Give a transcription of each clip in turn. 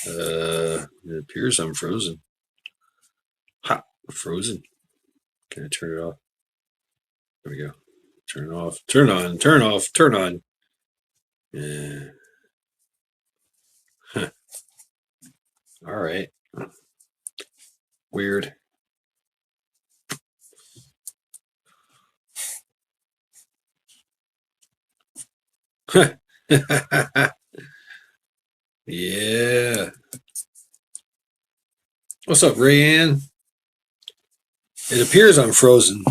It appears I'm frozen. Ha! Frozen. Can I turn it off? There we go. Turn it off. Turn on. Turn off. Turn on. Yeah. Huh. All right. Weird. Yeah. What's up, Rayanne? It appears I'm frozen.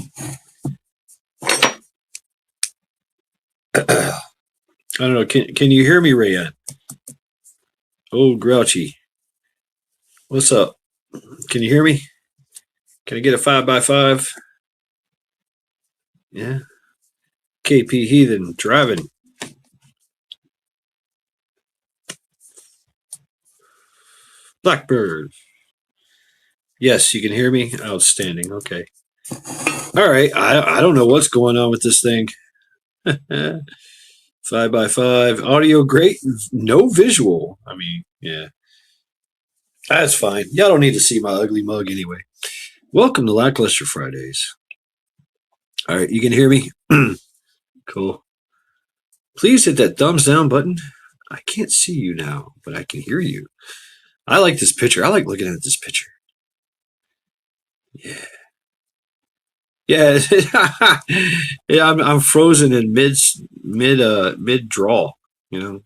I don't know. Can you hear me, Rayanne? Oh, grouchy. What's up? Can you hear me? Can I get a 5x5? Yeah. KP Heathen driving. Blackbird. Yes, you can hear me? Outstanding. Okay. All right. I don't know what's going on with this thing. 5x5. Audio great. No visual. I mean, yeah. That's fine. Y'all don't need to see my ugly mug anyway. Welcome to Lackluster Fridays. All right. You can hear me? Cool. Please hit that thumbs down button. I can't see you now, but I can hear you. I like this picture. I like looking at this picture. Yeah. Yeah. Yeah, I'm frozen in mid draw, you know,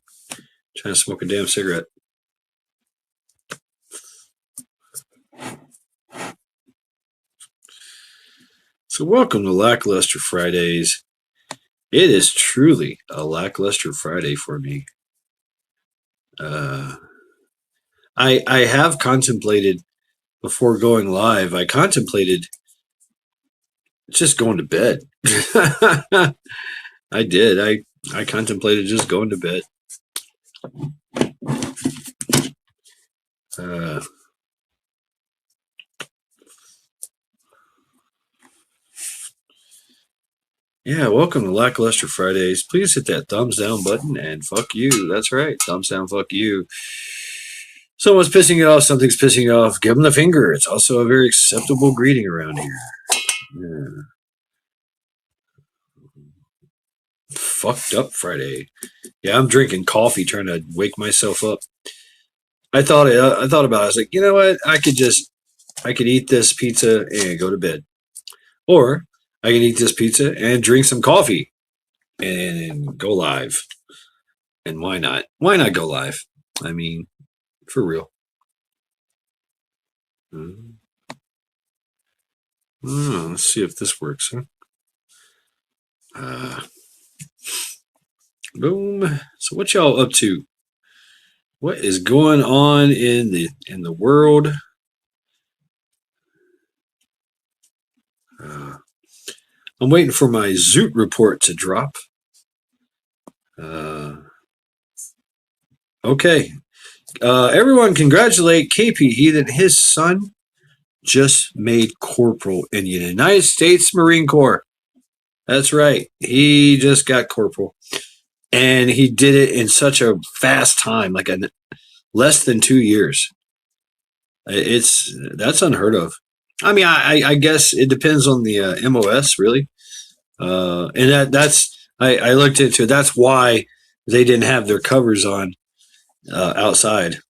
trying to smoke a damn cigarette. So welcome to Lackluster Fridays. It is truly a lackluster Friday for me. I have contemplated before going live. I contemplated just going to bed. I did. I contemplated just going to bed. Yeah, welcome to Lackluster Fridays. Please hit that thumbs down button and fuck you. That's right. Thumbs down, fuck you. Someone's pissing you off, something's pissing you off. Give them the finger. It's also a very acceptable greeting around here. Yeah. Fucked up Friday. Yeah, I'm drinking coffee, trying to wake myself up. I thought about it. I was like, you know what? I could eat this pizza and go to bed, or I can eat this pizza and drink some coffee and go live. And why not? Why not go live? I mean, for real. Let's see if this works. Huh? Boom. So what y'all up to? What is going on in the world? I'm waiting for my Zoot report to drop. Okay. Everyone congratulate KP Heathen. His son just made corporal in the United States Marine Corps. That's right. He just got corporal. And he did it in such a fast time, like less than 2 years. That's unheard of. I mean, I guess it depends on the MOS, really. And that's I looked into it. That's why they didn't have their covers on outside.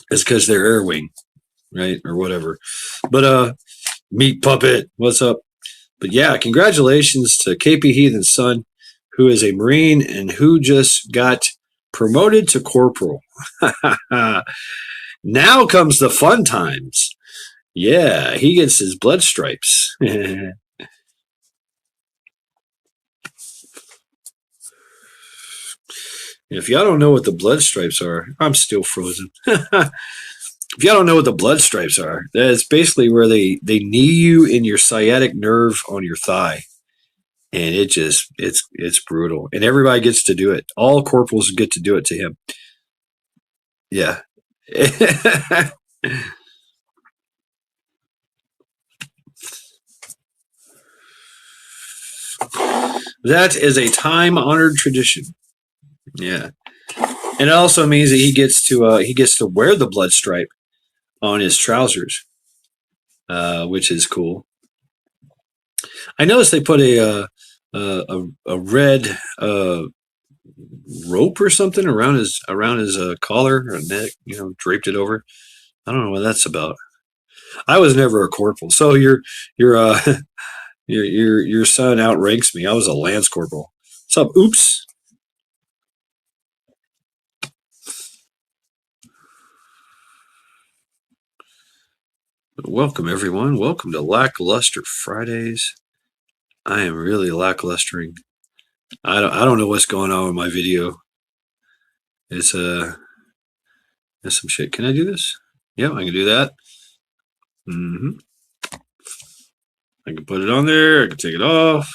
It's because they're air wing, right, or whatever. But Meat Puppet, what's up? But yeah, congratulations to KP Heathen's son, who is a Marine and who just got promoted to corporal. Now comes the fun times. Yeah, he gets his blood stripes. If y'all don't know what the blood stripes are, I'm still frozen. If y'all don't know what the blood stripes are, that's basically where they knee you in your sciatic nerve on your thigh. And it's brutal. And everybody gets to do it. All corporals get to do it to him. Yeah. That is a time-honored tradition. Yeah, and it also means that he gets to wear the blood stripe on his trousers, which is cool. I noticed they put a red rope or something around his collar or neck, draped it over. I don't know what that's about. I was never a corporal, so your your son outranks me. I was a lance corporal. What's up? Oops. Welcome everyone. Welcome to Lackluster Fridays. I am really lacklustering. I don't know what's going on with my video. It's there's some shit. Can I do this? Yeah, I can do that. I can put it on there. I can take it off.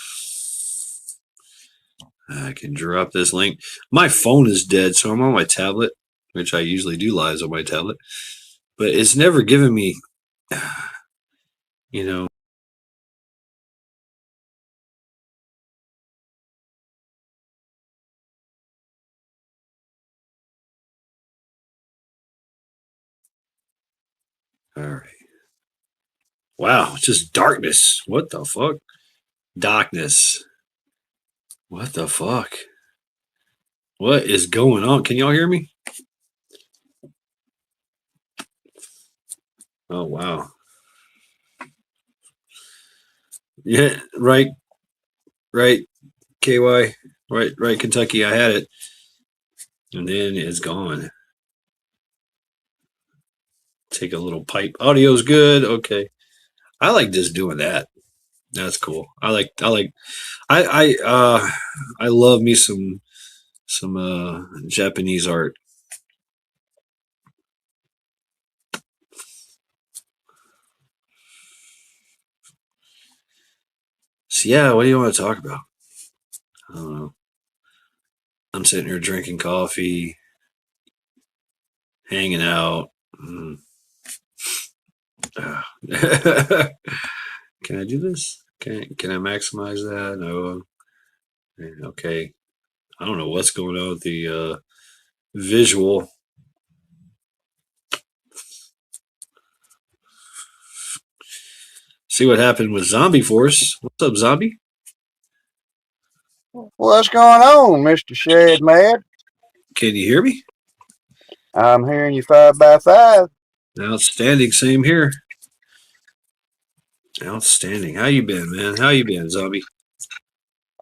I can drop this link. My phone is dead, so I'm on my tablet, which I usually do lives on my tablet. But it's never given me, you know. All right. Wow, it's just darkness. What the fuck? Darkness. What the fuck? What is going on? Can y'all hear me? Oh wow. Yeah, right, KY, right, Kentucky. I had it, and then it's gone. Take a little pipe. Audio's good. Okay, I like just doing that. That's cool. I love me some Japanese art. So yeah, what do you want to talk about? I don't know. I'm sitting here drinking coffee, hanging out. Can I do this? Can I maximize that? No. Okay. I don't know what's going on with the visual. See what happened with Zombie Force. What's up, Zombie? What's going on, Mr. Shed Mad? Can you hear me? I'm hearing you 5x5. Outstanding. Same here. Outstanding. How you been, man? How you been, Zombie?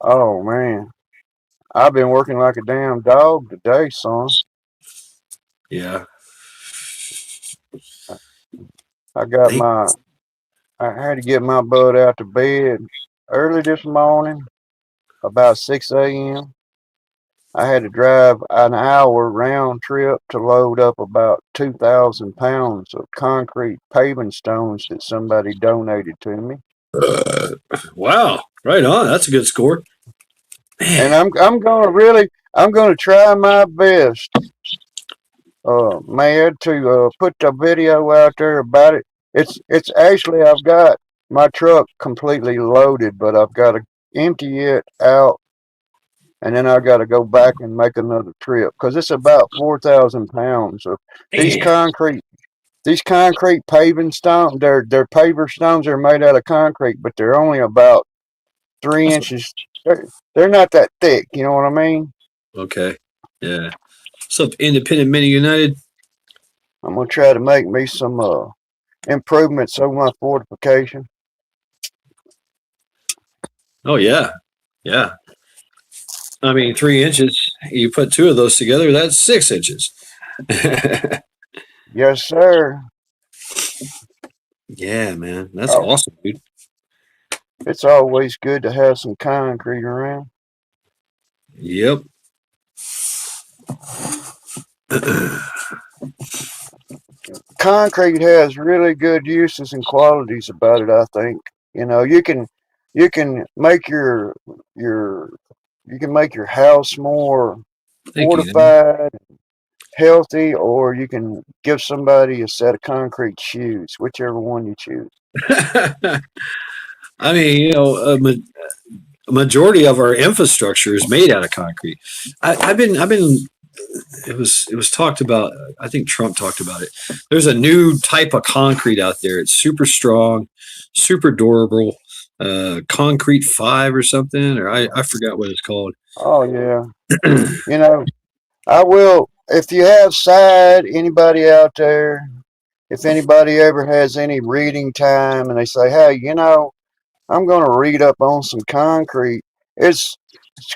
Oh, man. I've been working like a damn dog today, son. Yeah. I had to get my butt out to bed early this morning, about 6 a.m. I had to drive an hour round trip to load up about 2,000 pounds of concrete paving stones that somebody donated to me. Wow. Right on. That's a good score. And I'm gonna try my best, Mad, to put the video out there about it. It's actually, I've got my truck completely loaded, but I've got to empty it out, and then I've got to go back and make another trip because it's about 4,000 pounds of these Damn. concrete paving stones. They're paver stones. They're made out of concrete, but they're only about 3 inches. They're not that thick. You know what I mean? Okay. Yeah. What's up, Independent Mini United? I'm gonna try to make me some improvements on my fortification. Oh yeah. Yeah. I mean, 3 inches. You put two of those together, that's 6 inches. Yes, sir. Yeah, man. That's Oh, awesome, dude. it's always good to have some concrete around. Yep. Concrete has really good uses and qualities about it, I think. You know, you can make your you can make your house more Thank you. fortified, healthy, or you can give somebody a set of concrete shoes, whichever one you choose. I mean, a majority of our infrastructure is made out of concrete. I've been it was talked about. I think Trump talked about it. There's a new type of concrete out there. It's super strong, super durable. Concrete 5 or something, or I forgot what it's called. Oh yeah. You know, I will. If you have side, anybody out there, if anybody ever has any reading time and they say, hey, I'm going to read up on some concrete, it's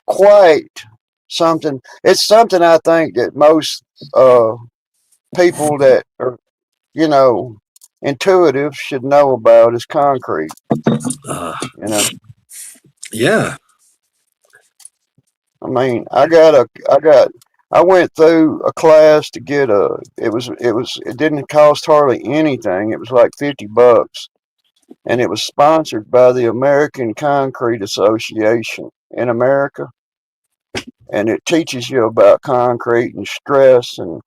quite something. It's something I think that most people that are, you know, intuitive should know about is concrete. Uh, You know, yeah. I mean, I went through a class to get it didn't cost hardly anything. It was like $50, and it was sponsored by the American Concrete Association in America, and it teaches you about concrete and stress and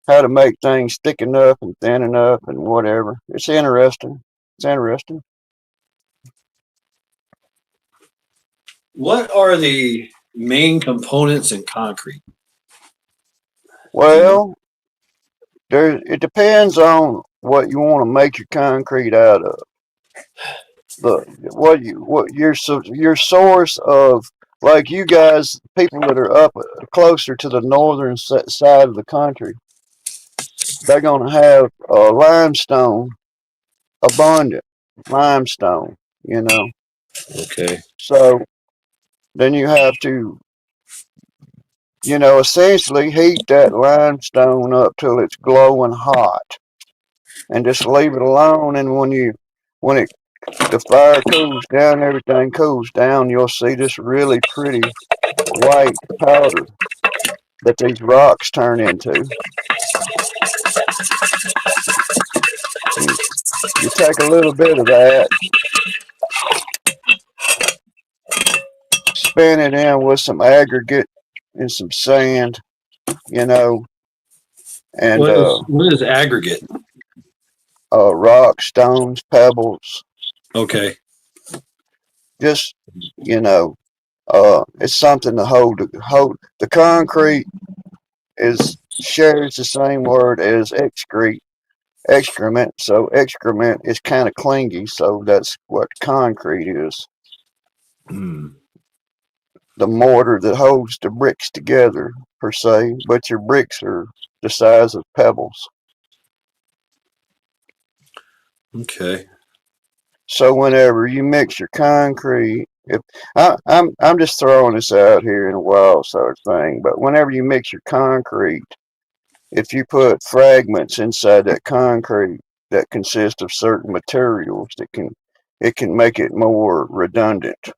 how to make things thick enough and thin enough and whatever. It's interesting. It's interesting. What are the main components in concrete? Do you know? Well, it depends on what you want to make your concrete out of. Your source of, like, you guys, people that are up closer to the northern side of the country, they're going to have limestone, abundant limestone, you know. Okay. So then you have to, essentially heat that limestone up till it's glowing hot, and just leave it alone. And when it the fire cools down, everything cools down, you'll see this really pretty white powder that these rocks turn into. And you take a little bit of that, spin it in with some aggregate and some sand, you know, and What is aggregate? rock, stones, pebbles, Okay. just, you know, it's something to hold. The concrete is shares the same word as excrement. So excrement is kind of clingy. So that's what concrete is. Hmm. The mortar that holds the bricks together, per se, but your bricks are the size of pebbles. Okay. So whenever you mix your concrete, if I'm just throwing this out here in a wild sort of thing, but whenever you mix your concrete, if you put fragments inside that concrete that consist of certain materials, it can make it more redundant.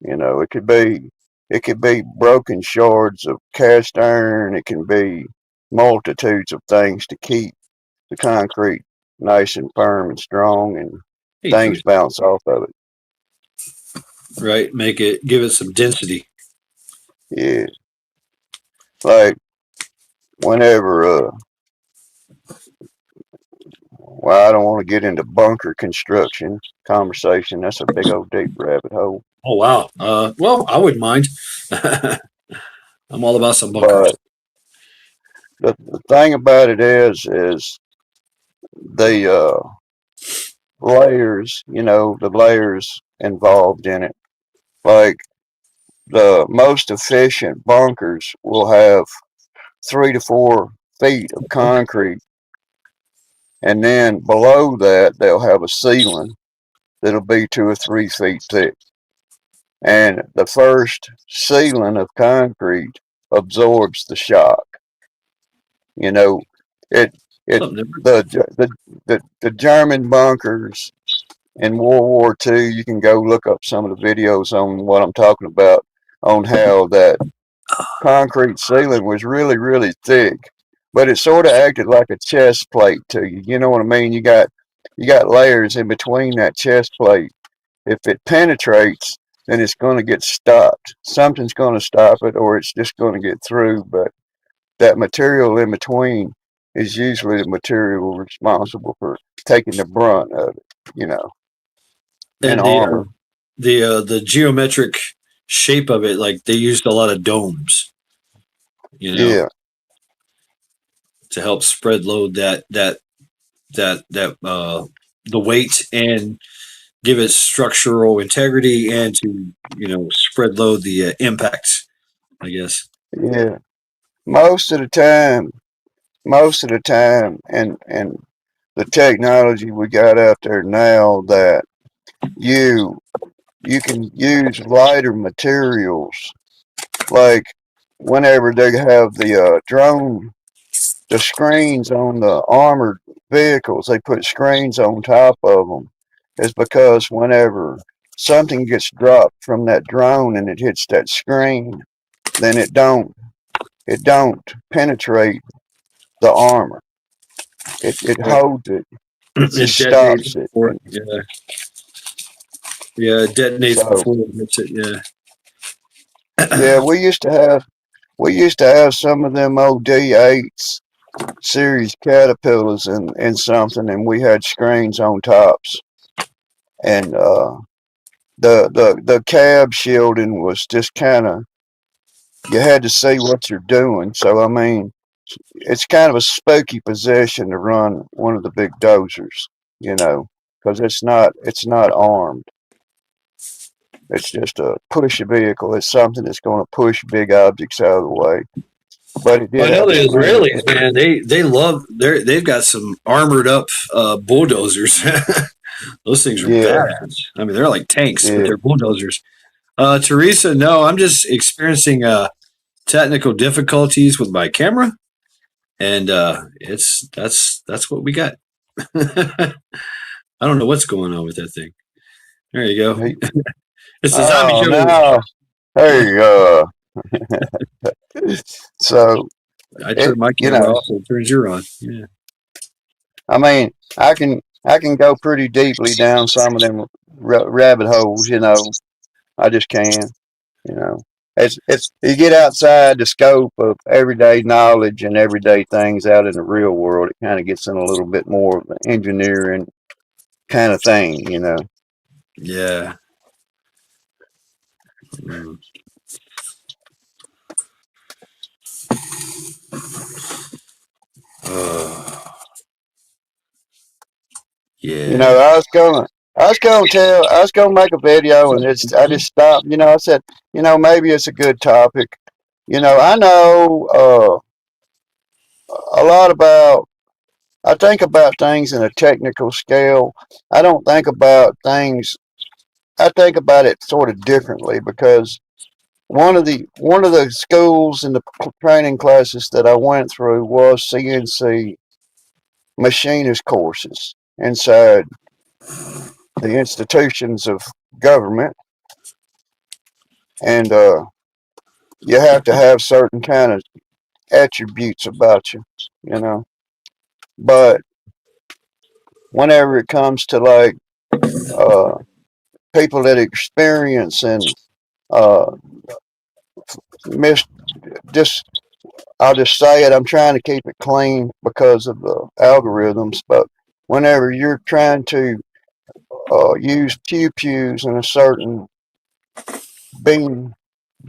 It could be broken shards of cast iron. It can be multitudes of things to keep the concrete nice and firm and strong, and Hey, things bounce off of it. right. Give it some density. Yeah, like whenever well, I don't want to get into bunker construction conversation. That's a big old deep rabbit hole. Oh wow. Well, I wouldn't mind. I'm all about some bunkers. But the thing about it is the layers, the layers involved in it. Like, the most efficient bunkers will have 3 to 4 feet of concrete, and then below that they'll have a ceiling that'll be 2 or 3 feet thick. And the first ceiling of concrete absorbs the shock. You know, it it Something different. the German bunkers in World War II. You can go look up some of the videos on what I'm talking about, on how that concrete ceiling was really, really thick, but it sort of acted like a chest plate to you. You know what I mean? You got layers in between that chest plate. If it penetrates, then it's going to get stopped. Something's going to stop it, or it's just going to get through. But that material in between is usually the material responsible for taking the brunt of it, in And the armor. the geometric shape of it, like they used a lot of domes, Yeah. to help spread load that the weight and give it structural integrity and to spread load the impacts, I guess. Yeah. Most of the time, and the technology we got out there now that you you can use lighter materials, like whenever they have the drone, the screens on the armored vehicles, they put screens on top of them, is because whenever something gets dropped from that drone and it hits that screen, then it don't penetrate the armor. It Right. holds it. It It just detonates stops it. before And yeah. Yeah, it detonates so before it hits it, yeah. yeah, we used to have some of them old D8s series caterpillars and something, and we had screens on tops, and the cab shielding was just kind of, you had to see what you're doing. So I mean, it's kind of a spooky position to run one of the big dozers, because it's not armed. It's just a push vehicle. It's something that's going to push big objects out of the way. But it Well, did I know have a the screen Israelis, attached. man. They've got some armored up bulldozers. Those things are Yeah, badass. I mean, they're like tanks, but yeah. they're bulldozers. Teresa, no, I'm just experiencing technical difficulties with my camera, and it's that's what we got. I don't know what's going on with that thing. There you go. He, It's the zombie oh show. no. Hey, so I it, turn my you camera know, off and it turns your on. Yeah. I mean, I can go pretty deeply down some of them rabbit holes. I just can. You know, it's you get outside the scope of everyday knowledge and everyday things out in the real world. It kind of gets in a little bit more of an engineering kind of thing. Yeah. Mm. Uh, yeah. I was gonna make a video, and I just stopped. I said, maybe it's a good topic. I know a lot about. I think about things in a technical scale. I don't think about things. I think about it sort of differently because one of the schools and the training classes that I went through was CNC machinist courses inside the institutions of government, and you have to have certain kind of attributes about you. But whenever it comes to like uh, people that experience and uh, miss, just I'll just say it. I'm trying to keep it clean because of the algorithms. But whenever you're trying to use pew pews in a certain bean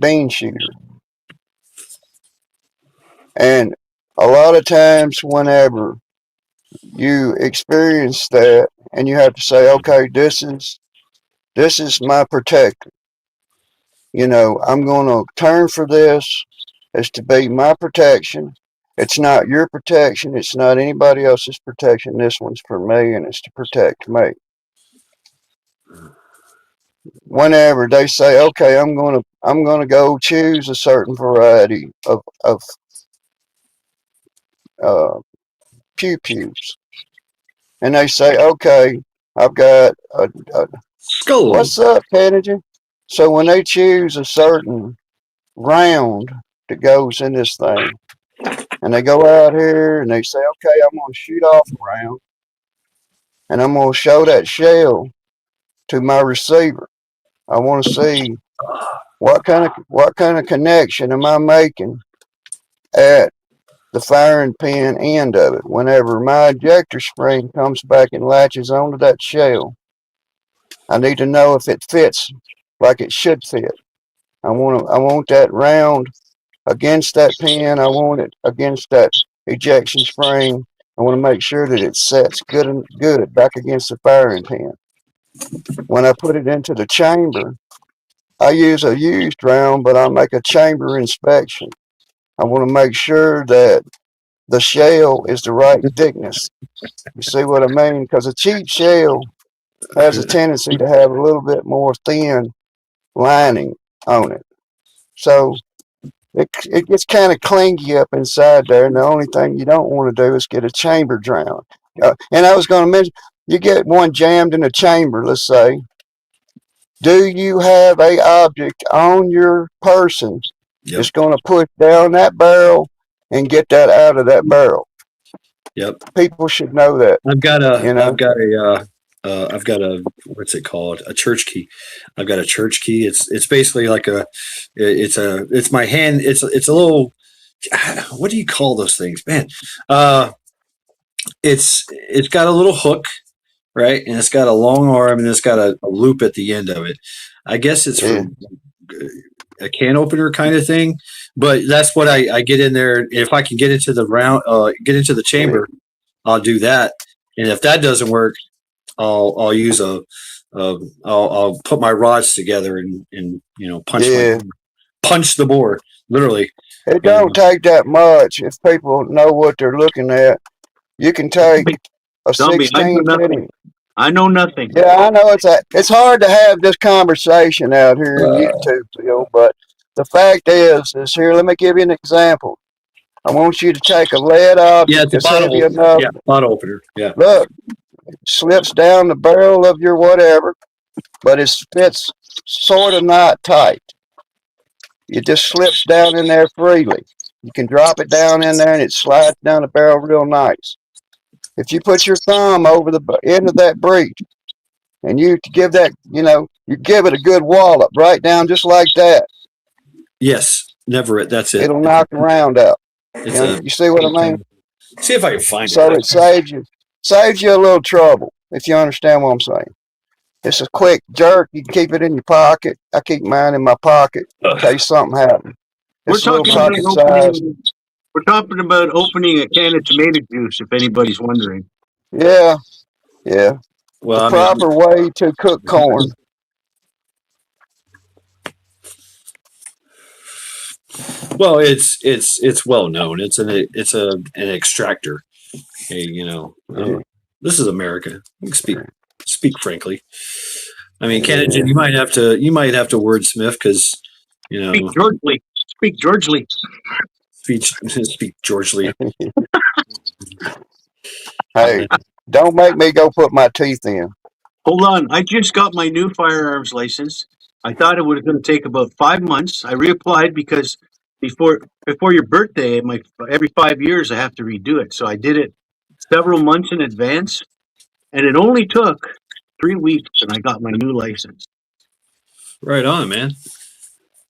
bean shooter, and a lot of times whenever you experience that, and you have to say, okay, this is my protector. I'm going to turn for this as to be my protection. It's not your protection. It's not anybody else's protection. This one's for me, and it's to protect me. Whenever they say, "Okay, I'm gonna go choose a certain variety of uh, pew pews," and they say, "Okay, I've got a Skull. what's up, Kennedy?" So when they choose a certain round that goes in this thing, and they go out here and they say, "Okay, I'm going to shoot off a round, and I'm going to show that shell to my receiver. I want to see what kind of connection am I making at the firing pin end of it. Whenever my ejector spring comes back and latches onto that shell, I need to know if it fits like it should fit. I want that round against that pin. I want it against that ejection spring. I want to make sure that it sets good and good back against the firing pin. When I put it into the chamber, I use a used round, but I make a chamber inspection. I want to make sure that the shell is the right thickness. You see what I mean? Because a cheap shell has a tendency to have a little bit more thin lining on it. So it gets kind of clingy up inside there, and the only thing you don't want to do is get a chamber drown. And I was going to mention, you get one jammed in a chamber, let's say. Do you have a object on your person that's going to push down that barrel and get that out of that barrel? Yep. People should know that. I've got a what's it called? A church key. I've got a church key. It's basically like it's my hand. It's a little, what do you call those things, man? It's got a little hook, right? And it's got a long arm and it's got a loop at the end of it. I guess it's for a can opener kind of thing, but that's what I get in there. If I can get into the get into the chamber, I'll do that. And if that doesn't work, I'll use I'll put my rods together and punch the bore, literally. It don't take that much if people know what they're looking at. You can take a 16 penny. I know nothing. Yeah, I know it's hard to have this conversation out here in YouTube, Phil, but the fact is here, let me give you an example. I want you to take a lead object that's heavy enough. Yeah, bottle opener. Yeah. Look, it slips down the barrel of your whatever, but it fits sort of not tight. It just slips down in there freely. You can drop it down in there and it slides down the barrel real nice. If you put your thumb over the end of that breech and you give that, you give it a good wallop right down just like that. Yes, never it. That's it. It'll knock the round out. You see what I mean? See if I can find it. So it saves you a little trouble, if you understand what I'm saying. It's a quick jerk. You can keep it in your pocket. I keep mine in my pocket in case something happens. We're talking about opening a can of tomato juice, if anybody's wondering. Yeah. Well, the proper way to cook corn. Well, it's well known. It's an extractor. Hey, this is America. We can speak frankly. I mean, Kennedy, you might have to wordsmith because Speak George Lee. Speak George Lee. Hey, don't make me go put my teeth in. Hold on, I just got my new firearms license. I thought it was going to take about 5 months. I reapplied because before your birthday, every 5 years I have to redo it. So I did it several months in advance, and it only took 3 weeks, and I got my new license. Right on, man.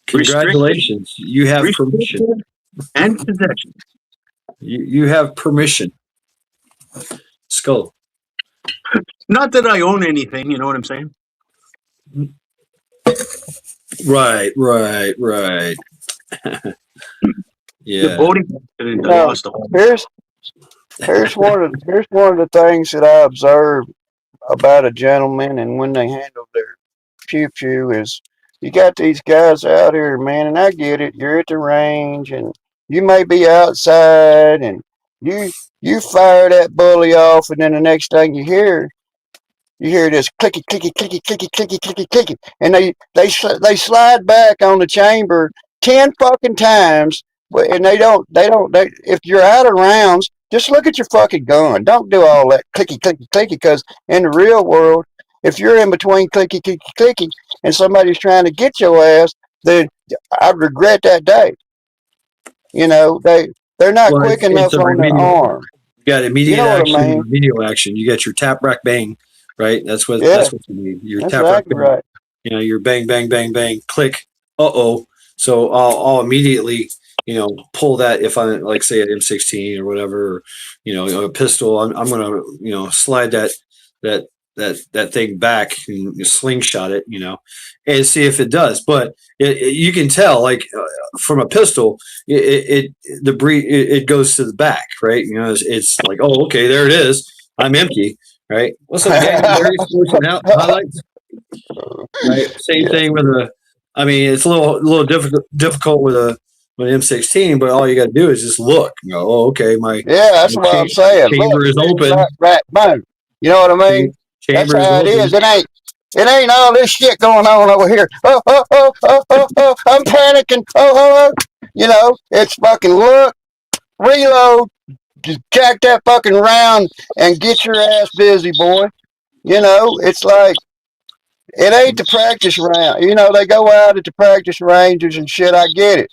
Congratulations. You have permission. And possession. You have permission. Skull. Not that I own anything, you know what I'm saying? Right. Yeah. The boating accident, I lost a whole. Here's one of the things that I observed about a gentleman and when they handle their pew is you got these guys out here, man, and I get it. You're at the range and you may be outside and you fire that bully off, and then the next thing you hear this clicky, clicky, clicky, clicky, clicky, clicky, clicky, and they slide back on the chamber 10 fucking times, and they don't. If you're out of rounds, just look at your fucking gun. Don't do all that clicky, clicky, clicky, because in the real world, if you're in between clicky, clicky, clicky, and somebody's trying to get your ass, then I regret that day. They're not quick enough on their arm. You got immediate action, remedial action. You got your tap, rack, bang, right? That's what you need. Your tap, rack, bang. Right. Your bang, bang, bang, bang, click. So I'll immediately, pull that if I'm like say an M16 or whatever, a pistol. I'm gonna, slide that that thing back and you slingshot it, and see if it does. But you can tell, like from a pistol, it goes to the back, right? It's like, oh, okay, there it is. I'm empty, right? What's up, gang? Larry forcing out highlights, right? Same Yeah. thing with I mean, it's a little difficult with an M16, but all you got to do is just look. Oh, okay, my Yeah, that's what I'm saying. chamber Look, is open. right, boom. You know what I mean? That's Chamber is how it open. is. It ain't all this shit going on over here. Oh, I'm panicking. Oh. It's fucking look, reload, just jack that fucking round and get your ass busy, boy. It's like, it ain't the practice round. They go out at the practice ranges and shit. I get it.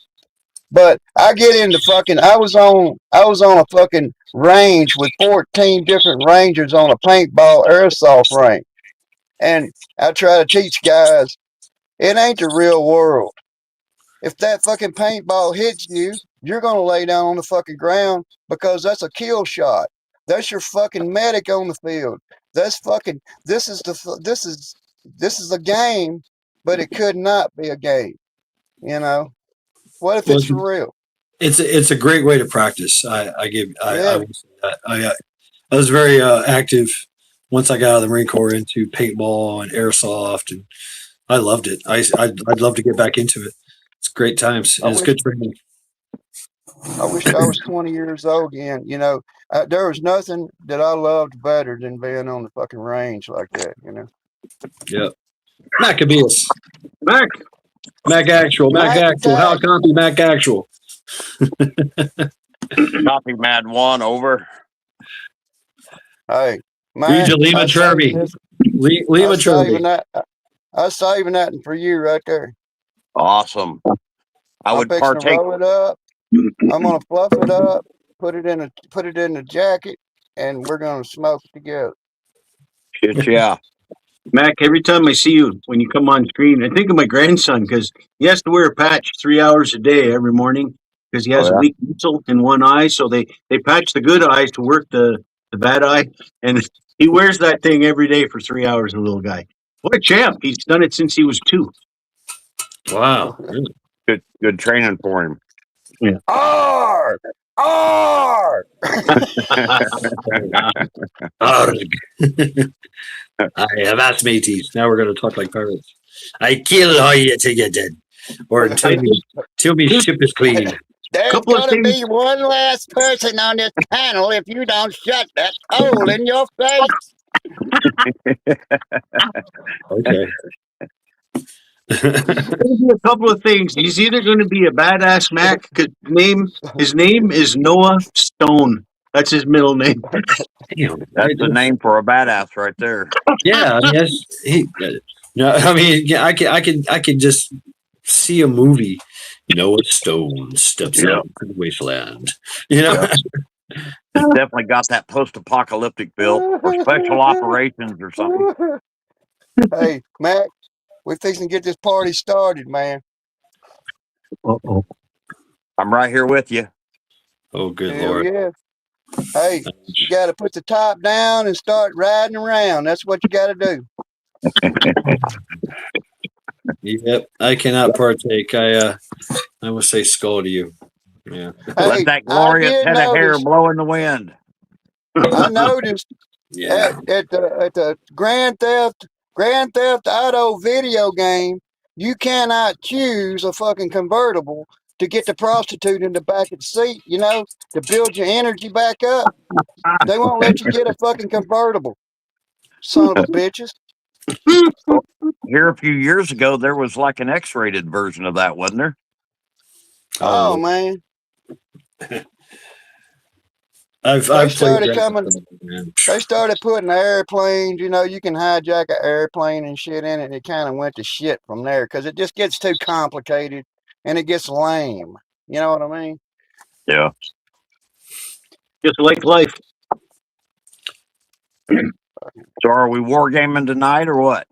But I get into fucking. I was on a fucking range with 14 different rangers on a paintball airsoft range, and I try to teach guys it ain't the real world. If that fucking paintball hits you, you're gonna lay down on the fucking ground because that's a kill shot. That's your fucking medic on the field. That's fucking. This is a game, but it could not be a game. What if Well, it's for real? it's a great way to practice. I Yeah. will say that. I was very active once I got out of the Marine Corps into paintball and airsoft, and I loved it. I'd love to get back into it. It's great times. And it's good training. I wish I was 20 years old again. There was nothing that I loved better than being on the fucking range like that. Yeah. Maccabeus. Mac, Mac Actual. How copy Mac Actual? Copy Mad 1, over. Hey, man. Regent Lima Cherby. Lima Cherby. I was saving that for you right there. Awesome. I would partake. To roll it up. I'm gonna fluff it up, put it in the jacket, and we're gonna smoke together. Shit, yeah. Mac, every time I see you when you come on screen, I think of my grandson because he has to wear a patch 3 hours a day every morning because he has a weak muscle in one eye. So they patch the good eye to work the bad eye, and he wears that thing every day for 3 hours. The little guy, what a champ! He's done it since he was 2. Wow, really? Good training for him. Yeah. Arr! I have asked mateys. Now we're going to talk like pirates. I kill all you till you're dead, or until me ship is clean. There's gonna be one last person on this panel if you don't shut that hole in your face. Okay. A couple of things. He's either going to be a badass Mac because his name is Noah Stone. That's his middle name. Damn, that's the name for a badass right there. Yeah, I mean, I can just see a movie. Noah Stone steps out to the wasteland. It's definitely got that post-apocalyptic feel, or special operations or something. Hey, Mac, we're fixing to get this party started, man. Uh-oh. I'm right here with you. Oh, good Hell Lord. Yeah. Hey, you got to put the top down and start riding around. That's what you got to do. Yep, I cannot partake. I will say skull to you. Yeah. Hey, let that glorious head of hair blow in the wind. I noticed Yeah. at the Grand Theft Auto video game, you cannot choose a fucking convertible to get the prostitute in the back of the seat, to build your energy back up. They won't let you get a fucking convertible. Son of a bitches. Here a few years ago, there was like an X-rated version of that, wasn't there? Oh man. I've started they started putting airplanes, you can hijack an airplane and shit in it, and it kind of went to shit from there because it just gets too complicated and it gets lame. You know what I mean? Yeah. Just like life. So are we wargaming tonight or what?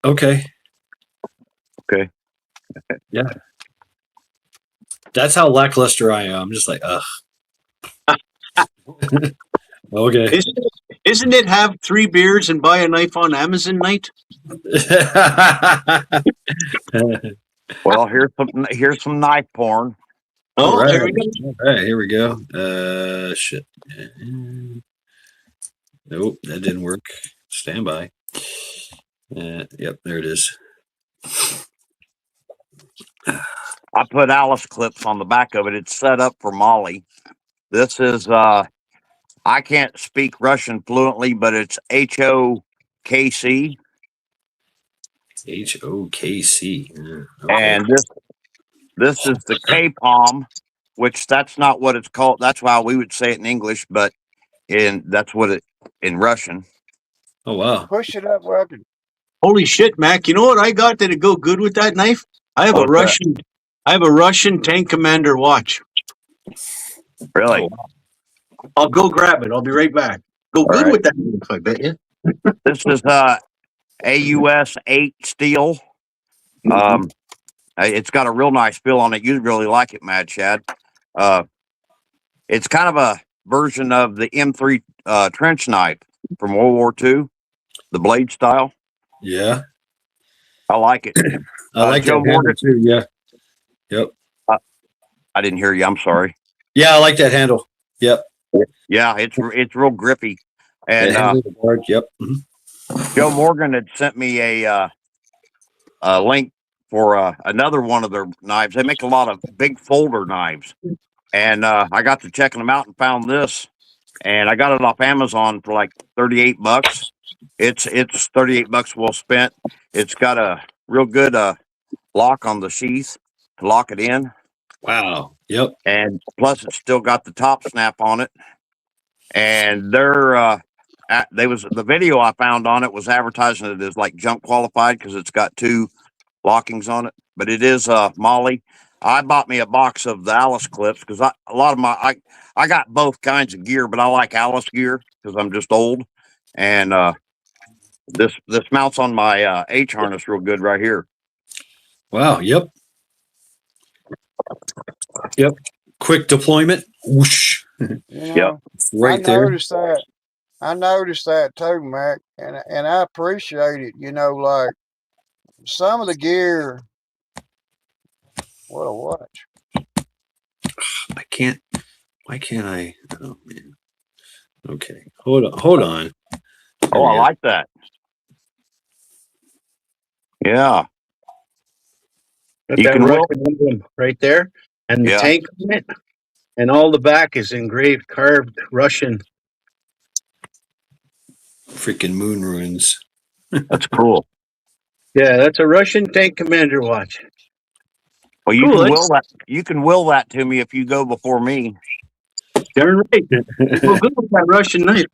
Okay. Yeah. That's how lackluster I am. I'm just like, ugh. Okay. Isn't it have 3 beers and buy a knife on Amazon night? Well, here's some knife porn. Oh, All right. there we go. All right, here we go. Shit. Nope, that didn't work. Stand by. Yep, there it is. I put Alice clips on the back of it. It's set up for Molly. This is I can't speak Russian fluently, but it's HOKC. HOKC. Okay. And this is the K-palm, which that's not what it's called. That's why we would say it in English, but that's what it in Russian. Oh wow. Push it up where I can. Holy shit, Mac! You know what I got that'd go good with that knife? I have What's that? I have a Russian tank commander watch. Really? I'll go grab it. I'll be right back. Go good right. with that knife, I bet you. This is AUS 8 steel. It's got a real nice feel on it. You'd really like it, Mad Chad. It's kind of a version of the M3 trench knife from World War II, the blade style. Yeah. I like it. I like Joe that handle Morgan. too. Yeah. Yep. I didn't hear you. I'm sorry. Yeah, I like that handle. Yep. Yeah, it's real grippy. And Yep. Mhm. Joe Morgan had sent me a link for another one of their knives. They make a lot of big folder knives, and I got to checking them out and found this, and I got it off Amazon for like $38. It's $38 well spent. It's got a real good lock on the sheath to lock it in, Wow. Yep. and plus it's still got the top snap on it. And the video I found on it was advertising it as like junk qualified because it's got 2 lockings on it, but it is Molly. I bought me a box of the Alice clips because I got both kinds of gear, but I like Alice gear because I'm just old. And this mounts on my H harness real good right here. Wow. Yep. Yep. Quick deployment. Whoosh. You know, Yep. Right I there. noticed that. I noticed that too, Mac, and I appreciate it. You know, like some of the gear. What a watch! I can't. Why can't I? Oh man. Okay. Hold on. Hold on. Oh, I like that. Yeah. Got You that can Russian emblem right there, and the Yeah. tank on it, and all the back is engraved, carved Russian. Freaking moon ruins. That's cool. Yeah, that's a Russian tank commander watch. Well, you Cool, can eh? will that. You can will that to me if you go before me. Darn right. Well, good with that Russian knife.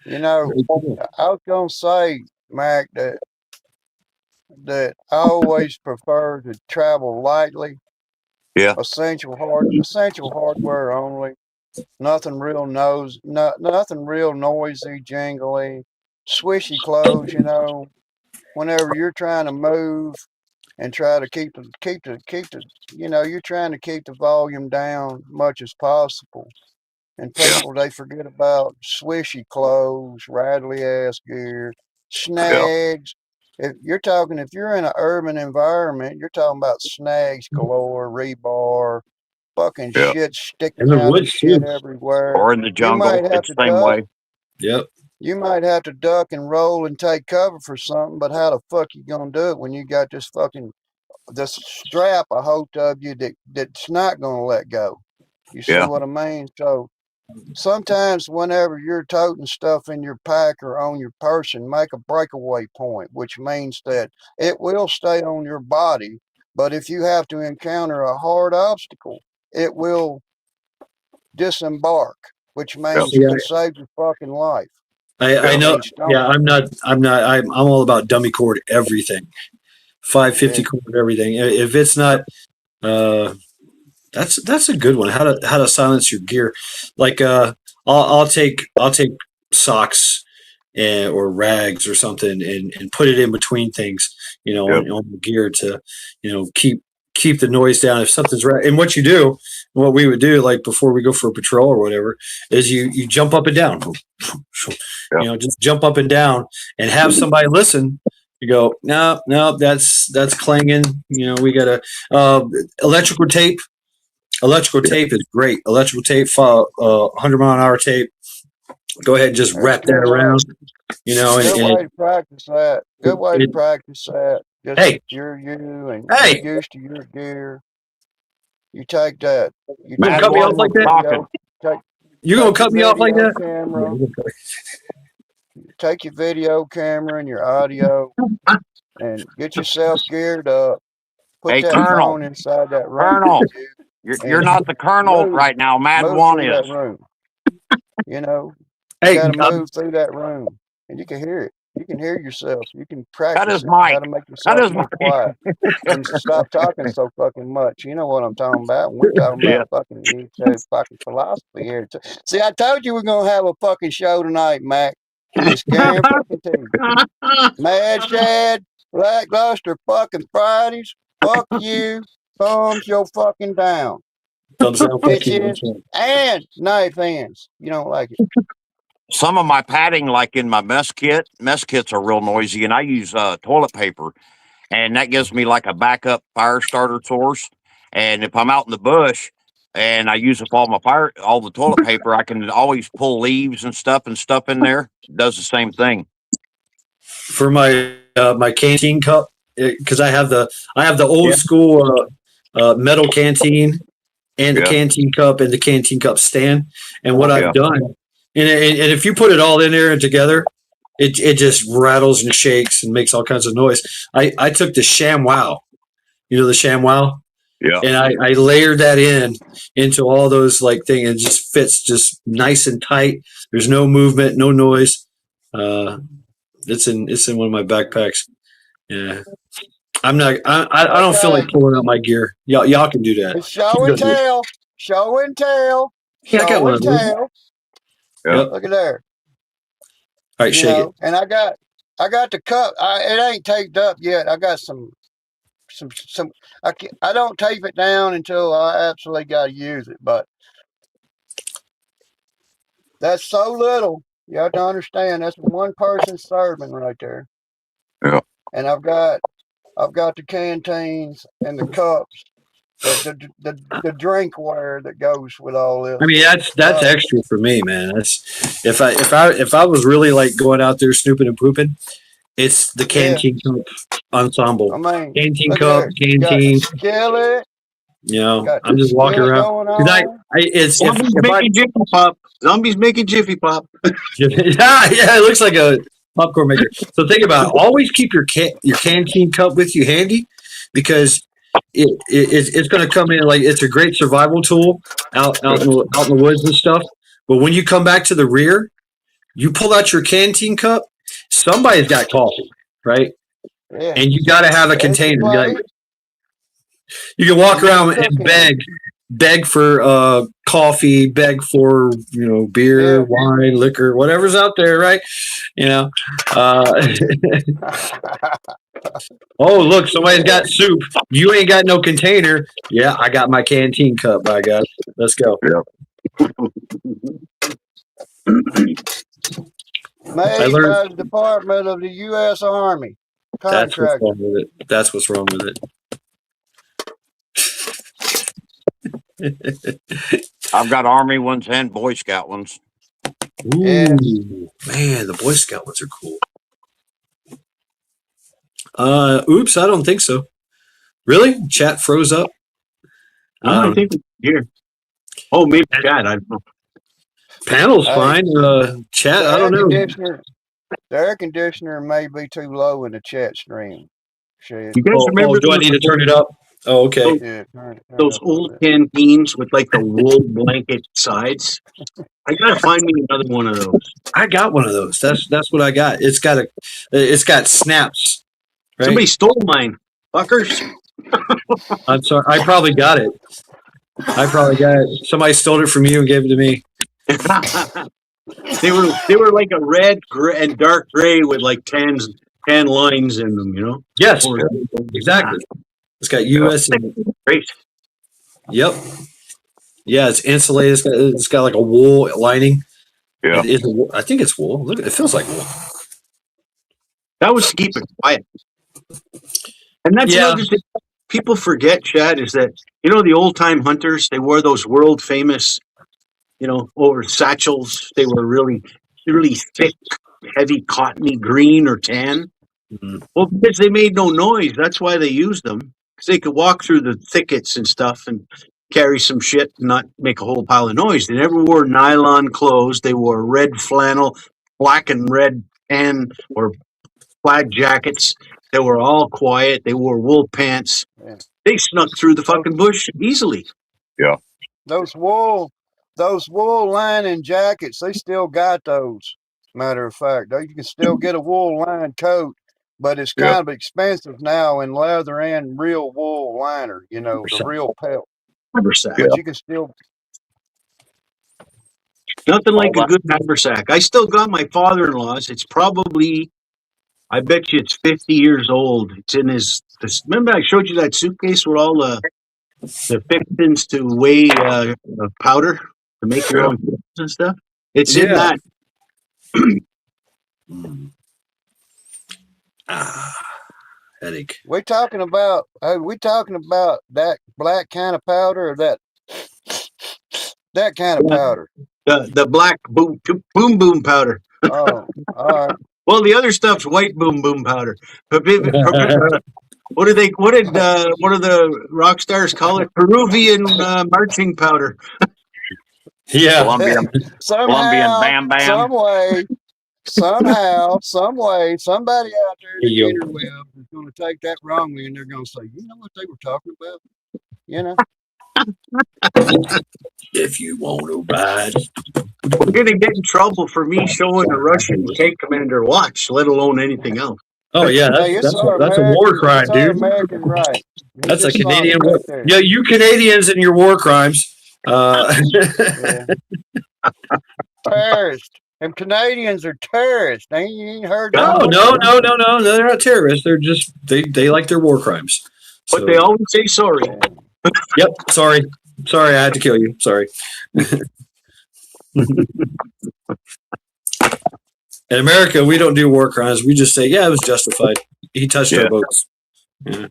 You know, I was gonna say, Mac, that I always prefer to travel lightly. Yeah. Essential hardware only. Nothing real nothing real noisy, jingly, swishy clothes. You know, whenever you're trying to move and try to keep the you know, you're trying to keep the volume down much as possible. And Yeah. people, they forget about swishy clothes, rattly ass gear, snags. If you're in an urban environment, you're talking about snags galore, rebar, fucking Yeah. shit In sticking the out of woods shit too. everywhere. Or in the jungle, might have it's to the same duck. way. Yep. You might have to duck and roll and take cover for something, but how the fuck you gonna do it when you got this strap a hold of you that's not gonna let go? You see Yeah. what I mean? So sometimes whenever you're toting stuff in your pack or on your person, make a breakaway point, which means that it will stay on your body, but if you have to encounter a hard obstacle, it will disembark, which means you Yeah. can save your fucking life. I know. Means don't. Yeah. I'm all about dummy cord everything. 550 Yeah. cord everything. If it's not, that's a good one. How to silence your gear. Like I'll take socks or rags or something and put it in between things, Yep. on the gear to, keep keep the noise down if something's right. And what you do, what we would do, like before we go for a patrol or whatever, is you jump up and down. You know, just jump up and down and have somebody listen. You go, no, that's clanging. You know, we got electrical tape. Electrical tape is great. Electrical tape, 100 mile an hour tape. Go ahead and just wrap that around. You know, Good way to practice that. Good way to practice that. Just Hey. you're you and Hey. you're used to your gear. You take that. You Gonna take cut me your off like that? Talking. You gonna take cut your me off like video that? Camera, take your video camera and your audio and get yourself geared up. Put Hey, that Colonel. phone inside that room. Colonel, you're And not the colonel move- right now. Mad Move One through is. that room. You know, you Hey, gotta move through that room, and you can hear it. You can hear yourself. You can practice is it, Mike. how to make yourself is more Mike. quiet and stop talking so fucking much. You know what I'm talking about? We're talking about fucking you said fucking philosophy here. See, I told you we're gonna have a fucking show tonight, Mac. Just fucking Mad Shad, Lackluster fucking Fridays. Fuck you. Thumbs your fucking down. thumbs down, fuck you. Bitches and knife ends. You don't like it. Some of my padding, like in my mess kits are real noisy, and I use toilet paper, and that gives me like a backup fire starter source. And if I'm out in the bush and I use up all the toilet paper, I can always pull leaves and stuff in there. It does the same thing. For my my canteen cup, because I have the old school metal canteen and the canteen cup and the canteen cup stand. And what I've done, and if you put it all in there and together, it just rattles and shakes and makes all kinds of noise. I took the ShamWow, you know, the ShamWow. Yeah. And I layered that into all those like things. It just fits just nice and tight. There's no movement, no noise. It's in one of my backpacks. Yeah. I don't feel like pulling out my gear. Y'all can do that. It's show and tell. Show and tell. Yeah, I got one of those. Tell. Yep. Look at there. All right, shake it. And I got the cup. It ain't taped up yet. I got some. I don't tape it down until I absolutely got to use it. But that's so little. You have to understand. That's one person serving right there. Yeah. And I've got the canteens and the cups, the drinkware that goes with all this. I mean, that's extra for me, man. That's if I was really like going out there snooping and pooping, it's the canteen cup ensemble. I mean, canteen cup, canteen. Skillet. You know, I'm just walking around. Zombies making Jiffy Pop. Yeah, it looks like a popcorn maker. So think about it. Always keep your canteen cup with you handy, because it's going to come in like it's a great survival tool out in the woods and stuff. But when you come back to the rear, you pull out your canteen cup. Somebody's got coffee, right? Yeah. And you got to have a container. Like, you can walk around and beg for coffee, beg for beer, wine, liquor, whatever's out there, right? You know. Oh, look, somebody's got soup. You ain't got no container. Yeah, I got my canteen cup. By God, let's go. Yep. Made by the Department of the U.S. Army. That's what's wrong with it. That's what's wrong with it. I've got Army ones and Boy Scout ones. Ooh, man, the Boy Scout ones are cool. Oops, I don't think so. Really? Chat froze up? I think here. Oh, maybe chat. I don't know. Panel's fine. Chat, I don't know. The air conditioner may be too low in the chat stream. Shit. You guys remember? Do I need to turn it up? Oh, okay. Those old canteens with like the wool blanket sides. I gotta find me another one of those. I got one of those. That's what I got. It's got snaps. Right? Somebody stole mine, fuckers. I'm sorry. I probably got it. Somebody stole it from you and gave it to me. They were like a red, gray, and dark gray with like tan lines in them. You know. Yes, exactly. It's got U.S. in it. Great. Yep. Yeah, it's insulated. It's got like a wool lining. Yeah. I think it's wool. Look, it feels like wool. That was to keep it quiet. And that's Yeah. another thing people forget, Chad, is that, the old time hunters, they wore those world famous, over satchels. They were really, really thick, heavy, cottony green or tan. Mhm. Well, because they made no noise. That's why they used them. Because they could walk through the thickets and stuff and carry some shit and not make a whole pile of noise. They never wore nylon clothes. They wore red flannel, black and red tan or plaid jackets. They were all quiet. They wore wool pants. Yeah. They snuck through the fucking bush easily. Those wool lining jackets, they still got those. Matter of fact, you can still get a wool lined coat, but it's Yeah. kind of expensive now in leather and real wool liner. The real pelt. Haversack. But you can still. Nothing like All a good haversack. I still got my father-in-law's. It's probably, I bet you it's 50 years old. It's in remember I showed you that suitcase with all the fixings to weigh powder to make your own and stuff? It's in Yeah. that. Headache. We talking about that black kind of powder or that kind of Yeah. powder? The black boom powder. Oh, all right. Well, the other stuff's white boom powder. But what did one of the rock stars call it? Peruvian marching powder. Yeah. Colombian Somehow, Bam Bam. some way, somehow, some way, somebody out there in the Yo. interweb is going to take that wrongly, and they're going to say, "You know what they were talking about?" If you want to ride. We're going to get in trouble for me showing a Russian tank commander watch, let alone anything else. Oh yeah, Hey, that's a war crime, it's our dude. American right. You That's a just saw it Canadian right war. there. Yeah, you Canadians and your war crimes. Yeah. Terrorists. Them Canadians are terrorists. You ain't heard that? No, they're not terrorists. They're just they like their war crimes. But So, they always say sorry. yep. Sorry, I had to kill you. Sorry. In America, we don't do war crimes. We just say, yeah, it was justified. He touched our boats. Yeah.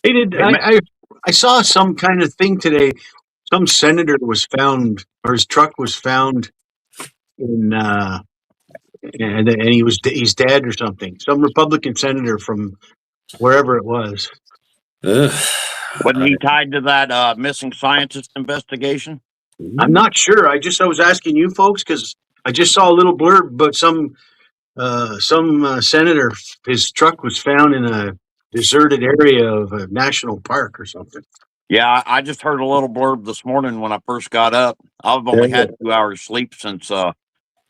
They did. I saw some kind of thing today. Some senator was found, or his truck was found in, and he's dead or something. Some Republican senator from wherever it was. Ugh. Wasn't he tied to that missing scientist investigation? I'm not sure. I was asking you folks because I just saw a little blurb about some senator. His truck was found in a deserted area of a national park or something. Yeah, I just heard a little blurb this morning when I first got up. I've only had 2 hours sleep since 2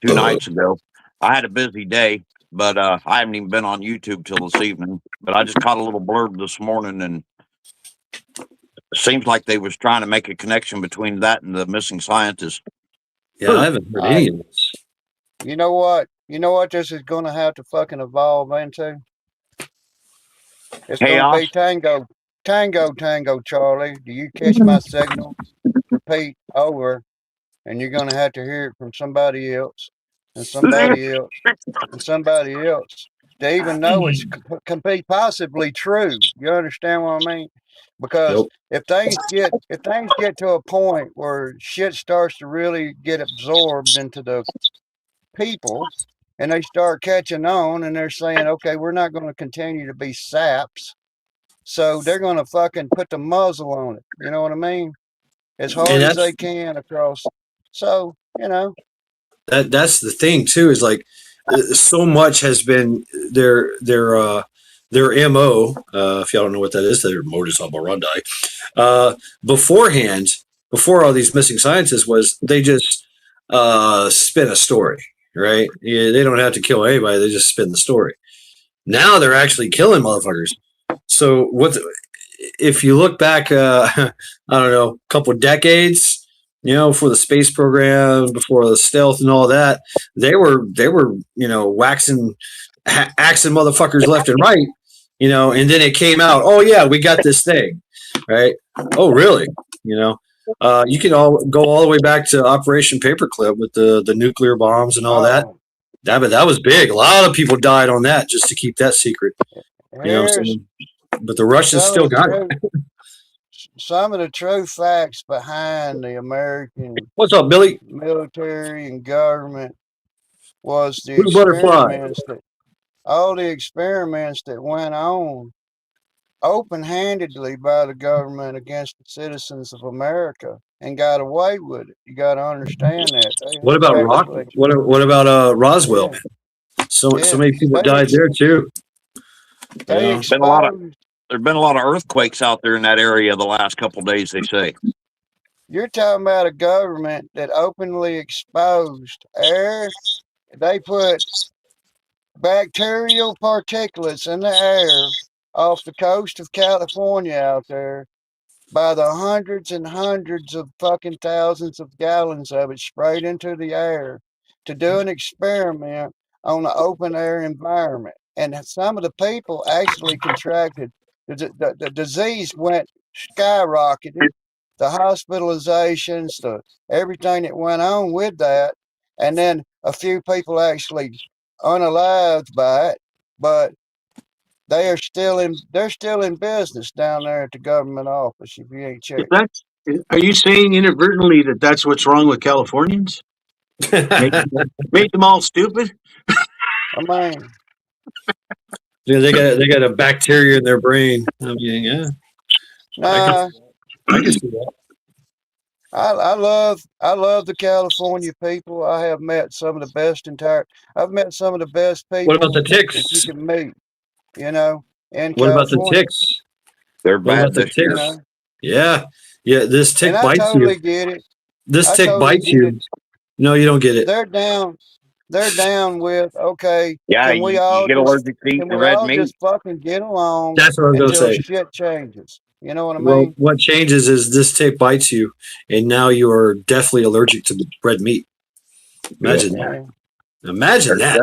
nights ago. I had a busy day, but I haven't even been on YouTube till this evening. But I just caught a little blurb this morning, and it seems like they was trying to make a connection between that and the missing scientist. Yeah, I haven't heard any of this. You know what? You know what this is going to have to fucking evolve into? It's going to be tango, Charlie. Do you catch my signal? Repeat, over. And you're going to have to hear it from somebody else and somebody else and somebody else to even know it can be possibly true. You understand what I mean? Because if things get to a point where shit starts to really get absorbed into the people and they start catching on and they're saying, okay, we're not going to continue to be saps. So they're going to fucking put the muzzle on it. You know what I mean? As hard as they can across. So, that's the thing too, is like so much has been their MO, if y'all don't know what that is, their modus operandi, beforehand, before all these missing scientists, was they just spin a story, right? Yeah, they don't have to kill anybody, they just spin the story. Now they're actually killing motherfuckers. So if you look back, I don't know, a couple of decades, for the space program, before the stealth and all that, they were, axing motherfuckers left and right, you know, and then it came out, oh yeah, we got this thing, right? Oh really? You know, you can all go all the way back to Operation Paperclip with the nuclear bombs and all that. Oh, That was big. A lot of people died on that just to keep that secret. You know, so, here's but the Russians some of still the got it. true facts behind the American What's up, Billy? military and government was the Blue butterfly. all the experiments that went on open-handedly by the government against the citizens of America and got away with it. You got to understand that. What about Rock? What about Roswell? Yeah, So many people they died there too. they Yeah. exposed. There's been a lot of earthquakes out there in that area the last couple of days, they say. You're talking about a government that openly exposed air. They put bacterial particulates in the air off the coast of California out there by the hundreds and hundreds of fucking thousands of gallons of it sprayed into the air to do an experiment on an open air environment. And some of the people actually contracted. The disease went skyrocketed. The hospitalizations, the everything that went on with that. And then a few people actually unalived by it, but they're still in business down there at the government office if you ain't checked. Are you saying inadvertently that that's what's wrong with Californians? Make them all stupid? I mean, Yeah, they got a bacteria in their brain. I mean, yeah, nah, I can see that. I love the California people. I have met some of the best I've met some of the best people What about the that you ticks? can meet, you know, in What about the California. ticks? They're What about bad the this year. You ticks? know, Yeah, yeah. This tick and I bites totally you. get it. This I tick totally bites get you. it. No, you don't get it. They're down. They're down with, okay, Yeah, can we you all get just allergic to eating can the we red all meat. just fucking get along That's what I was gonna until say. shit changes? You know what I Well, mean? what changes is this tick bites you, and now you are definitely allergic to the red meat. Imagine that. Yeah. Imagine that.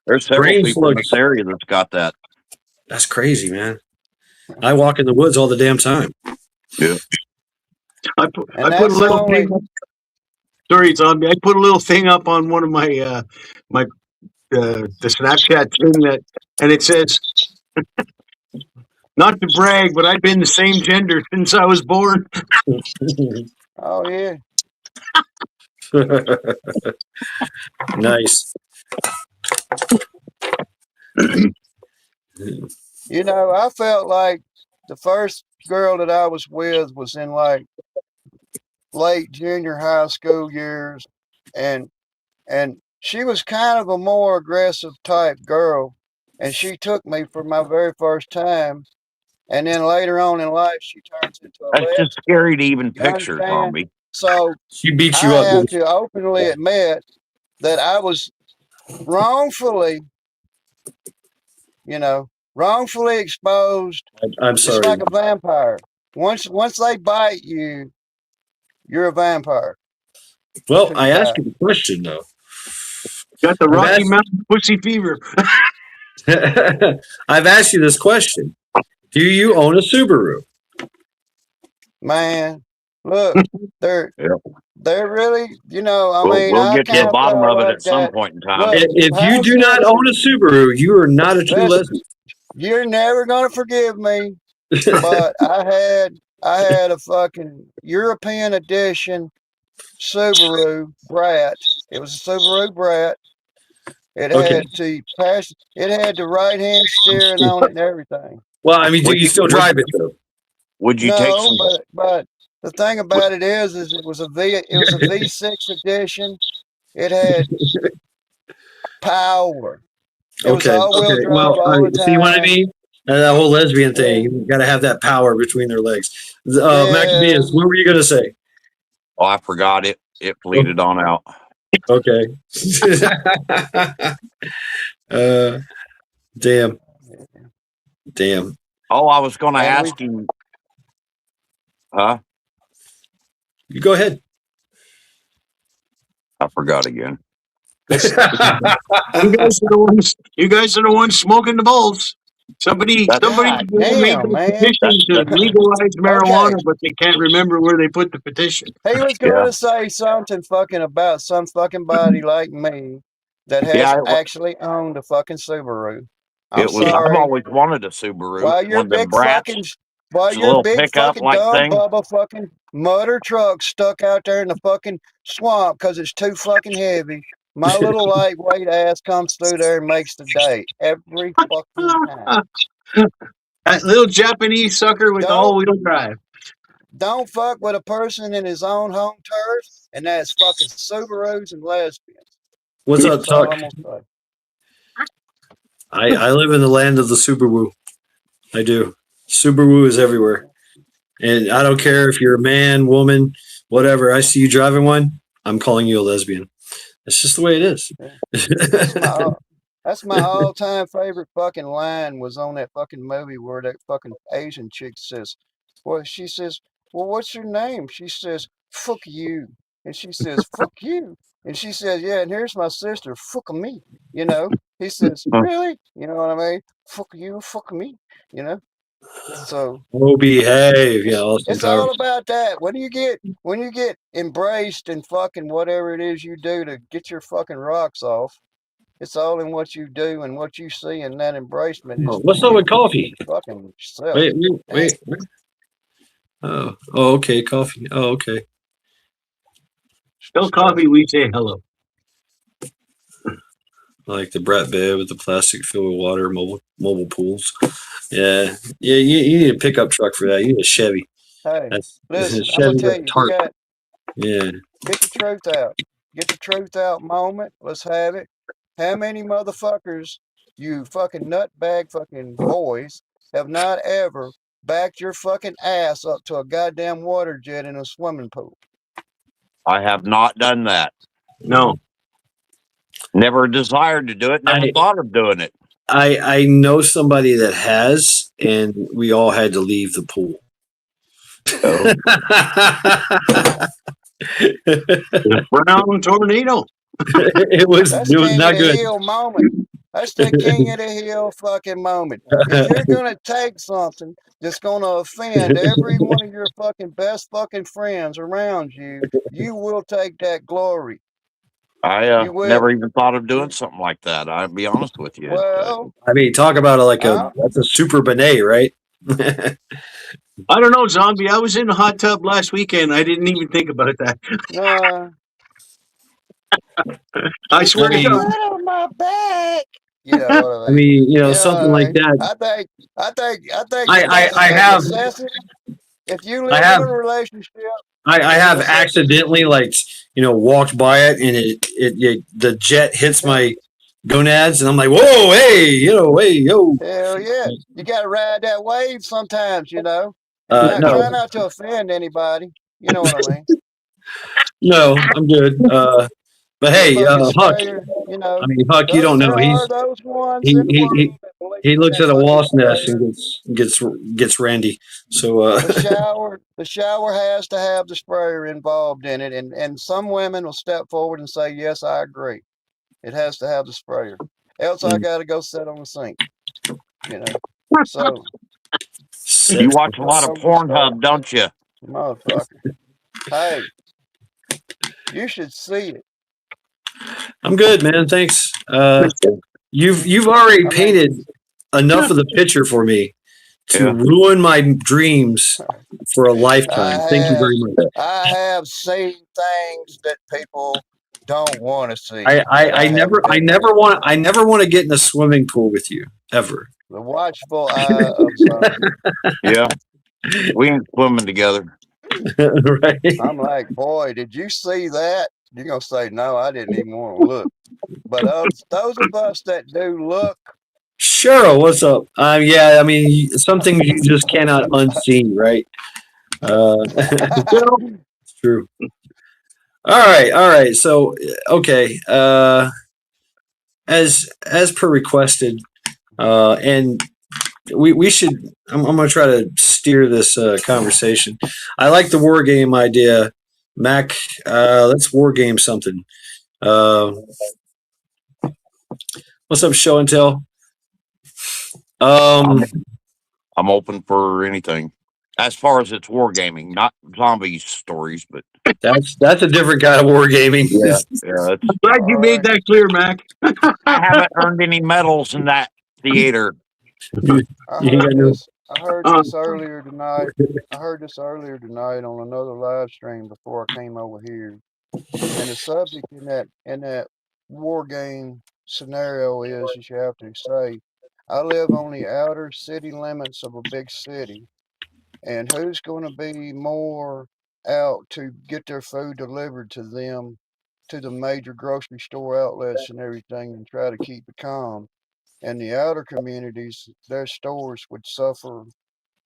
There's several Brain people in slugs. this area that's got that. That's crazy, man. I walk in the woods all the damn time. Yeah. I put a little thing up. Sorry, it's on me. I put a little thing up on one of my the Snapchat thing and it says, not to brag, but I've been the same gender since I was born. Oh yeah. Nice. You know, I felt like the first girl that I was with was in like late junior high school years, and she was kind of a more aggressive type girl, and she took me for my very first time. And then later on in life, she turns into a That's lesbian. just scary to even You picture, understand? Tommy. So She beats I you up. have to openly admit that I was wrongfully, wrongfully exposed. I'm It's sorry. like a vampire. Once they bite you, you're a vampire. Well, till I you asked die. you the question though. Got the I've Rocky asked- Mountain pussy fever. I've asked you this question. Do you own a Subaru? Man, look, they're Yeah. they're really, I We'll, mean, we'll I get to the kind of bottom felt of it like at some that. point in time. Look, If you how's do not this? own a Subaru, you are not a true Listen, lesbian. you're never gonna forgive me, but I had a fucking European edition Subaru Brat. It was a Subaru Brat. It Okay. had it had the right hand steering on it and everything. Well, I mean, do you still drive it though? Would you take No, some? but the thing about it is it was a V6 edition. It had power. It was Okay. all-wheel Okay. drive Well, all the see what I time. mean? That whole lesbian thing. Yeah. You got to have that power between their legs. Yeah. Maccabeus, what were you going to say? Oh, I forgot it. It bleeded on out. Okay. Damn. Damn. Oh, I was going to And ask you. Huh? You go ahead. I forgot again. You guys are the ones smoking the balls. Somebody That's- made Damn, a man. petition to That- legalize marijuana, Okay. but they can't remember where they put the petition. He was going to say something fucking about some fucking body like me that has Yeah, actually owned a fucking Subaru. I'm it was. I've sorry. always wanted a Subaru. While your One of them big brats. fucking, while It's a your little big pickup fucking like dumb thing. bubba fucking motor truck stuck out there in the fucking swamp because it's too fucking heavy. My little lightweight ass comes through there and makes the day every fucking time. That little Japanese sucker with the Don't all-wheel drive. don't fuck with a person in his own home turf, and that's fucking Subarus and lesbians. What's up, That's all Tuck? I'm gonna say. I live in the land of the Subaru. I do. Subaru is everywhere. And I don't care if you're a man, woman, whatever. I see you driving one, I'm calling you a lesbian. It's just the way it is. That's my all-time favorite fucking line was on that fucking movie where that fucking Asian chick says, well, she says, well, what's your name? She says, fuck you. And she says, fuck you. And she says, yeah, and here's my sister, fuck me. You know, he says, really? You know what I mean? Fuck you, fuck me. You know? So Oh, behave. Yeah, Austin it's all Powers. about that. When you get embraced in fucking whatever it is you do to get your fucking rocks off, it's all in what you do and what you see, and that embracement is Oh, what's up with coffee? fucking yourself. Wait. Oh, okay, coffee. Oh, okay. Still coffee, we say hello. Like the Brat Bed with the plastic filled with water, mobile pools. Yeah. You need a pickup truck for that. You need a Chevy. Hey, That's listen, I'm Chevy gonna tell with you, tarp. we got Yeah. get the truth out. Get the truth out moment. Let's have it. How many motherfuckers, you fucking nutbag fucking boys, have not ever backed your fucking ass up to a goddamn water jet in a swimming pool? I have not done that. No. Never desired to do it. Never thought of doing it. I know somebody that has, and we all had to leave the pool. The brown tornado. it was That's not king of the good. hill moment. That's the king of the hill fucking moment. If you're gonna take something that's gonna offend every one of your fucking best fucking friends around you, you will take that glory. I You will. never even thought of doing something like that. I'll be honest with you. Well, I mean, talk about that's a super benet, right? I don't know, zombie. I was in the hot tub last weekend. I didn't even think about that. I swear to God. Right on my back. You know what I I mean? mean, You know something what I like mean? that. I think I because of the have necessity. If you I live have in a relationship, I have accidentally walked by it and the jet hits my gonads and I'm like, whoa, hey, yo. hell yeah, you got to ride that wave sometimes. You know, No, try not to offend anybody. You know what I mean? no, I'm good. But hey, Fucking Huck. sprayer, you know, I mean, Huck, you don't know. there are those ones He in the he world he, that believe he in looks that at a fucking wasp nest sprayer. and gets randy. So The shower has to have the sprayer involved in it, and some women will step forward and say, yes, I agree. It has to have the sprayer. Else I got to go sit on the sink. You know. So You watch a lot of Pornhub, don't you? motherfucker. Hey, you should see it. I'm good, man. Thanks. You've already painted enough of the picture for me to ruin my dreams for a lifetime. Thank you very much. I have seen things that people don't want to see. I never want to get in a swimming pool with you ever. The watchful eye of zombie. Yeah, we ain't swimming together. Right. I'm like, boy, did you see that? You're gonna say, no, I didn't even want to look. But those of us that do look, Cheryl, what's up? Yeah, I mean, some things you just cannot unsee, right? It's true. All right. So, okay. As per requested, and we should. I'm going to try to steer this conversation. I like the war game idea, Mac. Let's war game something. What's up, Show and Tell? I'm open for anything. As far as it's wargaming, not zombie stories, but that's a different kind of wargaming. yeah, it's, I'm glad you All made right. that clear, Mac. I haven't earned any medals in that theater. I You heard got no- this. I heard Um, this earlier tonight. I heard this earlier tonight on another live stream before I came over here. And the subject in that war game scenario is you have to say, I live on the outer city limits of a big city, and who's going to be more out to get their food delivered to them, to the major grocery store outlets and everything, and try to keep it calm. And the outer communities, their stores would suffer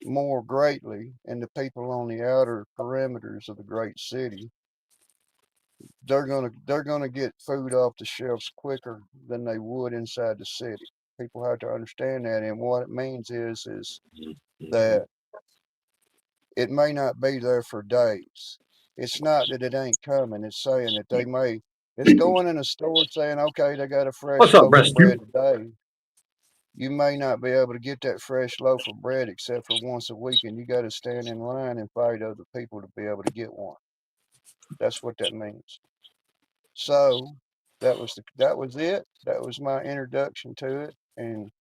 more greatly, and the people on the outer perimeters of the great city, they're gonna get food off the shelves quicker than they would inside the city. People have to understand that, and what it means is that it may not be there for days. It's not that it ain't coming. It's saying that it's going in a store saying, okay, they got a fresh What's up, loaf of rescue? bread today. You may not be able to get that fresh loaf of bread except for once a week, and you got to stand in line and fight other people to be able to get one. That's what that means. So that was it. That was my introduction to it, and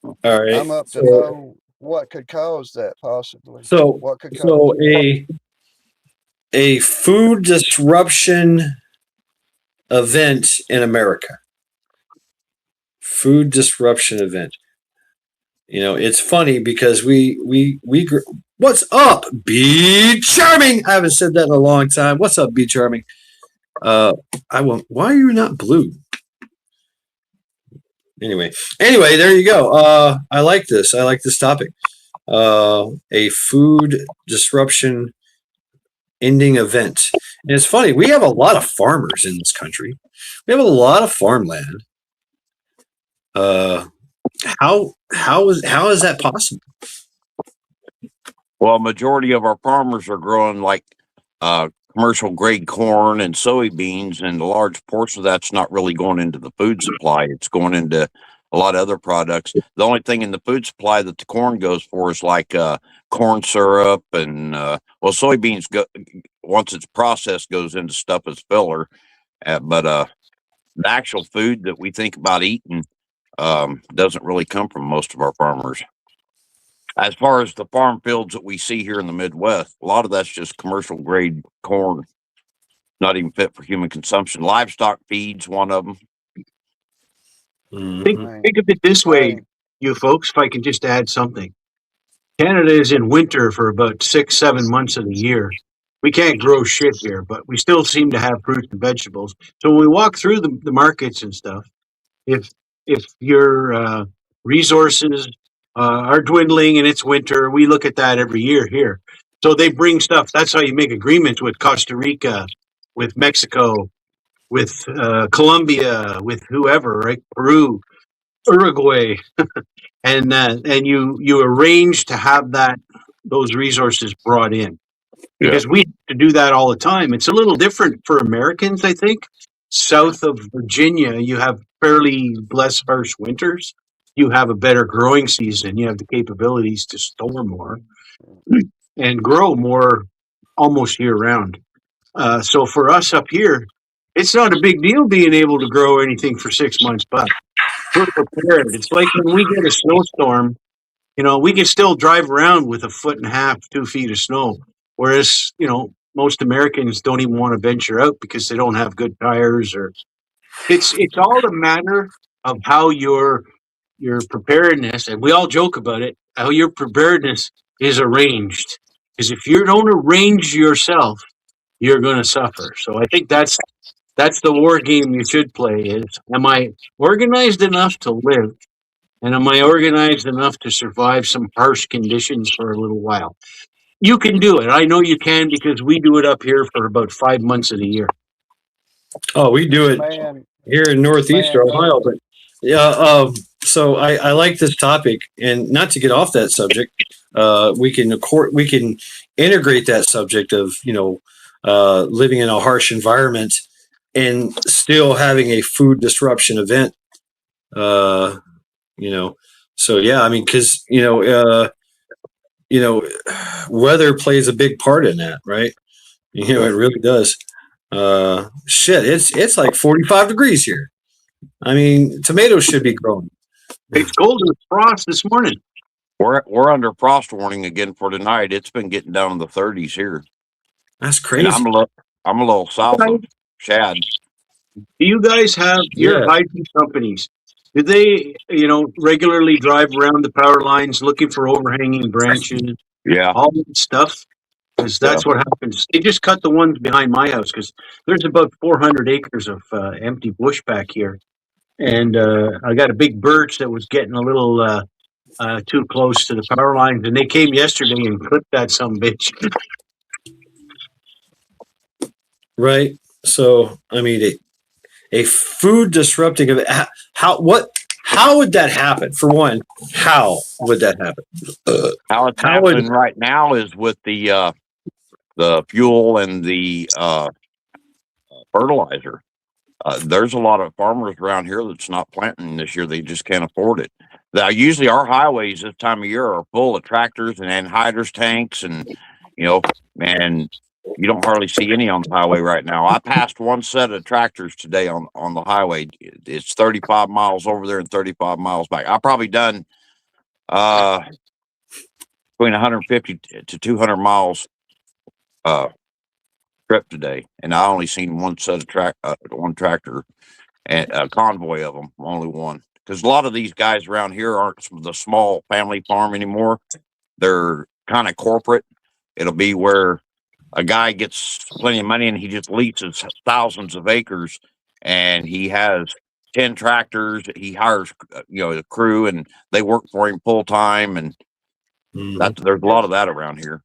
All right. I'm up to know what could cause that possibly. So What could cause so it? a food disruption event in America. Food disruption event. You know, it's funny because what's up, B Charming? I haven't said that in a long time. What's up, B Charming? I won't. Why are you not blue? Anyway, there you go. I like this. I like this topic. A food disruption ending event. And it's funny, we have a lot of farmers in this country. We have a lot of farmland. How is that possible? Well, majority of our farmers are growing like commercial grade corn and soybeans, and a large portion of that's not really going into the food supply. It's going into a lot of other products. The only thing in the food supply that the corn goes for is like corn syrup and soybeans go once it's processed goes into stuff as filler. But the actual food that we think about eating doesn't really come from most of our farmers. As far as the farm fields that we see here in the Midwest, a lot of that's just commercial grade corn, not even fit for human consumption. Livestock feed's one of them. think of it this way, you folks, if I can just add something. Canada is in winter for about 6-7 months of the year. We can't grow shit here, but we still seem to have fruits and vegetables. So when we walk through the markets and stuff, if your resources are dwindling and it's winter, we look at that every year here. So they bring stuff. That's how you make agreements with Costa Rica, with Mexico, with Colombia, with whoever, right? Peru, Uruguay, and you arrange to have those resources brought in because we have to do that all the time. It's a little different for Americans, I think. South of Virginia, you have fairly less harsh winters. You have a better growing season. You have the capabilities to store more and grow more almost year round. So for us up here, it's not a big deal being able to grow anything for 6 months, but we're prepared. It's like when we get a snowstorm, we can still drive around with 1.5 feet, 2 feet of snow. Whereas, most Americans don't even want to venture out because they don't have good tires or it's all a matter of how your preparedness, and we all joke about it, how your preparedness is arranged. Because if you don't arrange yourself, you're going to suffer. So I think that's the war game you should play is, am I organized enough to live? And am I organized enough to survive some harsh conditions for a little while? You can do it. I know you can because we do it up here for about 5 months of the year. Oh, we do it here in Northeast Ohio, but yeah. So I like this topic, and not to get off that subject, we can integrate that subject of living in a harsh environment and still having a food disruption event. you know. So yeah, I mean, because weather plays a big part in that, right? You know, it really does. Shit, it's like 45 degrees here. I mean, tomatoes should be growing. It's cold as frost this morning. We're under frost warning again for tonight. It's been getting down in the 30s here, That's and crazy. I'm a little south of Shad. Do you guys have your Yeah. hydro companies? Do they, regularly drive around the power lines looking for overhanging branches, Yeah, all that stuff? Because that's what happens. They just cut the ones behind my house because there's about 400 acres of empty bush back here, and I got a big birch that was getting a little too close to the power lines, and they came yesterday and clipped that some bitch. Right. So, I mean, a food disrupting event. How would that happen? For one, how would that happen? how it's How would- happening right now is with the fuel and the fertilizer. There's a lot of farmers around here that's not planting this year. They just can't afford it. Now, usually our highways this time of year are full of tractors and anhydrous tanks, and and you don't hardly see any on the highway right now. I passed one set of tractors today on the highway. It's 35 miles over there and 35 miles back. I probably done between 150 to 200 miles trip today, and I only seen one set of one tractor and a convoy of them, only one. Because a lot of these guys around here aren't the small family farm anymore. They're kind of corporate. It'll be where a guy gets plenty of money and he just leases thousands of acres, and he has 10 tractors. He hires, a crew, and they work for him full time. And there's a lot of that around here.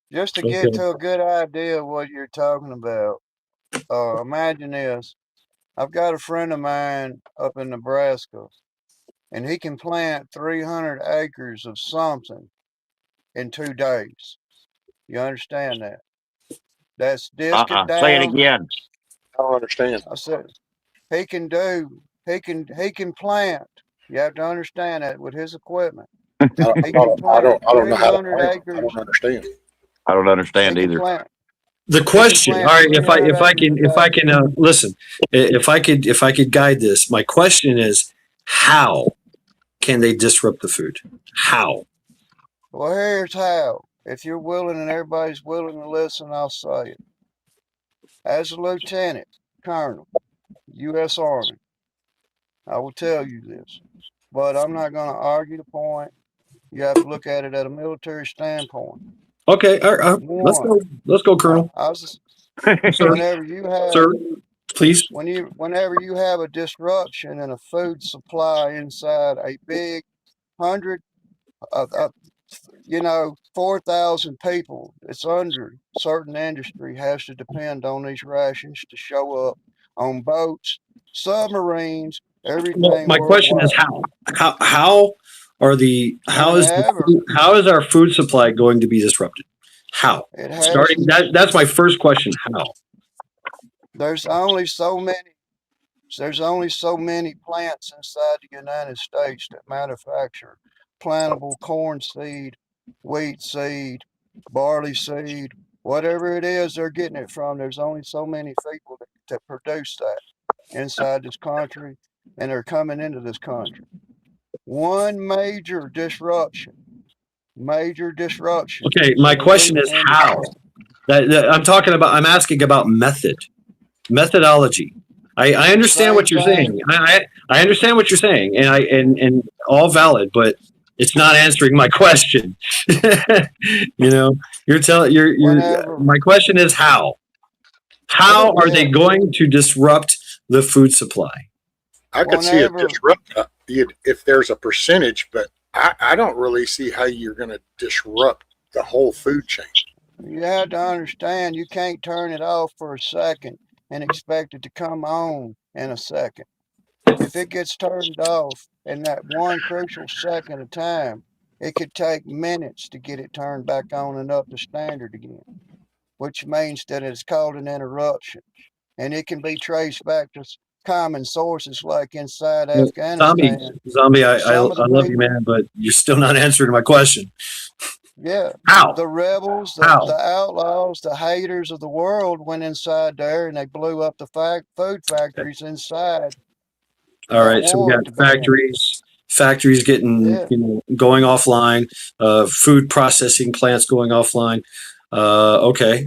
Just to get to a good idea of what you're talking about, imagine this. I've got a friend of mine up in Nebraska, and he can plant 300 acres of something in 2 days. You understand that? That's disc it down. Say it again. I don't understand. I said he can plant. You have to understand that with his equipment. I He can don't plant know how to 300 plant. I acres. don't understand. I don't understand He can either. plant. The question, all plant right, if I 300 can listen, if I could guide this, my question is, how can they disrupt the food? How? Well, here's how. If you're willing and everybody's willing to listen, I'll say it. As a lieutenant colonel, U.S. Army, I will tell you this, but I'm not going to argue the point. You have to look at it at a military standpoint. Okay, all right, let's go, Colonel. Whenever you have, Sir, please. Whenever you have a disruption in a food supply inside a big 4,000 people, it's under certain industry has to depend on these rations to show up on boats, submarines, everything. Well, my question is how? How is our food supply going to be disrupted? How? That's my first question. How? There's only so many plants inside the United States that manufacture plantable corn seed, wheat seed, barley seed, whatever it is they're getting it from. There's only so many people that produce that inside this country, and they're coming into this country. One major disruption. Okay, my question is how. I'm asking about methodology. I understand what you're saying. I understand what you're saying, and all valid, but it's not answering my question. My question is how. How are they going to disrupt the food supply? I could see it disrupt if there's a percentage, but I don't really see how you're going to disrupt the whole food chain. You have to understand, you can't turn it off for a second and expect it to come on in a second. If it gets turned off in that one crucial second of time, it could take minutes to get it turned back on and up to standard again, which means that it's called an interruption. And it can be traced back to common sources like inside Well, Afghanistan. Zombie, I Some of the love big, you, man, but you're still not answering my question. yeah, How? the rebels, How? the outlaws, the haters of the world went inside there and they blew up the food factories inside All that right, so we got war to begin. factories getting, Yeah, going offline, food processing plants going offline. Okay,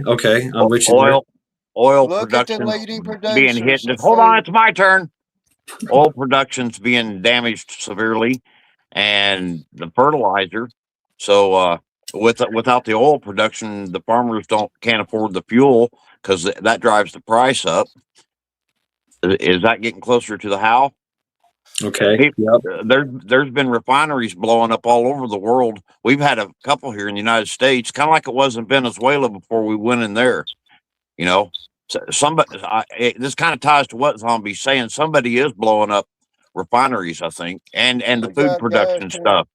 I'm with you there. Oil look at the production leading being hit. producers of Hold on, food. it's my turn. Oil production's being damaged severely, and the fertilizer. So without the oil production, the farmers can't afford the fuel because that drives the price up. Is that getting closer to the how? Okay, Pe- yep. there's been refineries blowing up all over the world. We've had a couple here in the United States, kind of like it was in Venezuela before we went in there. You know, this kind of ties to what Zombie's saying. Somebody is blowing up refineries, I think, and the We food got guys production here stuff.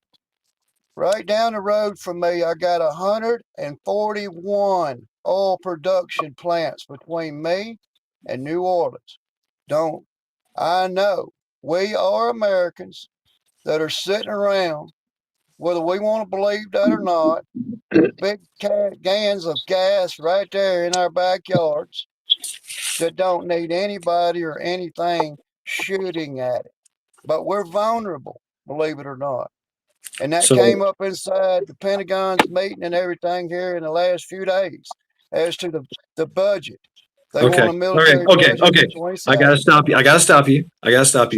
right down the road from me. I got 141 oil production plants between me and New Orleans. Don't I know we are Americans that are sitting around, whether we want to believe that or not, with big cans of gas right there in our backyards that don't need anybody or anything shooting at it. But we're vulnerable, believe it or not. And that came So up inside the Pentagon's meeting and everything here in the last few days as to the budget. They okay, want a all right, military okay, budget for okay. I gotta 27. stop you. I gotta stop you.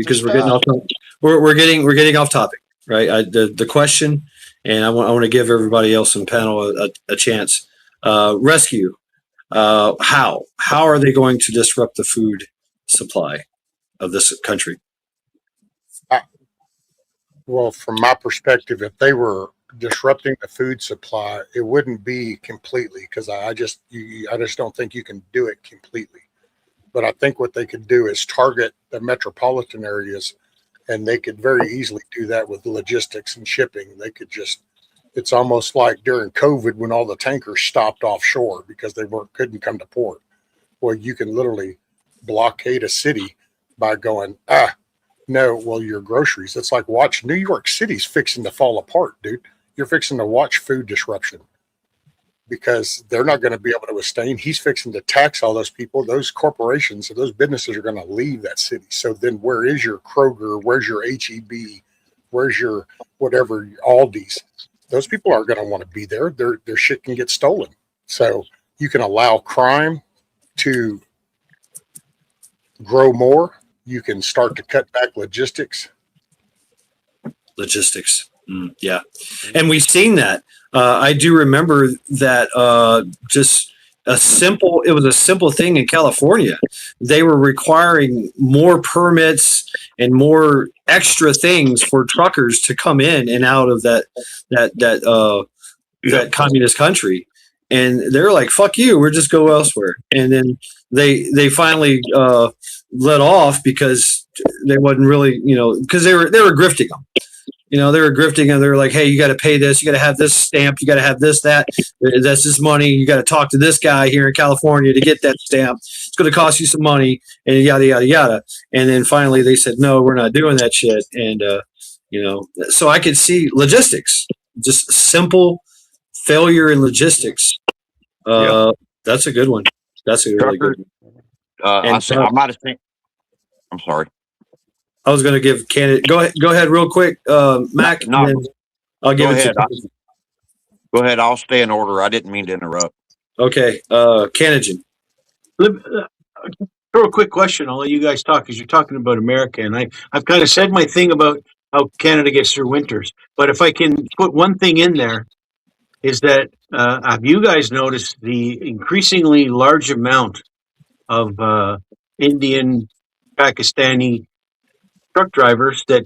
So Because we're getting stop. off. We're getting off topic, right? The question, and I want to give everybody else in panel a chance. Rescue. How are they going to disrupt the food supply of this country? Well, from my perspective, if they were disrupting the food supply, it wouldn't be completely because I just don't think you can do it completely. But I think what they could do is target the metropolitan areas, and they could very easily do that with logistics and shipping. They could just it's almost like during COVID when all the tankers stopped offshore because they couldn't come to port. Well, you can literally blockade a city by going, no, well, your groceries. It's like watch New York City's fixing to fall apart, dude. You're fixing to watch food disruption because they're not going to be able to withstand. He's fixing to tax all those people. Those corporations, those businesses are going to leave that city. So then where is your Kroger? Where's your HEB? Where's your whatever, Aldi's? Those people aren't going to want to be there. Their shit can get stolen. So you can allow crime to grow more. You can start to cut back logistics. Yeah, and we've seen that. I do remember that just it was a simple thing in California. They were requiring more permits and more extra things for truckers to come in and out of that communist country. And they're like, "Fuck you! We'll just go elsewhere." And then they finally let off because they wasn't really, because they were grifting them. They were grifting and they were like, "Hey, you got to pay this. You got to have this stamp. You got to have this, that. That's this money. You got to talk to this guy here in California to get that stamp. It's going to cost you some money," and yada yada yada. And then finally they said, "No, we're not doing that shit." And so I could see logistics, just simple failure in logistics. That's a good one. That's a really good one. I might have seen. I'm sorry. I was going to give candidate. Go ahead, real quick, Mac. No, and then I'll give it ahead. to. Go ahead. I'll stay in order. I didn't mean to interrupt. Okay, Canagen. Throw a quick question. I'll let you guys talk because you're talking about America, and I've kind of said my thing about how Canada gets through winters. But if I can put one thing in there, is that have you guys noticed the increasingly large amount of Indian, Pakistani truck drivers that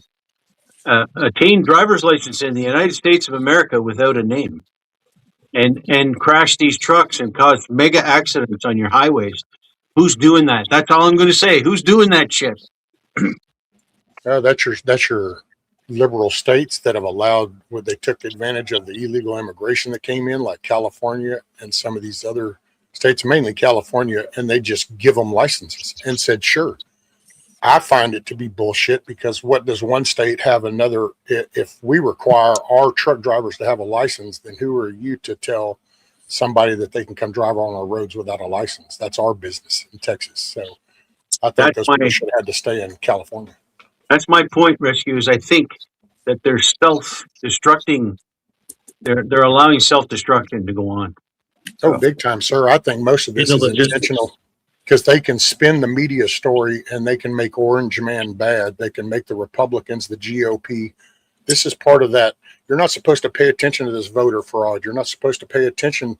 attain driver's license in the United States of America without a name, and crash these trucks and cause mega accidents on your highways? Who's doing that? That's all I'm going to say. Who's doing that shit? That's your liberal states that have allowed where they took advantage of the illegal immigration that came in, like California and some of these other states, mainly California, and they just give them licenses and said, sure. I find it to be bullshit because what does one state have another? If we require our truck drivers to have a license, then who are you to tell somebody that they can come drive on our roads without a license? That's our business in Texas. So I think That's those people my should have had to stay in California. that's my point, Rescue, is I think that they're self-destructing. They're allowing self-destruction to go on. Oh, big time, sir. I think most of this The is logistics. intentional because they can spin the media story and they can make Orange Man bad. They can make the Republicans, the GOP. This is part of that. You're not supposed to pay attention to this voter fraud. You're not supposed to pay attention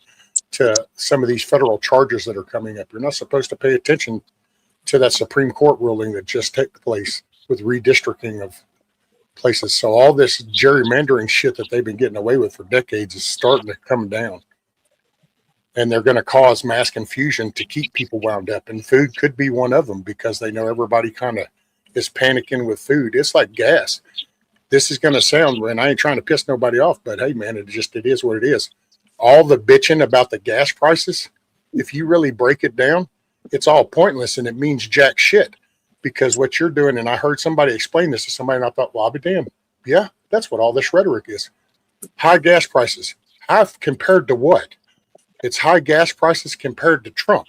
to some of these federal charges that are coming up. You're not supposed to pay attention to that Supreme Court ruling that just took place with redistricting of places. So all this gerrymandering shit that they've been getting away with for decades is starting to come down. And they're going to cause mass confusion to keep people wound up. And food could be one of them because they know everybody kind of is panicking with food. It's like gas. This is going to sound, and I ain't trying to piss nobody off, but hey, man, it is what it is. All the bitching about the gas prices, if you really break it down, it's all pointless and it means jack shit. Because what you're doing, and I heard somebody explain this to somebody, and I thought, well, I'll be damned. Yeah, that's what all this rhetoric is. High gas prices. High compared to what? It's high gas prices compared to Trump.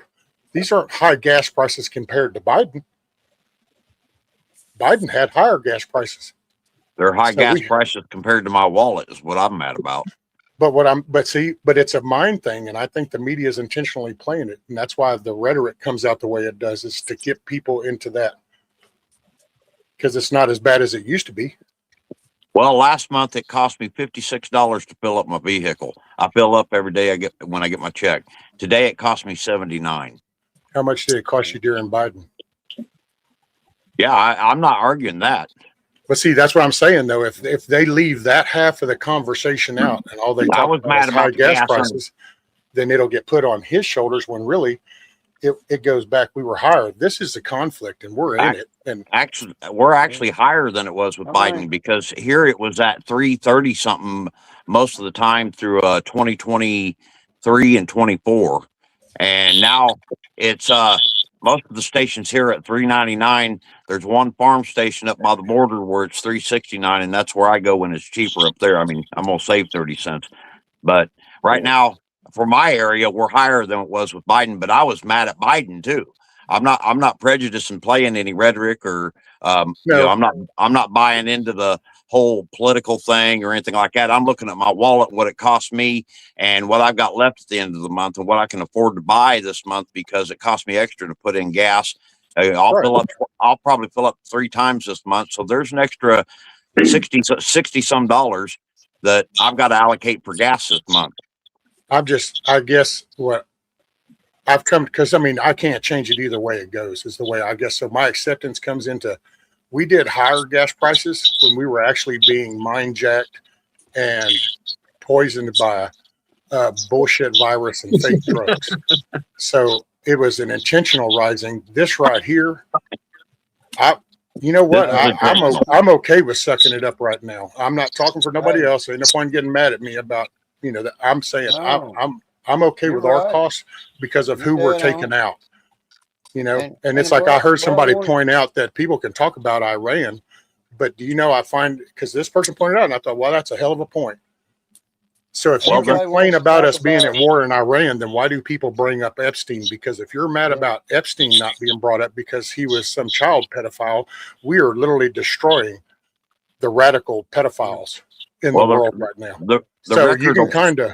These aren't high gas prices compared to Biden. Biden had higher gas prices. They're high gas prices compared to my wallet is what I'm mad about. But it's a mind thing, and I think the media is intentionally playing it, and that's why the rhetoric comes out the way it does, is to get people into that because it's not as bad as it used to be. Well, last month it cost me $56 to fill up my vehicle. I fill up every day when I get my check. Today it cost me $79. How much did it cost you during Biden? Yeah, I'm not arguing that. But see, that's what I'm saying though. If they leave that half of the conversation out and all they talk about is high gas prices, then it'll get put on his shoulders when really it goes back. We were higher. This is the conflict, and we're in it. And actually, we're actually higher than it was with Biden because here it was at 330 something most of the time through 2023 and 24, and now it's most of the stations here at 399. There's one farm station up by the border where it's 369, and that's where I go when it's cheaper up there. I mean, I'm gonna save 30 cents, but right now for my area, we're higher than it was with Biden. But I was mad at Biden too. I'm not prejudiced and playing any rhetoric or No. you know, I'm not buying into the whole political thing or anything like that. I'm looking at my wallet, what it costs me, and what I've got left at the end of the month, and what I can afford to buy this month because it cost me extra to put in gas. I'll probably fill up 3 times this month, so there's an extra 60 some dollars that I've got to allocate for gas this month. I guess what I've come, because I mean, I can't change it either way it goes, is the way I guess. So my acceptance comes into, we did higher gas prices when we were actually being mind jacked and poisoned by bullshit virus and fake drugs. So it was an intentional rising. This right here, you know what? I'm okay with sucking it up right now. I'm not talking for nobody else. Ain't no point getting mad at me about, you know, that I'm saying I'm okay with our costs because of who we're taking out. You know, and it's like I heard somebody point out that people can talk about Iran, but do you know, I find, because this person pointed out, and I thought, well, that's a hell of a point. So if you complain about us being at war in Iran, then why do people bring up Epstein? Because if you're mad about Epstein not being brought up because he was some child pedophile, we are literally destroying the radical pedophiles in the world right now. So you can kind of,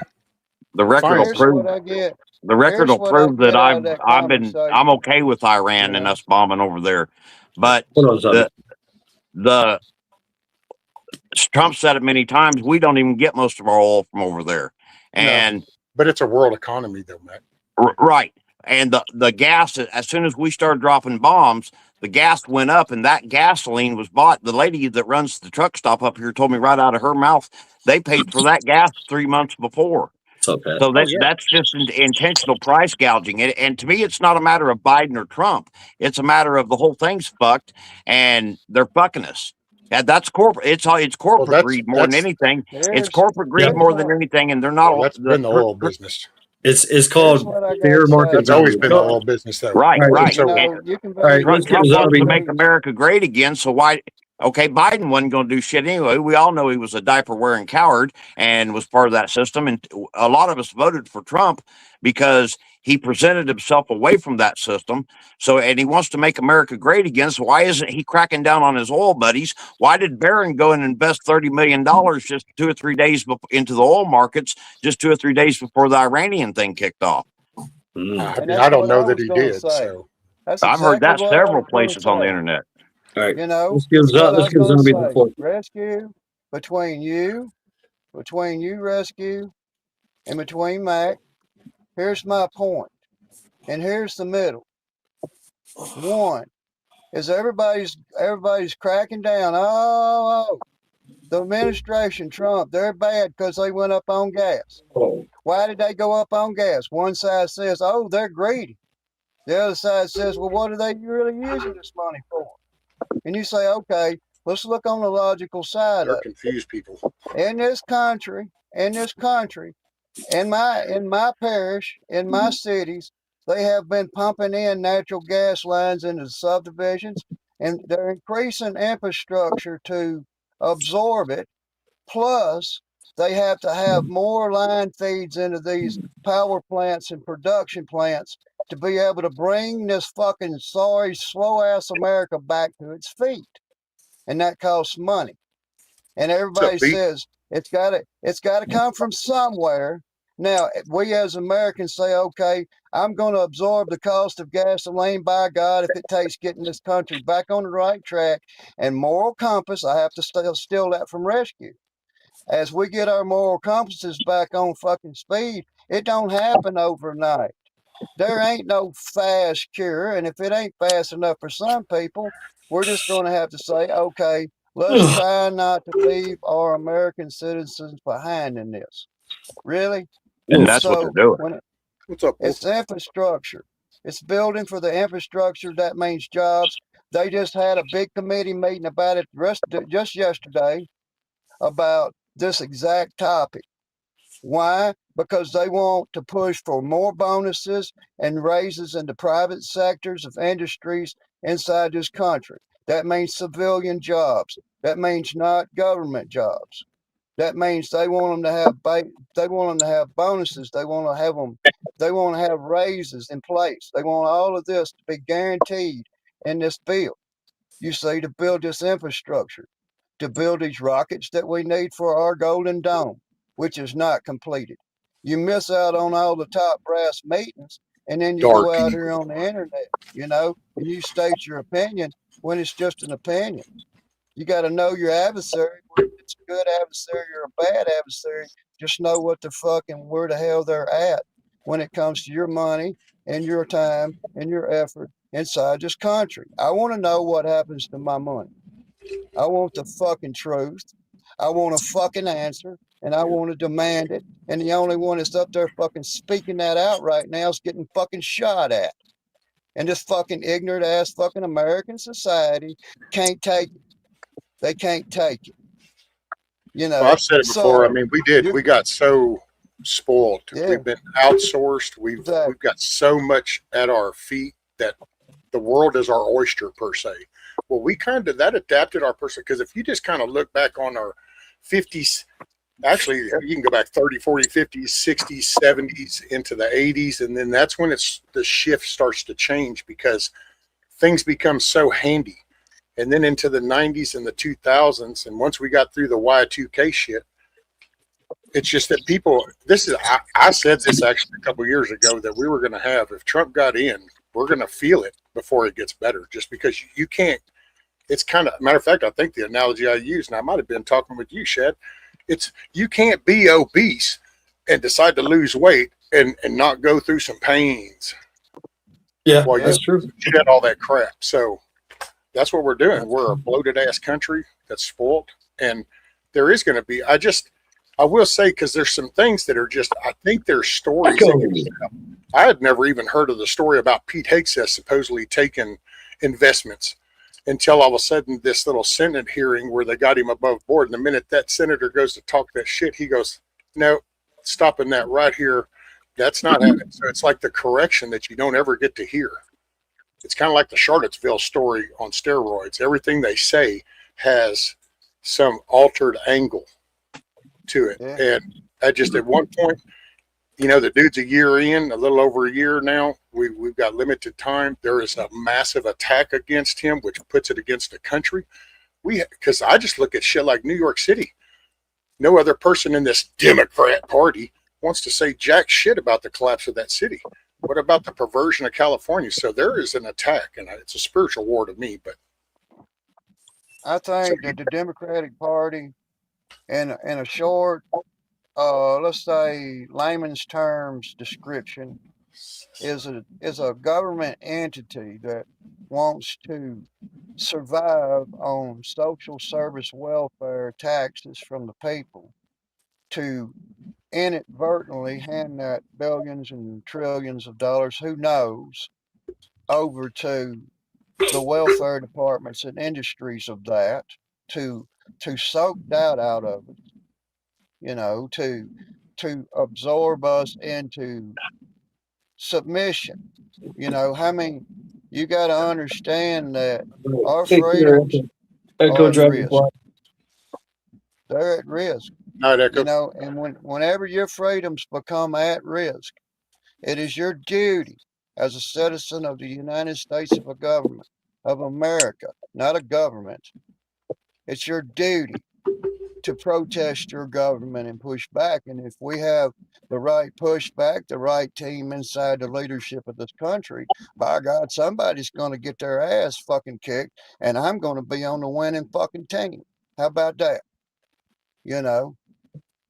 the record will prove that I'm okay with Iran and us bombing over there. But the Trump said it many times, we don't even get most of our oil from over there. And but it's a world economy though, Matt. Right. And the gas, as soon as we started dropping bombs, the gas went up, and that gasoline was bought. The lady that runs the truck stop up here told me right out of her mouth, they paid for that gas 3 months before. So that's just an intentional price gouging. And to me, it's not a matter of Biden or Trump. It's a matter of the whole thing's fucked, and they're fucking us. Yeah, that's corporate. It's corporate greed more than anything. It's corporate greed more than anything, and they're not. That's been the oil business. It's Here's called what I fair got to market say. That's always been the value. oil business, though. Right, All right, right. You So And know, you can All right, be. let's get Trump wants to Zombie. make America great again. So why? Okay, Biden wasn't going to do shit anyway. We all know he was a diaper wearing coward and was part of that system. And a lot of us voted for Trump because he presented himself away from that system. So, and he wants to make America great again. So why isn't he cracking down on his oil buddies? Why did Barron go and invest $30 million just 2 or 3 days into the oil markets, just 2 or 3 days before the Iranian thing kicked off? Mm. I And mean, I that's don't what I know that was he going to did. say. So That's I've heard exactly that what I several was going to places on the say. internet. All right, You know, let's give that's what I let's was give going to Zombie the say. floor. Rescue between you, Rescue, and between Mac. Here's my point, and here's the middle. One is everybody's cracking down. Oh, the administration, Trump, they're bad because they went up on gas. Why did they go up on gas? One side says, oh, they're greedy. The other side says, well, what are they really using this money for? And you say, okay, let's look on the logical side they're of confused people. it. In this country, in my parish, in my cities, they have been pumping in natural gas lines into the subdivisions, and they're increasing infrastructure to absorb it. Plus, they have to have more line feeds into these power plants and production plants to be able to bring this fucking sorry, slow ass America back to its feet. And that costs money. And What's up, everybody Pete? says it's gotta come from somewhere. Now, we as Americans say, okay, I'm going to absorb the cost of gasoline, by God, if it takes getting this country back on the right track. And moral compass, I have to steal that from Rescue. As we get our moral compasses back on fucking speed, it don't happen overnight. There ain't no fast cure, and if it ain't fast enough for some people, we're just going to have to say, okay, let's try not to leave our American citizens behind in this. Really? And Oof. that's what they're So doing. when What's up, Wolf? it's infrastructure, it's building for the infrastructure. That means jobs. They just had a big committee meeting about it just yesterday about this exact topic. Why? Because they want to push for more bonuses and raises in the private sectors of industries inside this country. That means civilian jobs. That means not government jobs. That means they want them to have bonuses. They want to have them. They want to have raises in place. They want all of this to be guaranteed in this bill. You see, to build this infrastructure, to build these rockets that we need for our Golden Dome, which is not completed. You miss out on all the top brass meetings, and then you go Dark out here Eagle. on the internet, and you state your opinion when it's just an opinion. You got to know your adversary, whether it's a good adversary or a bad adversary. Just know what the fuck and where the hell they're at when it comes to your money and your time and your effort inside this country. I want to know what happens to my money. I want the fucking truth. I want a fucking answer, and I want to demand it. And the only one that's up there fucking speaking that out right now is getting fucking shot at. And this fucking ignorant ass fucking American society can't take it. They can't take it. Well, I've said it before. I So mean, you, we got so spoiled. yeah, We've been outsourced. exactly. We've got so much at our feet that the world is our oyster per se. Well, we kind of that adapted our person because if you just kind of look back on our 50s, actually you can go back 30, 40, 50s, 60s, 70s into the 80s, and then that's when the shift starts to change because things become so handy. And then into the 90s and the 2000s, and once we got through the Y2K shit, it's just that people, I said this actually a couple of years ago that we were going to have, if Trump got in, we're going to feel it before it gets better, just because you can't, it's kind of, matter of fact, I think the analogy I used, and I might have been talking with you, Shad, it's, you can't be obese and decide to lose weight and not go through some pains. Yeah, Well, that's true. shed all that crap. So that's what we're doing. We're a bloated ass country that's spoiled. And there is going to be, I will say, because there's some things that are just, I think there's stories. I had never even heard of the story about Pete Hegseth supposedly taking investments until all of a sudden this little Senate hearing where they got him above board. And the minute that senator goes to talk that shit, he goes, no, stopping that right here. That's not happening. So it's like the correction that you don't ever get to hear. It's kind of like the Charlottesville story on steroids. Everything they say has some altered angle to it. Yeah. And I just, at one point, you know, the dude's a year in, a little over a year now. We've got limited time. There is a massive attack against him, which puts it against the country. Because I just look at shit like New York City. No other person in this Democrat Party wants to say jack shit about the collapse of that city. What about the perversion of California? So there is an attack, and it's a spiritual war to me. But I think that the Democratic Party, in a short, let's say layman's terms description, is a government entity that wants to survive on social service welfare taxes from the people to inadvertently hand that billions and trillions of dollars, who knows, over to the welfare departments and industries of that to soak that out of it, you know, to absorb us into submission. You know, you got to understand that our freedoms are at risk. They're at risk. not Echo. You know, and whenever your freedoms become at risk, it is your duty as a citizen of the United States of America, not a government. It's your duty to protest your government and push back. And if we have the right pushback, the right team inside the leadership of this country, by God, somebody's going to get their ass fucking kicked, and I'm going to be on the winning fucking team. How about that? You know,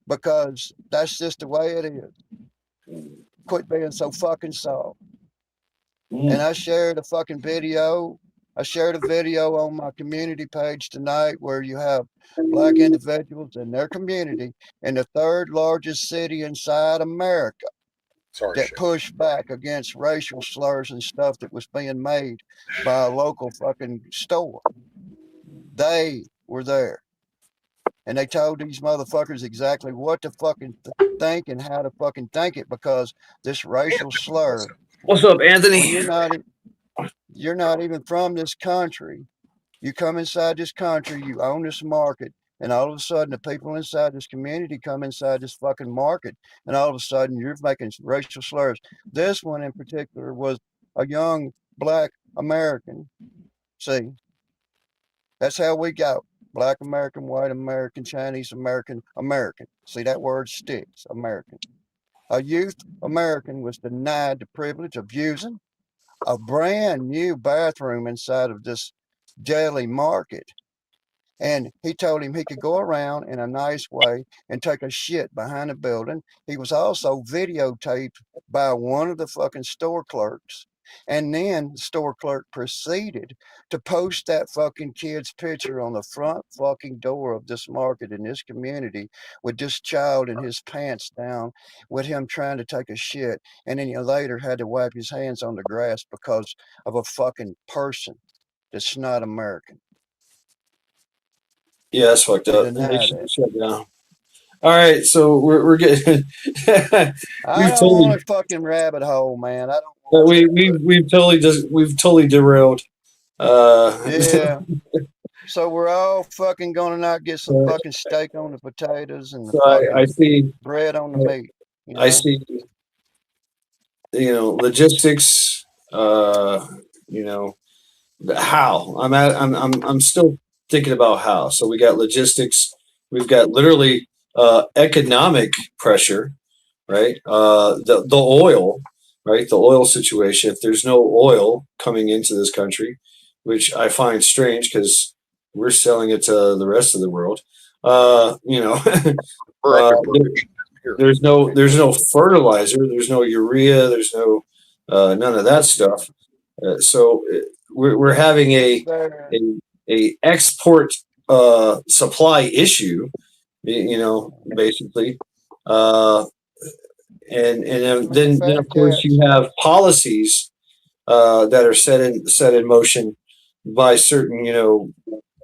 because that's just the way it is. Quit being so fucking soft. And I shared a fucking video. I shared a video on my community page tonight where you have Black individuals in their community in the third largest city inside America Sorry, that shit. pushed back against racial slurs and stuff that was being made by a local fucking store. They were there. And they told these motherfuckers exactly what to fucking think and how to fucking think it, because this racial slur. What's up, When Anthony? you're not even from this country. You come inside this country, you own this market, and all of a sudden the people inside this community come inside this fucking market, and all of a sudden you're making racial slurs. This one in particular was a young Black American. See, that's how we go. Black American, white American, Chinese American, American. See, that word sticks, American. A youth American was denied the privilege of using a brand new bathroom inside of this daily market. And he told him he could go around in a nice way and take a shit behind the building. He was also videotaped by one of the fucking store clerks. And then the store clerk proceeded to post that fucking kid's picture on the front fucking door of this market in this community with this child in his pants down with him trying to take a shit. And then he later had to wipe his hands on the grass because of a fucking person that's not American. Yeah, that's fucked To up. deny They should that. shut down. All right, so we're getting. I we've don't totally want a fucking rabbit hole, man. I don't want we've totally derailed. Yeah. So we're all fucking gonna not get some So- fucking steak on the potatoes and the So fucking I see. bread on the meat. You know? I see. Logistics. How I'm still thinking about how. So we got logistics. We've got literally economic pressure, right? The oil, right? The oil situation. If there's no oil coming into this country, which I find strange because we're selling it to the rest of the world. There's no fertilizer. There's no urea. There's no none of that stuff. So we're having a export supply issue, basically, and then of course you have policies that are set in motion by certain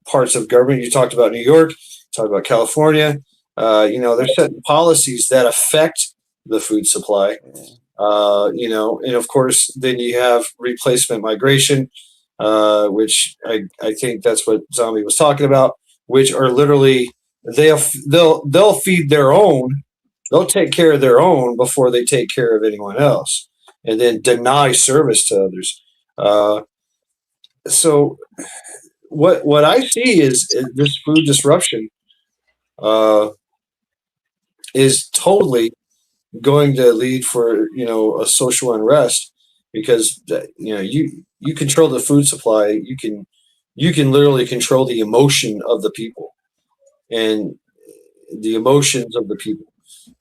parts of government. You talked about New York, talked about California. They're setting policies that affect the food supply. Yeah. You know, and of course, then you have replacement migration, which I think that's what Zombie was talking about, which are literally they'll feed their own, they'll take care of their own before they take care of anyone else, and then deny service to others. Uh, so what I see is this food disruption uh, is totally going to lead for, you know, a social unrest, because you know, you control the food supply, you can literally control the emotion of the people, and the emotions of the people,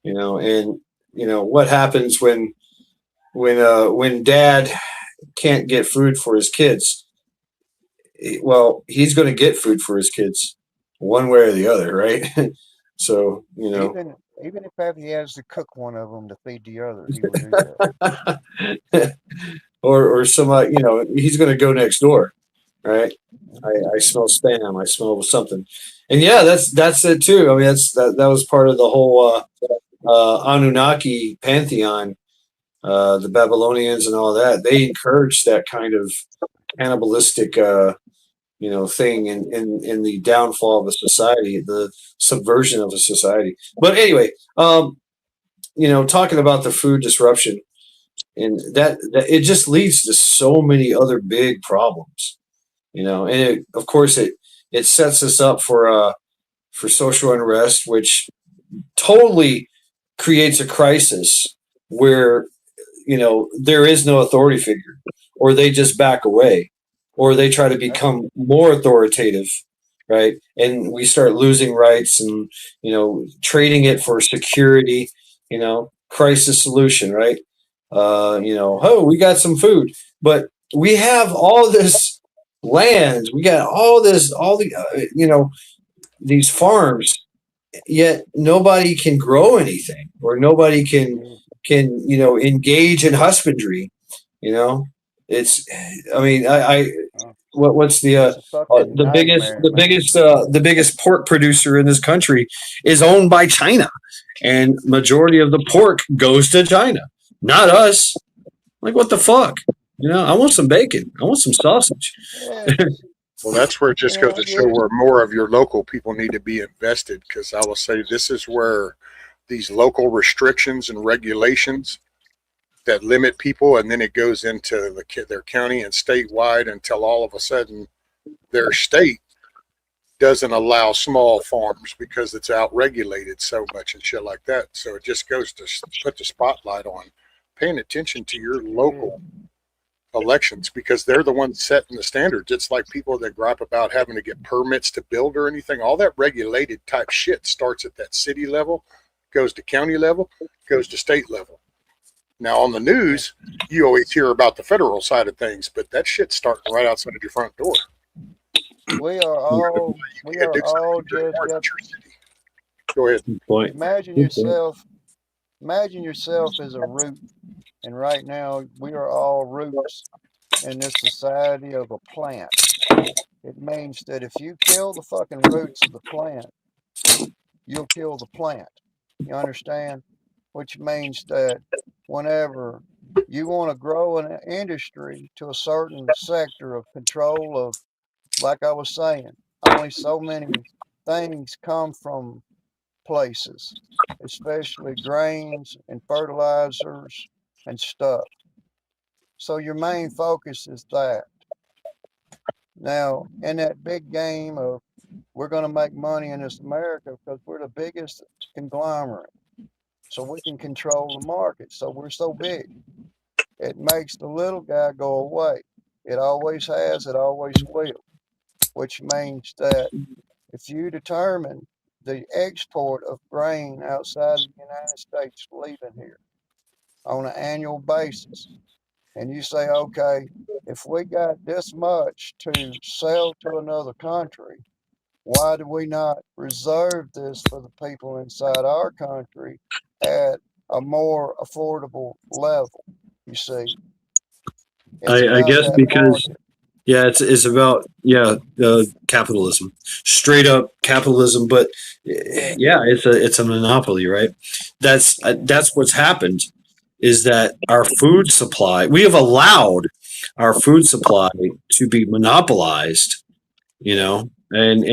you know. And you know what happens when dad can't get food for his kids. Well, he's going to get food for his kids one way or the other, right? So you know. Even if he has to cook one of them to feed the other, he will do that. Or somebody, you know, he's going to go next door, right? I smell spam. I smell something, and yeah, that's it too. I mean, that was part of the whole Anunnaki pantheon, the Babylonians and all that. They encouraged that kind of cannibalistic, you know, thing in the downfall of a society, the subversion of a society. But anyway, you know, talking about the food disruption, and that it just leads to so many other big problems, you know. And of course it sets us up for social unrest, which totally creates a crisis where, you know, there is no authority figure, or they just back away, or they try to become more authoritative, right? And we start losing rights, and you know, trading it for security, you know, crisis solution, right? You know, oh, we got some food, but we have all this land, we got all this, all the you know, these farms, yet nobody can grow anything, or nobody can, you know, engage in husbandry, you know. It's, I mean, I what's It's a fucking nightmare, man. the biggest pork producer in this country is owned by China, and majority of the pork goes to China, not us. Like, what the fuck? You know, I want some bacon, I want some sausage. Yeah, Well, that's where it just goes yeah, to show where more of your local people need to be invested. Because I will say this is where these local restrictions and regulations that limit people, and then it goes into their county and statewide until all of a sudden their state doesn't allow small farms because it's outregulated so much and shit like that. So it just goes to put the spotlight on paying attention to your local elections, because they're the ones setting the standards. It's like people that gripe about having to get permits to build or anything. All that regulated type shit starts at that city level, goes to county level, goes to state level. Now on the news, you always hear about the federal side of things, but that shit's starting right outside of your front door. we are all just Go ahead. Point. imagine yourself as a root, and right now we are all roots in this society of a plant. It means that if you kill the fucking roots of the plant, you'll kill the plant. You understand? Which means that whenever you want to grow an industry to a certain sector of control of, like I was saying, only so many things come from places, especially grains and fertilizers and stuff. So your main focus is that. Now, in that big game of we're going to make money in this America because we're the biggest conglomerate, so we can control the market. So we're so big. It makes the little guy go away. It always has, it always will, which means that if you determine the export of grain outside of the United States leaving here on an annual basis, and you say, okay, if we got this much to sell to another country, why do we not reserve this for the people inside our country at a more affordable level? You see, it's I about guess that because market. It's about capitalism, straight up capitalism. But yeah, it's a monopoly, right? That's what's happened. Is that our food supply? We have allowed our food supply to be monopolized. You know, and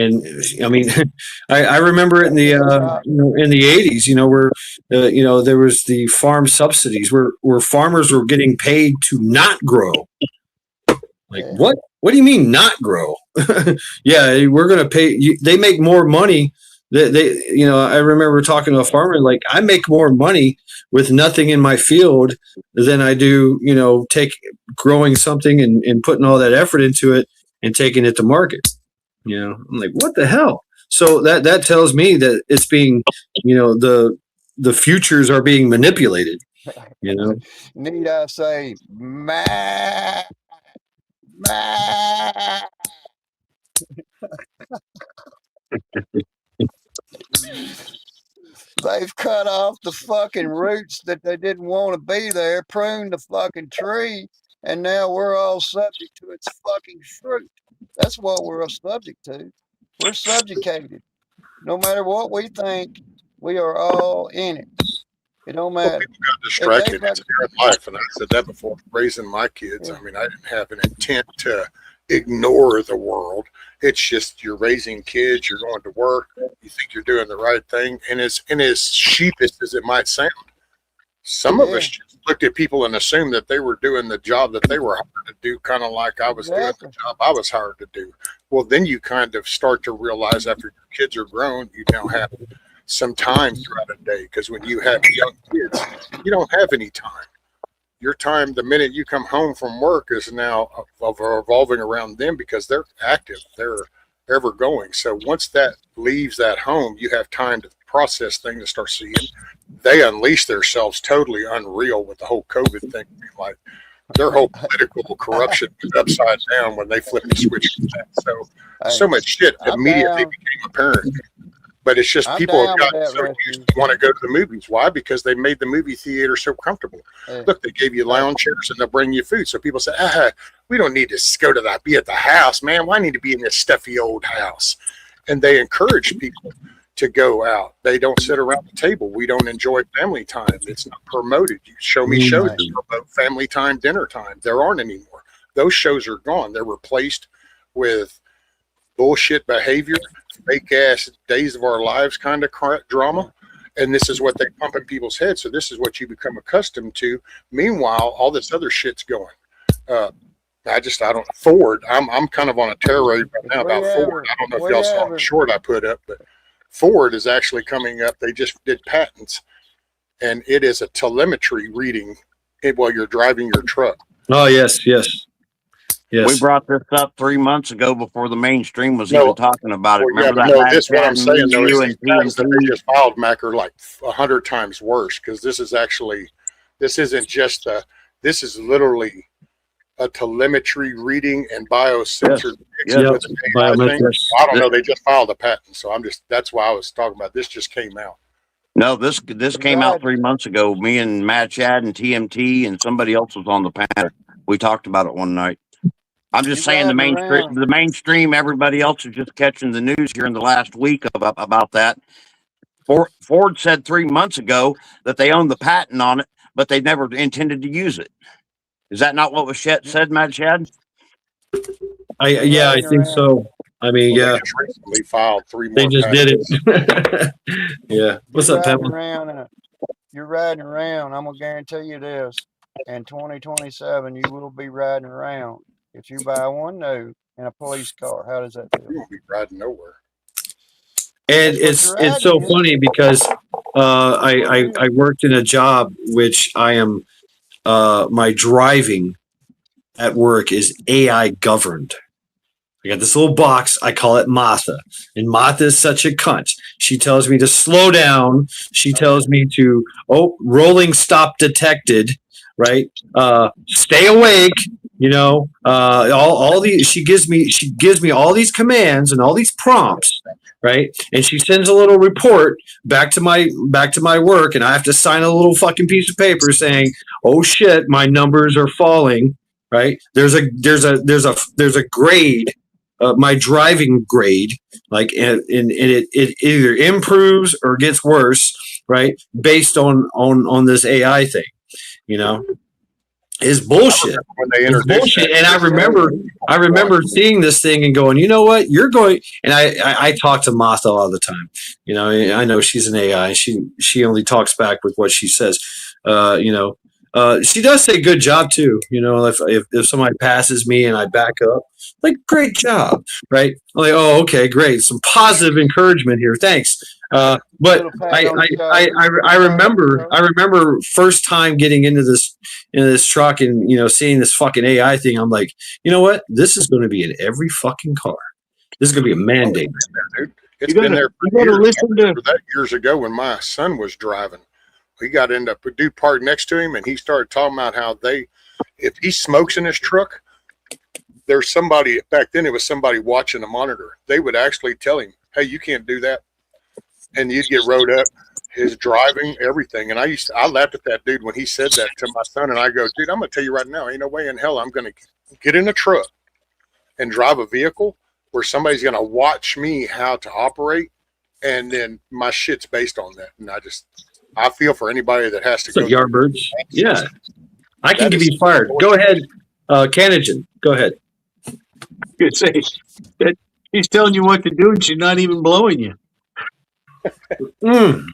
I mean, I remember it in the in the 80s. You know, where there was the farm subsidies where farmers were getting paid to not grow. Like what? What do you mean not grow? Yeah, we're going to pay. They make more money. I remember talking to a farmer like I make more money with nothing in my field than I do, take growing something and putting all that effort into it and taking it to market. I'm like, what the hell? So that tells me that it's being, the futures are being manipulated. Need I say, ma? They've cut off the fucking roots that they didn't want to be there, pruned the fucking tree, and now we're all subject to its fucking fruit. That's what we're subject to. We're subjugated. No matter what we think, we are all in it. It don't matter. People got distracted. It's their life, and I said that before. Raising my kids, I mean, I didn't have an intent to ignore the world. It's just you're raising kids, you're going to work, you think you're doing the right thing, and as sheepish as it might sound, some of us just looked at people and assumed that they were doing the job that they were hired to do, kind of like I was doing the job I was hired to do. Well, then you kind of start to realize after your kids are grown, you now have some time throughout a day, because when you have young kids, you don't have any time. Your time, the minute you come home from work, is now revolving around them because they're active, they're ever going. So once that leaves that home, you have time to process things and start seeing. They unleash themselves totally unreal with the whole COVID thing. Like their whole political corruption was upside down when they flipped the switch. So much shit immediately became apparent. But it's just people have gotten so used to want to go to the movies. Why? Because they made the movie theater so comfortable. Look, they gave you lounge chairs and they'll bring you food. So people say, we don't need to go to be at the house, man. Why need to be in this stuffy old house? And they encourage people to go out. They don't sit around the table. We don't enjoy family time. It's not promoted. You show me shows that promote family time, dinner time. There aren't anymore. Those shows are gone. They're replaced with bullshit behavior, fake ass Days of Our Lives kind of drama. And this is what they pump in people's heads. So this is what you become accustomed to. Meanwhile, all this other shit's going. Ford, I'm kind of on a tirade right now about Ford. I don't know if y'all saw the short I put up, but Ford is actually coming up. They just did patents, and it is a telemetry reading while you're driving your truck. Oh, yes. We brought this up 3 months ago before the mainstream was even talking about it. Remember that? This what I'm saying though is these patents that they just filed, Mac, are like 100 times worse, because this isn't just this is literally a telemetry reading and biosensored. I don't know. They just filed a patent, so that's why I was talking about this. Just came out. No, this came out 3 months ago. Me and Matt Chad and TMT and somebody else was on the panel. We talked about it one night. I'm just saying the mainstream, everybody else is just catching the news here in the last week about that. Ford said 3 months ago that they own the patent on it, but they never intended to use it. Is that not what was said, Matt Chad? I think so. I mean, They just recently filed 3 more. They just patents. Did it. Yeah. What's up, Pamela? You're riding around. I'm gonna guarantee you this: in 2027, you will be riding around. If you buy one new in a police car, how does that feel? You won't be riding nowhere. And it's so funny because I worked in a job which I am my driving at work is AI governed. I got this little box. I call it Martha. And Martha is such a cunt. She tells me to slow down. She tells me to, rolling stop detected, right? Stay awake. All these, she gives me all these commands and all these prompts, right? And she sends a little report back to my work, and I have to sign a little fucking piece of paper saying, "Oh shit, my numbers are falling." right? There's a grade, my driving grade, like, and it either improves or gets worse, right? Based on this AI thing, you know, is bullshit. When they It's introduced bullshit. that, And I remember seeing this thing and going, you know what, you're going. And I talk to Martha all the time. You know, I know she's an AI. She only talks back with what she says. You know, she does say good job too. You know, if somebody passes me and I back up, like, great job, right? I'm like, oh, okay, great, some positive encouragement here, thanks. But Little pat on the shoulder. I remember first time getting into this truck and, you know, seeing this fucking AI thing. I'm like, you know what? This is going to be in every fucking car. This is going to be a mandate. dude. It's You gotta- been there you for gotta years. listen I to- remember that years ago when my son was driving. He got into a dude parked next to him, and he started talking about how if he smokes in his truck, there's somebody back then. It was somebody watching the monitor. They would actually tell him, "Hey, you can't do that," and you'd get rode up. His driving, everything, and I laughed at that dude when he said that to my son, and I go, "Dude, I'm gonna tell you right now, ain't no way in hell I'm gonna get in a truck and drive a vehicle where somebody's gonna watch me how to operate, and then my shit's based on that." And I feel for anybody that has to So go. Yardbirds, yeah, I can That give is- you fired. Go ahead, Canagen. Go ahead. Could say that she's telling you what to do and she's not even blowing you. Mm.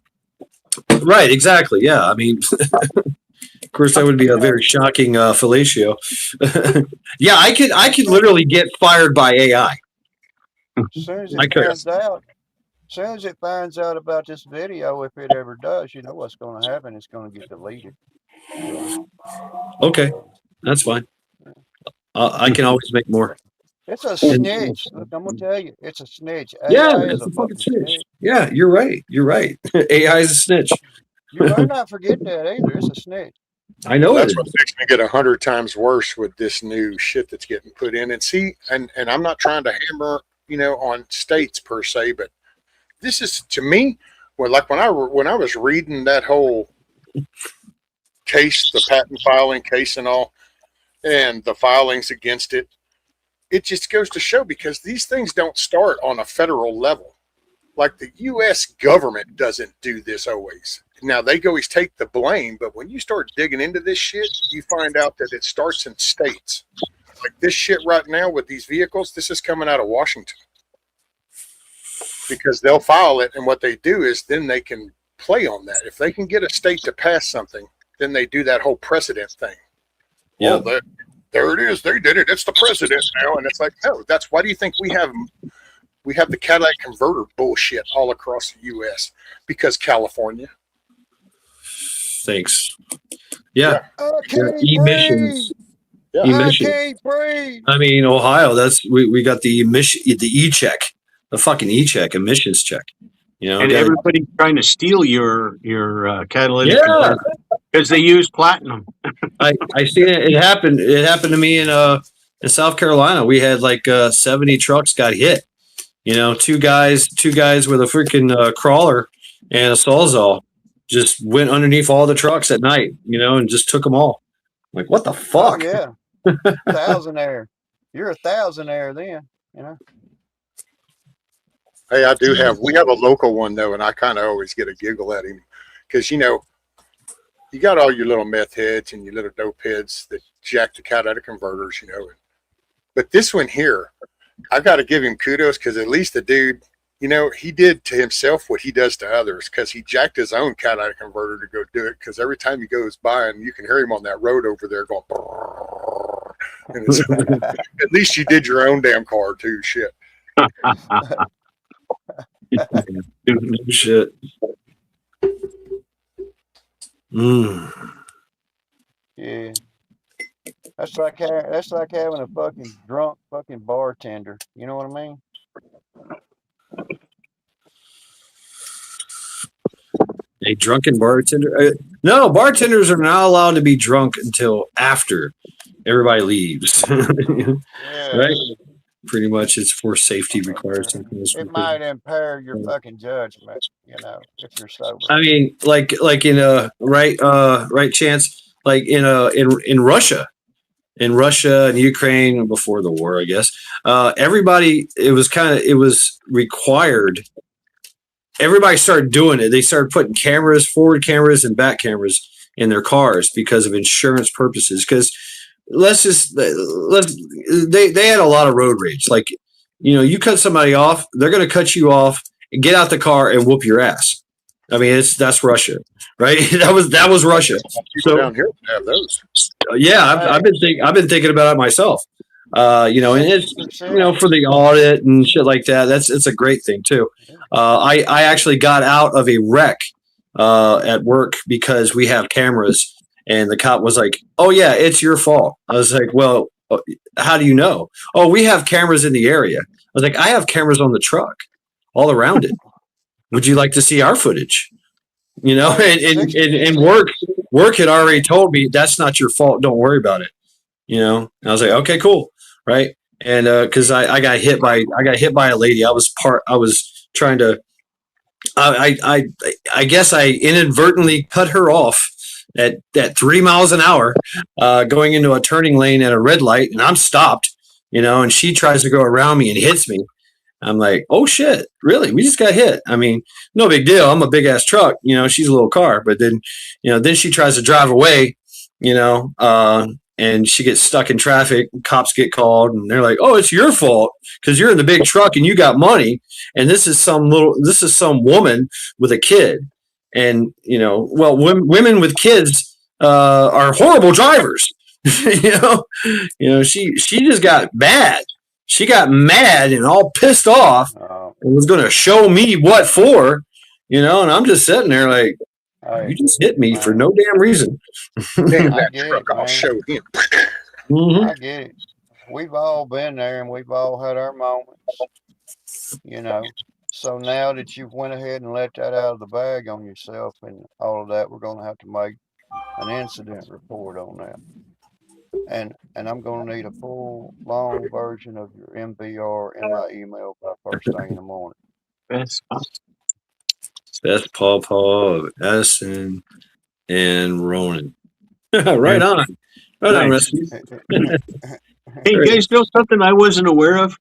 Right, exactly. Yeah, I mean, of course, that would be a very shocking fellatio. Yeah, I could literally get fired by AI. As soon as I it could. finds out about this video, if it ever does, you know what's going to happen. It's going to get deleted. Okay, that's fine. I can always make more. It's a snitch. Look, I'm gonna tell you, it's a snitch. Yeah, AI is it's a a fucking fucking snitch. Yeah, you're right. You're right. AI is a snitch. You better not forget that either. It's a snitch. I know it That's is. what makes me get 100 times worse with this new shit that's getting put in. And see, and I'm not trying to hammer, you know, on states per se, but this is to me, when I was reading that whole case, the patent filing case and all, and the filings against it, it just goes to show, because these things don't start on a federal level. Like, the U.S. government doesn't do this always. Now, they always take the blame, but when you start digging into this shit, you find out that it starts in states. Like this shit right now with these vehicles, this is coming out of Washington. Because they'll file it, and what they do is then they can play on that. If they can get a state to pass something, then they do that whole precedent thing. Yeah. Well, there it is. They did it. It's the president now. And it's like, no, that's why do you think we have the Cadillac converter bullshit all across the U.S.? Because California. Thanks. Yeah. I can't Emissions. Yeah. breathe. I Emissions. can't breathe. I mean, Ohio. We got the e-check, the fucking e-check, emissions check. You know, And gotta- everybody's trying to steal your catalytic Yeah. converter because they use platinum. I seen it. It happened to me in South Carolina. We had like 70 trucks got hit. You know, two guys with a freaking crawler and a Sawzall just went underneath all the trucks at night. You know, and just took them all. Like, what the Oh, fuck? yeah. Thousandaire. You're a thousandaire then, you know. Hey, we have a local one though, and I kind of always get a giggle at him because, you know, you got all your little meth heads and your little dope heads that jack the cat out of converters, you know. But this one here, I got to give him kudos because at least the dude, you know, he did to himself what he does to others, because he jacked his own cat out of converter to go do it. Because every time he goes by, and you can hear him on that road over there going, and it's, at least you did your own damn car too. Shit. Shit. Mm. Yeah. That's like having a fucking drunk fucking bartender. You know what I mean? A drunken bartender? No, bartenders are not allowed to be drunk until after everybody leaves. Yeah. Right? Pretty much, it's for safety requires something. It might impair your fucking judgment, you know, if you're sober. I mean, like in a right chance, like in Russia, in Russia and Ukraine before the war, I guess. Everybody, it was required. Everybody started doing it. They started putting cameras, forward cameras, and back cameras in their cars because of insurance purposes. Because they had a lot of road rage. Like, you cut somebody off, they're going to cut you off and get out the car and whoop your ass. I mean, that's Russia, right? that was Russia. People So down here have those. yeah, I've been thinking about it myself. And it's 60%. for the audit and shit like that. It's a great thing too. I actually got out of a wreck at work because we have cameras, and the cop was like, "Oh yeah, it's your fault." I was like, "Well, how do you know?" "Oh, we have cameras in the area." I was like, "I have cameras on the truck, all around it. Would you like to see our footage?" And work had already told me that's not your fault. Don't worry about it. And I was like, okay, cool, right? And because I got hit by a lady. I was trying to. I guess I inadvertently cut her off at 3 miles an hour, going into a turning lane at a red light, and I'm stopped. And she tries to go around me and hits me. I'm like, oh shit, really? We just got hit. I mean, no big deal. I'm a big ass truck. She's a little car. But then, then she tries to drive away. And she gets stuck in traffic. Cops get called, and they're like, "Oh, it's your fault because you're in the big truck and you got money." And this is some woman with a kid, and women with kids are horrible drivers. She just got mad. She got mad and all pissed off and was going to show me what for, and I'm just sitting there like, you just hit me for no damn reason. Damn I that get truck! it, I'll man. show him. Mhm. I get it. We've all been there and we've all had our moments, So now that you've went ahead and let that out of the bag on yourself and all of that, we're going to have to make an incident report on that. And I'm going to need a full, long version of your MVR in my email by first thing in the morning. That's That's Paw Paw, Addison, and Ronan. Right on. Right on, nice. Rescue. Hey, you guys know something I wasn't aware of?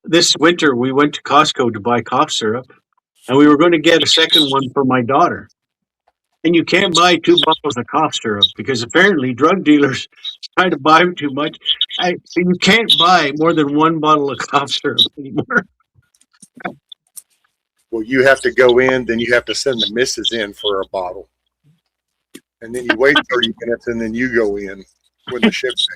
This winter, we went to Costco to buy cough syrup, and we were going to get a second one for my daughter. And you can't buy 2 bottles of cough syrup because apparently drug dealers try to buy too much. You can't buy more than 1 bottle of cough syrup anymore. Well, you have to go in, then you have to send the missus in for a bottle, and then you wait 30 minutes, and then you go in when the ship's.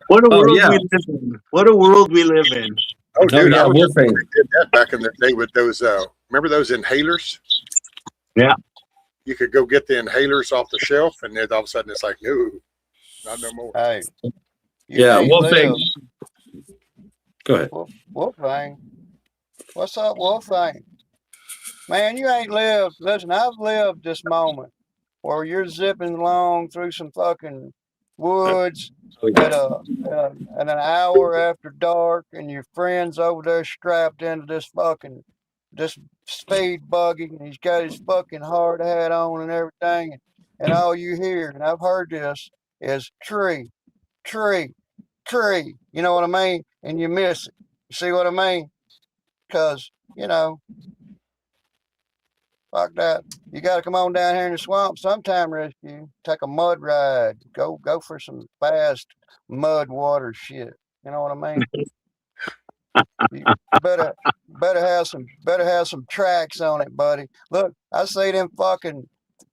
What a world yeah. we live in! What a world we live in! Oh, dude, yeah, I we're was famous. they did that back in the day with those. Remember those inhalers? Yeah. You could go get the inhalers off the shelf, and then all of a sudden it's like, no, not no more. Hey. Yeah, Wolfgang. Go ahead. Wolfgang. What's up, Wolfgang? Man, you ain't lived. Listen, I've lived this moment where you're zipping along through some fucking woods at an hour after dark, and your friend's over there strapped into this speed buggy, and he's got his fucking hard hat on and everything, and all you hear, and I've heard this, is tree, tree, tree. You know what I mean? And you miss it. You see what I mean? Because, fuck that. You got to come on down here in the swamp sometime, Rescue. Take a mud ride. Go for some fast mud water shit. You know what I mean? You better have some tracks on it, buddy. Look, I see them fucking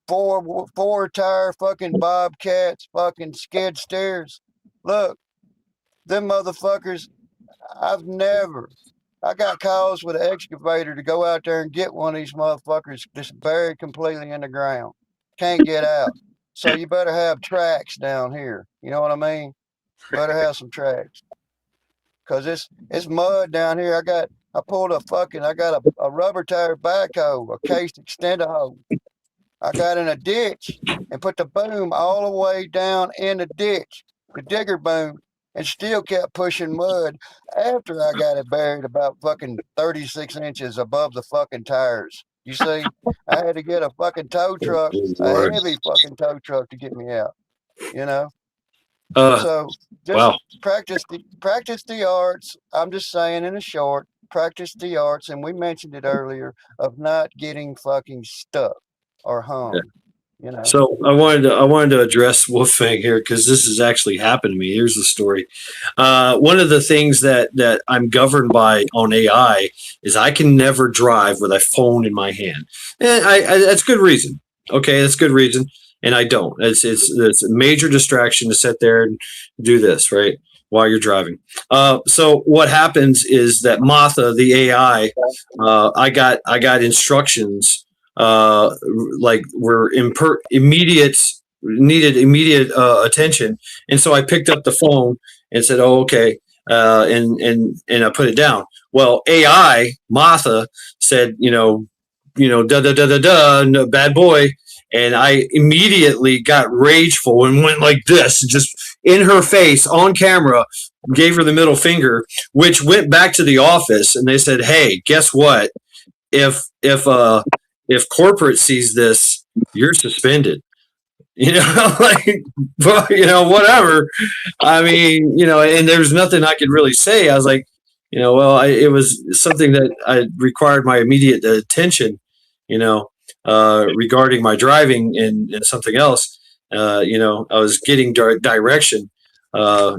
four tire fucking bobcats, fucking skid steers. Look, them motherfuckers. I got calls with an excavator to go out there and get one of these motherfuckers just buried completely in the ground. Can't get out. So you better have tracks down here. You know what I mean? Better have some tracks. Cause it's mud down here. I got a rubber tire backhoe, a cased extender hose. I got in a ditch and put the boom all the way down in the ditch, the digger boom, and still kept pushing mud after I got it buried about fucking 36 inches above the fucking tires. You see, I had to get a fucking tow truck, a heavy fucking tow truck to get me out, So just Wow. practice the arts. I'm just saying in a short, practice the arts, and we mentioned it earlier, of not getting fucking stuck or hung. You know. So I wanted to address Wolfgang here because this has actually happened to me. Here's the story. One of the things that I'm governed by on AI is I can never drive with a phone in my hand. And that's good reason. Okay, that's good reason. And I don't. It's a major distraction to sit there and do this, right, while you're driving. So what happens is that Martha, the AI, I got instructions like were needed immediate attention, and so I picked up the phone and said, "Oh, okay," and I put it down. Well, AI Martha said, da da da da da, no, bad boy, and I immediately got rageful and went like this, just in her face on camera, gave her the middle finger, which went back to the office, and they said, "Hey, guess what? If corporate sees this, you're suspended." Like, well, whatever. I mean, and there's nothing I could really say. I was like, it was something that I required my immediate attention, regarding my driving and something else. I was getting direction,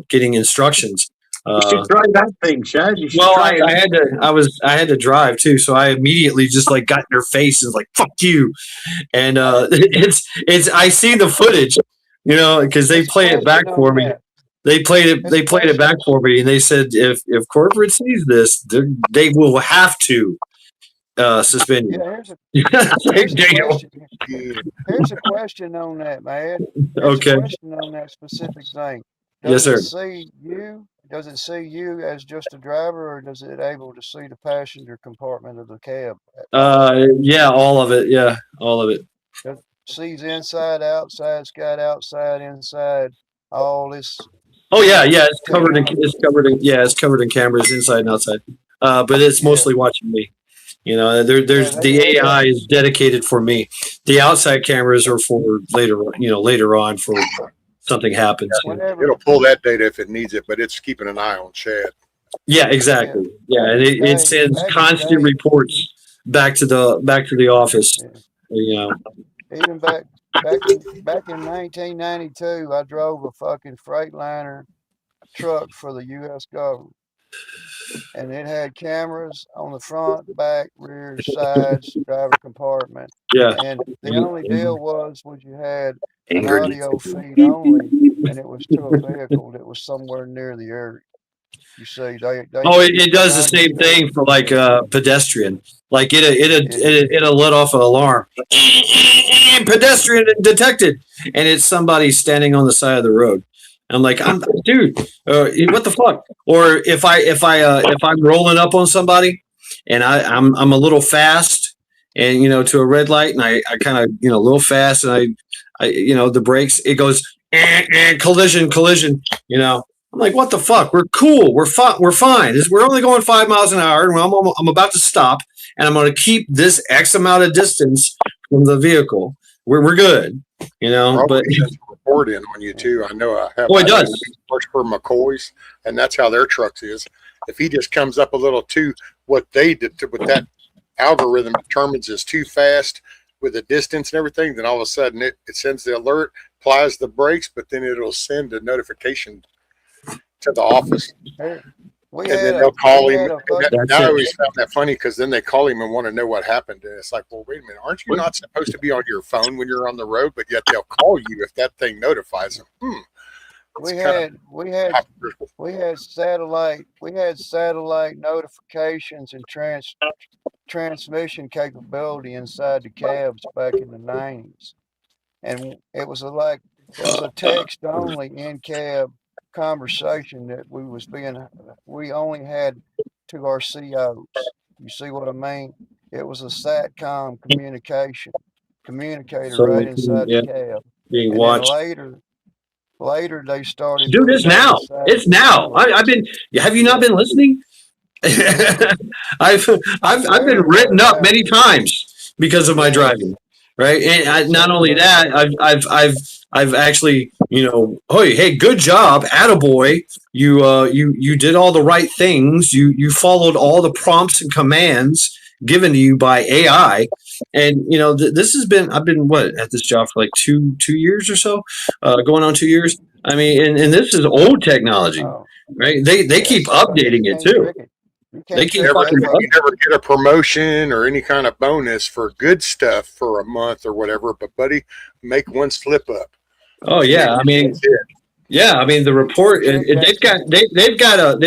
getting instructions. You should try that thing, Chad. You should Well, try I had to. I had to drive too, so I immediately just like got in her face and was like, "Fuck you!" And it's. I see the footage, because they play it back for me. They played it back for me, and they said if corporate sees this, they will have to suspend you. Here's a question on that, man. Okay. A question on that specific thing. Yes, sir. Does it see you as just a driver, or does it able to see the passenger compartment of the cab? Yeah, all of it. Yeah, all of it. It sees inside, outside, it's got outside, inside, all this. Oh yeah, it's covered in cameras inside and outside. But it's mostly watching me. There's the AI is dedicated for me. The outside cameras are for later on for something happens. It'll pull that data if it needs it, but it's keeping an eye on Chad. Yeah, exactly. Yeah, and it sends constant reports back to the office. Even back in 1992, I drove a fucking Freightliner truck for the U.S. government, and it had cameras on the front, back, rear, sides, driver compartment. Yeah. And the only deal was you had an audio feed only, and it was to a vehicle that was somewhere near the area. You see, it does the same thing for like pedestrian. Like it'll let off an alarm. Pedestrian detected, and it's somebody standing on the side of the road. I'm like, dude, what the fuck? Or if I'm rolling up on somebody, and I'm a little fast, and to a red light, and I kind of a little fast, and I the brakes, it goes collision. I'm like, what the fuck? We're cool. We're fine. We're only going 5 miles an hour, and I'm about to stop, and I'm going to keep this X amount of distance from the vehicle. We're good, but report in on you too. I know I have. Oh, it does. Works for McCoy's, and that's how their trucks is. If he just comes up a little too, what they did with that algorithm determines is too fast with the distance and everything, then all of a sudden it sends the alert, applies the brakes, but then it'll send a notification to the office. And then they'll call him. I always found that funny because then they call him and want to know what happened. And it's like, well, wait a minute, aren't you not supposed to be on your phone when you're on the road? But yet they'll call you if that thing notifies them. We had satellite notifications and transmission capability inside the cabs back in the 90s, and it was a text only in cab conversation that we only had to our COs. You see what I mean? It was a SATCOM communicator right inside the cab. Being watched. Later they started. Dude, it's now. It's now. I've been. Have you not been listening? I've been written up many times because of my driving. Right, and not only that, I've actually, hey, good job, attaboy. You did all the right things. You followed all the prompts and commands given to you by AI. And this has been I've been at this job for like two years or so, going on 2 years. I mean, and this is old technology, Oh, right? They keep yes. updating You it can't too. trick it. You They can't keep trick fucking that You never get a promotion or any kind of bonus for good stuff for a month or whatever. But buddy, make one slip up. Oh yeah, I mean, That's it. yeah, I mean the report. Trick They've got they've got a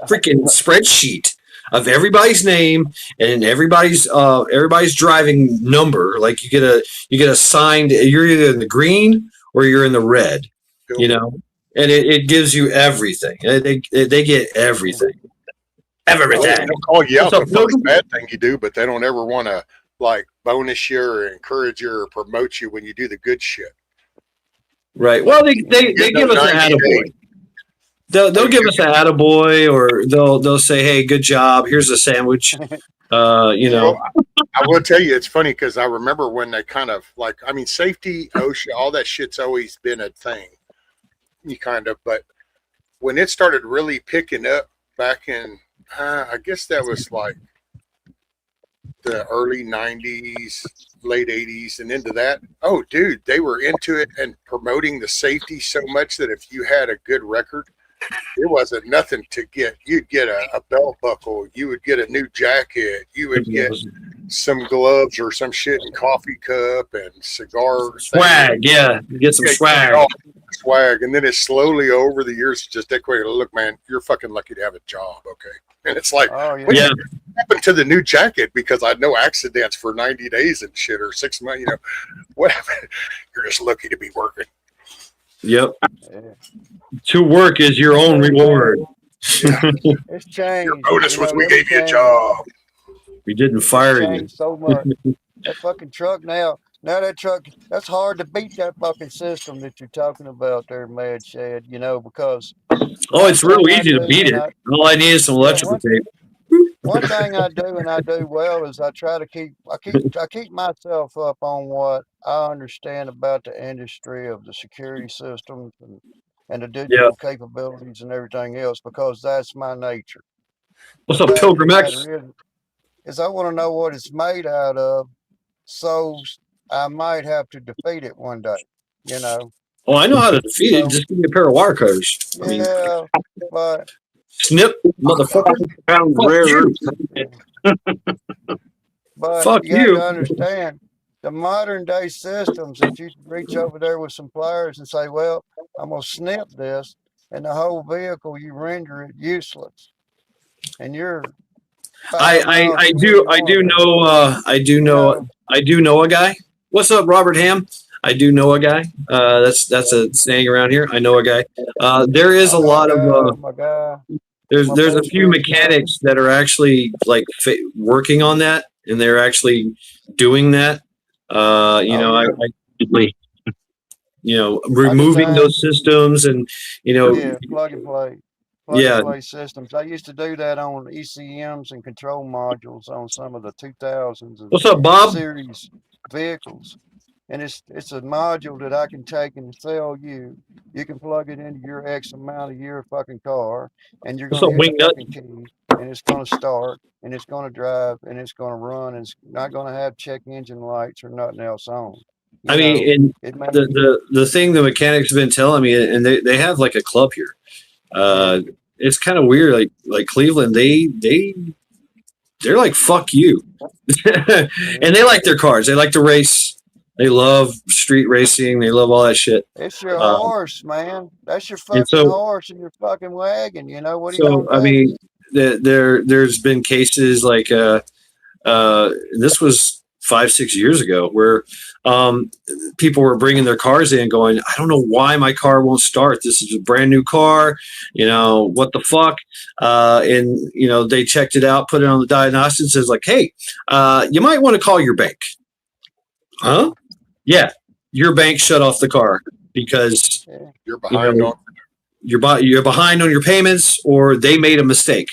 freaking spreadsheet of everybody's name and everybody's driving number. Like you get assigned. You're either in the green or you're in the red. And it gives you everything. They get everything. Everything. They'll call you out So- the first bad thing you do, but they don't ever want to like bonus you or encourage you or promote you when you do the good shit. Right. Well, they give us an 90 attaboy. They'll give us an attaboy, or they'll say, "Hey, good job. Here's a sandwich." Well, I will tell you, it's funny because I remember when they kind of safety, OSHA, all that shit's always been a thing. But when it started really picking up back in, I guess that was like the early 90s, late 80s, and into that. Oh, dude, they were into it and promoting the safety so much that if you had a good record, it wasn't nothing to get. You'd get a belt buckle. You would get a new jacket. You would get some gloves or some shit and coffee cup and cigar swag. Yeah, you get some swag. Swag. And then it slowly over the years just equated. Look, man, you're fucking lucky to have a job. Okay. And it's like, Oh, yeah. Yeah. what happened to the new jacket? Because I had no accidents for 90 days and shit or 6 months, what happened? You're just lucky to be working. Yep. Yeah. To work is your own reward. It's changed. Your bonus was we it's gave you a changed. job. We didn't It's fire you. changed so much. That fucking truck now that truck, that's hard to beat that fucking system that you're talking about there, Mad Shed, because Oh, it's real one thing I easy to do, beat it. and All I need is some electrical tape. one thing I do and I do well is I try to keep myself up on what I understand about the industry of the security systems and the digital capabilities and everything else, because that's my nature. What's The up, fact of Pilgrim the X? matter is I want to know what it's made out of, so I might have to defeat it one day, Oh, I know how to defeat it. Just give me a pair of wire cutters. I mean, Yeah, but snip, motherfucker. Found Fuck rare you. earth. But Fuck you have you. to understand the modern day systems that you can reach over there with some pliers and say, well, I'm gonna snip this, and the whole vehicle you render it useless. And you're I do know a guy. What's up, Robert Ham? I do know a guy. That's a saying around here. I know a guy. There is a lot of my God. there's a best few friend's mechanics that are actually like working on that, and they're actually doing that. Removing those systems and plug and play. Yeah. And play systems. I used to do that on ECMs and control modules on some of the 2000s and What's up, Bob? series vehicles. And it's a module that I can take and sell you. You can plug it into your X amount of your fucking car, and you're What's going up, to hit the Wingnut? fucking key, and it's going to start, and it's going to drive, and it's going to run, and it's not going to have check engine lights or nothing else on. I mean, and it may the thing the mechanics have been telling me, and they have like a club here. It's kind of weird. Like Cleveland, they're like, fuck you. And they like their cars. They like to race. They love street racing. They love all that shit. It's your horse, man. That's your fucking horse and your fucking wagon. What are you gonna do? I mean, there's been cases like this was 5-6 years ago where people were bringing their cars in going, I don't know why my car won't start. This is a brand new car. What the fuck? And they checked it out, put it on the diagnostics, says like, hey, you might want to call your bank. Huh? Yeah, your bank shut off the car because you're behind you're behind on your payments, or they made a mistake.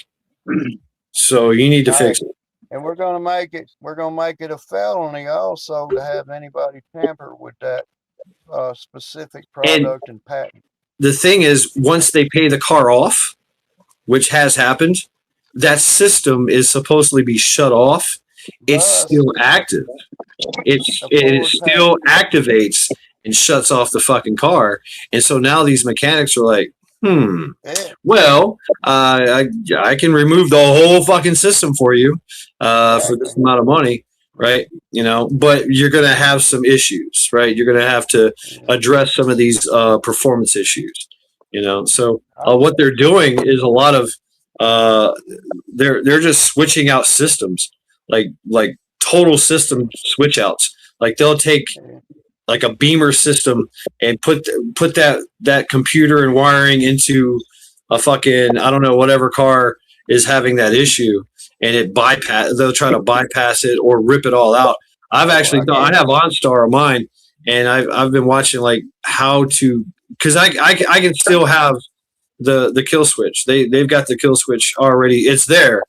So you need to fix it. And we're gonna make it a felony also to have anybody tamper with that a specific product and patent. The thing is, once they pay the car off, which has happened, that system is supposedly be shut off. It's Thus, still active. It forward still activates and shuts off the fucking car. And so now these mechanics are like, yeah, well, I can remove the whole fucking system for you for this amount of money, right? You know, but you're going to have some issues, right? You're going to have to address some of these performance issues, you know. So what they're doing is a lot of they're just switching out systems, like total system switch outs. Like they'll take like a Beamer system and put that computer and wiring into a fucking, I don't know, whatever car is having that issue, and they'll try to bypass it or rip it all out. I've actually I have OnStar on mine, and I've been watching like how to, because I can still have the kill switch. They've got the kill switch already. It's there.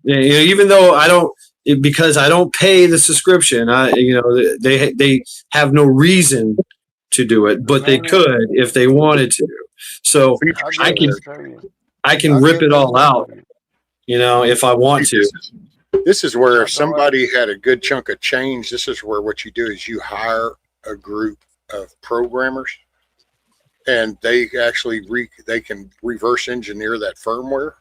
You know, even though I don't, because I don't pay the subscription, they have no reason to do it, but they could if they wanted to. So I can rip it all out, you know, if I want to. This is where if somebody had a good chunk of change, this is where what you do is you hire a group of programmers, and they actually they can reverse engineer that firmware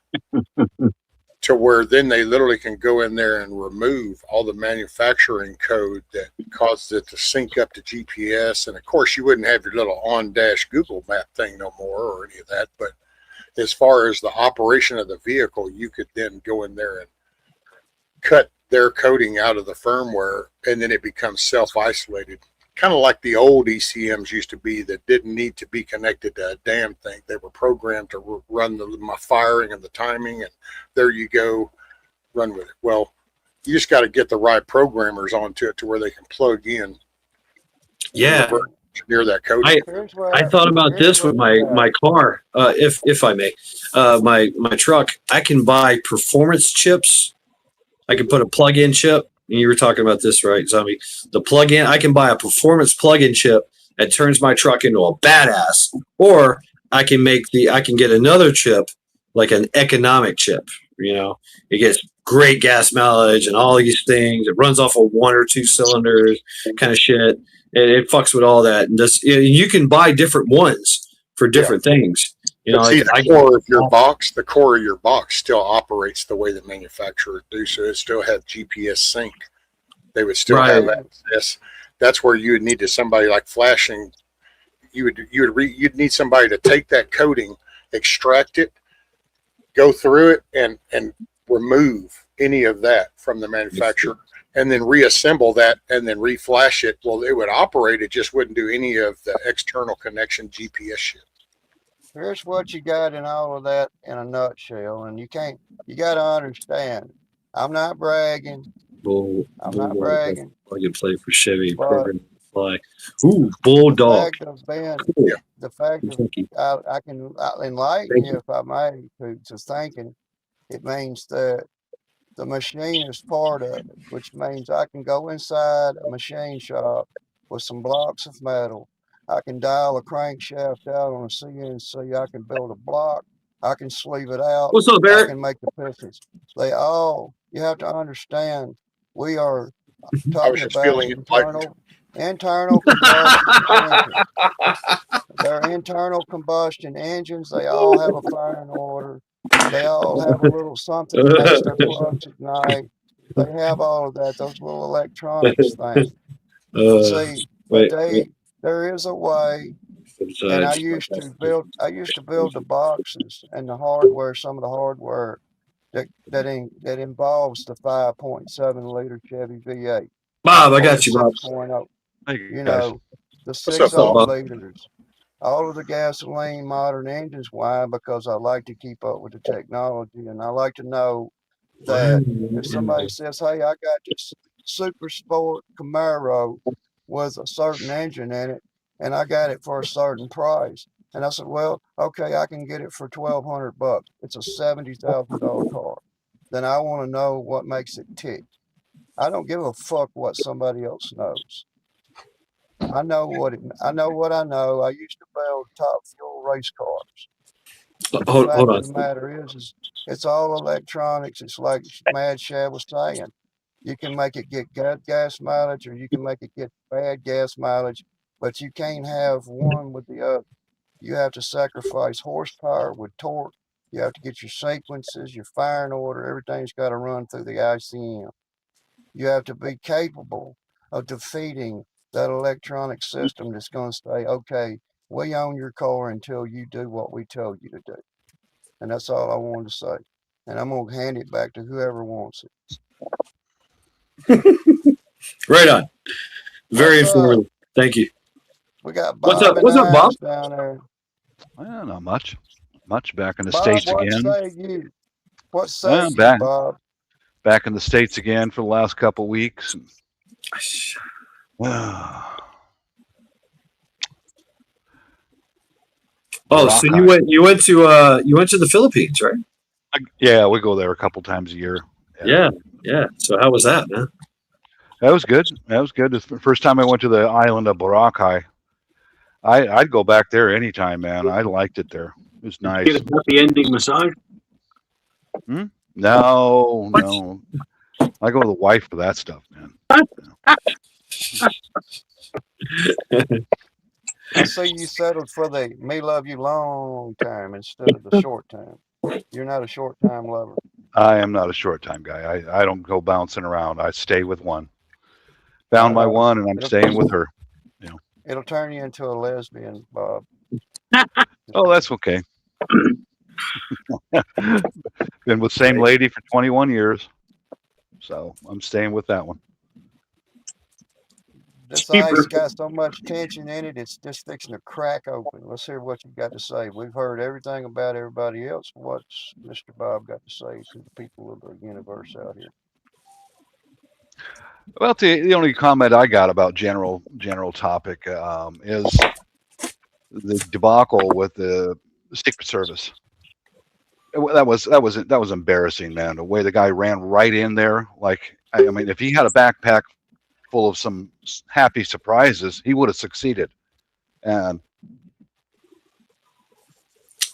to where then they literally can go in there and remove all the manufacturing code that causes it to sync up to GPS. And of course, you wouldn't have your little on-dash Google map thing no more or any of that. But as far as the operation of the vehicle, you could then go in there and cut their coding out of the firmware, and then it becomes self-isolated. Kind of like the old ECMs used to be that didn't need to be connected to a damn thing. They were programmed to run my firing and the timing, and there you go, run with it. Well, you just got to get the right programmers onto it to where they can plug in. Yeah. Near that code. I thought about this with my car, if I may, my truck. I can buy performance chips. I can put a plug-in chip. You were talking about this, right, Zombie? The plug-in, I can buy a performance plug-in chip that turns my truck into a badass, or I can get another chip, like an economic chip. You know, it gets great gas mileage and all these things. It runs off of 1 or 2 cylinders, kind of shit. It fucks with all that, and you can buy different ones for different things. You know, see, the core of your box still operates the way the manufacturer do, so it still have GPS sync. They would still have access. That's where you would need somebody like flashing. You'd need somebody to take that coding, extract it, go through it, and remove any of that from the manufacturer, and then reassemble that and then reflash it. Well, it would operate. It just wouldn't do any of the external connection GPS shit. Here's what you got in all of that in a nutshell, and you got to understand. I'm not bragging. I'm not bragging. Plug and play for Chevy program fly. Ooh, Bulldog. The fact of I can enlighten you if I may to thinking. It means that the machine is part of it, which means I can go inside a machine shop with some blocks of metal. I can dial a crankshaft out on a CNC. I can build a block. I can sleeve it out. What's up, Eric? I can make the pistons. You have to understand, we are talking about internal combustion engines. They're internal combustion engines. They all have a firing order. They all have a little something that makes their plugs ignite. They have all of that, those little electronics things. There is a way, and I used to build the boxes and the hardware, some of the hardware that involves the 5.7 liter Chevy V8. Bob, I got you, Bob. 6.0. You know, the 6 liters. All of the gasoline modern engines. Why? Because I like to keep up with the technology, and I like to know that if somebody says, "Hey, I got this super sport Camaro with a certain engine in it, and I got it for a certain price," and I said, "Well, okay, I can get it for $1,200. It's a $70,000 car." Then I want to know what makes it tick. I don't give a fuck what somebody else knows. I know what I know. I used to build top fuel race cars. But the Hold fact on. of the matter is it's all electronics. It's like Mad Shad was saying. You can make it get good gas mileage, or you can make it get bad gas mileage, but you can't have one with the other. You have to sacrifice horsepower with torque. You have to get your sequences, your firing order. Everything's got to run through the ICM. You have to be capable of defeating that electronic system that's going to say, okay, we own your car until you do what we tell you to do. And that's all I wanted to say. And I'm going to hand it back to whoever wants it. Right on. Very What's up? informative. Thank you. We got What's Bob up? and What's up, Bob? Alex down there. Well, not much. Much back in the Bob, States what again. say you? What say Well, you, back Bob? back in the States again for the last couple of weeks. Oh, so you went to the Philippines, right? Yeah, we go there a couple times a year. Yeah. So how was that, man? That was good. That was good. It's the first time I went to the island of Boracay. I'd go back there anytime, man. I liked it there. It was nice. Get a happy ending massage. No. I go with the wife for that stuff, man. I see you settled for the me love you long time instead of the short time. You're not a short time lover. I am not a short time guy. I don't go bouncing around. I stay with one. Found my one, and I'm staying with her. It'll turn you into a lesbian, Bob. Oh, that's okay. Been with the same lady for 21 years. So I'm staying with that one. This ice got so much tension in it, it's just fixing to crack open. Let's hear what you got to say. We've heard everything about everybody else. What's Mr. Bob got to say to the people of the universe out here? Well, the only comment I got about general topic is the debacle with the Secret Service. That was embarrassing, man. The way the guy ran right in there, like I mean, if he had a backpack full of some happy surprises, he would have succeeded. And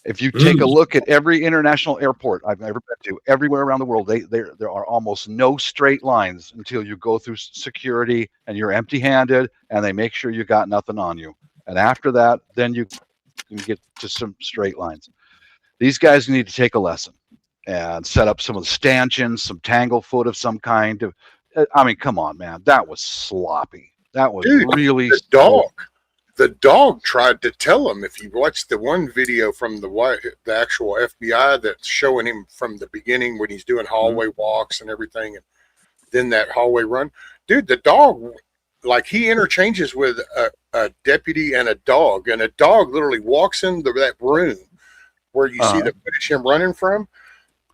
if you take a look at every international airport I've ever been to, everywhere around the world, there are almost no straight lines until you go through security and you're empty-handed, and they make sure you got nothing on you. And after that, then you can get to some straight lines. These guys need to take a lesson and set up some of the stanchions, some tanglefoot of some kind. I mean, come on, man. That was sloppy. That was really The dog tried to tell him. If you watch the one video from the actual FBI that's showing him from the beginning when he's doing hallway walks and everything, and then that hallway run, dude, the dog, like he interchanges with a deputy and a dog literally walks into that room where you see the footage him running from.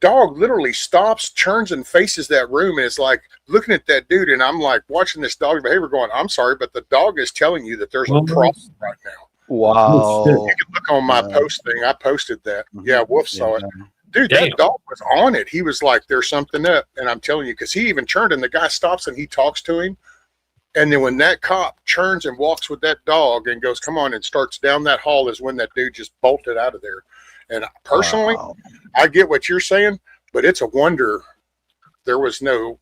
Dog literally stops, turns, and faces that room, and it's like looking at that dude. And I'm like watching this dog behavior, going, "I'm sorry, but the dog is telling you that there's a problem right now." Wow! You can look on my post thing. I posted that. Yeah, Wolf saw it. Dude, that dog was on it. He was like, "There's something up," and I'm telling you, because he even turned, and the guy stops and he talks to him. And then when that cop turns and walks with that dog and goes, "Come on," and starts down that hall, is when that dude just bolted out of there. And personally, I get what you're saying, but it's a wonder there was no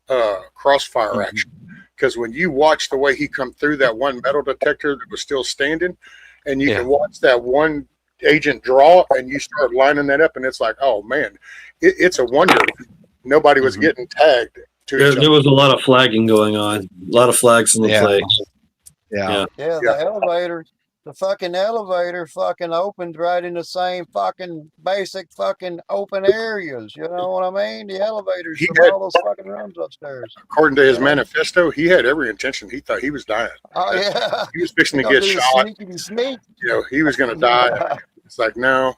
crossfire action. Because when you watch the way he come through that one metal detector that was still standing, and you can watch that one agent draw, and you start lining that up, and it's like, oh man, it's a wonder nobody was getting tagged. There was a lot of flagging going on. A lot of flags in the play. Yeah, the fucking elevator fucking opened right in the same fucking basic fucking open areas. You know what I mean? The elevators from all those fucking rooms upstairs. According to his manifesto, he had every intention. He thought he was dying. Oh yeah, he was fixing to get shot. You know, he was going to die. It's like, no,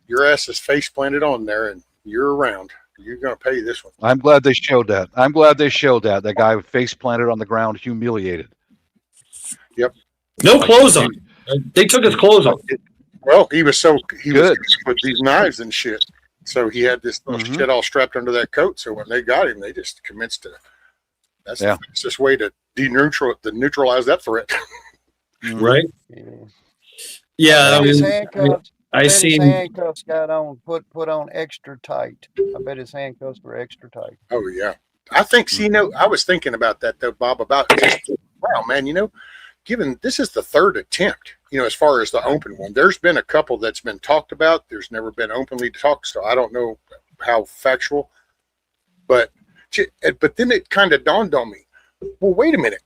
your ass is face planted on there, and you're around. You're going to pay this one. I'm glad they showed that. That guy face planted on the ground, humiliated. Yep. No clothes on. They took his clothes off. Well, he was with these knives and shit. So he had this little shit all strapped under that coat. So when they got him, they just commenced to. That's the fastest way to neutralize that threat. right? Yeah. Yeah, I bet his mean, handcuffs. I Bet his seen. handcuffs got on put on extra tight. I bet his handcuffs were extra tight. Oh yeah. I think. See, I was thinking about that though, Bob. About just wow, man. Given this is the third attempt, as far as the open one, there's been a couple that's been talked about. There's never been openly talked, so I don't know how factual. But then it kind of dawned on me. Well, wait a minute.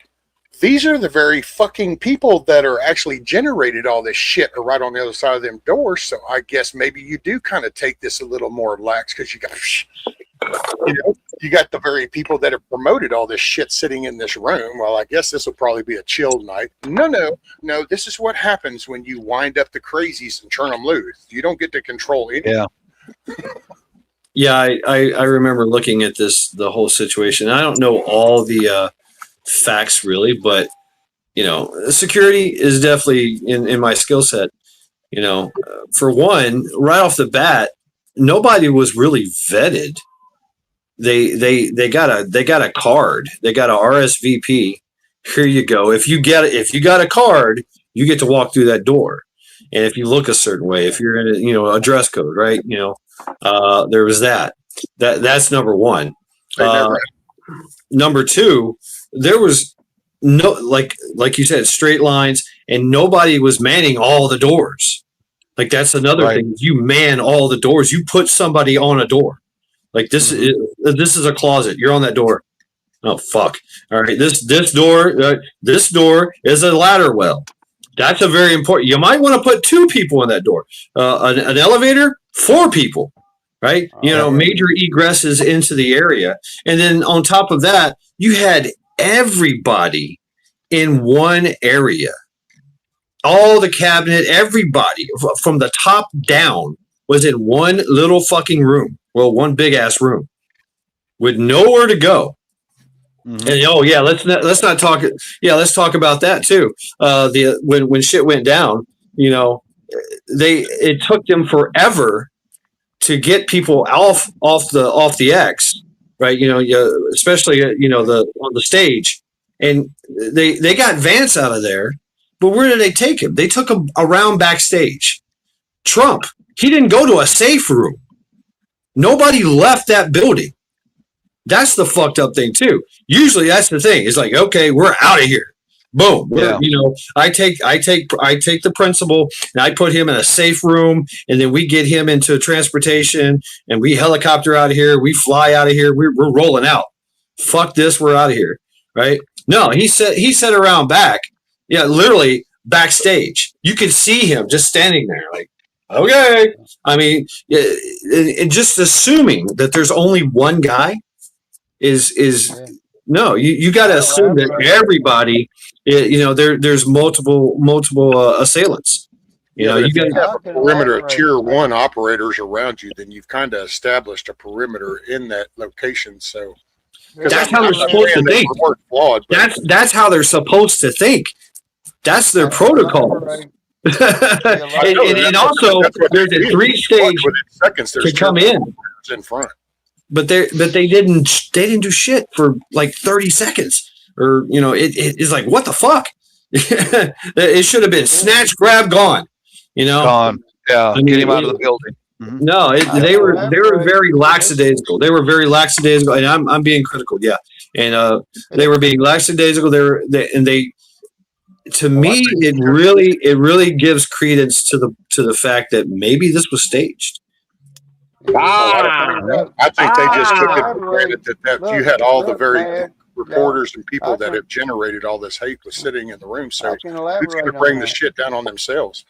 These are the very fucking people that are actually generated all this shit are right on the other side of them doors. So I guess maybe you do kind of take this a little more lax because you got the very people that have promoted all this shit sitting in this room. Well, I guess this will probably be a chill night. No. This is what happens when you wind up the crazies and turn them loose. You don't get to control any. Yeah. Yeah, I remember looking at the whole situation. I don't know all the facts really, but security is definitely in my skill set. For one, right off the bat, nobody was really vetted. They got a card. They got a RSVP. Here you go. If you got a card, you get to walk through that door. And if you look a certain way, if you're in a dress code, right? There was that. That's number one. Number two, there was no like you said, straight lines, and nobody was manning all the doors. Like that's another thing. You man all the doors. You put somebody on a door. Like this is a closet. You're on that door. Oh fuck! All right, this door is a ladder well. That's a very important. You might want to put 2 people in that door. An elevator, 4 people. Right? Major egresses into the area. And then on top of that, you had everybody in one area. All the cabinet, everybody from the top down was in one little fucking room. Well, one big ass room with nowhere to go. Mm-hmm. And let's not talk. Yeah, let's talk about that too. When shit went down, it took them forever to get people off the X, right? Especially on the stage, and they got Vance out of there. But where did they take him? They took him around backstage. Trump, he didn't go to a safe room. Nobody left that building. That's the fucked up thing too. Usually that's the thing. It's like, okay, we're out of here. Boom. Yeah. I take the principal and I put him in a safe room, and then we get him into transportation and we helicopter out of here. We fly out of here. We're rolling out. Fuck this. We're out of here. Right? No, he sat around back. Yeah, literally backstage. You could see him just standing there like, okay. I mean, and just assuming that there's only one guy is no, you got to assume that everybody, there's multiple assailants. You got to have a perimeter of tier 1 operators around you, then you've kind of established a perimeter in that location. So that's how they're supposed to think. That's how they're supposed to think. That's their protocol. and also, there's a 3-stage to come in front. But they didn't do shit for like 30 seconds, or it's like, what the fuck? It should have been snatch, grab, gone. Gone. Yeah, get him out of the building. Mm-hmm. No, they were very lackadaisical. They were very lackadaisical, and I'm being critical. Yeah, and they were being lackadaisical. To me, it really gives credence to the fact that maybe this was staged. I think they just took it for granted that you had all the very reporters and people that have generated all this hate was sitting in the room. So who's going to bring the shit down on themselves?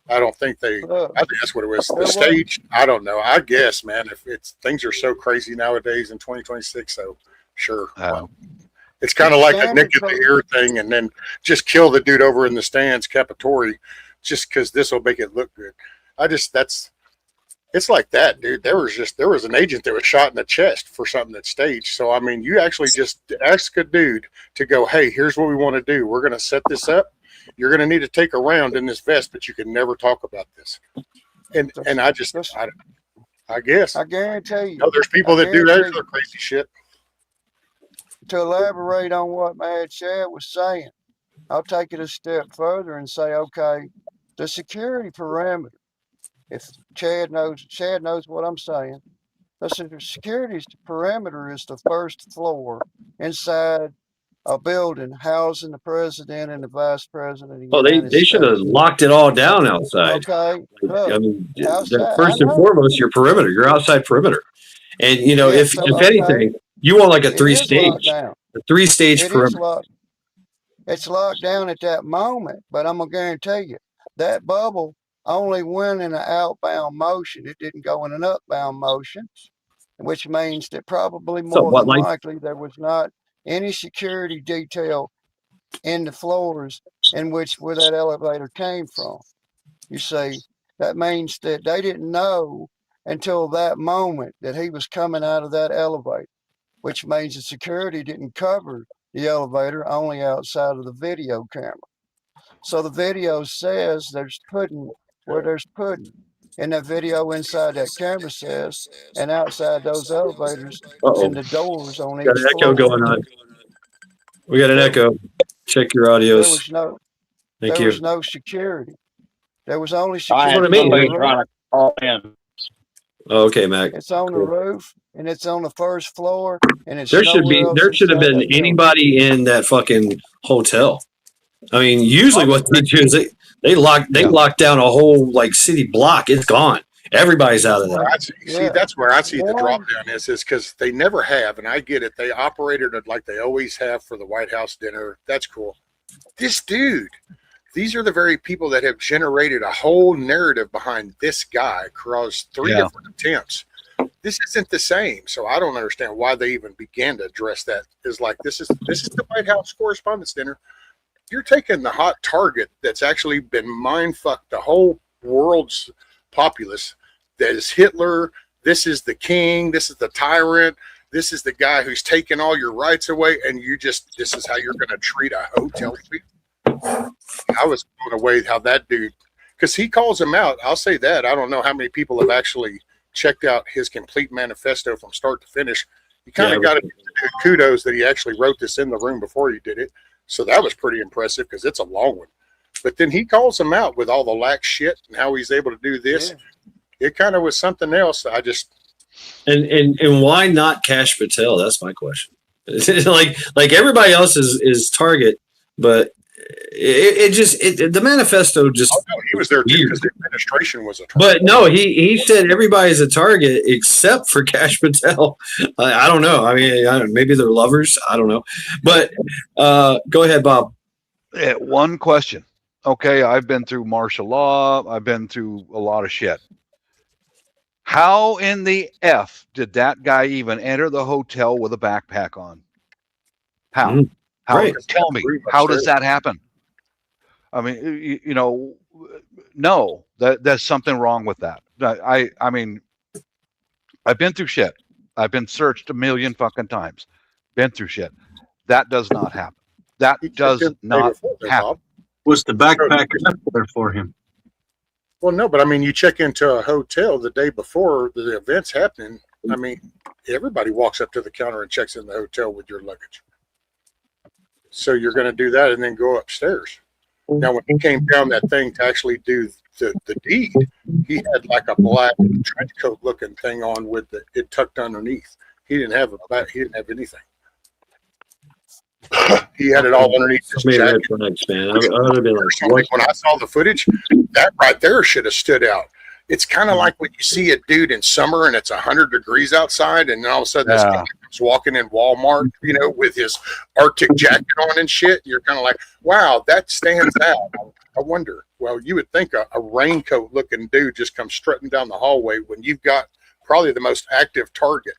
I don't think I think that's what it was. The stage, I don't know. I guess, man, if things are so crazy nowadays in 2026, so sure. It's kind of like a nick at the ear thing, and then just kill the dude over in the stands, Capitoli, just because this will make it look good. It's like that, dude. There was an agent that was shot in the chest for something that's staged. So I mean, you actually just ask a dude to go, hey, here's what we want to do. We're going to set this up. You're going to need to take a round in this vest, but you can never talk about this. And I guess I guarantee you. No, there's people that do that other crazy shit. To elaborate on what Mad Shad was saying, I'll take it a step further and say, okay, the security parameter. If Chad knows what I'm saying. The security parameter is the first floor inside a building housing the president and the vice president of the Oh, United they should have States. locked it all down outside. Okay, I look, mean, outside. first and foremost, your perimeter, your outside perimeter. And you know, Yeah, if so, if anything, you want like a it is locked three-stage, down. a three-stage It is perimeter. locked. It's locked down at that moment, but I'm gonna guarantee you that bubble only went in an outbound motion. It didn't go in an upbound motion, which means that probably So more what, than like, likely there was not any security detail in the floors in which where that elevator came from. You see, that means that they didn't know until that moment that he was coming out of that elevator, which means the security didn't cover the elevator, only outside of the video camera. So the video says there's pudding where there's pudding. And that video inside that camera says, and outside those elevators uh-oh, and the doors on got each an echo floor, going on. We got an There- echo. Check your there audios. was no Thank there you. was no security. There was only I That's what had I security mean. on the somebody roof. trying to call in. Oh, okay, Mac. It's on the Cool. roof and it's on the first floor and it's There should nowhere else there should have inside been that building. anybody in that fucking hotel. I mean, usually what they do is they lock down a whole like city block. It's gone. Everybody's out of there. Yeah. That's where I see the One- drop down is because they never have, and I get it. They operated it like they always have for the White House dinner. That's cool. This dude, these are the very people that have generated a whole narrative behind this guy across three Yeah. different attempts. This isn't the same, so I don't understand why they even began to address that. Is like this is the White House Correspondents' Dinner. You're taking the hot target that's actually been mind fucked the whole world's populace. That is Hitler. This is the king. This is the tyrant. This is the guy who's taking all your rights away, and this is how you're going to treat a hotel suite. I was blown away how that dude, because he calls him out. I'll say that. I don't know how many people have actually checked out his complete manifesto from start to finish. You kind of got to kudos that he actually wrote this in the room before he did it. So that was pretty impressive because it's a long one. But then he calls him out with all the lax shit and how he's able to do this. Yeah. It kind of was something else. I just And why not Cash Patel? That's my question. like everybody else is target, but the manifesto just. oh, no, he was there too Weird. because the administration was a target. But no, he said everybody's a target except for Cash Patel. I don't know. I mean, maybe they're lovers. I don't know. But go ahead, Bob. One question. Okay, I've been through martial law. I've been through a lot of shit. How in the F did that guy even enter the hotel with a backpack on? How? Mm, How? right. Tell me, how does that happen? I mean, you know, no, there's something wrong with that. I mean, I've been through shit. I've been searched a million fucking times. Been through shit. That does not happen. That He checked does in the day not before there, happen. Bob. Was the backpack up there for him? Well, no, but I mean, you check into a hotel the day before the event's happening. I mean, everybody walks up to the counter and checks in the hotel with your luggage. So you're going to do that and then go upstairs. Now, when he came down that thing to actually do the deed, he had like a black trench coat looking thing on with it tucked underneath. He didn't have anything. He had it all underneath his Maybe jacket. red flags, man. I would have been like, Personally, when I saw the footage, that right there should have stood out. It's kind of like when you see a dude in summer and it's 100 degrees outside, and then all of a sudden this guy comes walking in Walmart, you know, with his Arctic jacket on and shit. You're kind of like, wow, that stands out. I wonder. Well, you would think a raincoat looking dude just comes strutting down the hallway when you've got probably the most active target,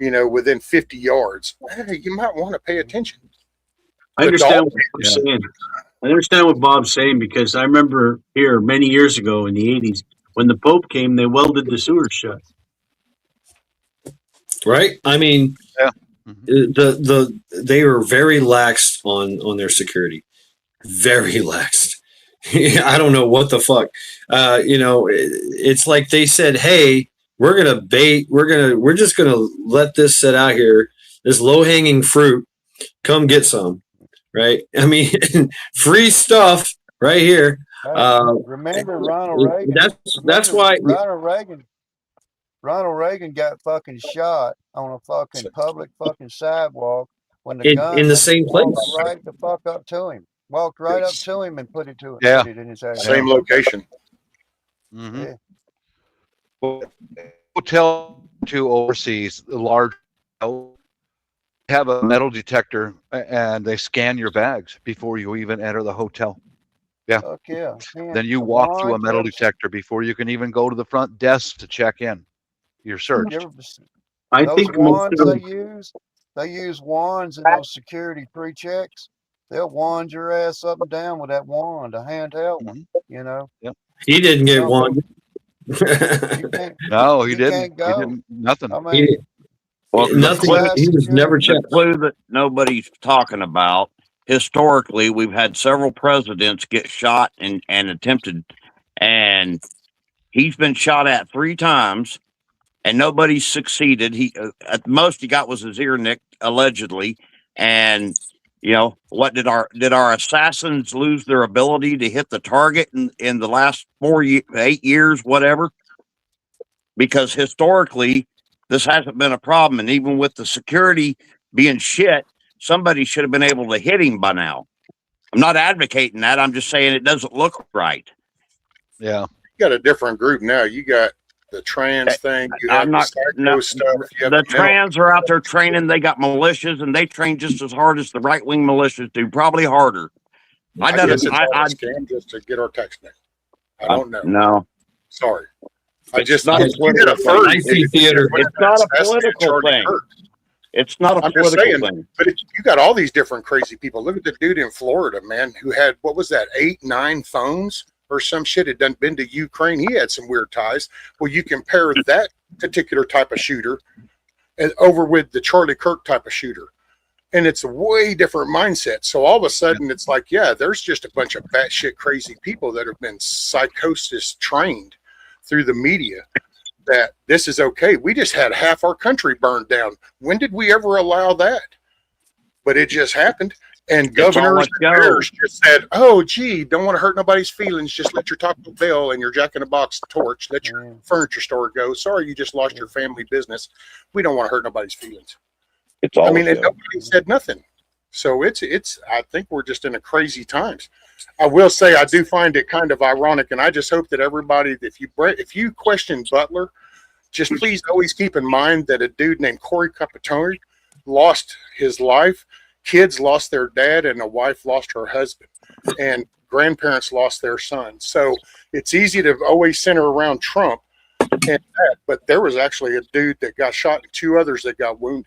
you know, within 50 yards. Hey, you might want to pay attention. I understand what Bob's saying. I understand what Bob's saying because I remember here many years ago in the 80s when the Pope came, they welded the sewers shut. right? I mean, Yeah. they were very lax on their security, very lax. I don't know what the fuck. You know, it's like they said, "Hey, we're just gonna let this sit out here, this low hanging fruit. Come get some." right? I mean, free stuff right here. Hey, Uh, remember Ronald Reagan? that's why. Ronald Reagan got fucking shot on a fucking public fucking sidewalk when the In the gunman same walked place. right the fuck up to him. Walked right up Yes. to him and put it Yeah. in his hand. Same location. Mm-hmm. Yeah. Hotel to overseas, the large have a metal detector and they scan your bags before you even enter the hotel. Fuck yeah. Man, Then you the walk through a wand, metal you detector before you can even go to the front desk to check in. You're searched. I Those think most wands of them, they use wands in those security pre-checks. They'll wand your ass up and down with that wand, a handheld one, you know. He didn't get No, one. You can't, No, he you didn't. can't He go. didn't. Nothing. I He mean, didn't. Well, the Nothing. clue, inside He was never security. the checked. clue that nobody's talking about, historically, we've had several presidents get shot and attempted, and he's been shot at 3 times, and nobody's succeeded. He at the most he got was his ear nicked, allegedly. And you know what? Did our assassins lose their ability to hit the target in the last 8 years, whatever? Because historically, this hasn't been a problem, and even with the security being shit, somebody should have been able to hit him by now. I'm not advocating that. I'm just saying it doesn't look right. Yeah. You got a different group now. You got the trans thing. You have I'm the not psycho stuff. You have the mental- trans are out there training. They got militias, and they train just as hard as the right wing militias do, probably harder. I guess it's all a scam just to get our tax money. I don't know. No, Sorry. I It's just not a you did political a first. I see theater. it's not a political thing. It's not a I'm just political saying, thing. but you got all these different crazy people. Look at the dude in Florida, man, who had, what was that, 8, 9 phones or some shit, had done been to Ukraine. He had some weird ties. Well, you compare that particular type of shooter and over with the Charlie Kirk type of shooter, and it's a way different mindset. So all of a sudden it's like, yeah, there's just a bunch of batshit crazy people that have been psychosis trained through the media that this is okay. We just had half our country burned down. When did we ever allow that? But it just happened. And governors and mayors just said, oh, gee, don't want to hurt nobody's feelings. Just let your Taco Bell and your Jack in the Box torch, let your furniture store go. Sorry, you just lost your family business. We don't want to hurt nobody's feelings. I mean, and nobody said nothing. So it's. I think we're just in a crazy times. I will say I do find it kind of ironic, and I just hope that everybody, if you question Butler, just please always keep in mind that a dude named Corey Capitone lost his life. Kids lost their dad, and a wife lost her husband, and grandparents lost their son. So it's easy to always center around Trump and that, but there was actually a dude that got shot and 2 others that got wounded.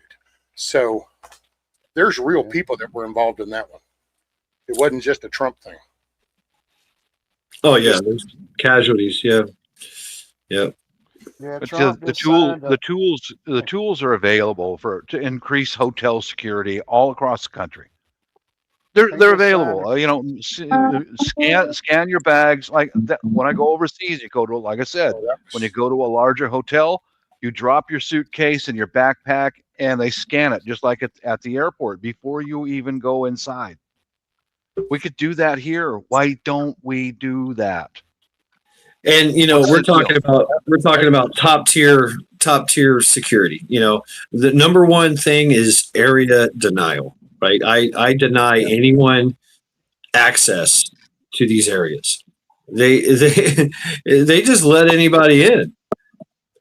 So there's real people that were involved in that one. It wasn't just a Trump thing. Oh yeah, there's casualties. Yeah. Yeah, But Trump the just tools are available to increase hotel security all across the country. They're just available. You know, scan your bags. Like that, when I go overseas, you go to, like I said, when you go to a larger hotel, you drop your suitcase and your backpack, and they scan it just like at the airport before you even go inside. We could do that here. Why don't we do that? And you know, What's we're the deal? talking about top tier security. You know, the number one thing is area denial, right? I deny anyone access to these areas. They just let anybody in.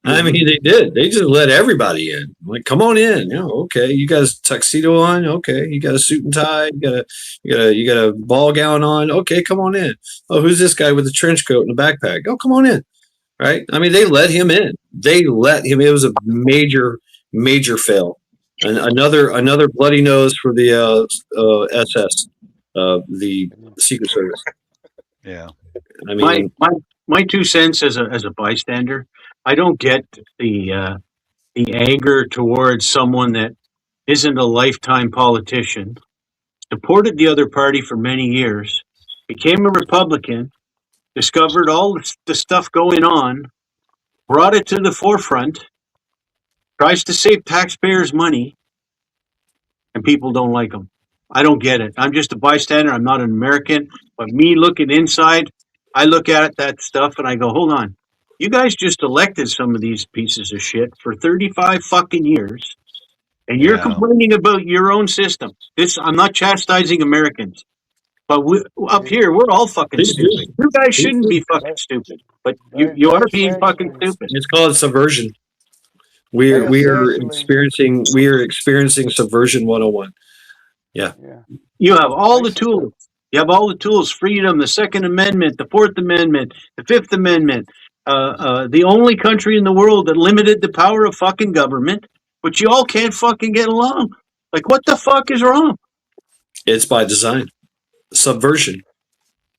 I mean, they did. They just let everybody in. Like, come on in. You know, okay, you got a tuxedo on. Okay, you got a suit and tie. You got a ball gown on. Okay, come on in. Oh, who's this guy with a trench coat and a backpack? Oh, come on in. Right? I mean, they let him in. They let him. It was a major fail, and another bloody nose for the SS, the Secret Service. Yeah. I mean, my 2 cents as a bystander, I don't get the anger towards someone that isn't a lifetime politician, supported the other party for many years, became a Republican, discovered all the stuff going on, brought it to the forefront, tries to save taxpayers' money, and people don't like him. I don't get it. I'm just a bystander. I'm not an American. But me looking inside, I look at that stuff and I go, hold on. You guys just elected some of these pieces of shit for 35 fucking years, and you're Yeah. complaining about your own system. I'm not chastising Americans, but up Yeah, here, we're all fucking Please do. stupid. You guys Please shouldn't do. be fucking stupid, but they you they are being fucking essentially stupid. It's called subversion. they We are essentially experiencing subversion 101. yeah You have all they the s- tools. You have all the tools: freedom, the Second Amendment, the Fourth Amendment, the Fifth Amendment. The only country in the world that limited the power of fucking government, but you all can't fucking get along. Like, what the fuck is wrong? It's by design. Subversion.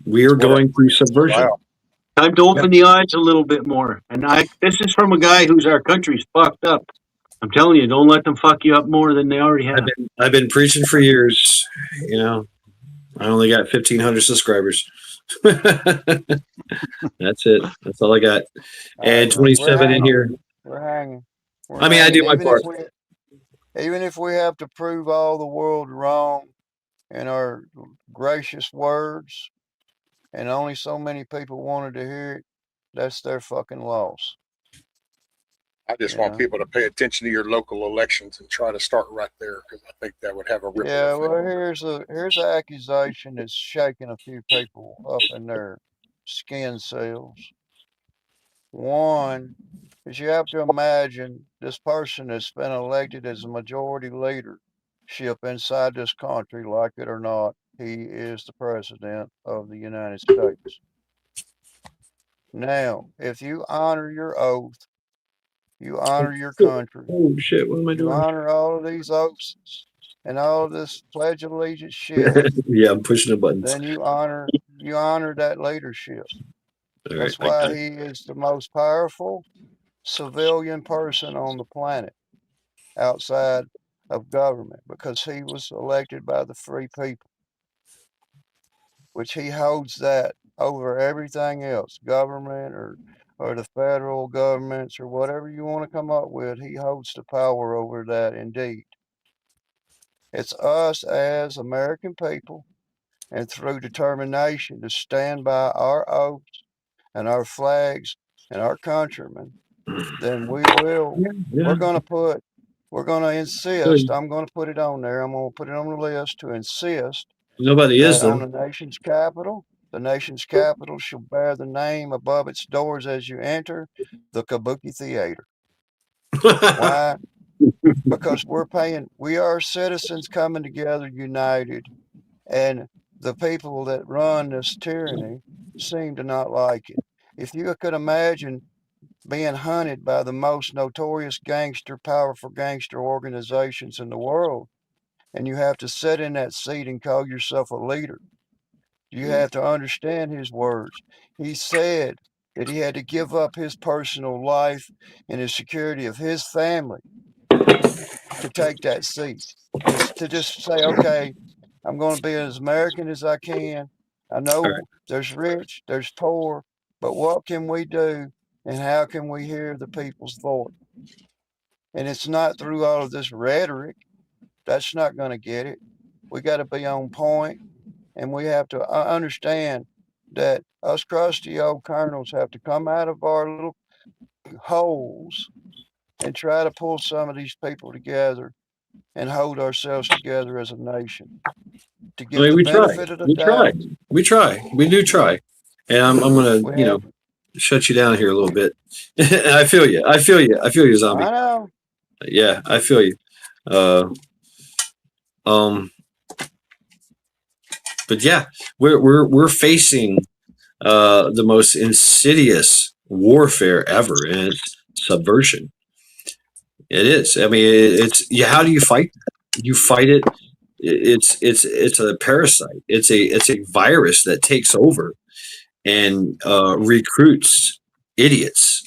We are What our going through freedoms subversion. allow. Time to open the eyes a little bit more. And this is from a guy whose our country's fucked up. I'm telling you, don't let them fuck you up more than they already have. I've been preaching for years. You know, I only got 1,500 subscribers. That's it. That's all I got. And we're 27 in hanging, here. we're hanging, we're I mean, I do hanging. my part. Even if we have to prove all the world wrong in our gracious words, and only so many people wanted to hear it, that's their fucking loss. I just You want know? people to pay attention to your local elections and try to start right there because I think that would have a ripple Yeah, effect. well, here's an accusation that's shaking a few people up in their skin cells. One is you have to imagine this person that's been elected as a majority leadership inside this country, like it or not, he is the president of the United States. Now, if you honor your oath, you honor your country, Oh shit! What am I you doing? honor all of these oaths and all of this Pledge of Allegiance shit, Yeah, I'm pushing the buttons. then you honor that leadership. All right, That's I got why it. he is the most powerful civilian person on the planet outside of government, because he was elected by the free people, which he holds that over everything else, government or the federal governments or whatever you want to come up with. He holds the power over that indeed. It's us as American people, and through determination to stand by our oaths and our flags and our countrymen, then we're Yeah. going to insist. I'm going to put it on there. I'm going to put it on the list to insist Nobody is that on though. the nation's capital shall bear the name above its doors as you enter, the Kabuki Theater. Why? Because we are citizens coming together united, and the people that run this tyranny seem to not like it. If you could imagine being hunted by the most notorious powerful gangster organizations in the world, and you have to sit in that seat and call yourself a leader, you have to understand his words. He said that he had to give up his personal life and the security of his family to take that seat, to just say, okay, I'm going to be as American as I can. I All right. know there's rich, there's poor, but what can we do and how can we hear the people's voice? And it's not through all of this rhetoric. That's not going to get it. We got to be on point, and we have to understand that us crusty old colonels have to come out of our little holes and try to pull some of these people together and hold ourselves together as a nation. To I give mean, the we try. benefit of the We try. doubt, We try. We do try. And I'm gonna, we have. shut you down here a little bit. I feel you. I feel you. I feel you, zombie. I know. Yeah, I feel you. Uh, um, but yeah, we're facing the most insidious warfare ever, and it's subversion. It is. I mean, it's yeah. How do you fight? You fight it. It's a parasite. It's a virus that takes over and recruits idiots.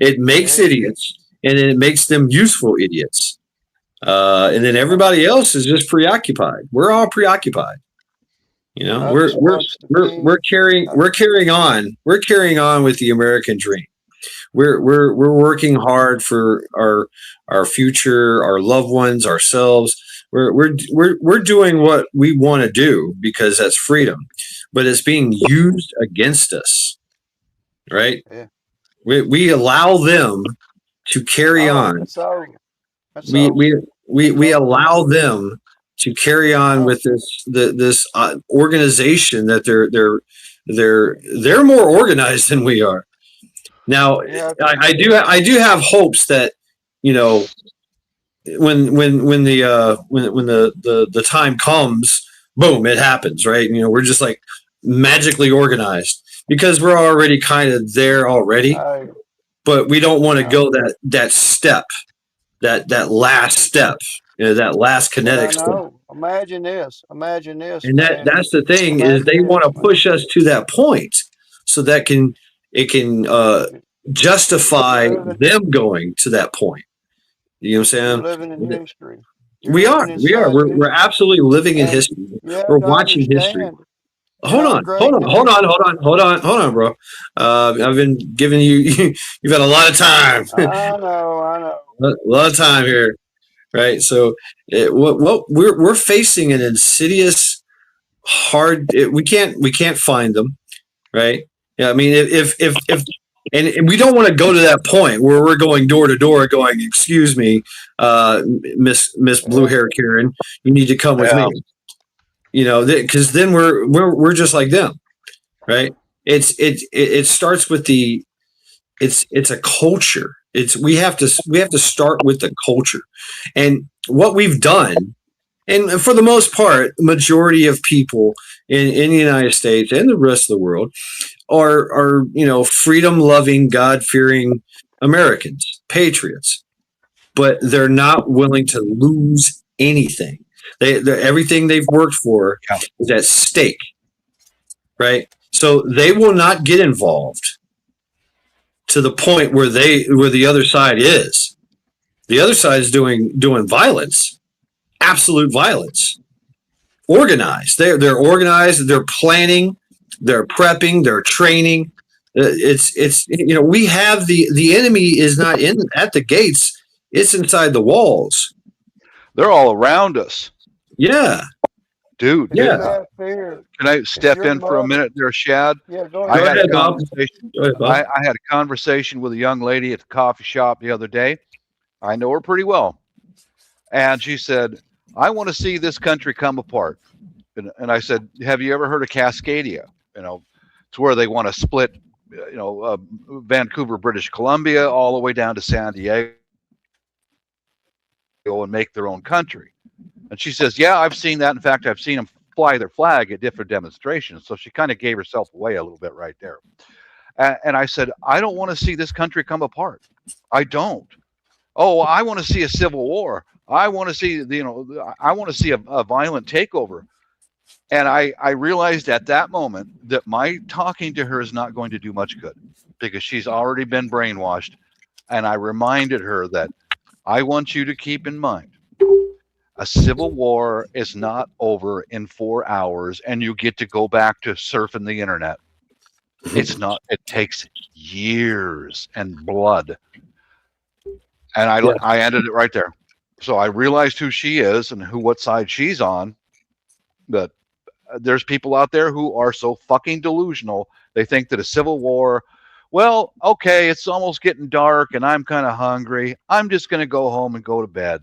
It makes idiots, and then it makes them useful idiots. And then everybody else is just preoccupied. We're all preoccupied. You know, I just watched the we're carrying on with the American dream. We're working hard for our future, our loved ones, ourselves. We're doing what we want to do because that's freedom, but it's being used against us, right? Yeah. We allow them to carry on. That's all. That's We all. we allow them to carry on with this organization that they're more organized than we are. Now, Yeah, I do have hopes that, you know, when the time comes, boom, it happens, right? You know, we're just like magically organized because we're already kind of there already, but we don't want to go that step, that last step, you know, that last kinetic step. Imagine this. And that's the thing is they want to push us to that point so that it can justify them going to that point. You know what I'm saying? We're living in history. We are. We're absolutely living in history. We're watching history. Hold on, bro. I've been giving you. You've had a lot of time. I know. A lot of time here, right? So, what we're facing an insidious, hard. We can't find them, right? Yeah, I mean, if and we don't want to go to that point where we're going door to door, going, "Excuse me, Miss Blue Hair Karen, you need to come with me." You know, because then we're just like them, right? It starts with it's a culture. We have to start with the culture, and what we've done, and for the most part, majority of people in the United States and the rest of the world are freedom loving, God fearing Americans, patriots, but they're not willing to lose anything. Everything they've worked for is at stake, right? So they will not get involved to the point where the other side is. The other side is doing violence, absolute violence, organized. They're organized. They're planning. They're prepping. They're training. It's we have the enemy is not at the gates. It's inside the walls. They're all around us. Yeah. Dude. Yeah. Can I step in for a minute there, Shad? Yeah, go I ahead. had a conversation with a young lady at the coffee shop the other day. I know her pretty well. And she said, I want to see this country come apart. And I said, have you ever heard of Cascadia? It's where they want to split, Vancouver, British Columbia, all the way down to San Diego and make their own country. And she says, yeah, I've seen that. In fact, I've seen them fly their flag at different demonstrations. So she kind of gave herself away a little bit right there. And I said, I don't want to see this country come apart. I don't. Oh, I want to see a civil war. I want to see, I want to see a violent takeover. And I realized at that moment that my talking to her is not going to do much good because she's already been brainwashed. And I reminded her that I want you to keep in mind, a civil war is not over in 4 hours and you get to go back to surfing the internet. It's not. It takes years and blood. And I ended it right there. So I realized who she is and what side she's on. But there's people out there who are so fucking delusional. They think that a civil war, well, okay, it's almost getting dark and I'm kind of hungry. I'm just going to go home and go to bed.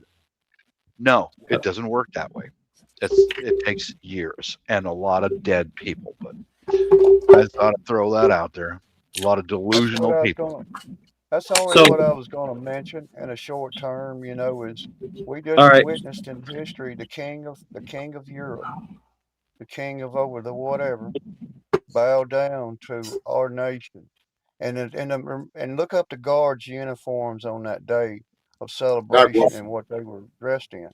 No, it doesn't work that way. It takes years and a lot of dead people. But I thought I'd throw that out there. A lot of delusional people. That's only what I was going to mention in a short term. Is we just witnessed in history the king of Europe, the king of over the whatever, bow down to our nation, and look up the guards' uniforms on that day of celebration and what they were dressed in,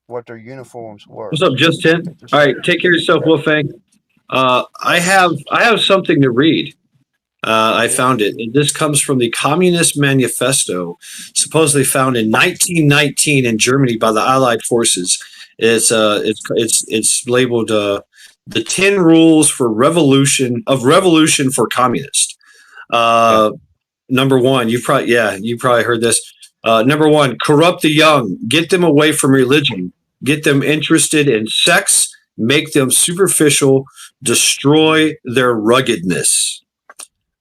what their uniforms were. What's up, Justin? All right, take care of yourself, Wolfgang. I have something to read. I found it. And this comes from the Communist Manifesto, supposedly found in 1919 in Germany by the Allied forces. It's labeled the 10 Rules for Revolution for Communists. Number one, you probably heard this. Number one, corrupt the young, get them away from religion, get them interested in sex, make them superficial, destroy their ruggedness.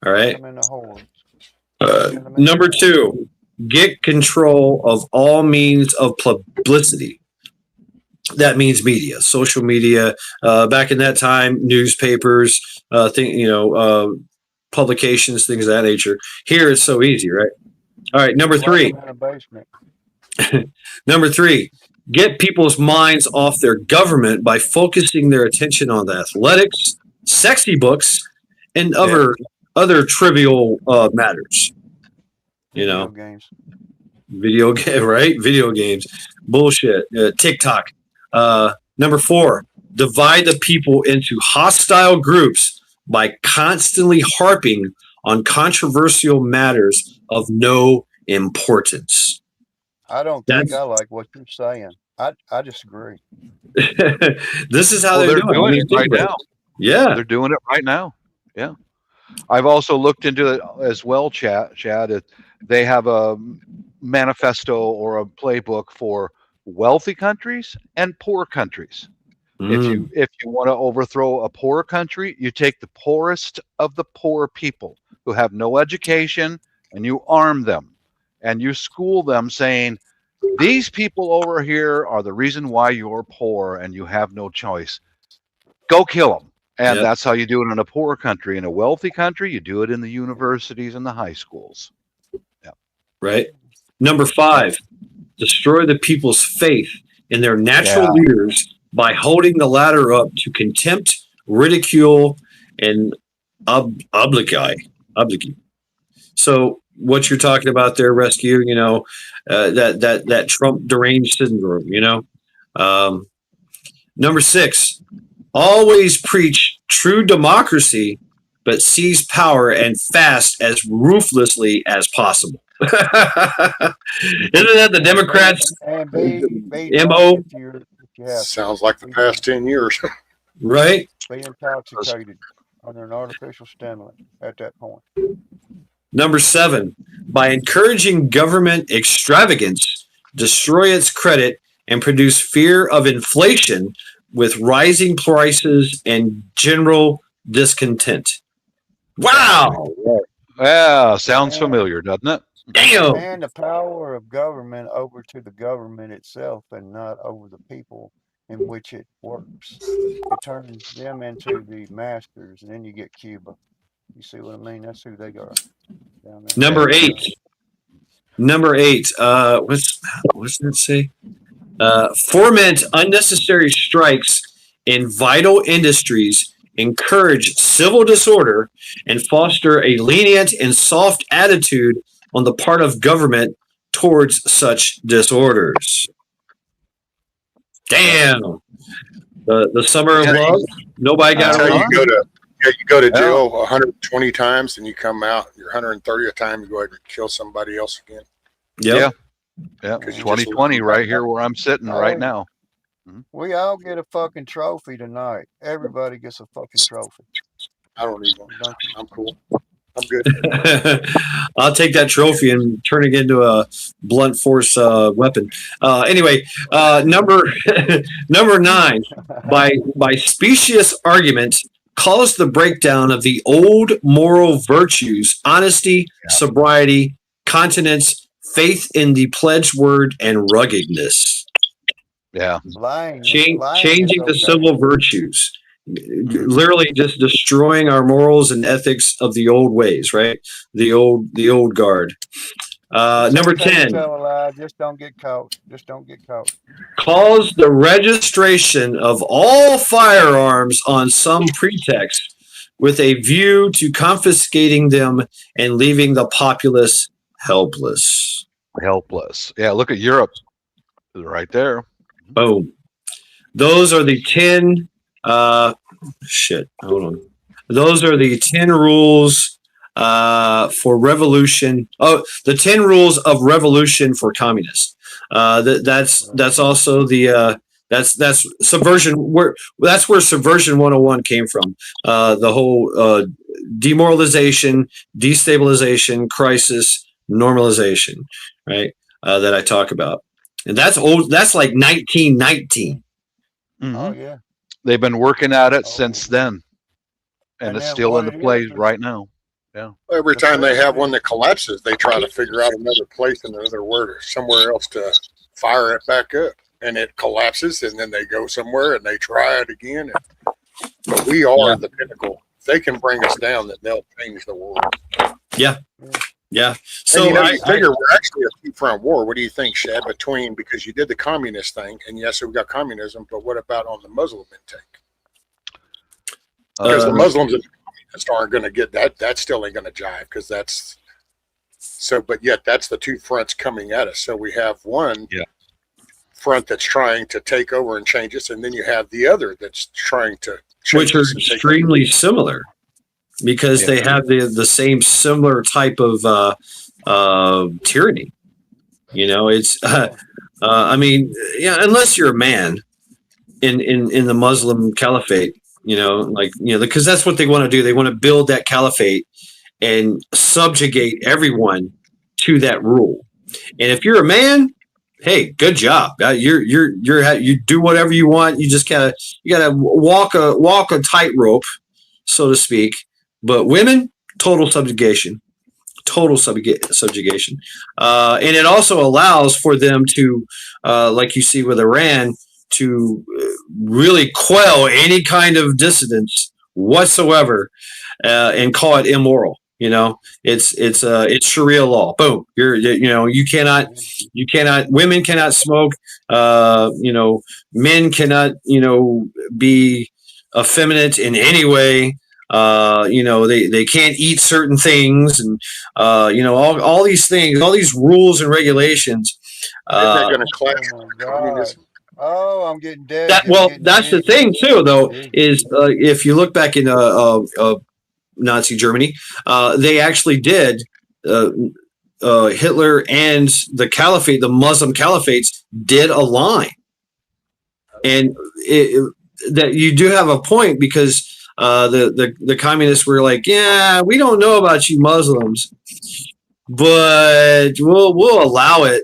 All right. I'm in the hordes. Number two, get control of all means of publicity. That means media, social media. Back in that time, newspapers, publications, things of that nature. Here, it's so easy, right? All right, number three. I'm in a basement. Number three, get people's minds off their government by focusing their attention on the athletics, sexy books, and other trivial matters. Video games. Video game, right? Video games, bullshit. TikTok. Number four, divide the people into hostile groups by constantly harping on controversial matters of no importance. I don't think I like what you're saying. I disagree. This is how Well, they're they're doing it right now. Yeah. They're doing it right now. Yeah. I've also looked into it as well, Chad. They have a manifesto or a playbook for wealthy countries and poor countries. If you want to overthrow a poor country, you take the poorest of the poor people who have no education and you arm them and you school them saying, these people over here are the reason why you're poor and you have no choice. Go kill them. And that's how you do it in a poor country. In a wealthy country, you do it in the universities and the high schools. Yeah. Right. Number five, destroy the people's faith in their natural leaders by holding the latter up to contempt, ridicule, and obligate. So what you're talking about there, Rescue, that Trump deranged syndrome, Number six, always preach true democracy, but seize power and fast as ruthlessly as possible. Isn't that the Democrats' MO? Sounds like the past 10 years. Right? Be intoxicated under an artificial stimulant at that point. Number seven, by encouraging government extravagance, destroy its credit and produce fear of inflation with rising prices and general discontent. Wow. Yeah, sounds familiar, doesn't it? Damn. And the power of government over to the government itself and not over the people in which it works. It turns them into the masters, and then you get Cuba. You see what I mean? That's who they are. Number eight. What's that say? Foment unnecessary strikes in vital industries, encourage civil disorder, and foster a lenient and soft attitude on the part of government towards such disorders. Damn. The summer of love. Nobody got it wrong. You go to jail 120 times and you come out, your 130th time, you go ahead and kill somebody else again. Yeah. 2020 right here where I'm sitting right now. We all get a fucking trophy tonight. Everybody gets a fucking trophy. I don't need one. I'm cool. I'm good. I'll take that trophy and turn it into a blunt force weapon. Anyway, number 9, by specious argument, cause the breakdown of the old moral virtues: honesty, sobriety, continence, faith in the pledged word, and ruggedness. Yeah. Changing the civil virtues. Literally just destroying our morals and ethics of the old ways, right? The old guard. Number 10. Just don't get caught. Cause the registration of all firearms on some pretext with a view to confiscating them and leaving the populace helpless. Yeah, look at Europe. Right there. Boom. Those are the 10 hold on. Those are the 10 rules for revolution. Oh, the 10 rules of revolution for communists. That's also the that's subversion. That's where Subversion 101 came from. The whole demoralization, destabilization, crisis, normalization. Right. that I talk about, and that's old. That's like 1919. Mhm. Oh yeah. They've been working at it Oh. since then, and And it's then still what in the it play is- right now. Every The time they have president- one that collapses, they try to figure out another place in another word or somewhere else to fire it back up. And it collapses, and then they go somewhere and they try it again. But we are Yeah. the pinnacle. If they can bring us down, then they'll change the world. Yeah. So And you know, I you figure we're actually a two-front war. What do you think, Shad? Because you did the communist thing, and yes, we got communism, but what about on the Muslim intake? Because the Muslims and the communists aren't going to get that. That still ain't going to jive because that's so. But yet, that's the two fronts coming at us. So we have one front that's trying to take over and change us, and then you have the other that's trying to change which are us and take extremely similar because they have the same similar type of tyranny. You know, it's I mean, yeah, unless you're a man in the Muslim caliphate, you know, like, you know, because that's what they want to do. They want to build that caliphate and subjugate everyone to that rule. And if you're a man, hey, good job. You do whatever you want. You just gotta walk a tightrope, so to speak. But women, total subjugation, subjugation. And it also allows for them to, like you see with Iran, to really quell any kind of dissidence whatsoever, and call it immoral. You know, it's Sharia law. Boom. You cannot, women cannot smoke. Men cannot, be effeminate in any way. They can't eat certain things, and all these things, all these rules and regulations. Isn't that going to clash Oh with my God. communism? Oh, I'm getting dead. That's the thing too, though, is if you look back in Nazi Germany, they actually did. Hitler and the caliphate, the Muslim caliphates, did align, and that you do have a point because the communists were like, yeah, we don't know about you Muslims, but we'll allow it.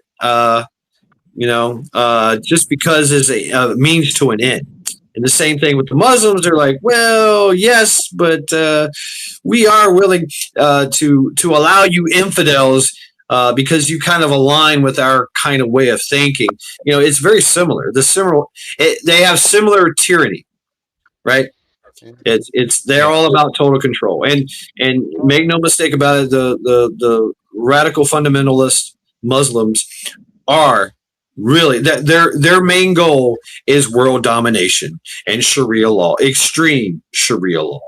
Just because it's a means to an end. And the same thing with the Muslims. They're like, well, yes, but we are willing to allow you infidels because you kind of align with our kind of way of thinking. You know, it's very similar. They have similar tyranny, right? They're all about total control. And make no mistake about it, the radical fundamentalist Muslims are really their main goal is world domination and Sharia law, extreme Sharia law.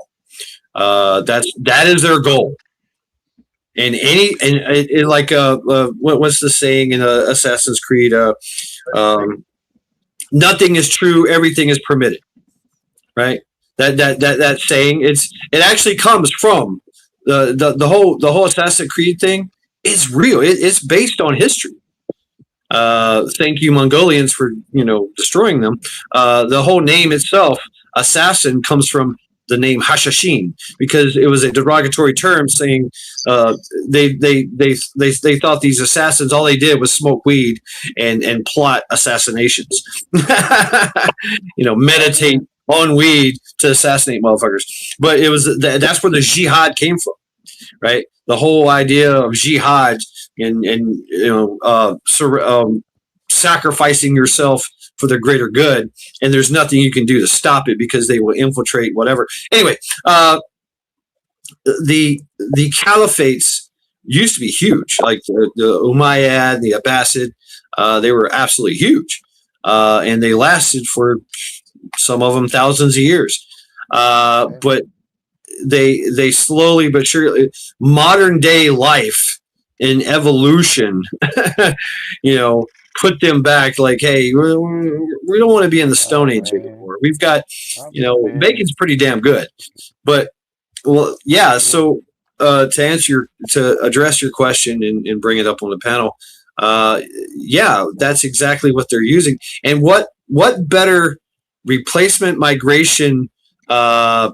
That is their goal. And what's the saying in Assassin's Creed? Nothing is true, everything is permitted. Right? That saying, it actually comes from the whole Assassin's Creed thing is real. It's based on history. Thank you, Mongolians, for destroying them. The whole name itself, assassin, comes from the name Hashashin because it was a derogatory term saying they thought these assassins, all they did was smoke weed and plot assassinations. Meditate on weed to assassinate motherfuckers. But it was that's where the jihad came from, right? The whole idea of jihad and sacrificing yourself for the greater good, and there's nothing you can do to stop it because they will infiltrate whatever. Anyway, the caliphates used to be huge, like the Umayyad, the Abbasid. They were absolutely huge, and they lasted for some of them thousands of years. But they slowly but surely, modern day life in evolution, put them back like, hey, we don't want to be in the Stone Age anymore. We've got, bacon's pretty damn good. But, well, yeah, so to address your question and bring it up on the panel, that's exactly what they're using. And what better replacement migration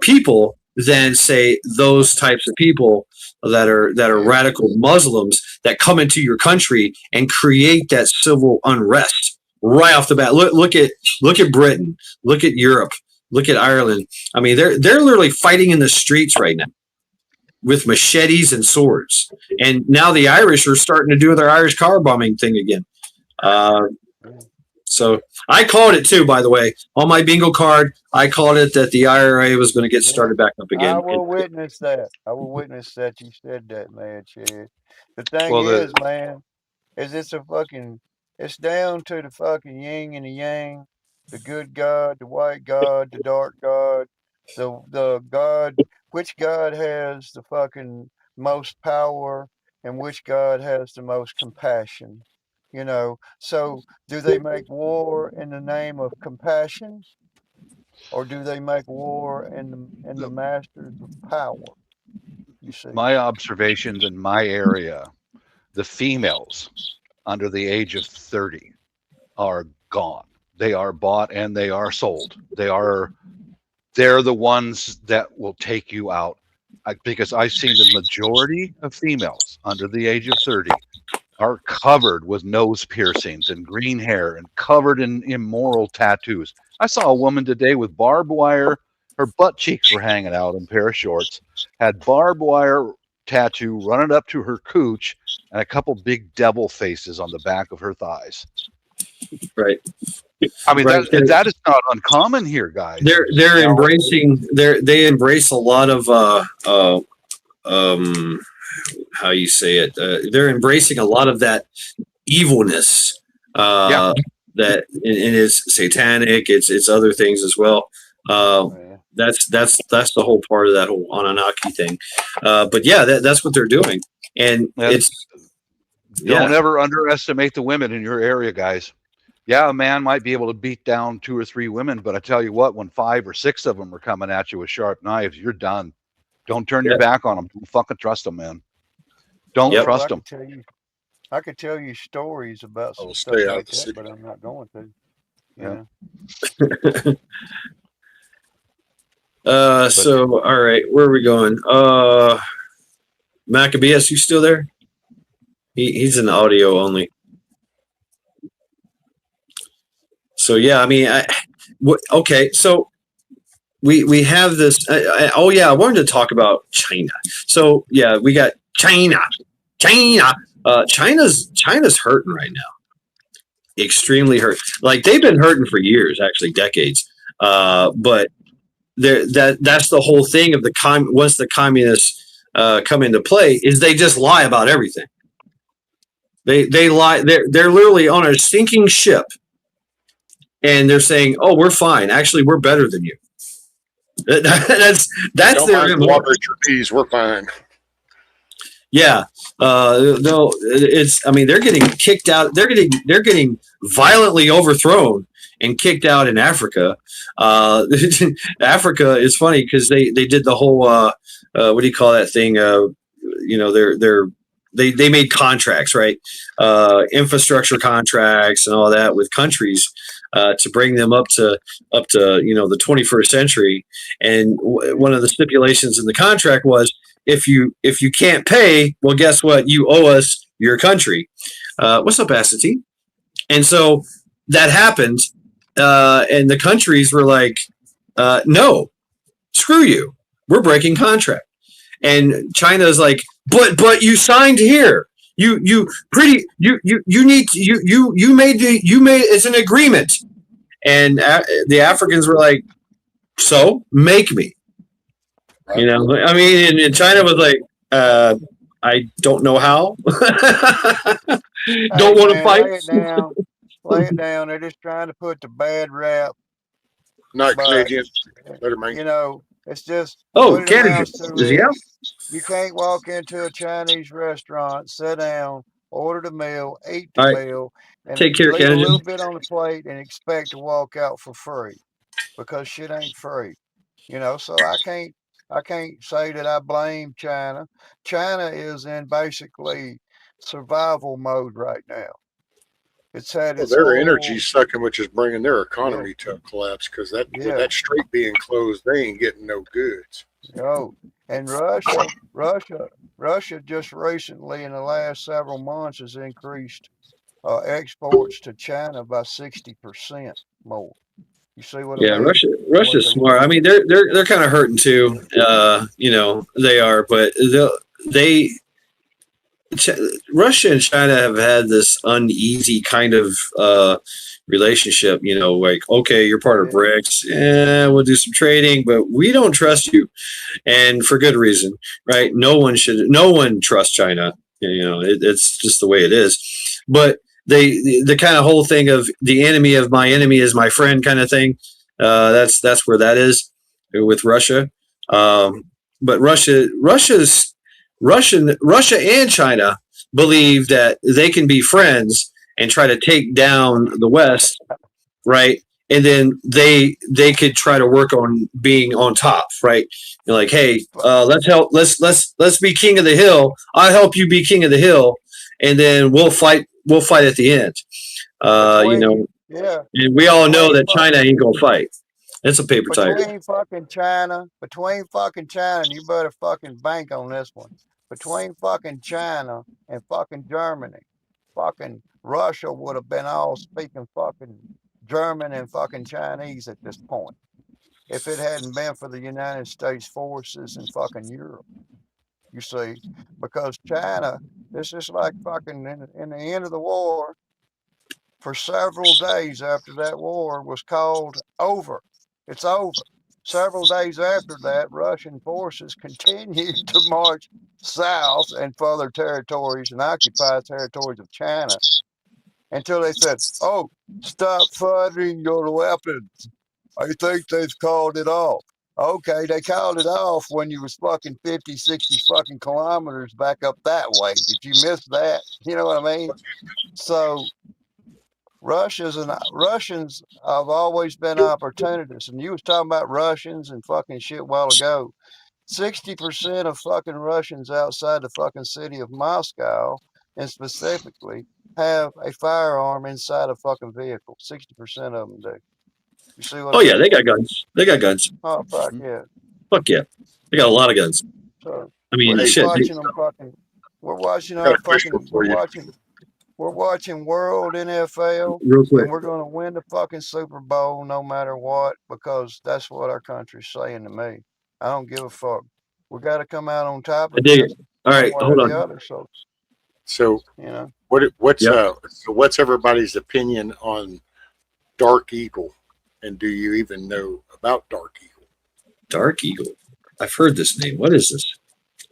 people than say those types of people that are radical Muslims that come into your country and create that civil unrest right off the bat. Look at Britain, look at Europe, look at Ireland. I mean, they're literally fighting in the streets right now with machetes and swords. And now the Irish are starting to do their Irish car bombing thing again. So I called it too, by the way, on my bingo card. I called it that the IRA was going to get started back up again. I will witness that. I will witness that you said that, man, Chad. The thing Well, is, man, is it's down to the fucking yin and the yang, the good God, the white God, the dark God, the God, which God has the fucking most power and which God has the most compassion. So do they make war in the name of compassion, or do they make war in the masters of power? You see, my observations in my area, the females under the age of 30 are gone. They are bought and they are sold. They're the ones that will take you out. Because I've seen the majority of females under the age of 30 are covered with nose piercings and green hair and covered in immoral tattoos. I saw a woman today with barbed wire. Her butt cheeks were hanging out in a pair of shorts, had barbed wire tattoo running up to her cooch, and a couple big devil faces on the back of her thighs. Right. I mean, Right. that is not uncommon here, guys. They're embracing they embrace a lot of how you say it, they're embracing a lot of that evilness Yeah. that and it's satanic, it's other things as well. man. That's the whole part of that whole Anunnaki thing. But yeah, that's what they're doing, and Yeah. it's Don't ever underestimate the women in your area, guys. Yeah, a man might be able to beat down 2 or 3 women, but I tell you what, when 5 or 6 of them are coming at you with sharp knives, you're done. Don't turn your back on them. Don't fucking trust them, man. Don't Yep. trust them. I could tell you stories about Oh, some stay stuff out like of the that, city. but I'm not going to. Yeah. So all right, where are we going? Maccabeus, you still there? He's in audio only. So yeah, I mean, okay, so we have this. I wanted to talk about China. So yeah, we got China. China's hurting right now, extremely hurt. Like they've been hurting for years, actually decades. But that's the whole thing of once the communists come into play, is they just lie about everything. They lie. They're literally on a sinking ship. And they're saying, "Oh, we're fine. Actually, we're better than you." That's Don't their mind the water at your knees. We're fine. yeah. No, it's. I mean, they're getting kicked out. They're getting violently overthrown and kicked out in Africa. Africa is funny because they did the whole what do you call that thing? They made contracts, right? Infrastructure contracts and all that with countries. To bring them up to the 21st century, and one of the stipulations in the contract was if you can't pay, well, guess what? You owe us your country. What's up, Asity? And so that happened, and the countries were like, "No, screw you. We're breaking contract." And China's like, "But you signed here. You made it's an agreement." And the Africans were like, "So make me." Right. I mean, and China was like, "I don't know how." Don't want to fight. Lay it down. They're just trying to put the bad rap. Not But, Canadian. Better man. It's just. Oh, what it Canada. amounts to Is he out? You can't walk into a Chinese restaurant, sit down, order the meal, eat the All right. meal, and Take care, leave a Canada. little bit on the plate and expect to walk out for free, because shit ain't free. So I can't say that I blame China. China is in basically survival mode right now. It's had Well, its their whole energy sucking, which is bringing their economy to a collapse. Because that with yeah. that strait being closed, they ain't getting no goods. Oh, and Russia just recently in the last several months has increased exports to China by 60% more. You see what I Yeah, mean? What Russia's they smart. I mean, they're kind of hurting too. They are, but they Ch- Russia and China have had this uneasy kind of relationship. Like, okay, you're part of yeah. BRICS, we'll do some trading, but we don't trust you, and for good reason, right? No one trusts China. It's just the way it is. But the kind of whole thing of the enemy of my enemy is my friend kind of thing. That's where that is with Russia. But Russia and China believe that they can be friends and try to take down the West, right? And then they could try to work on being on top, right? You're like, hey, let's be king of the hill. I'll help you be king of the hill, and then we'll fight. We'll fight at the end. Yeah, And we all know between that China ain't gonna fight. It's a paper tiger. between fucking China, and you better fucking bank on this one. Between fucking China and fucking Germany, fucking Russia would have been all speaking fucking German and fucking Chinese at this point if it hadn't been for the United States forces in fucking Europe. You see, because China, this is like fucking in the end of the war. For several days after that war was called over. It's over. Several days after that, Russian forces continued to march south and further territories and occupy territories of China until they said, oh, stop firing your weapons. I think they've called it off. Okay, they called it off when you was fucking 50, 60 fucking kilometers back up that way. Did you miss that? You know what I mean? So Russians have always been opportunists, and you was talking about Russians and fucking shit a while ago. 60% of fucking Russians outside the fucking city of Moscow, and specifically, have a firearm inside a fucking vehicle. 60% of them do. You see what Oh I yeah, mean? they got guns. They got guns. Oh fuck yeah! Fuck yeah, they got a lot of guns. So I we're mean, just shit. watching them fucking. We're watching I got our a question fucking. for you. We're watching World NFL, Real quick. and we're going to win the fucking Super Bowl no matter what because that's what our country's saying to me. I don't give a fuck. We got to come out on top I of dig this it. All one right, way or hold the on. other. So, So you know, Yep. what's everybody's opinion on Dark Eagle? And do you even know about Dark Eagle? Dark Eagle. I've heard this name. What is this?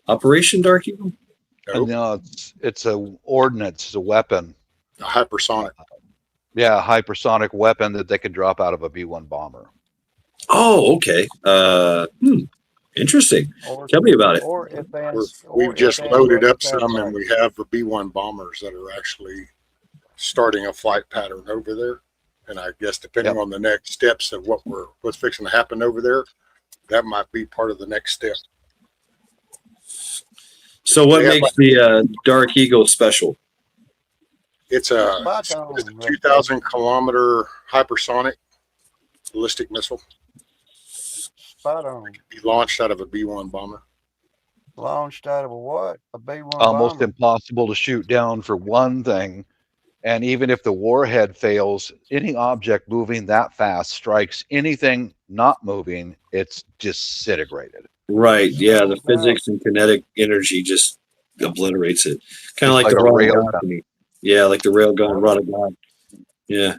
Operation Dark Eagle? No, No, it's a ordnance, it's a weapon. a hypersonic. Yeah, a hypersonic weapon that they can drop out of a B-1 bomber. Oh, okay. Interesting. or Tell me about it. or We've just advanced loaded weapon up some, and satellite. we have the B-1 bombers that are actually starting a flight pattern over there. And I guess depending on the next steps of what's fixing to happen over there, that might be part of the next step. So, what Yeah, makes the Dark Eagle special? It's a Spot on, it's a right 2,000 kilometer hypersonic ballistic missile. Spot on. Be launched out of a B-1 bomber. Launched out of a what? A B-1 Almost bomber. impossible to shoot down for one thing. And even if the warhead fails, any object moving that fast strikes anything not moving, it's disintegrated. Right. Yeah. No The doubt. physics and kinetic energy just obliterates it. Kind of It's like the like a rail railgun. gun. to me. Yeah, like the railgun, run of God. Yeah.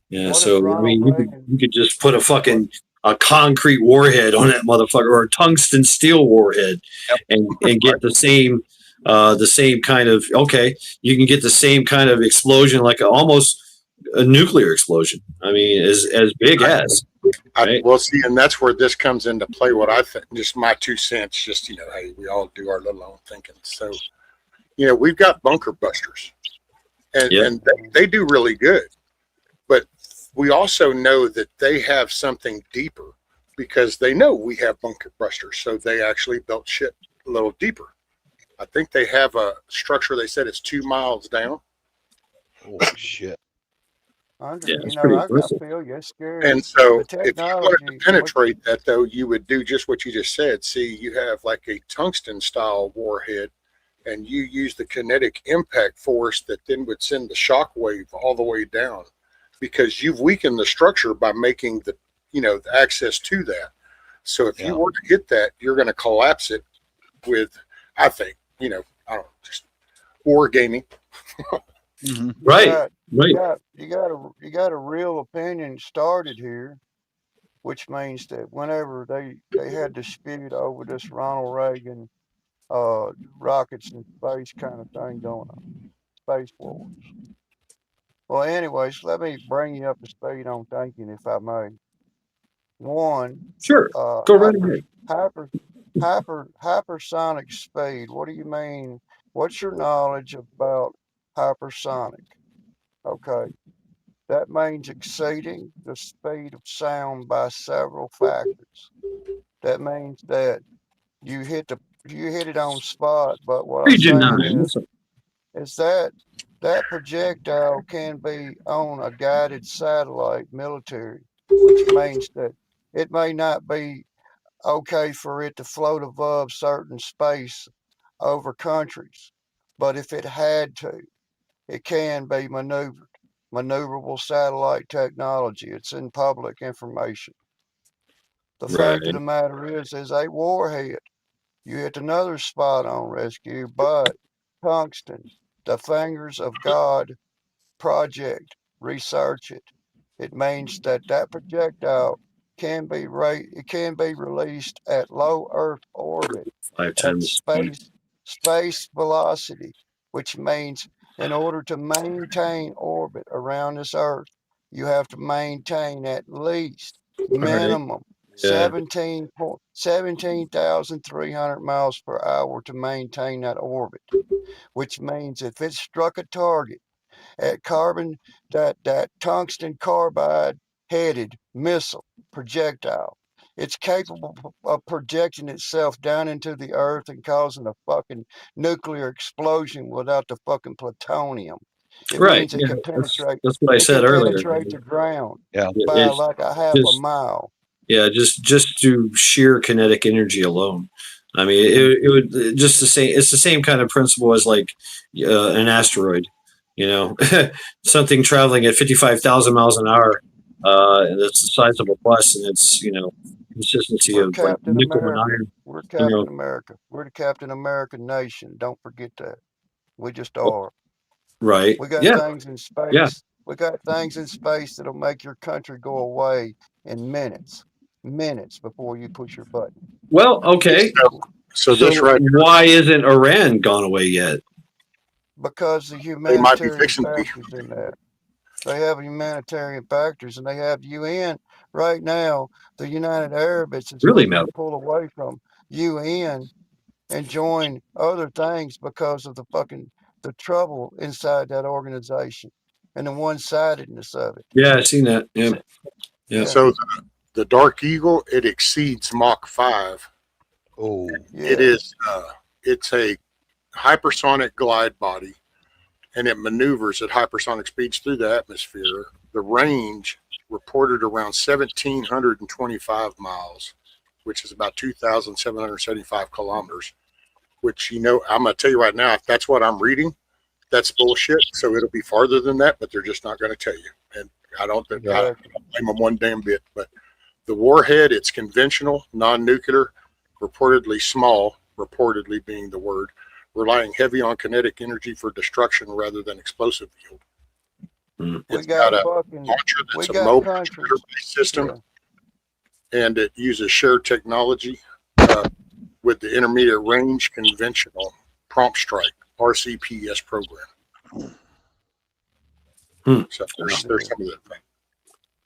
Yeah. What if So I Ronald mean, Reagan? you could just put a concrete warhead on that motherfucker, or a tungsten steel warhead, and get the same kind of, okay, you can get the same kind of explosion, like almost a nuclear explosion. I mean, as big as. Right. Well, see, and that's where this comes into play. What I think, just my 2 cents, just, hey, we all do our little own thinking. So, we've got bunker busters, and they do really good. But we also know that they have something deeper because they know we have bunker busters. So they actually built shit a little deeper. I think they have a structure, they said it's 2 miles down. Oh shit. Yeah, You it's know, pretty I impressive. feel you. It's scary. And so, The if you wanted to technology, penetrate that, though, you would do just what you just said. See, you have like a tungsten style warhead, and you use the kinetic impact force that then would send the shock wave all the way down, because you've weakened the structure by making the, the access to that. So if you Yeah. were to hit that, you're going to collapse it with, I think, I don't know, just war gaming. Mhm. Right. Right. you got a real opinion started here, which means that whenever they had dispute over this Ronald Reagan rockets and space kind of thing going on, space wars. Well, anyways, let me bring you up to speed on thinking, if I may. One, Sure. uh, Go right hyper, ahead. hyper, hypersonic speed. What do you mean? What's your knowledge about hypersonic? Okay, that means exceeding the speed of sound by several factors. That means that you hit the you hit it on spot. But what I'm Region saying 9. What's up? is that that projectile can be on a guided satellite military, which means that it may not be okay for it to float above certain space over countries, but if it had to, it can be maneuvered. Maneuverable satellite technology. It's in public information. The Right. fact of the matter is a warhead. You hit another spot on rescue, but tungsten, the fingers of God project, research it. It means that that projectile it can be released at low Earth orbit 5 at times. space velocity, which means in order to maintain orbit around this Earth, you have to maintain at least Right. minimum Yeah. 17,300 miles per hour to maintain that orbit, which means if it struck a target at that tungsten carbide headed missile projectile, it's capable of projecting itself down into the earth and causing a fucking nuclear explosion without the fucking plutonium. It Right. means Yeah. That's what I it can said earlier. penetrate the ground Yeah. by It's like a half a just mile. just through sheer kinetic energy alone. I mean, it would just the same. It's the same kind of principle as like an asteroid. You know, something traveling at 55,000 miles an hour. And it's the size of a bus, and it's consistency We're of like Captain nickel and America. iron. We're You know, Captain America. We're the Captain American nation. Don't forget that. We just are. right? We got Yeah. things in Yeah. space. We got things in space that'll make your country go away in minutes. Minutes before you push your button. Well, okay. So So this right, why isn't Iran gone away yet? Because the they might be humanitarian fixing to be. factors in that. They have humanitarian factors and they have UN right now. The United Arabics is Really, looking Mel? to pull away from UN and join other things because of the trouble inside that organization and the one-sidedness of it. Yeah, I've seen that. Yeah. Yeah. Yeah, So the Dark Eagle, it exceeds Mach 5. Oh. It yeah. is, it's a hypersonic glide body, and it maneuvers at hypersonic speeds through the atmosphere. The range reported around 1,725 miles, which is about 2,775 kilometers. Which, I'm going to tell you right now, if that's what I'm reading, that's bullshit. So it'll be farther than that, but they're just not going to tell you. And I don't blame them one damn bit. But the warhead, it's conventional, non-nuclear, reportedly small, reportedly being the word, relying heavy on kinetic energy for destruction rather than explosive yield. We It's got got a fucking, launcher we that's a got mobile countries. computer-based system, Yeah. and it uses shared technology with the intermediate range conventional prompt strike RCPS program. So there's some of that thing.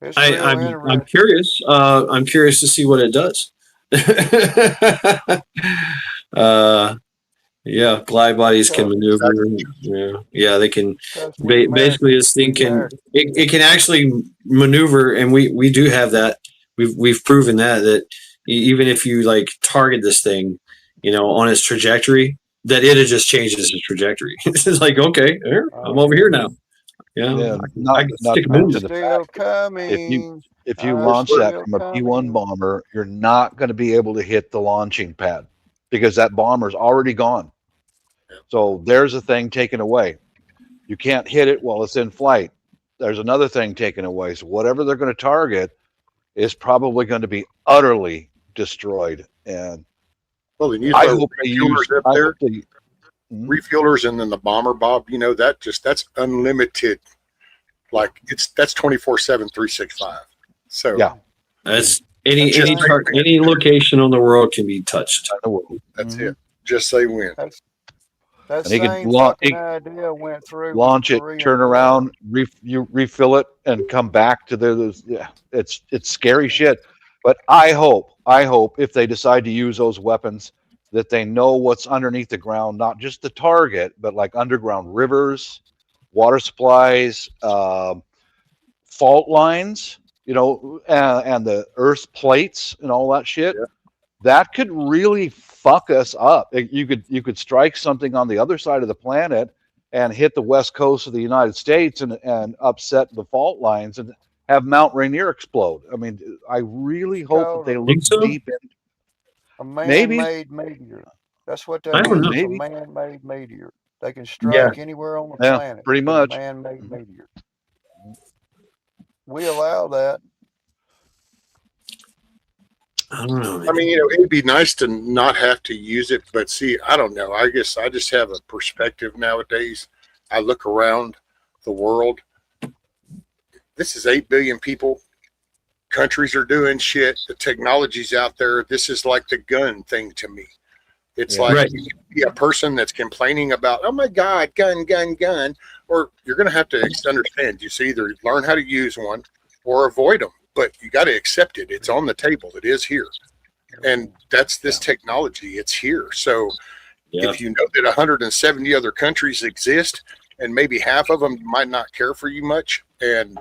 It's real I'm interesting. curious. I'm curious to see what it does. Yeah, glide bodies can maneuver. Yeah, they can. Because we're Basically, this thing We can American. it can actually maneuver, and we do have that. We've proven that even if you like target this thing, on its trajectory, that it just changes its trajectory. It's like, okay, I'm over here now. Yeah, Yeah, I can not stick to a boom. mention the Still fact that coming. if you I'm launch that still from a P-1 coming. bomber, you're not going to be able to hit the launching pad because that bomber's already gone. So there's a thing taken away. You can't hit it while it's in flight. There's another thing taken away. So whatever they're going to target is probably going to be utterly destroyed. And Well, then use I our hope they use. refuelers up I there, hope they. Hmm? refuelers, and then the bomber, Bob. You know that's unlimited. Like that's 24/7, 365. So Yeah. That's any Just any like tar- when. any location on the world can be touched. That's Mhm. it. Just say when. That's that And he could same fucking idea went through with the launch it, Korean turn War. around, you refill it, and come back to yeah, it's scary shit. But I hope if they decide to use those weapons, that they know what's underneath the ground, not just the target, but like underground rivers, water supplies, fault lines, and the Earth's plates and all that shit. Yeah. That could really fuck us up. You could strike something on the other side of the planet and hit the west coast of the United States and upset the fault lines and have Mount Rainier explode. I mean, I really hope that they look Think so? deep in. A Maybe. man-made meteor. That's what I that don't is. know. It's a Maybe. man-made meteor. They can Yeah. strike anywhere on the Yeah, planet pretty with a much. man-made meteor. We allow that. I don't know. I mean, it'd be nice to not have to use it, but see, I don't know. I guess I just have a perspective nowadays. I look around the world. This is 8 billion people. Countries are doing shit. The technology's out there. This is like the gun thing to me. It's Yeah. like Right. you can be a person that's complaining about, oh my God, gun, gun, gun, or you're going to have to understand. You see, either learn how to use one or avoid them, but you got to accept it. It's on the table. It is here. And that's this technology. It's here. So Yeah. if you know that 170 other countries exist and maybe half of them might not care for you much and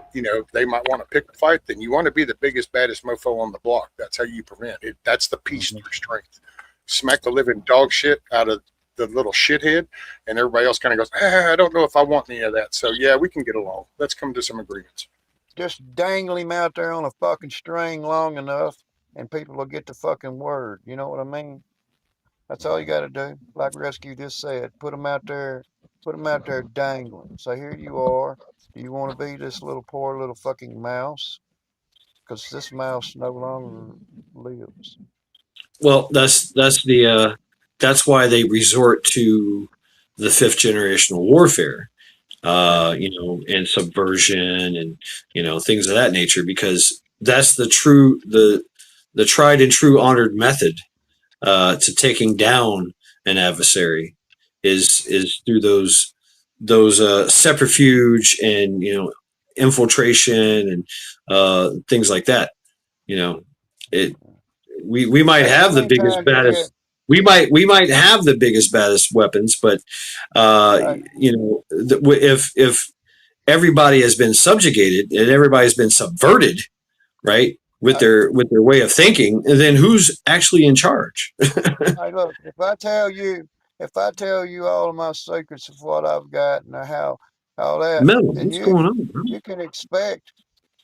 they might want to pick a fight, then you want to be the biggest, baddest mofo on the block. That's how you prevent it. That's the peace through strength. Smack the living dog shit out of the little shithead, and everybody else kind of goes, I don't know if I want any of that. So yeah, we can get along. Let's come to some agreements. Just dangle him out there on a fucking string long enough, and people will get the fucking word. You know what I mean? That's all you got to do. Like Rescue just said, put them out there dangling. So here you are. Do you want to be this little poor little fucking mouse? Because this mouse no longer lives. Well, that's why they resort to the fifth generational warfare, and subversion and things of that nature, because that's the tried and true honored method to taking down an adversary is through those subterfuge and infiltration and things like that. It we might Hey, how have the many biggest times you get? baddest we might have the biggest baddest weapons, but Hey, if everybody has been subjugated and everybody's been subverted, right, with hey, their way of thinking, then who's actually in charge? hey, look, if I tell you all of my secrets of what I've got and how all that, Mel, then what's going on, bro?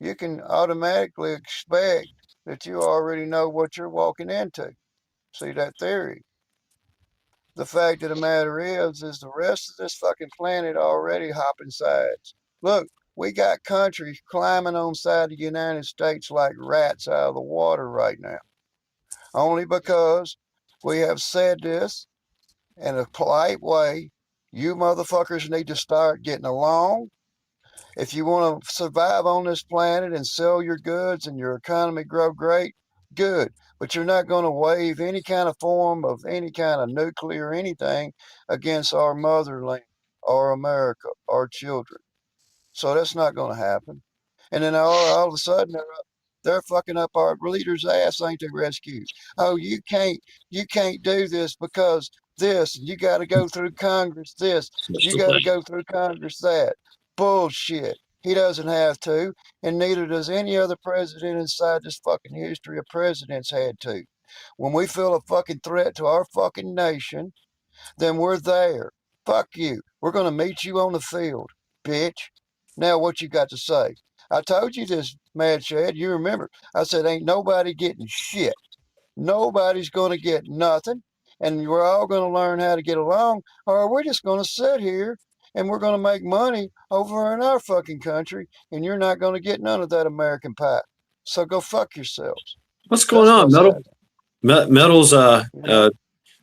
you can automatically expect that you already know what you're walking into. See that theory? The fact of the matter is the rest of this fucking planet already hopping sides. Look, we got countries climbing on side of the United States like rats out of the water right now. Only because we have said this in a polite way. You motherfuckers need to start getting along. If you want to survive on this planet and sell your goods and your economy grow great, good. But you're not going to waive any kind of form of any kind of nuclear anything against our motherland, our America, our children. So that's not going to happen. And then all of a sudden they're fucking up our leader's ass, ain't they, Rescue? Oh, you can't do this because this, and you got to go through Congress this, Much you the got to pleasure. go through Congress that. Bullshit. He doesn't have to, and neither does any other president inside this fucking history of presidents had to. When we feel a fucking threat to our fucking nation, then we're there. Fuck you. We're going to meet you on the field, bitch. Now what you got to say? I told you this, Mad Shad. You remember? I said ain't nobody getting shit. Nobody's going to get nothing, and we're all going to learn how to get along, or we're just going to sit here and we're going to make money over in our fucking country, and you're not going to get none of that American pie. So go fuck yourselves. What's going That's on, what's Metal? happening. Metal's You know?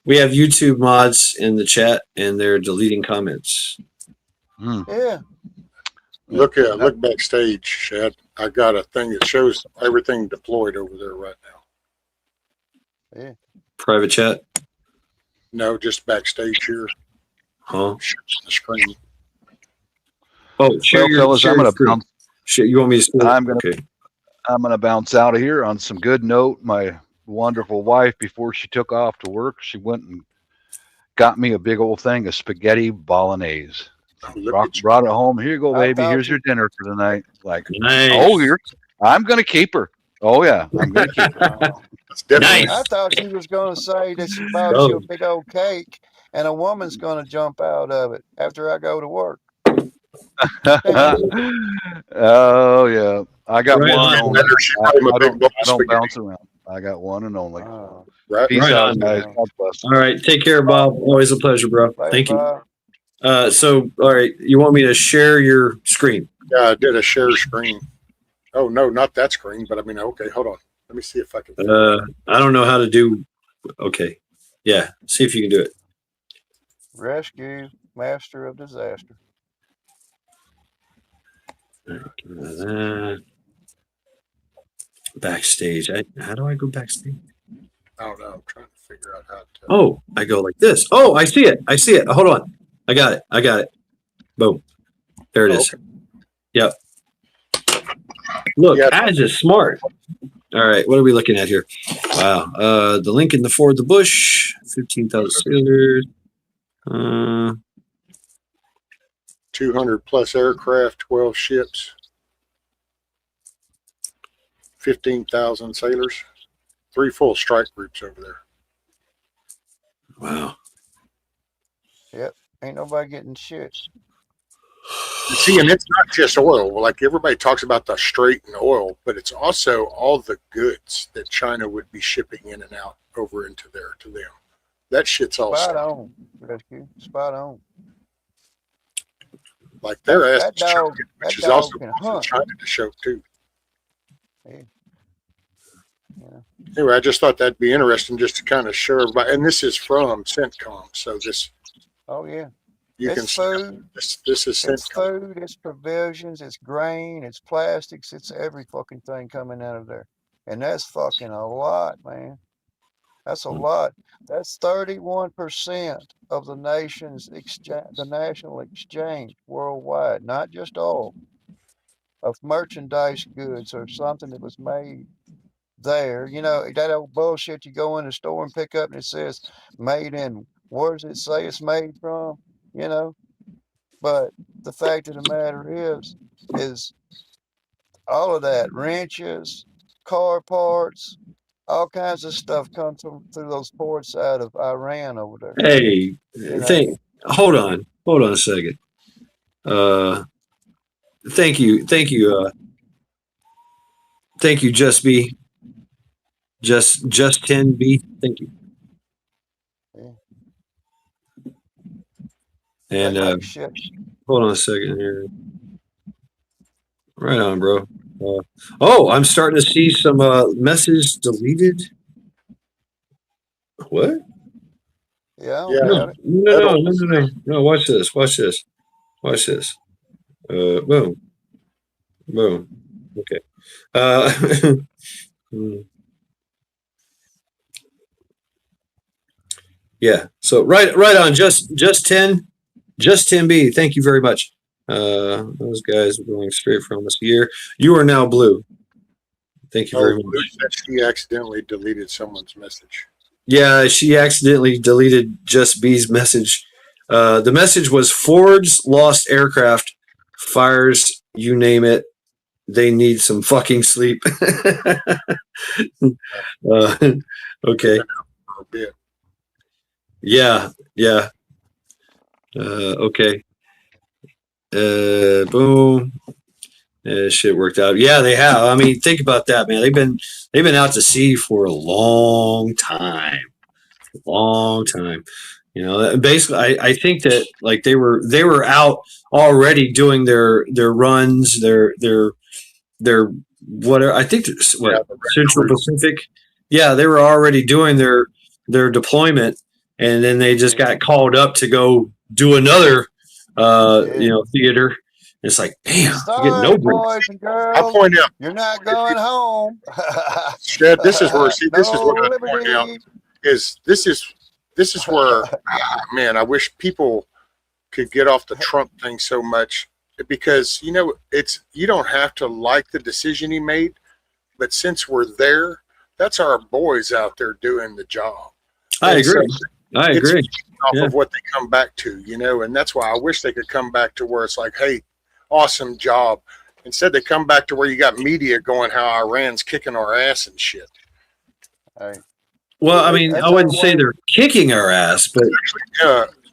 we have YouTube mods in the chat and they're deleting comments. Yeah. Look backstage, Shad. I got a thing that shows everything deployed over there right now. Yeah. Private chat. No, just backstage here. Huh? Shows the screen. Oh, share Well, your, fellas, share I'm your gonna screen. bounce. You want me to? Okay. I'm gonna bounce out of here on some good note. My wonderful wife, before she took off to work, she went and got me a big old thing of spaghetti bolognese. Brought it home. Here you go, baby. Here's your dinner for tonight. Like, Nice. oh, I'm gonna keep her. Oh yeah, I'm gonna keep her. That's definitely Nice. I thought she was going to say that she bought you a big old cake and a woman's going to jump out of it after I go to work. Oh yeah, I got Right one on. and only. I don't spaghetti. bounce around. I got one and only. Right. Peace Right out, on. guys. God bless. All right. Take care, Bob. Always a pleasure, bro. Later, Thank you. Bob. So, all right. You want me to share your screen? Yeah, I did a share screen. Oh no, not that screen, but I mean, okay, hold on. Let me see if I can. I don't know how to do. Okay. Yeah. See if you can do it. Rescue, master of disaster. Backstage. How do I go backstage? I don't know. I'm trying to figure out how to. Oh, I go like this. Oh, I see it. I see it. Hold on. I got it. Boom. There it is. Okay. Yep. Look, Yeah. Az is smart. All right. What are we looking at here? Wow. The Lincoln, the Ford, the Bush, 15,000 sailors. 200 plus aircraft, 12 ships, 15,000 sailors, 3 full strike groups over there. Wow. Yep. Ain't nobody getting shit. See, and it's not just oil. Like everybody talks about the straight and oil, but it's also all the goods that China would be shipping in and out over into there to them. That shit's all Spot stuff. on, Rescue. Spot on. Like they're That asked to dog- show it, which that is also dog can causing hunt. China to show too. Yeah. Anyway, I just thought that'd be interesting just to kind of show everybody. And this is from CENTCOM, so this Oh yeah. you It's can see food. this is It's CENTCOM. food. It's provisions. It's grain. It's plastics. It's every fucking thing coming out of there, and that's fucking a lot, man. That's a lot. That's 31% of the nation's the national exchange worldwide, not just oil, of merchandise goods or something that was made there. You know, that old bullshit you go in the store and pick up and it says made in, where does it say it's made from? You know, but the fact of the matter is all of that, wrenches, car parts, all kinds of stuff comes through those ports out of Iran over there. Hey, know. hold on a second. Thank you, Just B, just 10B. Thank you. Yeah. And They make shit. hold on a second here. Right on, bro. Oh, I'm starting to see some messages deleted. What? Yeah. Yeah. No. Watch this. Boom. Okay. Yeah. So right on. Just 10B. Thank you very much. Those guys are going straight from us here. You are now blue. Thank you very much. Blue said she accidentally deleted someone's message. Yeah, she accidentally deleted Just B's message. The message was Ford's lost aircraft, fires, you name it. They need some fucking sleep. Okay. For a bit. Yeah. Okay. Boom. Shit worked out. Yeah, they have. I mean, think about that, man. They've been out to sea for a long time. Long time. You know, basically, I think that like they were out already doing their runs, their whatever. I think what Central Pacific. Yeah, they were already doing their deployment, and then they just got called up to go do another, theater. It's like, damn, you get no Sorry, breaks. boys and I girls, point out, you're not going home. Shad, this is where, see, this is No what I point out liberty. is this is where, man, I wish people could get off the Trump thing so much, because you don't have to like the decision he made, but since we're there, that's our boys out there doing the job. I And so agree. I it's agree. off Yeah. of what they come back to, and that's why I wish they could come back to where it's like, hey, awesome job. Instead, they come back to where you got media going how Iran's kicking our ass and shit. Hey, Well, I mean, I wouldn't say they're kicking our ass, but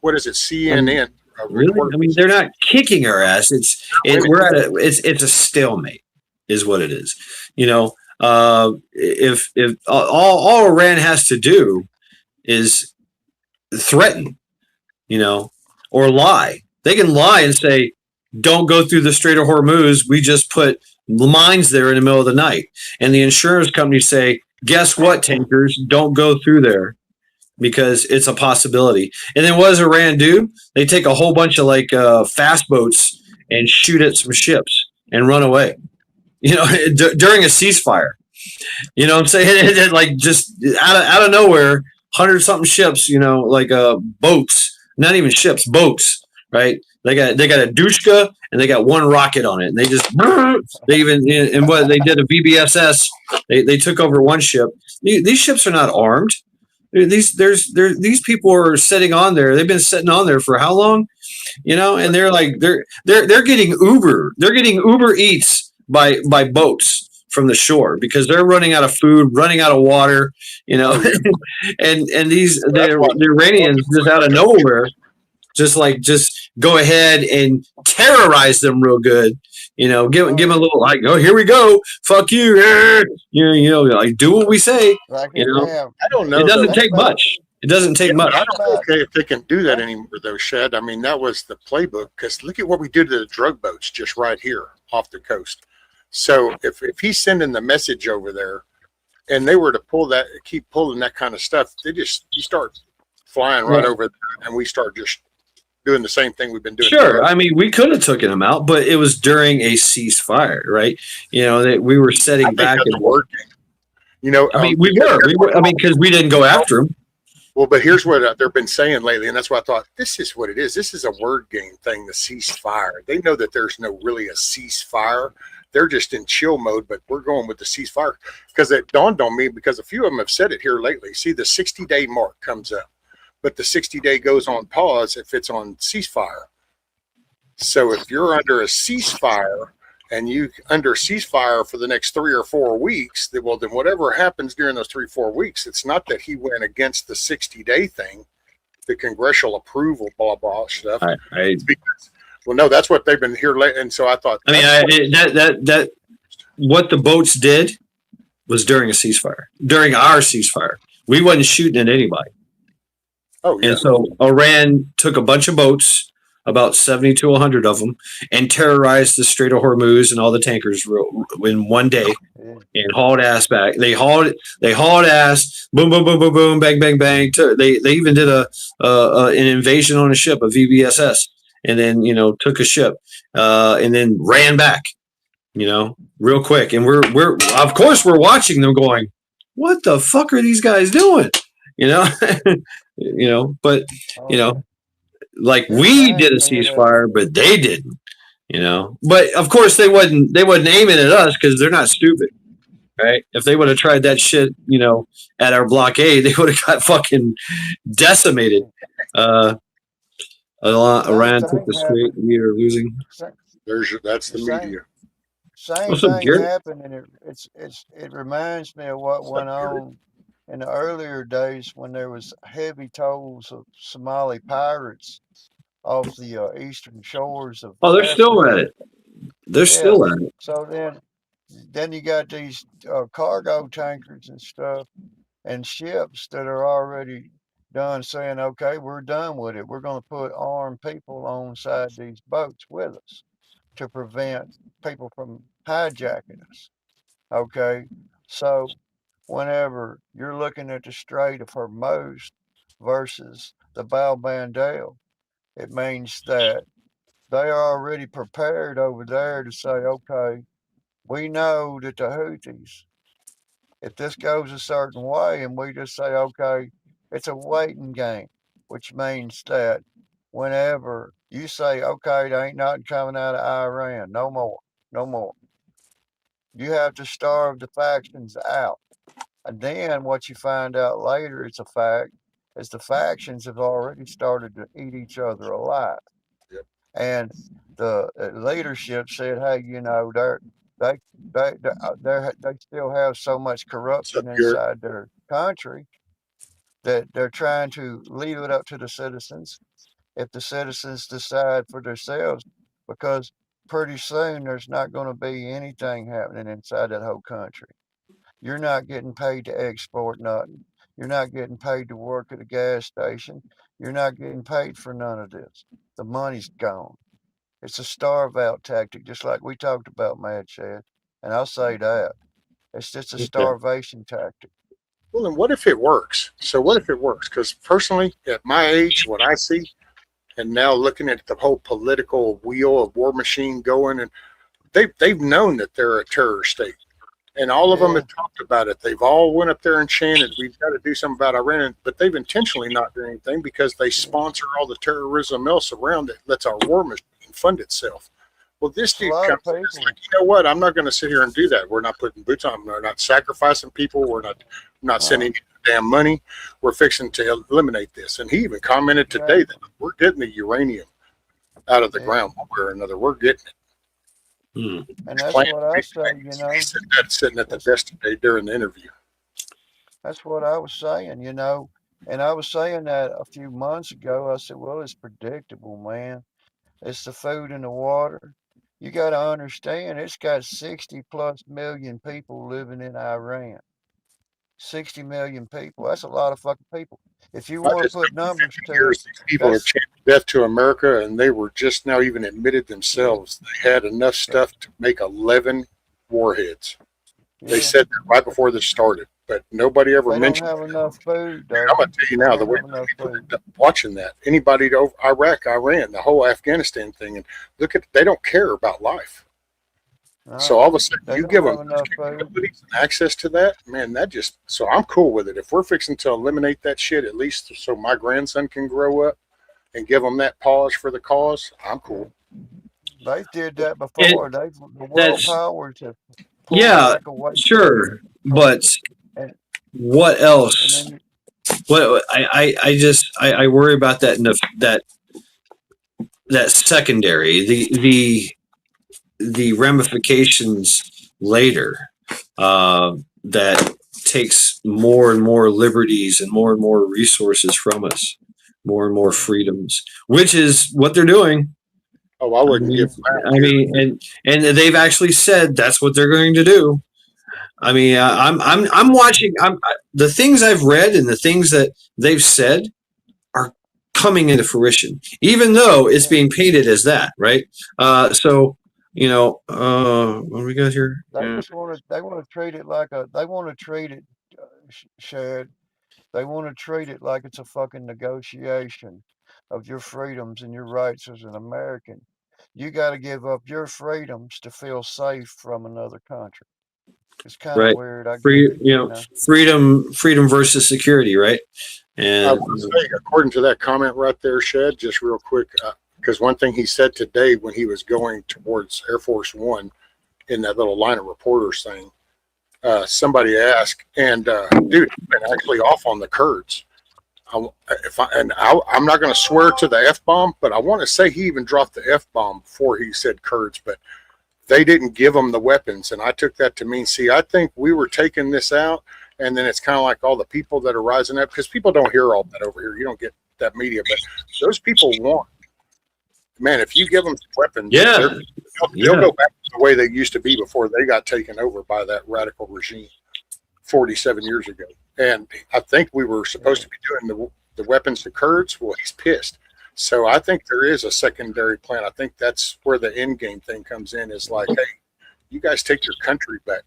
What is it? CNN. really, I mean, they're not kicking our ass. It's a stalemate, is what it is. If all Iran has to do is threaten, or lie. They can lie and say, "Don't go through the Strait of Hormuz. We just put mines there in the middle of the night." And the insurance companies say, "Guess what, tankers? Don't go through there because it's a possibility." And then what does Iran do? They take a whole bunch of fast boats and shoot at some ships and run away. During a ceasefire. You know what I'm saying? And then, like, just out of nowhere, 100-something ships, boats, not even ships, boats, right? They got a Dushka and they got one rocket on it, and they just and what they did a VBSS, they took over one ship. These ships are not armed. These people are sitting on there. They've been sitting on there for how long? And they're like they're getting Uber Eats by boats from the shore because they're running out of food, running out of water, and the Iranians just out of nowhere just go ahead and terrorize them real good. Give them a little like, "Oh, here we go, fuck you," like do what we say. like I don't know. It doesn't take much. It doesn't take much. I don't know if they can do that anymore, though, Shed. I mean, that was the playbook. Because look at what we did to the drug boats just right here off the coast. So if he's sending the message over there, and they were to keep pulling that kind of stuff, you start flying right over there, and we start just doing the same thing we've been doing. Sure. I mean, we could have taken them out, but it was during a ceasefire, right? That we were setting back and working. I mean, we were. I mean, because we didn't go after them. Well, but here's what they've been saying lately, and that's why I thought this is what it is. This is a word game thing, the ceasefire. They know that there's no really a ceasefire. They're just in chill mode, but we're going with the ceasefire because it dawned on me because a few of them have said it here lately. See, the 60-day mark comes up, but the 60-day goes on pause if it's on ceasefire. So if you're under a ceasefire and you under ceasefire for the next 3 or 4 weeks, then whatever happens during those 3 or 4 weeks, it's not that he went against the 60-day thing, the congressional approval, blah, blah, stuff. Well, no, that's what they've been here late. And so I thought, that what the boats did was during a ceasefire, during our ceasefire. We wasn't shooting at anybody. Oh, yeah. And so Iran took a bunch of boats, about 70 to 100 of them, and terrorized the Strait of Hormuz and all the tankers in one day and hauled ass back. They hauled ass, boom, boom, boom, boom, boom, bang, bang, bang. They even did an invasion on a ship, a VBSS, and then, took a ship and then ran back, real quick. And we're of course we're watching them going, what the fuck are these guys doing? But like we did a ceasefire, but they didn't, but of course they wasn't aiming at us because they're not stupid, right? If they would have tried that shit, at our blockade, they would have got fucking decimated. Iran took the strait. We are losing. That's the media. Same thing happened, and it reminds me of what went on in the earlier days when there was heavy tolls of Somali pirates off the eastern shores of Oh, they're still Africa. at it. They're Yeah. still at it. So then you got these cargo tankers and stuff and ships that are already done saying, okay, we're done with it. We're going to put armed people on side these boats with us to prevent people from hijacking us. Okay. So whenever you're looking at the Strait of Hormuz versus the Bab Bandel, it means that they are already prepared over there to say, okay, we know that the Houthis, if this goes a certain way and we just say, okay, it's a waiting game, which means that whenever you say, okay, there ain't nothing coming out of Iran, no more, no more, you have to starve the factions out. And then what you find out later, it's a fact, is the factions have already started to eat each other alive. Yep. And the leadership said, hey, you know, they they still have so much What's up, corruption Garrett? inside their country that they're trying to leave it up to the citizens. If the citizens decide for themselves, because pretty soon there's not going to be anything happening inside that whole country. You're not getting paid to export nothing. You're not getting paid to work at a gas station. You're not getting paid for none of this. The money's gone. It's a starve out tactic, just like we talked about, Mad Shad. And I'll say that. It's just a starvation tactic. Well, then what if it works? So what if it works? Because personally, at my age, what I see, and now looking at the whole political wheel of war machine going, and they've known that they're a terror state, and all of them Yeah. have talked about it. They've all went up there and chanted, "We've got to do something about Iran," but they've intentionally not done anything because they sponsor all the terrorism else around it. Lets our war machine fund itself. Well, this A dude lot of comes in, it's people. like, you know what? I'm not going to sit here and do that. We're not putting boots on. We're not sacrificing people. We're not sending damn money. We're fixing to eliminate this. And he even commented today that we're getting the uranium out of the Yeah. ground one way or another. We're getting it. And that's Plant- what I say, you know. He said that sitting at the desk today during the interview. That's what I was saying, you know. And I was saying that a few months ago. I said, well, it's predictable, man. It's the food and the water. You got to understand, it's got 60 plus million people living in Iran. 60 million people. That's a lot of fucking people. If you I want to just put think for numbers 50 to years, it, these people have that's, chanted death to America, and they were just now even admitted themselves they had enough stuff to make 11 warheads. They yeah, said that right before this started, but nobody ever they don't mentioned have it. enough food, I'm though. going to tell you They now, the don't way have enough people food. are watching that, anybody over Iraq, Iran, the whole Afghanistan thing, and look at, they don't care about life. So all of a sudden, They you don't give have them enough food. capabilities and access to that, man, that just, so I'm cool with it. If we're fixing to eliminate that shit, at least so my grandson can grow up and give them that pause for the cause, I'm cool. They did that before. The world That's powers have pulled yeah, back away. sure, but And, what and else? then, What I worry about that in that secondary the ramifications later that takes more and more liberties and more resources from us, more and more freedoms, which is what they're doing. Oh, I wouldn't give them that. I mean, and they've actually said that's what they're going to do. I mean, I'm watching. The things I've read and the things that they've said are coming into fruition, even though it's being painted as that, right? So you know, what do we got here? they Yeah. just want to. They want to treat it like a. They want to treat it, Shad. They want to treat it like it's a fucking negotiation of your freedoms and your rights as an American. You got to give up your freedoms to feel safe from another country. It's kind of Right. weird. I get Free, it. you know, freedom versus security, right? I And would say, according to that comment right there, Shed, just real quick, because one thing he said today when he was going towards Air Force One in that little line of reporters thing, somebody asked, and dude, he's been actually off on the Kurds. I'm not going to swear to the F bomb, but I want to say he even dropped the F bomb before he said Kurds, but they didn't give them the weapons. And I took that to mean, see, I think we were taking this out. And then it's kind of like all the people that are rising up, because people don't hear all that over here. You don't get that media, but those people want man, if you give them weapons, Yeah. they'll Yeah. go back to the way they used to be before they got taken over by that radical regime 47 years ago. And I think we were supposed to be doing the weapons to Kurds. Well, he's pissed. So I think there is a secondary plan. I think that's where the end game thing comes in, is like, hey, you guys take your country back.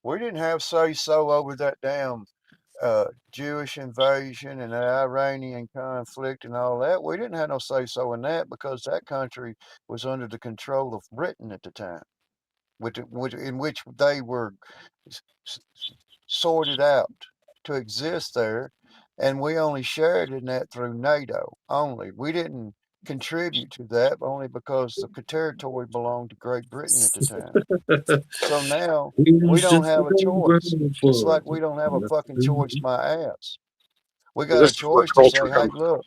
We didn't have say-so over that damn Jewish invasion and the Iranian conflict and all that. We didn't have no say-so in that because that country was under the control of Britain at the time, in which they were sorted out to exist there, and we only shared in that through NATO only. We didn't contribute to that only because the territory belonged to Great Britain at the time. So now we don't have a choice. Just like we don't have a fucking choice, my ass. We got This a is where choice to say, culture hey, comes. look,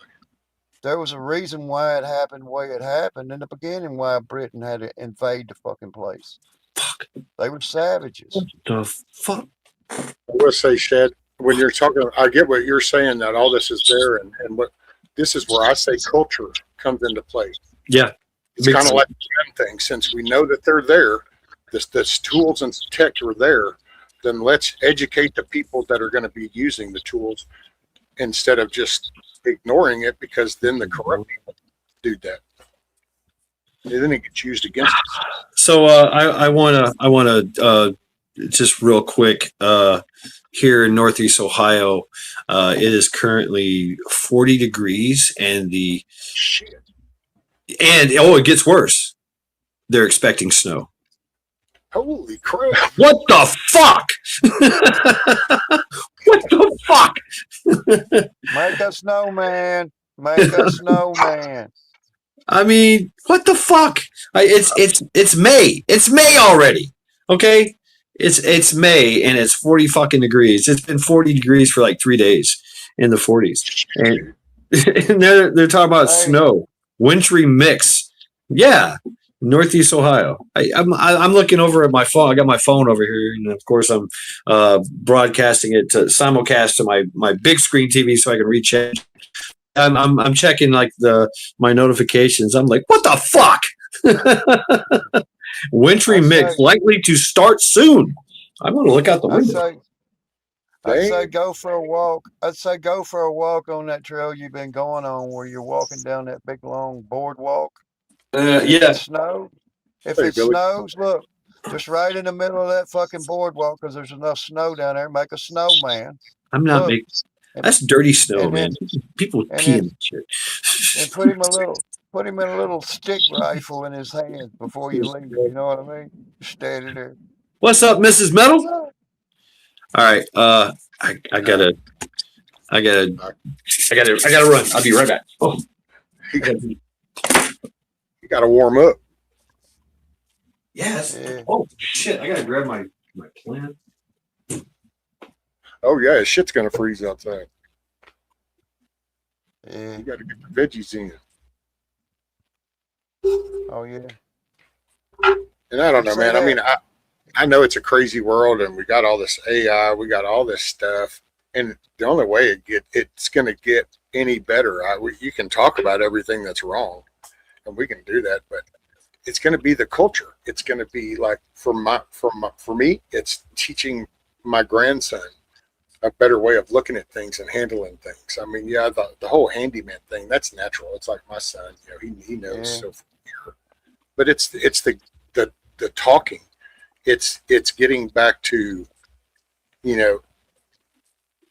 there was a reason why it happened the way it happened in the beginning, why Britain had to invade the fucking place. Fuck. They were savages. The fuck. I will say, Shad, when you're talking, I get what you're saying, that all this is there, and what this is where I say culture comes into play. Yeah. It's kind of like the gun thing. Since we know that they're there, this tools and tech are there, then let's educate the people that are going to be using the tools instead of just ignoring it, because then the corrupt people do that. And then it gets used against us. So I want to just real quick here in Northeast Ohio, it is currently 40 degrees, and Shit. it gets worse. They're expecting snow. Holy crap. What the fuck? What the fuck? Make a snowman. Make a snowman. I mean, what the fuck? It's May. It's May already. Okay, it's May and it's 40 fucking degrees. It's been 40 degrees for like 3 days in the 40s, and, and they're talking about snow, wintry mix. Yeah, Northeast Ohio. I'm looking over at my phone. I got my phone over here, and of course I'm broadcasting it to simulcast to my big screen TV so I can reach it. I'm checking like my notifications. I'm like, what the fuck? Wintry mix likely to start soon. I'm going to look out the window. I'd say go for a walk. I'd say go for a walk on that trail you've been going on, where you're walking down that big long boardwalk. Yeah. If it snows, look, just right in the middle of that fucking boardwalk, because there's enough snow down there. Make a snowman. I'm not making. That's dirty snow, man. People pee in shit. And put him in a little stick rifle in his hand before you leave. You know what I mean? Steady there. What's up, Mrs. Metal? All right. I gotta run. I'll be right back. Oh, You gotta warm up. yes. Yeah. Oh shit! I gotta grab my plant. Oh yeah, shit's gonna freeze outside. Yeah. You gotta get the veggies in. Oh yeah. And I don't know, man. I mean, I know it's a crazy world, and we got all this AI, we got all this stuff, and the only way it's gonna get any better. You can talk about everything that's wrong, and we can do that, but it's gonna be the culture. It's gonna be like for me, it's teaching my grandson a better way of looking at things and handling things. I mean, yeah, the whole handyman thing, that's natural. It's like my son, he knows. So but it's the talking. It's getting back to,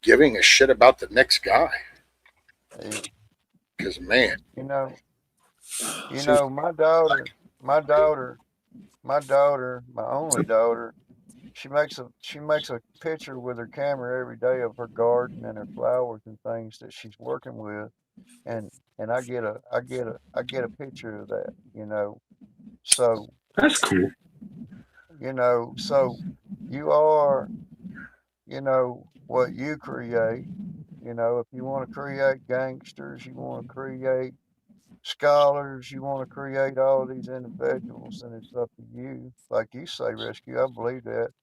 giving a shit about the next guy. Because man, my daughter, my only daughter, she makes a picture with her camera every day of her garden and her flowers and things that she's working with, and I get a picture of that, So that's cool. So you are, what you create. If you want to create gangsters, you want to create scholars, you want to create all of these individuals, and it's up to you. Like you say, Rescue, I believe that.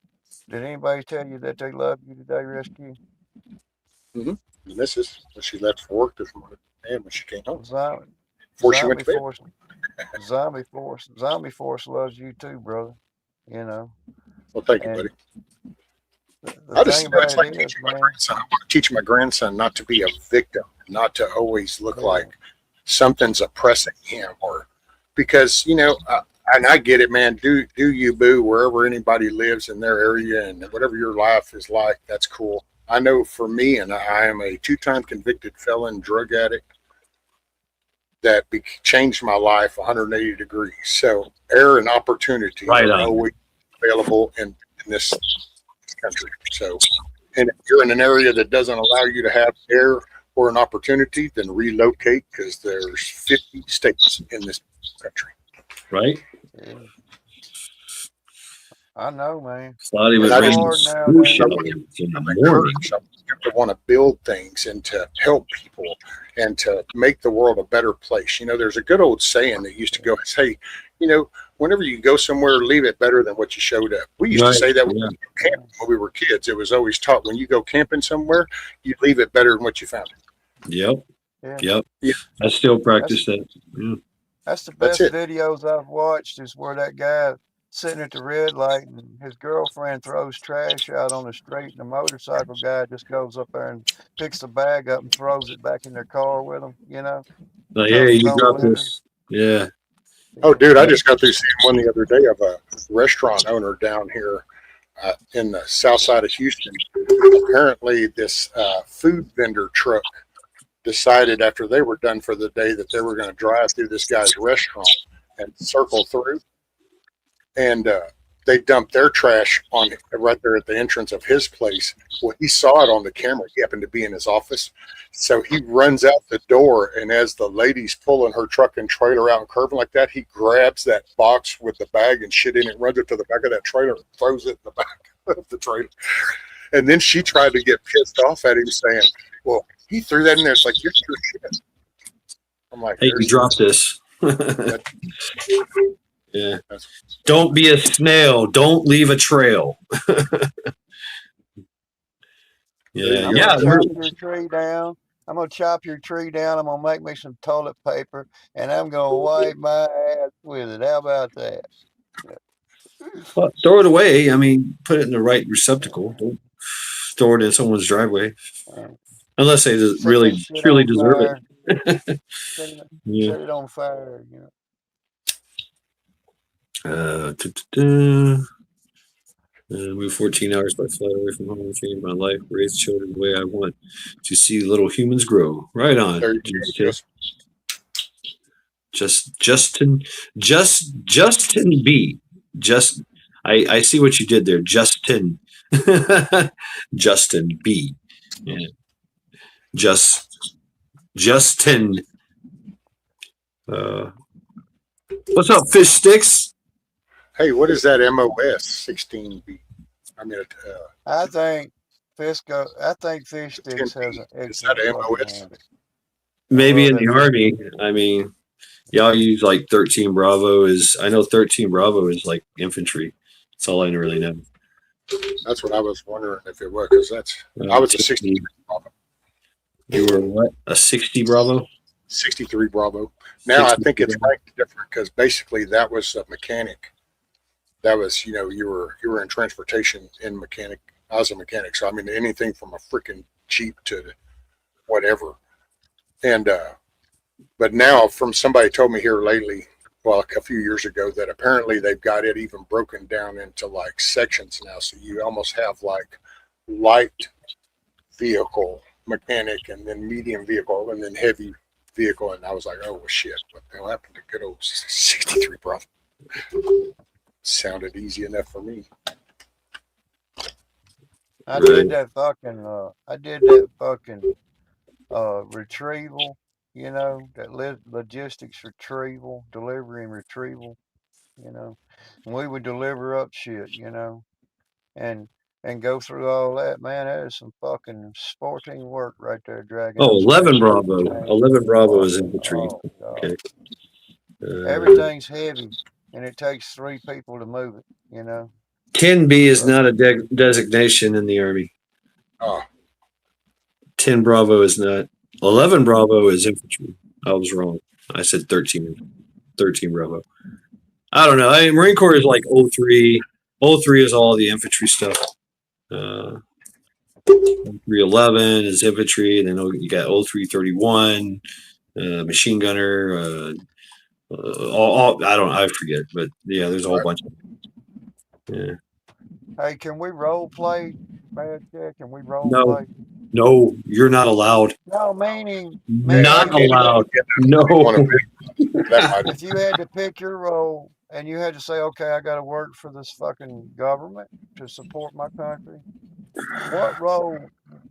Did anybody tell you that they love you today, Rescue? Mm-hmm. Mrs. When she left for work this morning, and when she came home. before she went to bed. Zombie Force loves you too, brother. You know, Well, thank you, and buddy. the thing about It's like it is, teaching my man, grandson. I want to teach my grandson not to be a victim, not to always look yeah, like something's oppressing him, or because and I get it, man. Do you boo wherever anybody lives in their area and whatever your life is like. That's cool. I know for me, and I am a 2-time convicted felon drug addict that changed my life 180 degrees. So air and opportunity Right are on. always available in this country. So, and if you're in an area that doesn't allow you to have air or an opportunity, then relocate, because there's 50 states in this country. Right? yeah. I know, man. Thought he And was I It's just reading hard swoosh nowadays. in the I'm morning. encouraged. I want to build things and to help people and to make the world a better place. There's a good old saying that used to go, say, whenever you go somewhere, leave it better than what you showed up. We used to say that when Yeah. we were camping when we were kids. It was always taught, when you go camping somewhere, you leave it better than what you found it. Yep. Yeah, Yep. Yeah. I still practice that. Yeah. that's the That's best it. videos I've watched. Is where that guy sitting at the red light and his girlfriend throws trash out on the street, and the motorcycle guy just goes up there and picks the bag up and throws it back in their car with them. You know, Like, so hey, it you don't got litter. this. Yeah. Oh, dude, I just got through seeing one the other day of a restaurant owner down here in the south side of Houston. Apparently, this food vendor truck decided after they were done for the day that they were going to drive through this guy's restaurant and circle through. And they dumped their trash on right there at the entrance of his place. Well, he saw it on the camera. He happened to be in his office. So he runs out the door, and as the lady's pulling her truck and trailer out and curving like that, he grabs that box with the bag and shit in it, runs it to the back of that trailer, and throws it in the back of the trailer. And then she tried to get pissed off at him, saying, well, he threw that in there. It's like, you're your shit. I'm like, Hey, you drop this. Yeah. Don't be a snail. Don't leave a trail. Yeah. I'm Yeah. gonna chop your tree down. I'm gonna chop your tree down. I'm gonna make me some toilet paper, and I'm gonna wipe my ass with it. How about that? Well, throw it away. I mean, put it in the right receptacle. Don't throw it in someone's driveway. Unless they Set really, that shit truly on deserve fire. it. Yeah. Set it on fire. Move 14 hours by flight away from home, change my life, raise children the way I want to see little humans grow. Right on. There you go. Justin B. I see what you did there. Justin B. Yeah. Justin. What's up, Fish Sticks? Hey, what is that MOS 16B? I mean, I think Fish Sticks has an is that excellent MOS? handle. Maybe in Well, the Army. I mean, y'all use like 13 Bravo I know 13 Bravo is like infantry. That's all I really know. That's what I was wondering if it was, because I was a 63 Bravo. You were what? A 60 Bravo? 63 Bravo. Now I think it's ranked different, because basically that was a mechanic. That was, you were in transportation in mechanic. I was a mechanic. So, I mean, anything from a freaking Jeep to whatever. And, but now from somebody told me here lately, well, a few years ago, that apparently they've got it even broken down into like sections now. So you almost have like light vehicle mechanic, and then medium vehicle, and then heavy vehicle. And I was like, oh, well, shit, what the hell happened to good old 63 Bravo? Sounded easy enough for me. I did that fucking retrieval, that logistics retrieval, delivery and retrieval, and we would deliver up shit, and go through all that. Man, that is some fucking sporting work right there, dragging. Oh, those 11 fucking Bravo. tanks. 11 Bravo is infantry. Oh, God. Okay. Everything's heavy, and it takes 3 people to move it, 10B is not a designation in the Army. Oh, 10 Bravo is not. 11 Bravo is infantry. I was wrong. I said 13 Bravo. I don't know. Marine Corps is like 03. 03 is all the infantry stuff. 311 is infantry. Then you got 0331, machine gunner. All I forget, but yeah, there's a whole bunch of them. Yeah. Hey, can we role play, Bad Cat? Can we role No. play? No, you're not allowed. No, meaning Not if you- allowed. You wanna No. be- that might- if you had to pick your role and you had to say, okay, I got to work for this fucking government to support my country,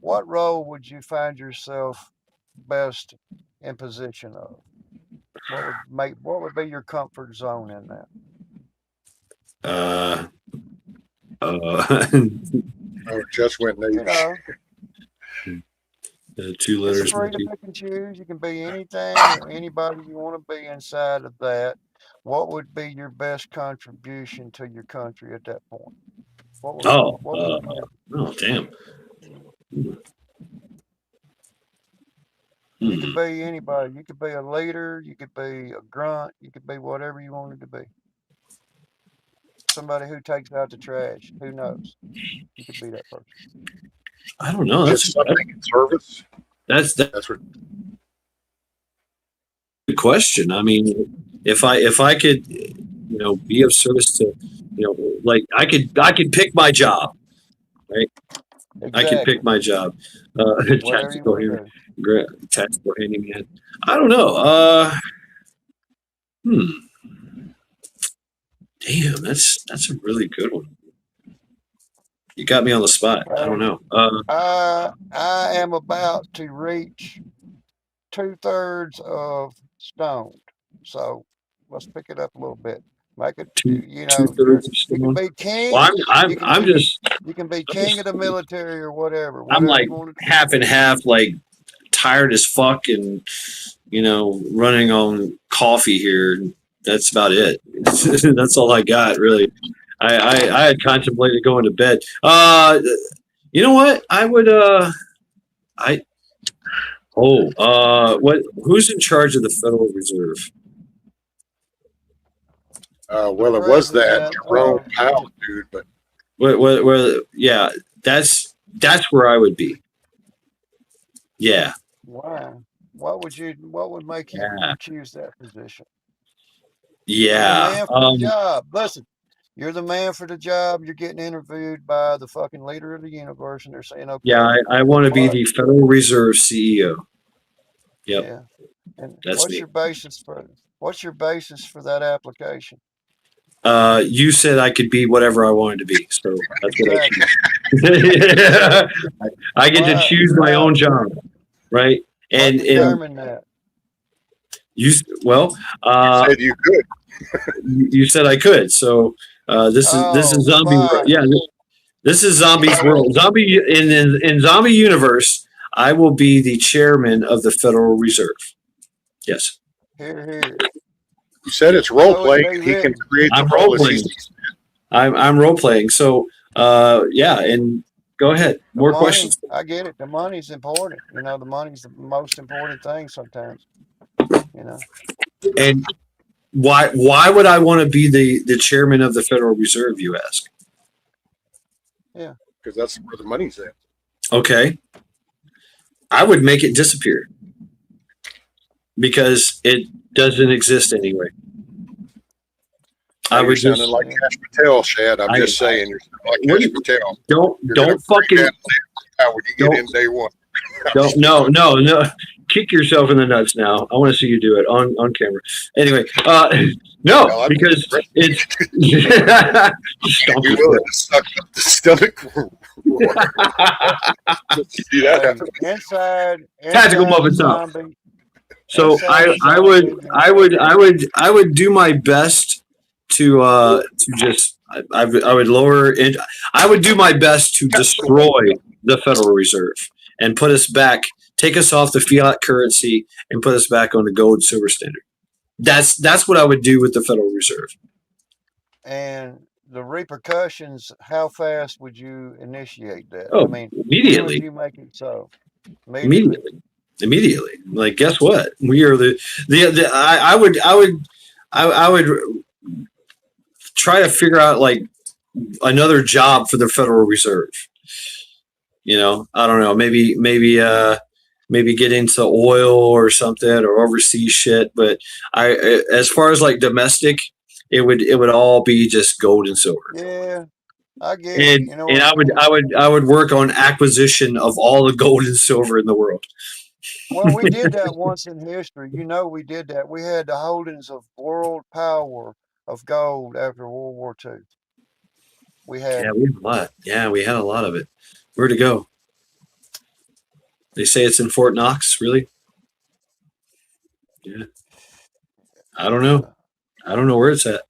what role would you find yourself best in position of? What would be your comfort zone in that? Oh, just went You neighbors. know, 2 letters. it's free to pick and choose. You can be anything or anybody you want to be inside of that. What would be your best contribution to your country at that point? What would, Oh, what would you do? oh, damn. You could be anybody. You could be a leader. You could be a grunt. You could be whatever you wanted to be. Somebody who takes out the trash. Who knows? You could be that person. I don't know. Just something in service. That's That's what. good question. I mean, if I could, be of service to, like I could pick my job. I could pick my job. Whatever you want to do. Tactical handyman. I don't know. Damn, that's a really good one. You got me on the spot. I don't know. I am about to reach 2/3 of stoned. So let's pick it up a little bit. Make it, Two-thirds of you can stone. be king. Well, you can I'm be, just you can be king of the military or whatever. I'm whatever like you want to do. half and half, like tired as fuck, and running on coffee here. That's about it. That's all I got, really. I had contemplated going to bed. You know what? I would. Who's in charge of the Federal Reserve? Well, it was that President, Jerome Powell dude, but Yeah, that's where I would be. Yeah. Why? What would make you choose that position? Yeah. You're the man for the job. Listen, you're the man for the job. You're getting interviewed by the fucking leader of the universe, and they're saying, okay. Yeah, I want to be the Federal Reserve CEO. Yep. Yeah. And That's what's me. your basis for that application? You said I could be whatever I wanted to be, so that's what I I get to choose my own job, right? And determine that. you said you could. you said I could. So this is zombie. Fine. Yeah, this is zombies world. Zombie in zombie universe. I will be the chairman of the Federal Reserve. Yes. Here. You said it's role playing. He can create the I'm role playing. I'm role playing. So yeah, and go ahead. More questions. I get it. The money's important. The money's the most important thing sometimes. And why would I want to be the chairman of the Federal Reserve, you ask? Yeah. Because that's where the money's at. Okay. I would make it disappear because it doesn't exist anyway. I was sounding like Cash Patel, Shad. I'm just saying, you're sounding like Cash Patel. Don't fucking. How would you get in day one? No. Kick yourself in the nuts now. I want to see you do it on camera. Anyway, no, because it's. You're willing to suck up the stomach. See that happen. Inside Tactical Muppets up. So I would do my best to just I would lower it. I would do my best to destroy the Federal Reserve and put us back, take us off the fiat currency and put us back on the gold silver standard. That's what I would do with the Federal Reserve. And the repercussions, how fast would you initiate that? Oh, immediately. You make it so. Immediately. immediately. Like, guess what? We are the I would try to figure out like another job for the Federal Reserve. You know, I don't know, maybe get into oil or something or overseas shit. But as far as like domestic, it would all be just gold and silver. Yeah, I get it. And You know what I mean? I would work on acquisition of all the gold and silver in the world. Well, we did that once in history. You know, we did that. We had the holdings of world power of gold after World War II. We had Yeah, it. we had a lot. Yeah, we had a lot of it. Where'd it go? They say it's in Fort Knox. Really? Yeah. I don't know. I don't know where it's at.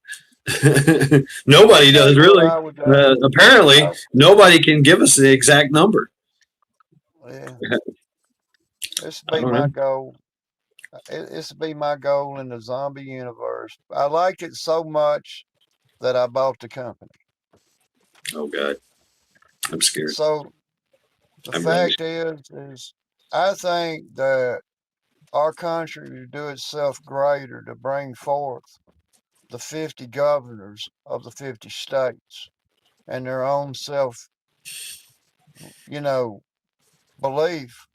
Nobody Tell does you what really. I would Apparently, I, nobody can give us the exact number. yeah, this I would be don't my know. goal. This would be my goal in the zombie universe. I liked it so much that I bought the company. Oh God, I'm scared. So the I'm really fact is I think that our country to do itself greater to bring forth the 50 governors of the 50 states and their own self, you know, belief.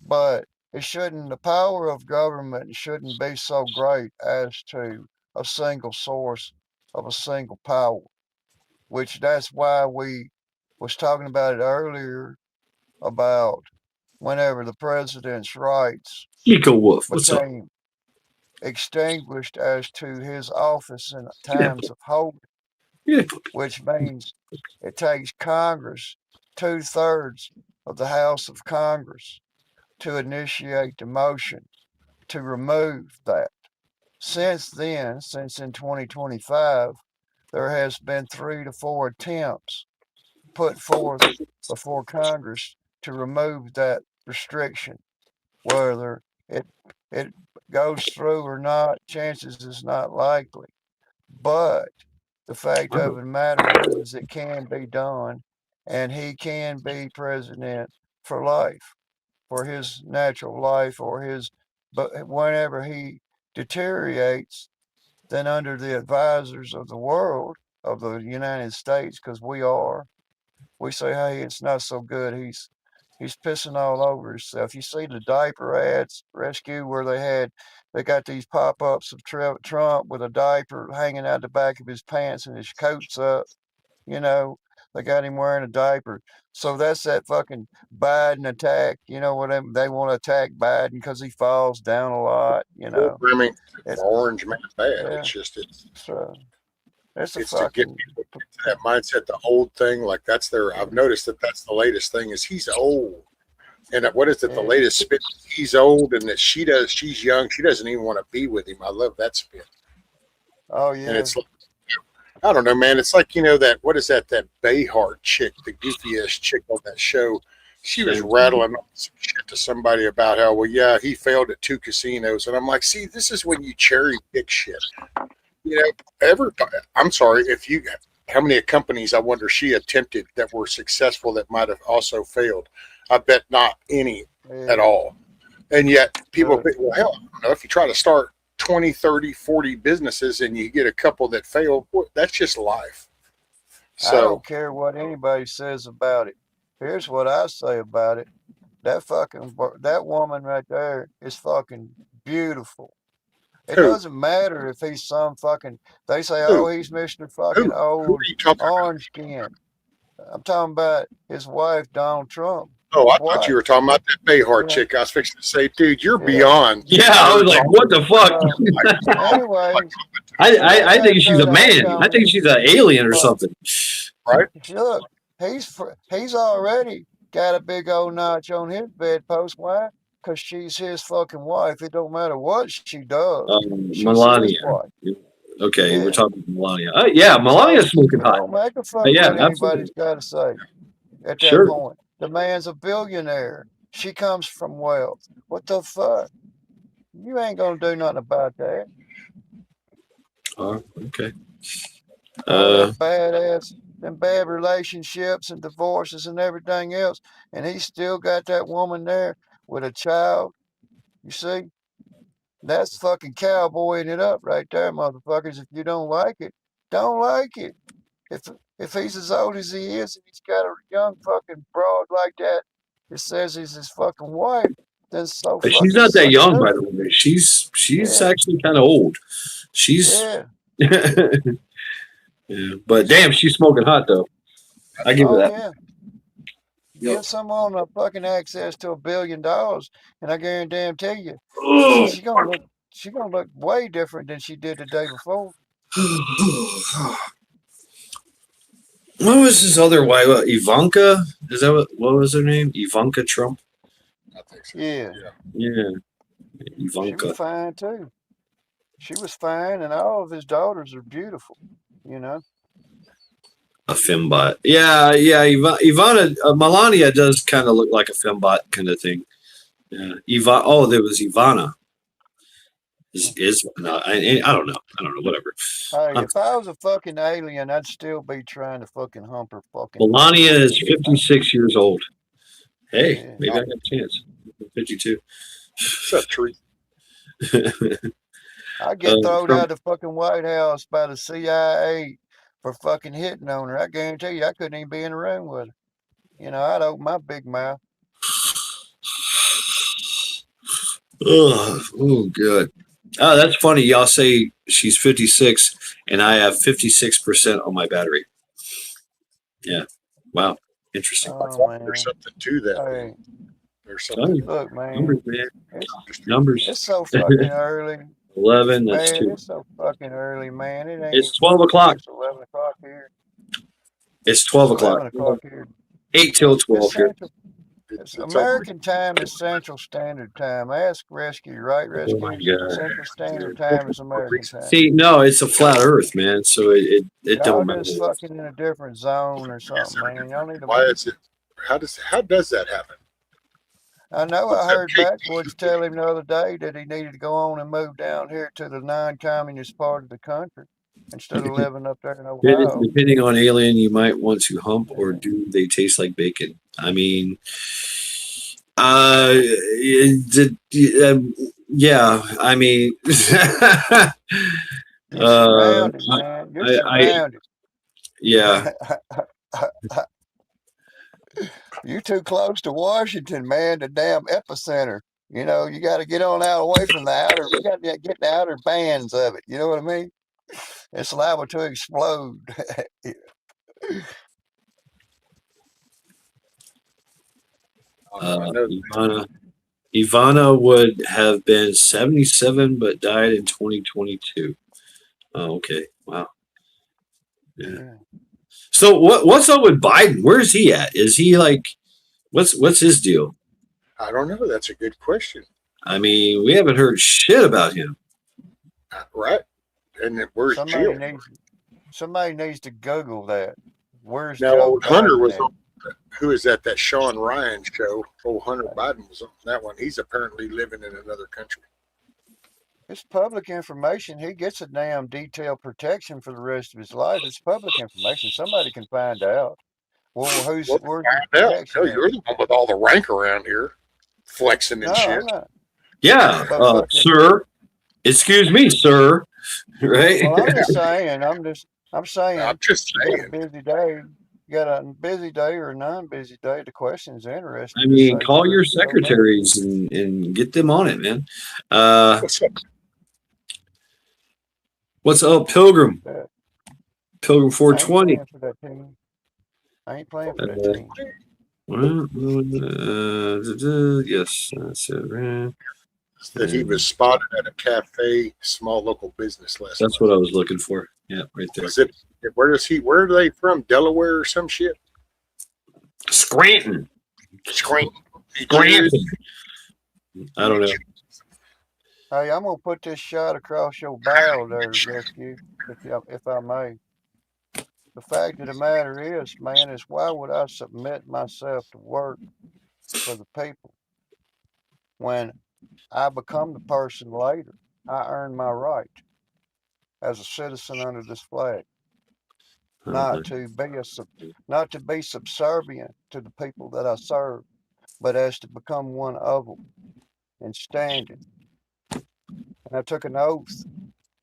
But the power of government shouldn't be so great as to a single source of a single power, which that's why we was talking about it earlier about whenever the president's rights Nico Wolf. What's up? became extinguished as to his office in Get that times of holding, puppy. which means it takes Congress 2/3 of the House of Congress to initiate the motion to remove that. Since then, since in 2025, there has been 3 to 4 attempts put forth before Congress to remove that restriction. Whether it goes through or not, chances is not likely. But the fact of the matter is it can be done, and he can be president for life, for his natural life or his. But whenever he deteriorates, then under the advisors of the world of the United States, because we say, hey, it's not so good. He's pissing all over himself. You see the diaper ads, rescue, where they got these pop-ups of Trump with a diaper hanging out the back of his pants and his coat's up. You know, they got him wearing a diaper. So that's that fucking Biden attack. You know what they want to attack Biden because he falls down a lot. You know, Programming it's orange man bad. yeah. It's a It's to get fucking people into that mindset, the old thing. Like I've noticed that's the latest thing is he's old. And what is it? The yeah. latest spit, he's old and that she's young. She doesn't even want to be with him. I love that spit. Oh And yeah. it's like, I don't know, man. It's like, that, what is that Bayhart chick, the goofiest chick on that show? She was rattling on some shit to somebody about how, well, yeah, he failed at 2 casinos. And I'm like, see, this is when you cherry pick shit. I'm sorry, how many companies I wonder she attempted that were successful that might have also failed? I bet not any at all. And yet people think, well, hell, I don't know, if you try to start 20, 30, 40 businesses and you get a couple that fail, that's just life. I don't care what anybody says about it. Here's what I say about it. That woman right there is fucking beautiful. It doesn't matter if he's some fucking. They say, oh, he's Mr. fucking old orange skin. I'm talking about his wife, Donald Trump. Oh, I thought you were talking about that Bayhart chick. I was fixing to say, dude, you're beyond. Yeah, I was like, what the fuck? Anyways, I think she's a man. I think she's an alien or something. Right? Look, he's already got a big old notch on his bedpost. Why? Because she's his fucking wife. It don't matter what she does. Melania. Okay, yeah. We're talking Melania. Yeah, Melania's smoking hot. Don't make a fuck what anybody's got to say at that point. The man's a billionaire. She comes from wealth. What the fuck? You ain't gonna do nothing about that. Okay. Badass, them bad relationships and divorces and everything else, and he's still got that woman there. with a child. You see, that's fucking cowboying it up right there, motherfuckers. If you don't like it, don't like it. If he's as old as he is and he's got a young fucking broad like that, it says he's his fucking wife, then so But she's fucking not that suck it young, by up. the way. She's Yeah, actually kind of old. She's yeah. yeah, but damn, she's smoking hot though. I give her Oh that. yeah. Yep. Give someone a fucking access to $1 billion, and I guarantee you, Oh, she gonna look way different than she did the day before. what was his other wife? Ivanka? Is that what was her name? Ivanka Trump? I think so. Yeah, Yeah, she was Ivanka. fine too. She was fine, and all of his daughters are beautiful. You know. A fembot. Yeah, yeah. Ivana, Melania does kind of look like a fembot kind of thing. Yeah. Oh, there was Ivana. Is no, I don't know. I don't know. Whatever. Hey, if I was a fucking alien, I'd still be trying to fucking hump her fucking butt. Melania is 56 years old. Hey, Yeah. maybe I got a chance. 52. What's up, Tree? I get thrown out Trump, of the fucking White House by the CIA for fucking hitting on her. I guarantee you, I couldn't even be in the room with her. You know, I'd open my big mouth. oh, good. Oh, that's funny. Y'all say she's 56, and I have 56% on my battery. Yeah. Wow. Interesting. Oh man. There's something to that. Hey, There's something. look, man, Numbers, man. it's Numbers. so fucking early. 11. That's Man, 2. it's so fucking early, man. It ain't It's even 12 o'clock. It's 11 o'clock here. It's 12 It's o'clock. 11 o'clock here. 8 till It's 12 here. Central. It's American time is Central Standard Time. Ask Rescue, right, Oh my Rescue? God. Central Standard Time is American time. See, no, it's a flat Earth, man. So it Y'all don't matter. just fucking in a different zone or something, man. Y'all need to. Why is it? How does that happen? I know What's I that heard big? Backwoods tell him the other day that he needed to go on and move down here to the non-communist part of the country instead of living up there in Ohio. Depending on alien, you might want to hump, or do they taste like bacon? I mean, yeah. I mean, You're surrounded, man. You're surrounded. Yeah. You're too close to Washington, man, the damn epicenter. You know, you got to get on out away from the outer, you got to get the outer bands of it. You know what I mean? It's liable to explode. Ivana would have been 77, but died in 2022. Oh, okay. Wow. Yeah. So what's up with Biden? Where's he at? Is he like, what's his deal? I don't know. That's a good question. I mean, we haven't heard shit about him. Right? And then where's Jill? Somebody needs to Google that. Where's Now, Joe old Hunter Biden was at? on. Who is that? That Sean Ryan show. Old Hunter Biden was on that one. He's apparently living in another country. It's public information. He gets a damn detailed protection for the rest of his life. It's public information. Somebody can find out. Well, where's his protection? No, you're the one with all the rank around here, flexing and shit. I'm not. Yeah, sir. Excuse me, sir. Right? Well, I'm just saying. I'm saying. I'm just saying. You got a busy day. You got a busy day or a non-busy day. The question's interesting. I mean, call your secretaries and get them on it, man. What's up, Pilgrim? Pilgrim 420. I ain't playing for that team. Yes, that's it, man. That he was spotted at a cafe, small local business last That's what I was looking for. Yeah, right there. Was it? Where are they from? Delaware or some shit? Scranton. Scranton. I don't know. Hey, I'm gonna put this shot across your barrel there, Rescue, if I may. The fact of the matter is, man, is why would I submit myself to work for the people when I become the person later? I earn my right as a citizen under this flag, not to be subservient to the people that I serve. but as to become one of them and standing. And I took an oath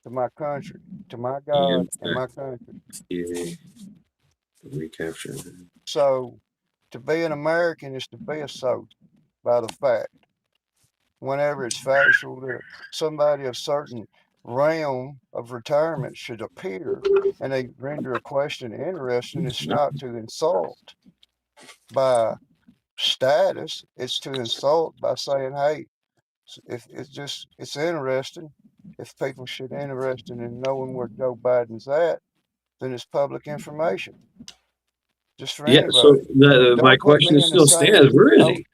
to my country, to my God and my country. TV recapture. So to be an American is to be a soldier by the fact. Whenever it's factual that somebody of certain realm of retirement should appear and they render a question interesting, it's not to insult by status, it's to insult by saying, hey, if it's interesting. If people should be interested in knowing where Joe Biden's at, then it's public information. Just for Yeah. So anybody. my Don't put question me in the still same. stands. Where is he?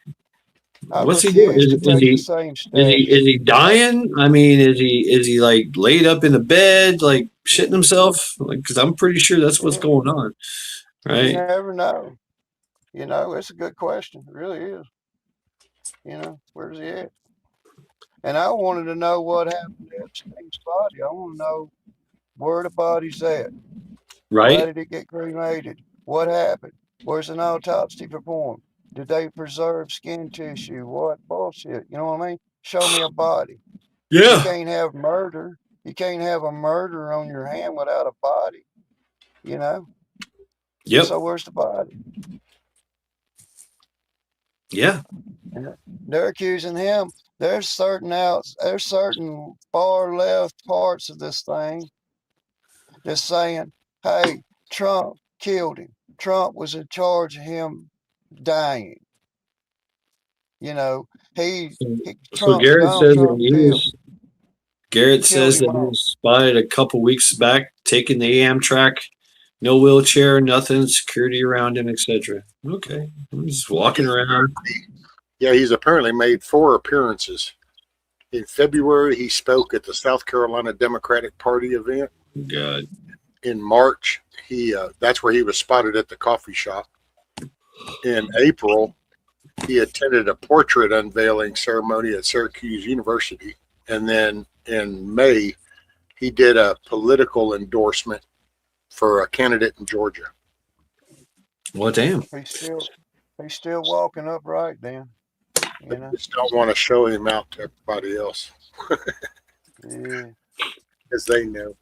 I What's he doing? refuse to take the same status. Is he dying? I mean, is he like laid up in the bed, like shitting himself? Like, because I'm pretty sure that's what's Yeah. going on, You right? never know. You know, it's a good question. It really is. You know, where's he at? And I wanted to know what happened to Epstein's body. I want to know where the body's at. Why Right? did it get cremated? What happened? Where's an autopsy performed? Did they preserve skin tissue? What bullshit? You know what I mean? Show me a body. You Yeah. can't have murder. You can't have a murder on your hand without a body. You know? Yep. So where's the body? Yeah. And they're accusing him. There's certain far left parts of this thing that's saying, hey, Trump killed him. Trump was in charge of him dying. You know, So Trump's Garrett Donald says that Trump he killed was. Garrett killed says that him he off. was spotted a couple weeks back taking the Amtrak, no wheelchair, nothing, security around him, etc. Okay, he's walking around. Yeah, he's apparently made 4 appearances. In February, he spoke at the South Carolina Democratic Party event. God. In March, that's where he was spotted at the coffee shop. In April, he attended a portrait unveiling ceremony at Syracuse University. And then in May, he did a political endorsement for a candidate in Georgia. Well, damn. He's still walking upright then. You know? Just don't want to show him out to everybody else. Yeah. Because they know.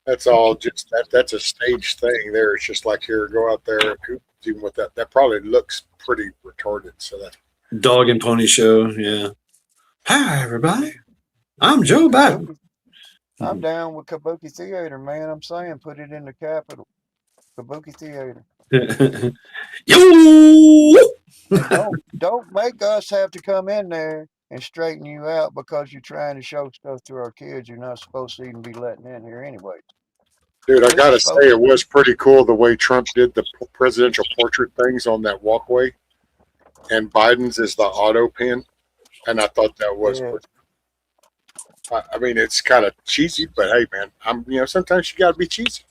That's all just that's a staged thing there. It's just like, here, go out there and even with that. That probably looks pretty retarded. So that Dog and pony show. Yeah. Hi, everybody. I'm Joe Biden. I'm down with Kabuki Theater, man. I'm saying put it in the Capitol. Kabuki Theater. Yo! And don't make us have to come in there and straighten you out because you're trying to show stuff to our kids you're not supposed to even be letting in here anyway. Dude, I gotta say, it was pretty cool the way Trump did the presidential portrait things on that walkway, and Biden's is the auto pin, and I thought that was. Yeah. I mean, it's kind of cheesy, but hey, man, sometimes you gotta be cheesy.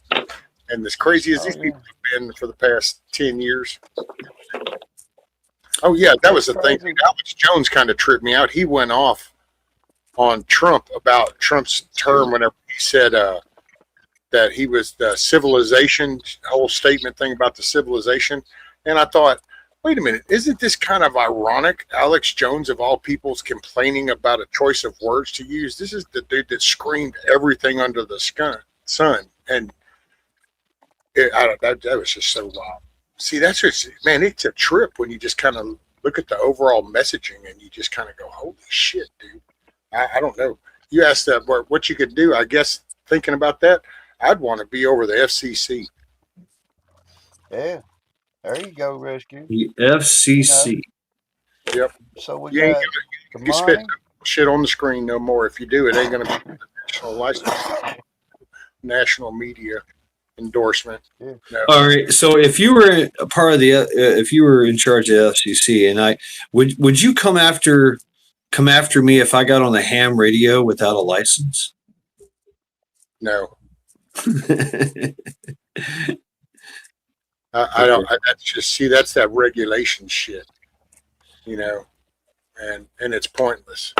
And as crazy as these people have been for the past 10 years. Oh yeah, that was the thing. Alex Jones kind of tripped me out. He went off on Trump about Trump's term whenever he said that he was the civilization, whole statement thing about the civilization. And I thought, wait a minute, isn't this kind of ironic? Alex Jones, of all people's, complaining about a choice of words to use. This is the dude that screamed everything under the sun. And that was just so wild. See, that's just, man, it's a trip when you just kind of look at the overall messaging and you just kind of go, holy shit, dude. I don't know. You asked that what you could do. I guess thinking about that, I'd want to be over the FCC. Yeah. There you go, Rescue. The FCC. Yep. So we You ain't got gonna, you spit shit on the screen no more. If you do, it ain't going to be a national license, national media endorsement. Yeah. No. All right. So if you were a part of if you were in charge of the FCC, and would you come after me if I got on the ham radio without a license? No. I don't. That's just that's that regulation shit, and it's pointless.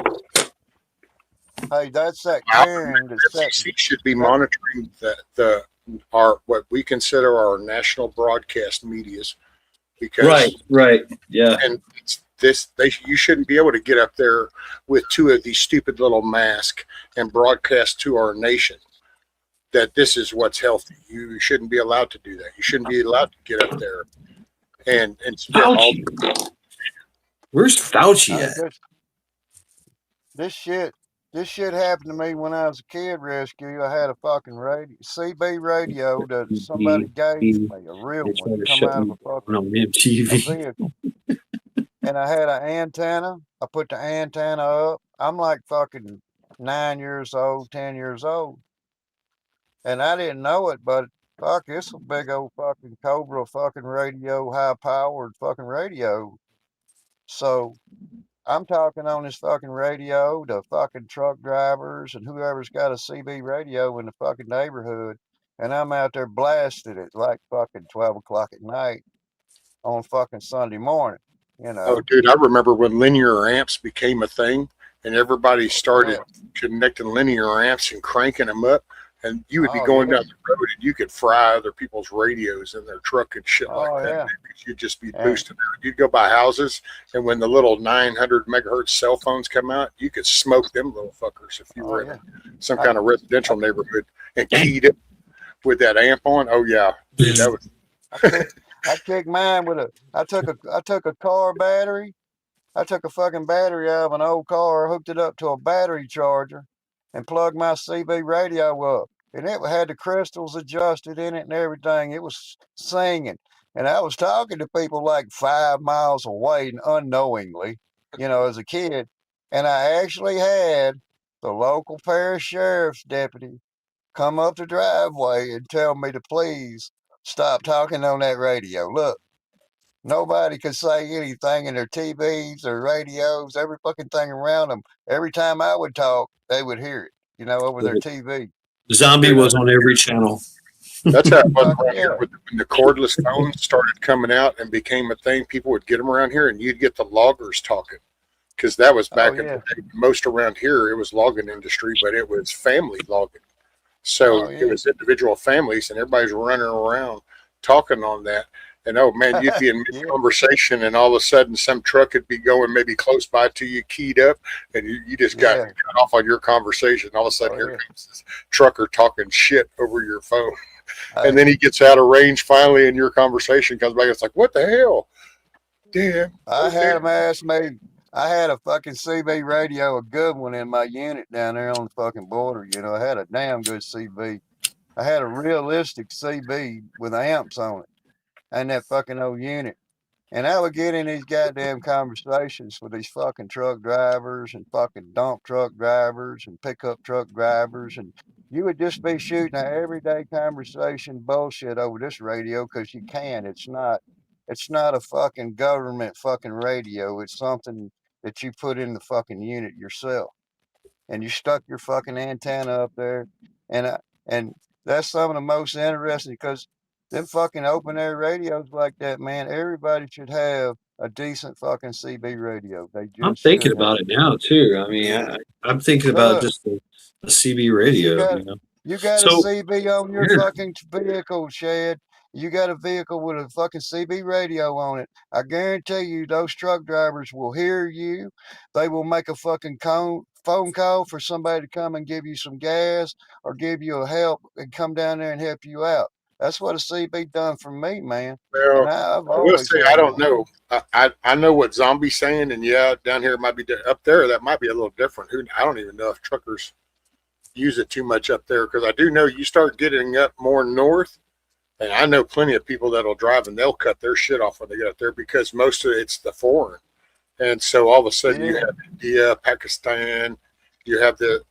Hey, that's that Karen. FCC should be monitoring what we consider our national broadcast medias, because right, yeah, and you shouldn't be able to get up there with two of these stupid little masks and broadcast to our nation that this is what's healthy. You shouldn't be allowed to do that. You shouldn't be allowed to get up there and spit all. Fauci. Where's Fauci I at? just this shit happened to me when I was a kid rescue. I had a fucking radio, CB radio that somebody gave me, a real They one, tried to come shut out me of down on a MTV. vehicle. And I had an antenna. I put the antenna up. I'm like fucking 9 years old, 10 years old. And I didn't know it, but fuck, it's a big old fucking Cobra fucking radio, high powered fucking radio. So I'm talking on this fucking radio to fucking truck drivers and whoever's got a CB radio in the fucking neighborhood. And I'm out there blasted it like fucking 12 o'clock at night on fucking Sunday morning, you Oh, know. dude, I remember when linear amps became a thing and everybody started Yeah. connecting linear amps and cranking them up. And you would be Oh, going yeah. down the road and you could fry other people's radios in their truck and shit like Oh, that. yeah. Because you'd just be And boosting out. You'd go by houses, and when the little 900 megahertz cell phones come out, you could smoke them little fuckers if you oh, were in yeah. some I, kind of I, residential neighborhood and keyed it with that amp on. Oh, yeah. Dude, that was. I kicked mine with I took a car battery. I took a fucking battery out of an old car, hooked it up to a battery charger, and plugged my CB radio up. And it had the crystals adjusted in it and everything. It was singing. And I was talking to people like 5 miles away unknowingly, as a kid. And I actually had the local parish sheriff's deputy come up the driveway and tell me to please stop talking on that radio. Look, nobody could say anything in their TVs or radios, every fucking thing around them. Every time I would talk, they would hear it, over their TV. Zombie You was know, on every channel. That's how it was fuck around here yeah. when the cordless phones started coming out and became a thing. People would get them around here, and you'd get the loggers talking because that was Oh back in yeah. the day. Most around here, it was logging industry, but it was family logging. So Oh it yeah. was individual families, and everybody's running around talking on that. And oh man, you'd be in mid Yeah. conversation, and all of a sudden, some truck would be going maybe close by to you, keyed up, and you just got Yeah. cut off on your conversation. All of a sudden, Oh here yeah. comes this trucker talking shit over your phone. And Hey, then he gets out of range finally, and your conversation comes back. It's like, what the hell? Damn. I Those had damn. them ask me. I had a fucking CB radio, a good one in my unit down there on the fucking border. I had a damn good CB. I had a realistic CB with amps on it and that fucking old unit. And I would get in these goddamn conversations with these fucking truck drivers and fucking dump truck drivers and pickup truck drivers. And you would just be shooting an everyday conversation bullshit over this radio because you can. It's not a fucking government fucking radio. It's something that you put in the fucking unit yourself. And you stuck your fucking antenna up there. And that's some of the most interesting because them fucking open air radios like that, man, everybody should have a decent fucking CB radio. They I'm just thinking should have. about it now too. I mean, I'm thinking about Look, just a CB if radio. You know. you got a So CB on your yeah, fucking vehicle, Shed. You got a vehicle with a fucking CB radio on it. I guarantee you, those truck drivers will hear you. They will make a fucking phone call for somebody to come and give you some gas or give you a help and come down there and help you out. That's what a CB done for me, man. And Well, I've I will always say I had don't one. know. I know what Zombie's saying, and yeah, down here it might be up there. That might be a little different. I don't even know if truckers use it too much up there because I do know you start getting up more north, and I know plenty of people that'll drive and they'll cut their shit off when they get up there because most of it's the foreign, and so all of a sudden you Yeah. have India, Pakistan, you have the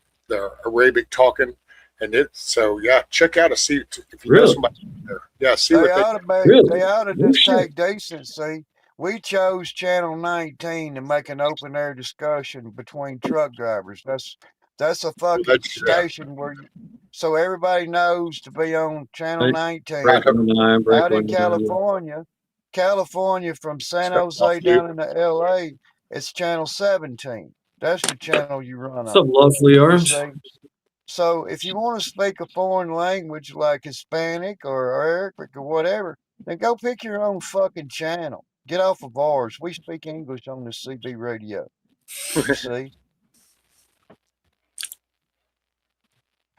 Arabic talking, and so yeah, check out if you know really, somebody there. Yeah, see They what they. ought to be. really, They ought to no just shit. take decency. We chose Channel 19 to make an open air discussion between truck drivers. That's a Well, fucking that's yeah. station so everybody knows to be on Channel Right. 19. Right. Break 109, break Out in 109. California from San Stuff off Jose you. down into LA, it's Channel 17. That's the channel you run What's up, on. lovely You orange? see? So if you want to speak a foreign language like Hispanic or Arabic or whatever, then go pick your own fucking channel. Get off of ours. We speak English on the CB radio. You see?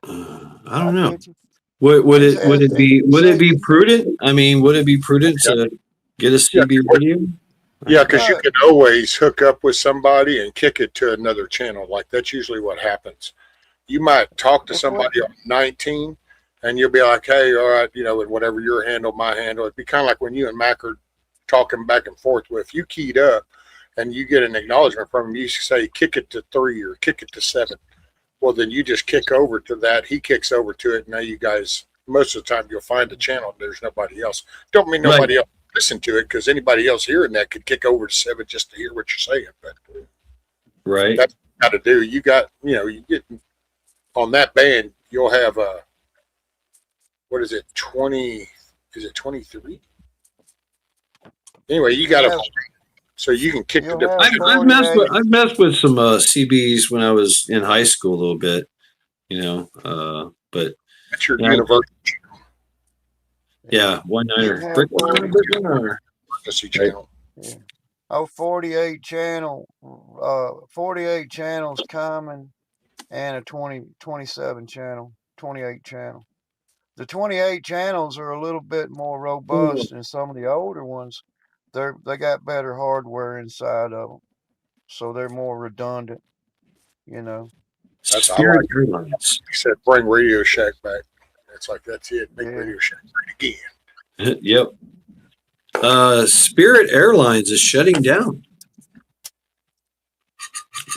I don't know. get you. Would It's, it would it be would it be prudent? I mean, would it be prudent to get a CB radio? Yeah, because you Right. can always hook up with somebody and kick it to another channel. Like that's usually what happens. You might talk to That's what- somebody on 19 and you'll be like, hey, all right, you know, and whatever your handle, my handle. It'd be kind of like when you and Mac are talking back and forth. Well, if you keyed up and you get an acknowledgement from him, you say kick it to 3 or kick it to 7. Well, then you just kick over to that. He kicks over to it. Now you guys, most of the time, you'll find a channel. There's nobody else. Don't mean nobody else listen to it, because anybody else hearing that could kick over to 7 just to hear what you're saying. But Right. that's what you got to do. You got, you know, you get on that band, you'll have what is it, 20? Is it 23? Anyway, you got to, so you can kick the You'll different. have I've messed with some CBs when I was in high school a little bit, you know. But That's your Yeah. university yeah, 1-9er. Yeah, Brick well, one, brick one. channel. Yeah. Oh, 48 channel, 48 channels common, and a 27 channel, 28 channel. The 28 channels are a little bit more robust than some of the older ones. They got better hardware inside of them, so they're more redundant. You know. That's- I Spirit like- Airlines. He said, bring Radio Shack back. It's like, that's it. Make Yeah. Radio Shack great again. Yep. Spirit Airlines is shutting down.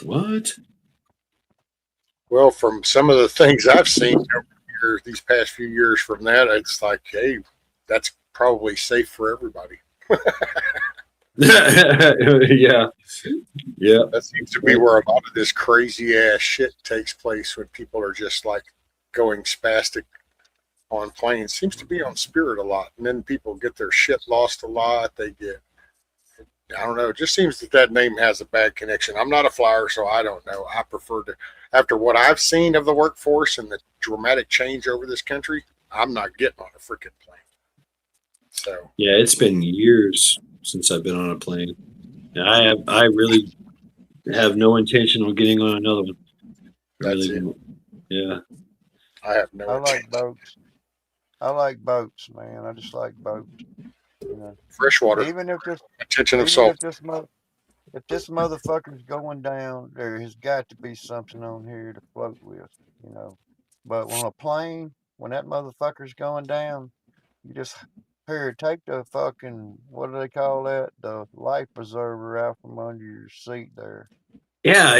What? Well, from some of the things I've seen over the years, these past few years from that, it's like, hey, that's probably safe for everybody. Yeah. Yeah. That seems to be where a lot of this crazy ass shit takes place, when people are just like going spastic on planes. Seems to be on Spirit a lot. And then people get their shit lost a lot. They get, I don't know. It just seems that name has a bad connection. I'm not a flyer, so I don't know. I prefer to, after what I've seen of the workforce and the dramatic change over this country, I'm not getting on a freaking plane. So Yeah, it's been years since I've been on a plane. And I really have no intention of getting on another one. That's Really it. don't. Yeah. I have no I like intention. boats. I like boats, man. I just like boats. You know. Freshwater, Even if this, intention of even salt. if this motherfucker's going down, there has got to be something on here to float with, you know. But on a plane, when that motherfucker's going down, you just here, take the fucking, what do they call that? The life preserver out from under your seat there. Yeah,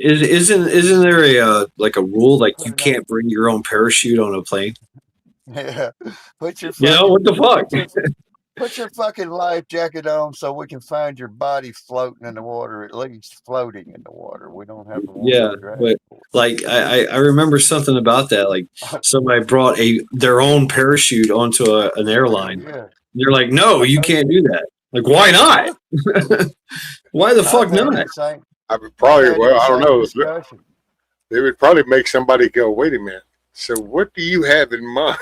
isn't there a like a rule like you Put it can't bring your own parachute on a plane? Yeah. Put your You know fucking, what the fuck? put your fucking life jacket on so we can find your body floating in the water, at least floating in the water. We don't have to worry Yeah, about dragging but for it. like I remember something about that. Like somebody brought their own parachute onto an airline. Yeah. They're like, no, you can't do that. Like, why not? Why the fuck I've had not? that same- I would probably, I've had well, that I don't same know. discussion. It would probably make somebody go, wait a minute. So what do you have in mind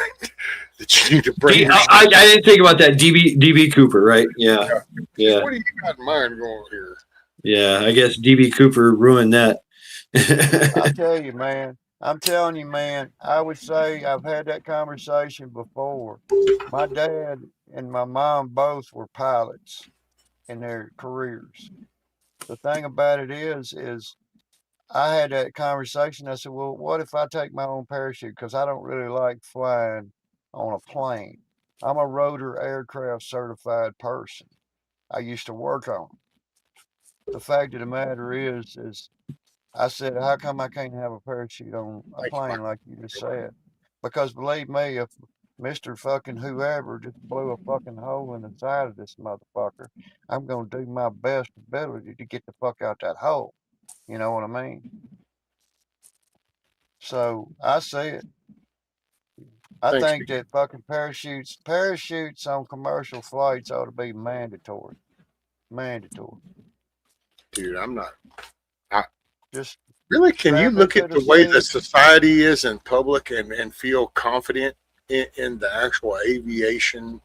that you need to bring? your I didn't think about that. DB Cooper, right? Yeah, yeah, What do you got in mind going here? yeah. I guess DB Cooper ruined that. I tell you, man. I'm telling you, man. I would say I've had that conversation before. My dad and my mom both were pilots in their careers. The thing about it is I had that conversation. I said, well, what if I take my own parachute? Because I don't really like flying on a plane. I'm a rotor aircraft certified person. I used to work on them. The fact of the matter is I said, how come I can't have a parachute on a Thank you, plane like you just said? Because believe me, if Mr. fucking whoever just blew a fucking hole in the side of this motherfucker, I'm going to do my best ability to get the fuck out that hole. You know what I mean? So I see it. I Thanks, think that fucking parachutes on commercial flights ought to be mandatory. Mandatory. Dude, I'm not. Just Really, can you Strap look into at the the way the seat. society is in public and feel confident in the actual aviation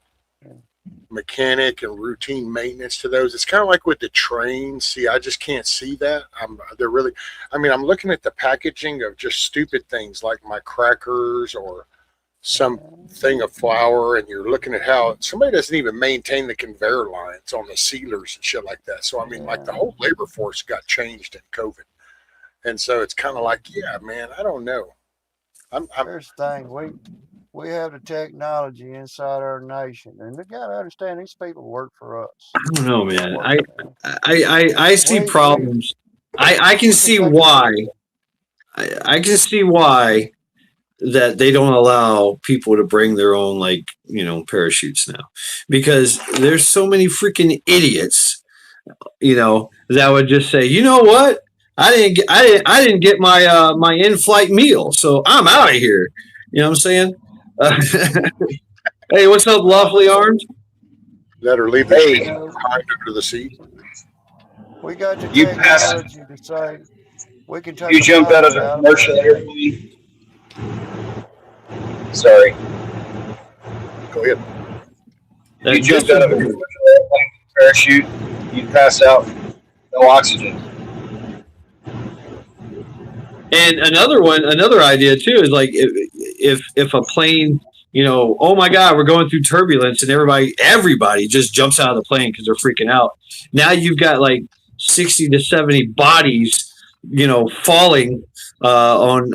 mechanic and routine maintenance to those. It's kind of like with the trains. See, I just can't see that. They're really, I mean, I'm looking at the packaging of just stupid things like my crackers or some thing of flour, and you're looking at how somebody doesn't even maintain the conveyor lines on the sealers and shit like that. So, I mean, like the whole labor force got changed in COVID. And so it's kind of like, yeah, man, I don't know. Here's the thing, we have the technology inside our nation, and they gotta understand these people work for us. I don't know, They man. work for us. I see problems. I can see why. I can see why that they don't allow people to bring their own, like, you know, parachutes now, because there's so many freaking idiots, you know, that would just say, you know what, I didn't get my my in-flight meal, so I'm out of here. You know what I'm saying? Hey, what's up, Lawfully Armed? That or leave the Hey. seat behind under the seat. We got the You passed- technology to say we can take. You a jumped out of pilot a commercial of airplane. Sorry. Go ahead. You jumped out of a commercial airplane parachute. You pass out. No oxygen. And another idea too is like if a plane, you know, oh my God, we're going through turbulence, and everybody just jumps out of the plane because they're freaking out. Now you've got like 60 to 70 bodies, you know, falling on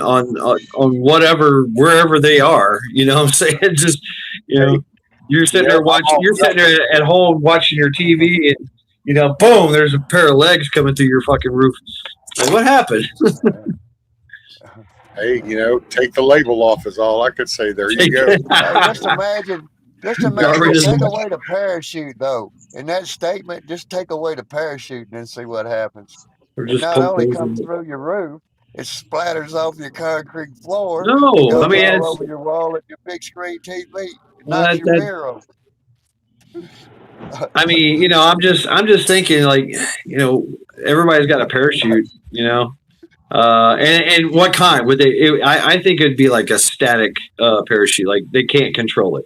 whatever, wherever they are. You know what I'm saying? Just, you know, you're sitting there watching. You're sitting there at home watching your TV, and you know, boom, there's a pair of legs coming through your fucking roof. Like, what happened? Hey, you know, take the label off is all I could say. There you go. Hey, just imagine, take away the parachute though. In that statement, just take away the parachute and then see what happens. Or It just not poke only holes comes in it. through your roof, it splatters off your concrete floor. No, It goes I mean, all it's, over your wall at your big screen TV. It Well, knocks that- your that- mirror over. I mean, you know, I'm just thinking, like, you know, everybody's got a parachute, you know, and what kind would they? I think it'd be like a static parachute, like they can't control it.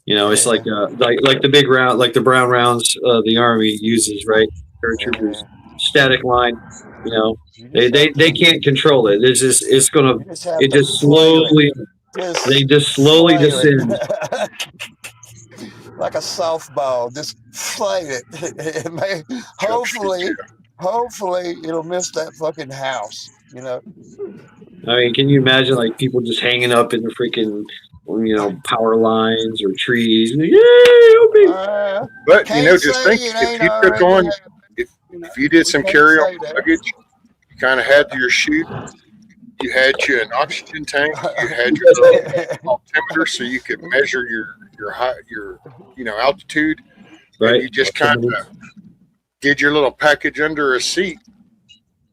You know, it's like the big round, like the brown rounds the Army uses, right? Paratroopers, static line. You know, they can't control it. It's gonna it just slowly they just slowly descend. Like a softball, just flay it. It may, hopefully it'll miss that fucking house, you know. I mean, can you imagine like people just hanging up in the freaking, you know, power lines or trees? Yay, help me. But you know, Can't just say think it if ain't you took already on, happened, if you know. you did some We can't carry-on say that. luggage, you kind of had your chute, you had you an oxygen tank, you had your little altimeter so you could measure your height, your altitude, Right. and you just kind of did your little package under a seat,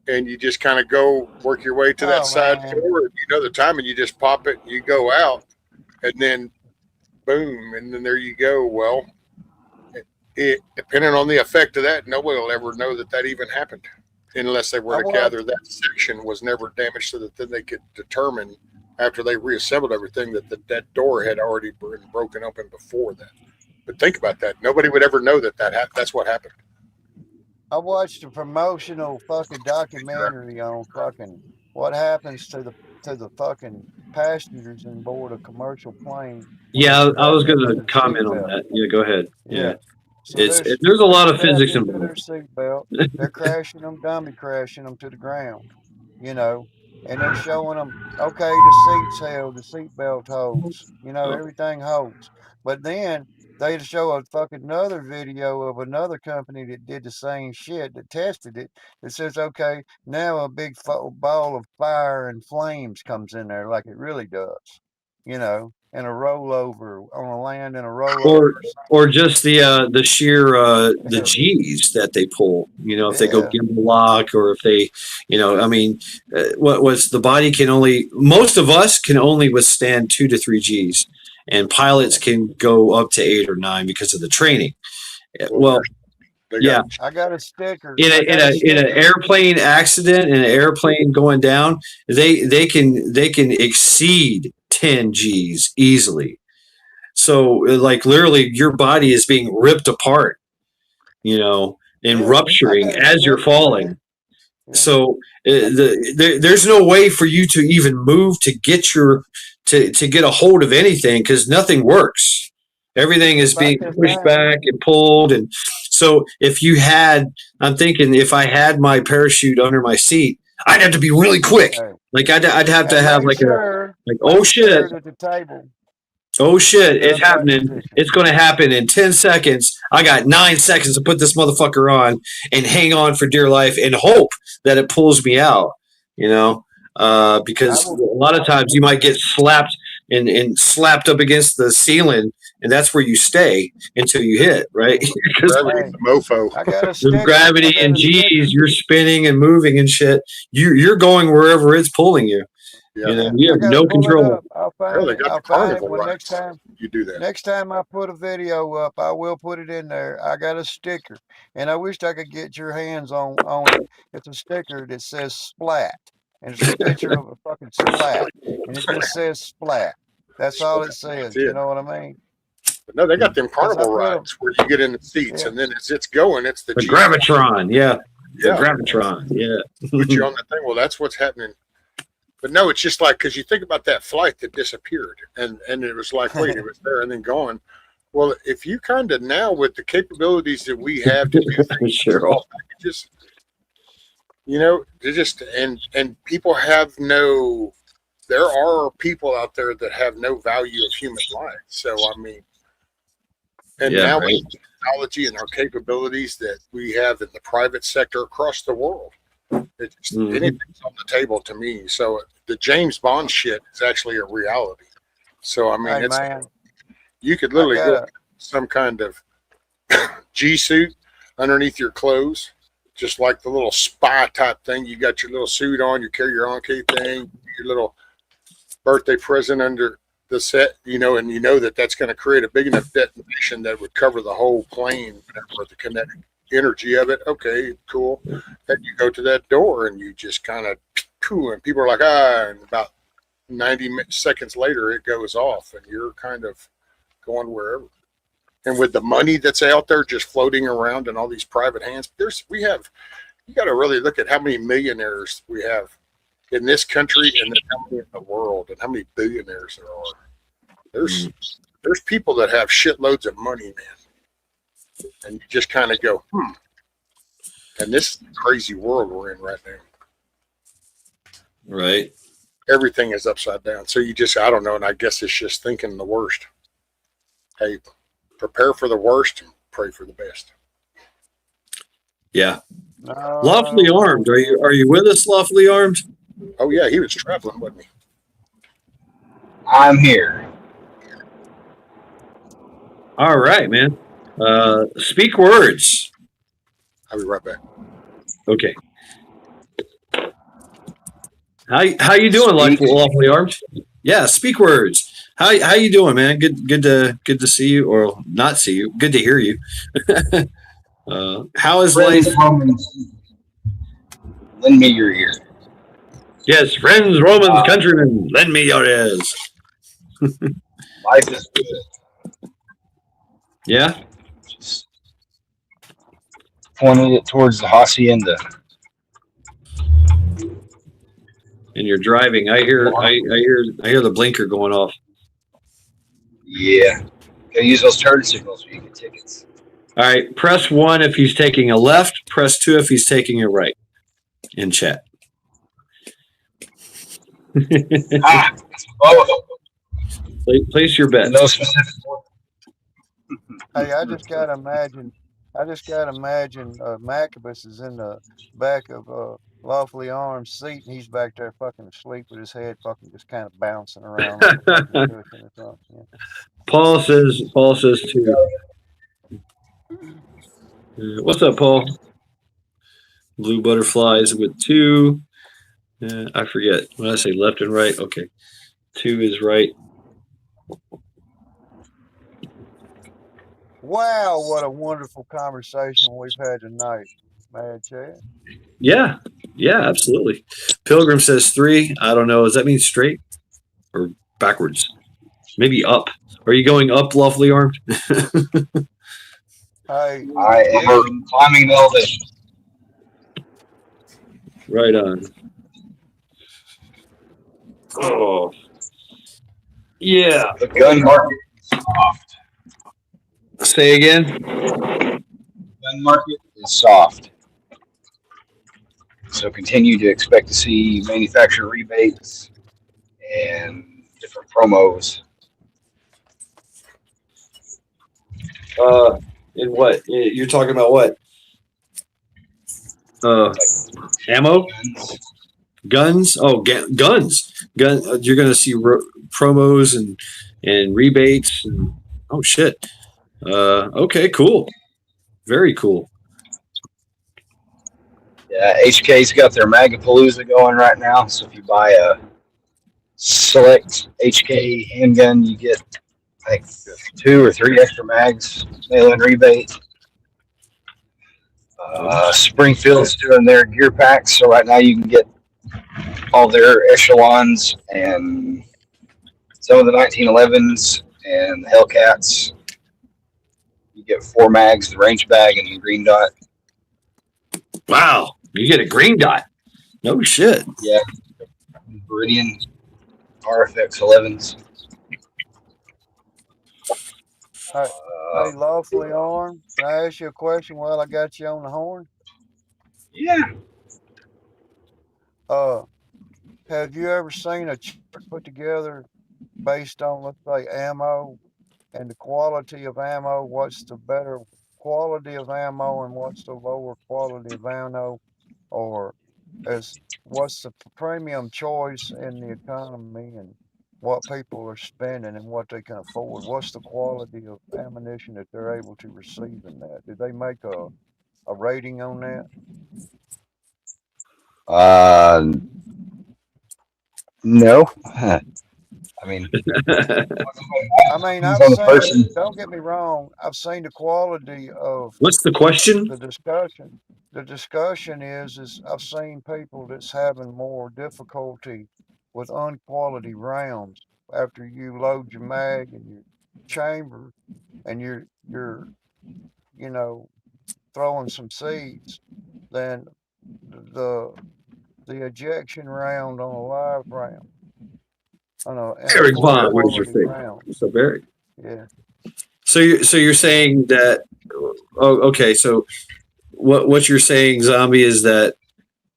and you just kind of go work your way to that Oh, side man. door. You know the time, and you just pop it, and you go out, and then boom, and then there you go. Well, it depending on the effect of that, nobody will ever know that even happened, unless they were to gather that section was never damaged, so that then they could determine after they reassembled everything that door had already been broken open before that. But think about that. Nobody would ever know that's what happened. I watched a promotional fucking documentary on fucking what happens to the fucking passengers on board a commercial plane. Yeah, I was going to comment on that. Yeah, go ahead. Yeah. So There's a lot of physics strapped into involved. their seatbelt. They're crashing them, dummy crashing them to the ground, you know, and they're showing them, okay, the seats held, the seatbelt holds, you know, everything holds. But then they show a fucking another video of another company that did the same shit, that tested it. It says, okay, now a big ball of fire and flames comes in there like it really does, you know, and a rollover on a land and a rollover. Or just the sheer the G's that they pull, you know, if they go gimbal lock, or if they, you know, I mean, what was the body can only, most of us can only withstand 2 to 3 G's, and pilots can go up to 8 or 9 because of the training. Well, yeah, I got a sticker. In an airplane accident, in an airplane going down, they can exceed 10 G's easily. So like literally your body is being ripped apart, and rupturing as you're falling. So there's no way for you to even move to get to get a hold of anything because nothing works. Everything is being pushed back and pulled. And so I'm thinking if I had my parachute under my seat, I'd have to be really quick. Like I'd have to have oh shit. Oh shit, it's happening. It's going to happen in 10 seconds. I got 9 seconds to put this motherfucker on and hang on for dear life and hope that it pulls me out, because a lot of times you might get slapped and slapped up against the ceiling, and that's where you stay until you hit, right? Gravity, the mofo. The gravity and G's, you're spinning and moving and shit. You're going wherever it's pulling you. Yeah. You have no control. They got the carnival rides. You do that. Next time I put a video up, I will put it in there. I got a sticker, and I wished I could get your hands on it. It's a sticker that says Splat, and it's a picture of a fucking splat, and it just says Splat. That's all it says. You know what I mean? But no, they got them carnival rides where you get in the seats, and then as it's going, it's the Gravitron. Yeah. The Gravitron. Yeah. Put you on that thing. Well, that's what's happening. But no, it's just like, because you think about that flight that disappeared and it was like, wait, it was there and then gone. Well, if you kind of now with the capabilities that we have to do things, just, and people have there are people out there that have no value of human life. So, I mean, and now with technology and our capabilities that we have in the private sector across the world, anything's on the table to me. So the James Bond shit is actually a reality. So I mean, you could literally get some kind of G suit underneath your clothes, just like the little spy type thing. You got your little suit on, you carry your on-key thing, your little birthday present under the set, and you know that's going to create a big enough detonation that would cover the whole plane for the kinetic energy of it. Okay, cool. Then you go to that door and you just kind of and people are like, and about 90 seconds later it goes off and you're kind of going wherever. And with the money that's out there just floating around in all these private hands, you got to really look at how many millionaires we have in this country and then how many in the world and how many billionaires there are. There's people that have shitloads of money, man. And you just kind of go, And this is the crazy world we're in right now. Right. Everything is upside down. So I don't know. And I guess it's just thinking the worst. Hey, prepare for the worst and pray for the best. Yeah. Lawfully Armed. Are you with us, Lawfully Armed? Oh yeah, he was traveling, wasn't he? I'm here. All right, man. Speak words. I'll be right back. Okay. How you doing, Lawfully Armed? Yeah, speak words. How you doing, man? Good to see you, or not see you. Good to hear you. How is life? Lend me your ear. Yes, friends, Romans, countrymen, lend me your ears. Life is good. Yeah. Just pointed it towards the hacienda. And you're driving. I hear the blinker going off. Yeah. Gotta use those turn signals when you get tickets. All right. Press 1 if he's taking a left. Press 2 if he's taking a right. In chat. Place your bet. No specific. Hey, I just gotta imagine Macabus is in the back of Lawfully Armed seat, and he's back there fucking asleep with his head fucking just kind of bouncing around. Paul says too. What's up, Paul? Blue butterflies with 2. I forget. When I say left and right, okay. 2 is right. Wow, what a wonderful conversation we've had tonight, Mad Chad. Yeah, absolutely. Pilgrim says 3. I don't know. Does that mean straight or backwards? Maybe up. Are you going up, Lawfully Armed? Hey, I am climbing the elevation. Right on. Oh, yeah. The gun market is soft. Say again. Gun market is soft. So continue to expect to see manufacturer rebates and different promos. In what? You're talking about what? Ammo, guns. Oh, guns. You're going to see promos and rebates. And, oh shit. Okay, cool. Very cool. Yeah, HK's got their Magapalooza going right now. So if you buy a select HK handgun, you get I think 2 or 3 extra mags, mail-in rebate. Springfield's doing their gear packs, so right now you can get all their echelons and some of the 1911s and the Hellcats. You get 4 mags, the range bag, and the green dot. Wow, you get a green dot. No shit. Yeah, Viridian RFX 11s. Hey, Lawfully Armed, can I ask you a question while I got you on the horn? Yeah. Have you ever seen a chart put together based on, let's say, ammo and the quality of ammo? What's the better quality of ammo and what's the lower quality of ammo? Or what's the premium choice in the economy and what people are spending and what they can afford? What's the quality of ammunition that they're able to receive in that? Did they make a rating on that? No. I mean, I've on the person. seen, don't get me wrong, I've seen the quality of What's the question? the discussion. The discussion is I've seen people that's having more difficulty with unquality rounds after you load your mag and your chamber and you're throwing some seeds than the ejection round on a live round. Eric Vaughn, what is your quality favorite? round. So Eric. Yeah. So you're saying that? Oh, okay. So what you're saying, Zombie, is that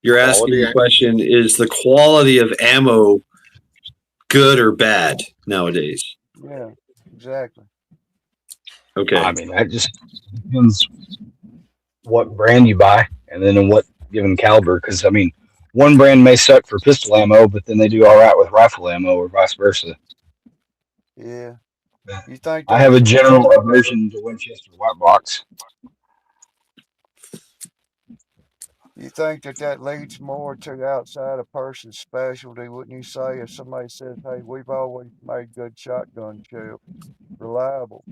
you're asking the question: is the quality of ammo good or bad nowadays? Yeah. Exactly. Okay. I mean, that just depends what brand you buy and then in what given caliber. Because, I mean, one brand may suck for pistol ammo, but then they do all right with rifle ammo or vice versa. Yeah. You think I have a general aversion to Winchester white box. You think that leads more to outside a person's specialty, wouldn't you say? If somebody says, hey, we've always made good shotgun shells, reliable,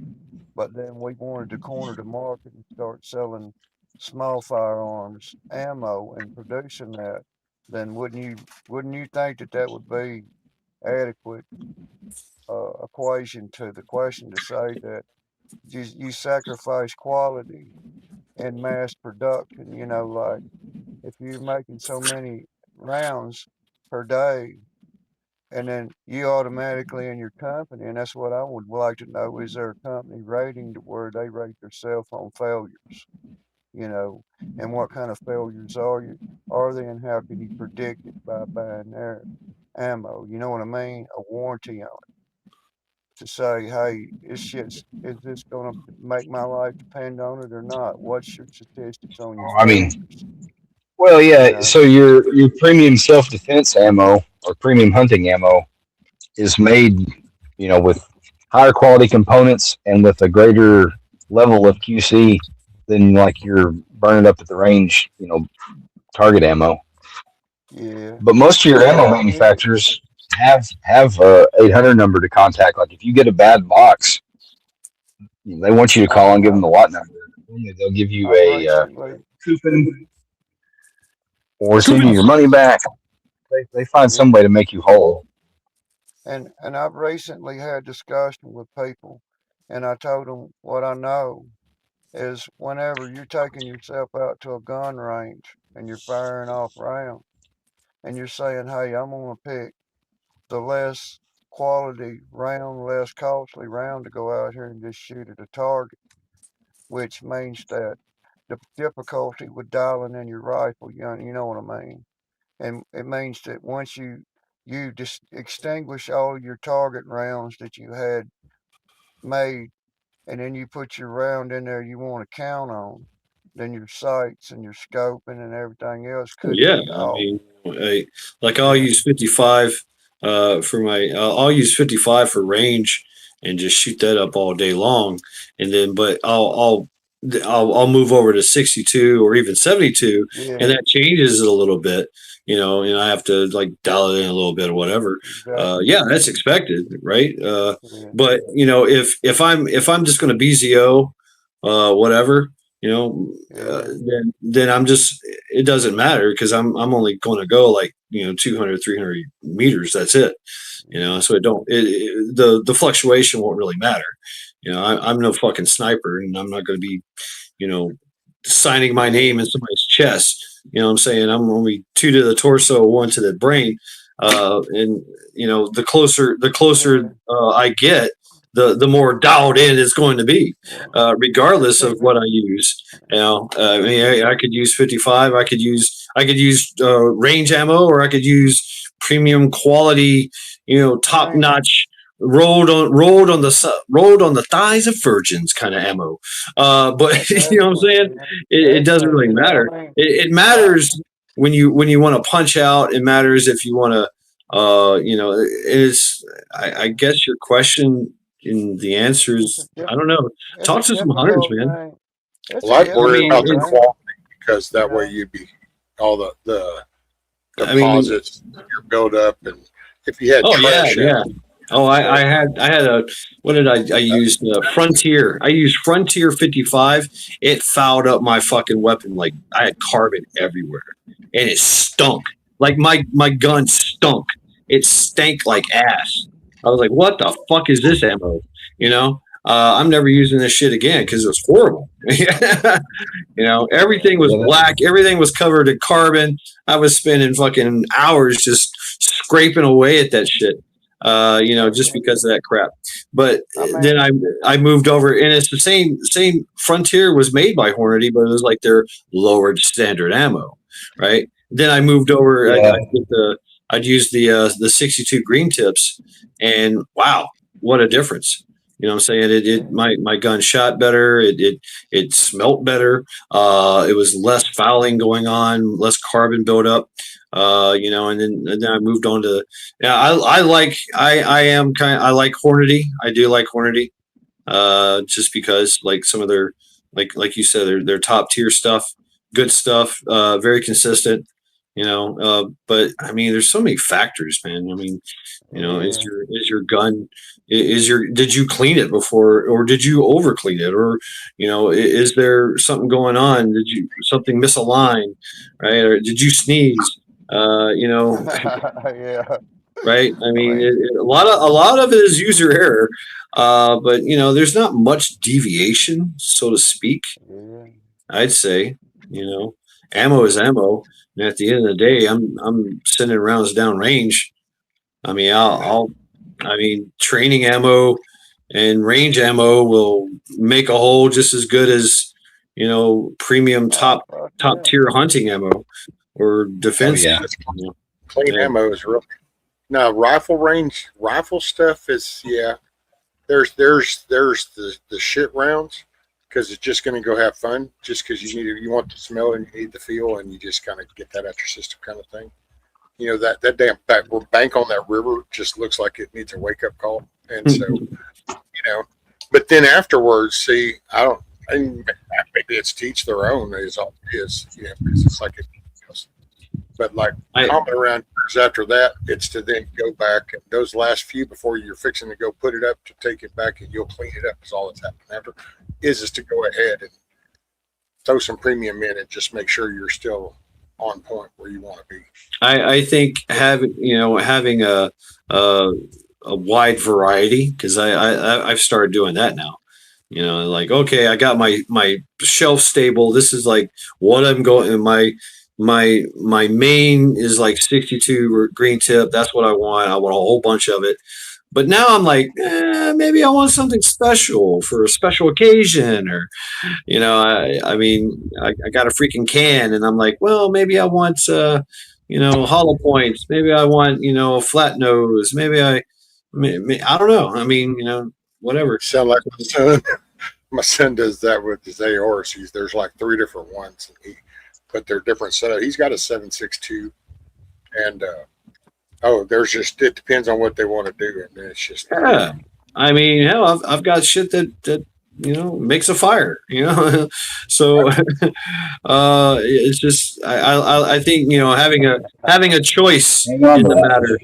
but then we wanted to corner the market and start selling small firearms ammo and producing that, then wouldn't you think that would be adequate equation to the question to say that you sacrifice quality in mass production? Like if you're making so many rounds per day, and then you automatically in your company, and that's what I would like to know, is there a company rating to where they rate themselves on failures? And what kind of failures are they, and how can you predict it by buying their ammo? You know what I mean? A warranty on it to say, hey, is this going to make my life depend on it or not? What's your statistics on your I mean, failures? well, yeah. So your premium self-defense ammo or premium hunting ammo is made, with higher quality components and with a greater level of QC than like you're burning up at the range, target ammo. Yeah. But most of your ammo manufacturers have a 800 number to contact. Like if you get a bad box, they want you to call and give them the lot number. They'll give you a coupon or send you your money back. They find some way to make you whole. And I've recently had discussion with people, and I told them what I know is whenever you're taking yourself out to a gun range and you're firing off rounds, and you're saying, "Hey, I'm gonna pick the less quality round, less costly round to go out here and just shoot at a target," which means that the difficulty with dialing in your rifle, you know what I mean? And it means that once you just extinguish all your target rounds that you had made, and then you put your round in there you want to count on, then your sights and your scoping and everything else could Yeah, be I off. mean, like I'll use 55 for my I'll use 55 for range and just shoot that up all day long, and then but I'll move over to 62 or even 72, Yeah, and that changes it a little bit, and I have to like dial it in a little bit or whatever. exactly. Yeah, that's expected, right? Yeah, But if I'm just going to BZO, whatever, yeah, then I'm just it doesn't matter because I'm only going to go like 200 300 meters. That's it. So the fluctuation won't really matter. I'm no fucking sniper, and I'm not going to be you know signing my name in somebody's chest. What I'm saying, I'm only 2 to the torso, 1 to the brain. And the closer I get, the more dialed in it's going to be, well, regardless see of what I use. I mean, I could use 55. I could use range ammo, or I could use premium quality, top man, notch, rolled on the thighs of virgins kind of ammo. But you know what I'm excellent, saying? man, It doesn't excellent. really You know matter. what I mean? It I, matters when you want to punch out. It matters if you want to. I guess your question and the answer it's a is I diff, don't know. it's a Talk to some hunters, difficult man. thing. It's Well, a I'd I worry mean, difficult about the it's. thing, quality because you that way know. you'd be all the I mean, deposits, your buildup, and if you had oh yeah, trash yeah. out, Oh, I so had a what did I used Frontier. I used Frontier 55. It fouled up my fucking weapon like I had carbon everywhere, and it stunk. Like my gun stunk. It stank like ass. I was like, what the fuck is this ammo? I'm never using this shit again because it was horrible. Everything was Yeah, black. Everything was covered in carbon. I was spending fucking hours just scraping away at that shit. Just because of that crap. But I then mean, I moved over, and it's the same. Frontier was made by Hornady, but it was like their lowered standard ammo, right? Then I moved over. yeah. I'd use the 62 green tips, and wow, what a difference! What I'm saying? My gun shot better. It smelt better. It was less fouling going on, less carbon buildup. And then I moved on to. Yeah, I like Hornady. I do like Hornady. Just because like some of their like you said, their top tier stuff, good stuff, very consistent. But I mean, there's so many factors, man. I mean, is yeah. your gun did you clean it before, or did you over clean it, or is there something going on? Did you something misaligned, right? Or did you sneeze? Yeah. Right? I I mean, mean, a lot of it is user error, but there's not much deviation, so to speak. yeah. I'd say, ammo is ammo, and at the end of the day, I'm sending rounds down range. I mean, training ammo and range ammo will make a hole just as good as premium Oh, top fuck top yeah. tier hunting ammo or Oh defense. yeah. that's You know, clean yeah. ammo is really now rifle range rifle stuff is yeah. There's the shit rounds because it's just going to go have fun just because you want the smell and you need the feel and you just kind of get that out your system kind of thing. That damn bank on that river just looks like it needs a wake up call, and so But then afterwards, see, I don't. And maybe it's to each their own is all it is, because it's like but like I, common around years after that, it's to then go back and those last few before you're fixing to go put it up to take it back and you'll clean it up is all that's happening after is to go ahead and throw some premium in and just make sure you're still on point where you want to be. I think having a a wide variety because I've started doing that now. You know, like okay, I got my shelf stable. This is like what I'm going. My main is like 62 green tip. That's what I want. I want a whole bunch of it. But now I'm like, maybe I want something special for a special occasion, or I mean, I got a freaking can, and I'm like, well, maybe I want, hollow points. Maybe I want, a flat nose. I don't know. I mean, whatever. Sound like my son. My son does that with his ARs. There's like 3 different ones, but they're different setup. He's got a 7.62, and it depends on what they want to do, and it's just Yeah. I mean, hell, I've got shit that makes a fire. So it's just I think having a choice in Hang on to the that. matter.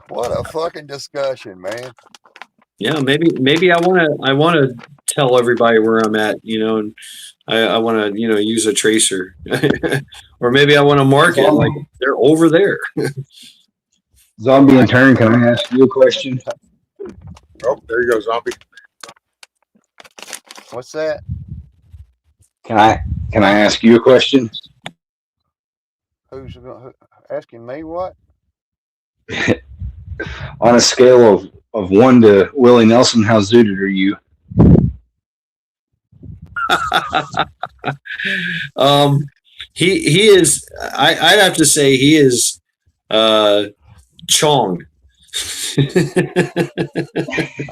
What a fucking discussion, man. Yeah, maybe I want to tell everybody where I'm at, and I want to use a tracer, or maybe I want to mark it like they're over there. Zombie in turn, can I ask you a question? oh, there you go, zombie. What's that? Can I ask you a question? Who's asking me what? On a scale of 1 to Willie Nelson, how zooted are you? He is. I'd have to say he is. Chong.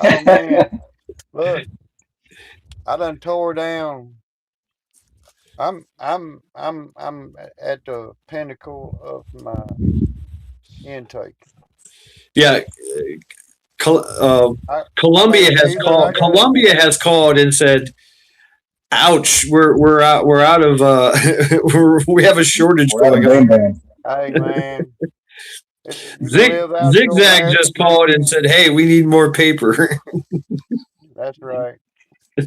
Oh man, look, I done tore down. I'm at the pinnacle of my intake. Yeah. Columbia has called and said, "Ouch, we're out of we have a shortage going on." Hey man, Zigzag just called and said, "Hey, we need more paper." That's right. I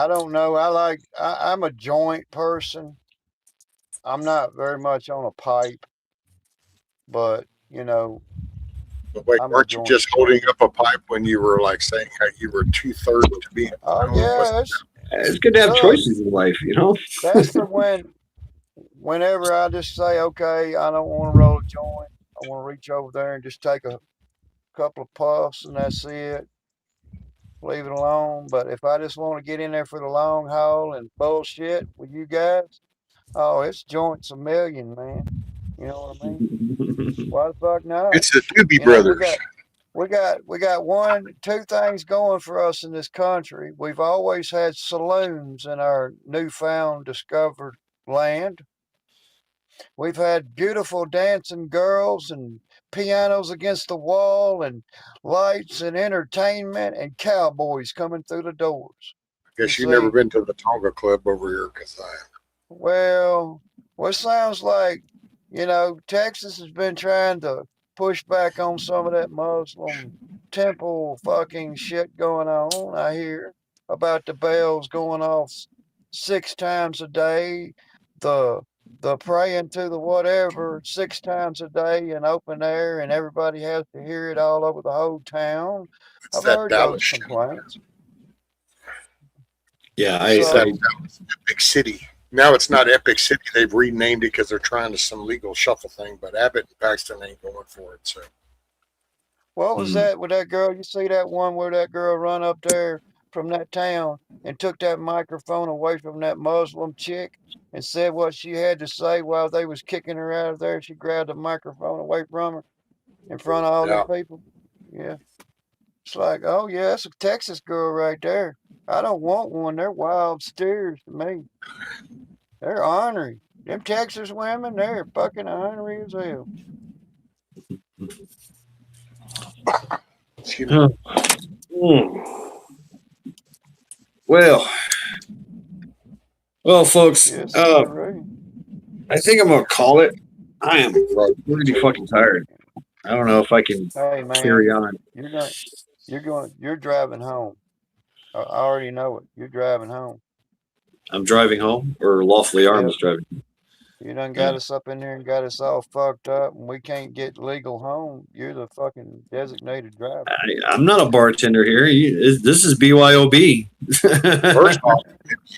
don't know. I'm a joint person. I'm not very much on a pipe, but But wait, weren't you just holding up a pipe when you were like saying how you were 2/3 to being? Oh yeah, it's good to have choices in life, That's whenever I just say, okay, I don't want to roll a joint. I want to reach over there and just take a couple of puffs, and that's it. Leave it alone. But if I just want to get in there for the long haul and bullshit with you guys, oh, it's joints a million, man. You know what I mean? Why the fuck not? It's the Doobie Brothers. We got 2 things going for us in this country. We've always had saloons in our newfound discovered land. We've had beautiful dancing girls and pianos against the wall and lights and entertainment and cowboys coming through the doors. I guess you've never been to the Tonga Club over here, because Well, what sounds like, Texas has been trying to push back on some of that Muslim temple fucking shit going on. I hear about the bells going off 6 times a day, the praying to the whatever 6 times a day in open air, and everybody has to hear it all over the whole town. I've heard those complaints. Yeah, Epic City. Now it's not Epic City. They've renamed it because they're trying to some legal shuffle thing. But Abbott and Paxton ain't going for it. So, what was that with that girl? You see that one where that girl run up there from that town and took that microphone away from that Muslim chick and said what she had to say while they was kicking her out of there. She grabbed the microphone away from her in front of all the people. Yeah. It's like, oh yeah, that's a Texas girl right there. I don't want one. They're wild steers to me. They're ornery. Them Texas women, they're fucking ornery as hell. Well, folks, Yes, I think I'm gonna call it. I am really fucking tired. I don't know if I can carry on. You're driving home. I already know it. You're driving home. I'm driving home, or lawfully armed Yep. is driving. You done got Yeah. us up in there and got us all fucked up, and we can't get legal home. You're the fucking designated driver. I'm not a bartender here. This is BYOB. First off,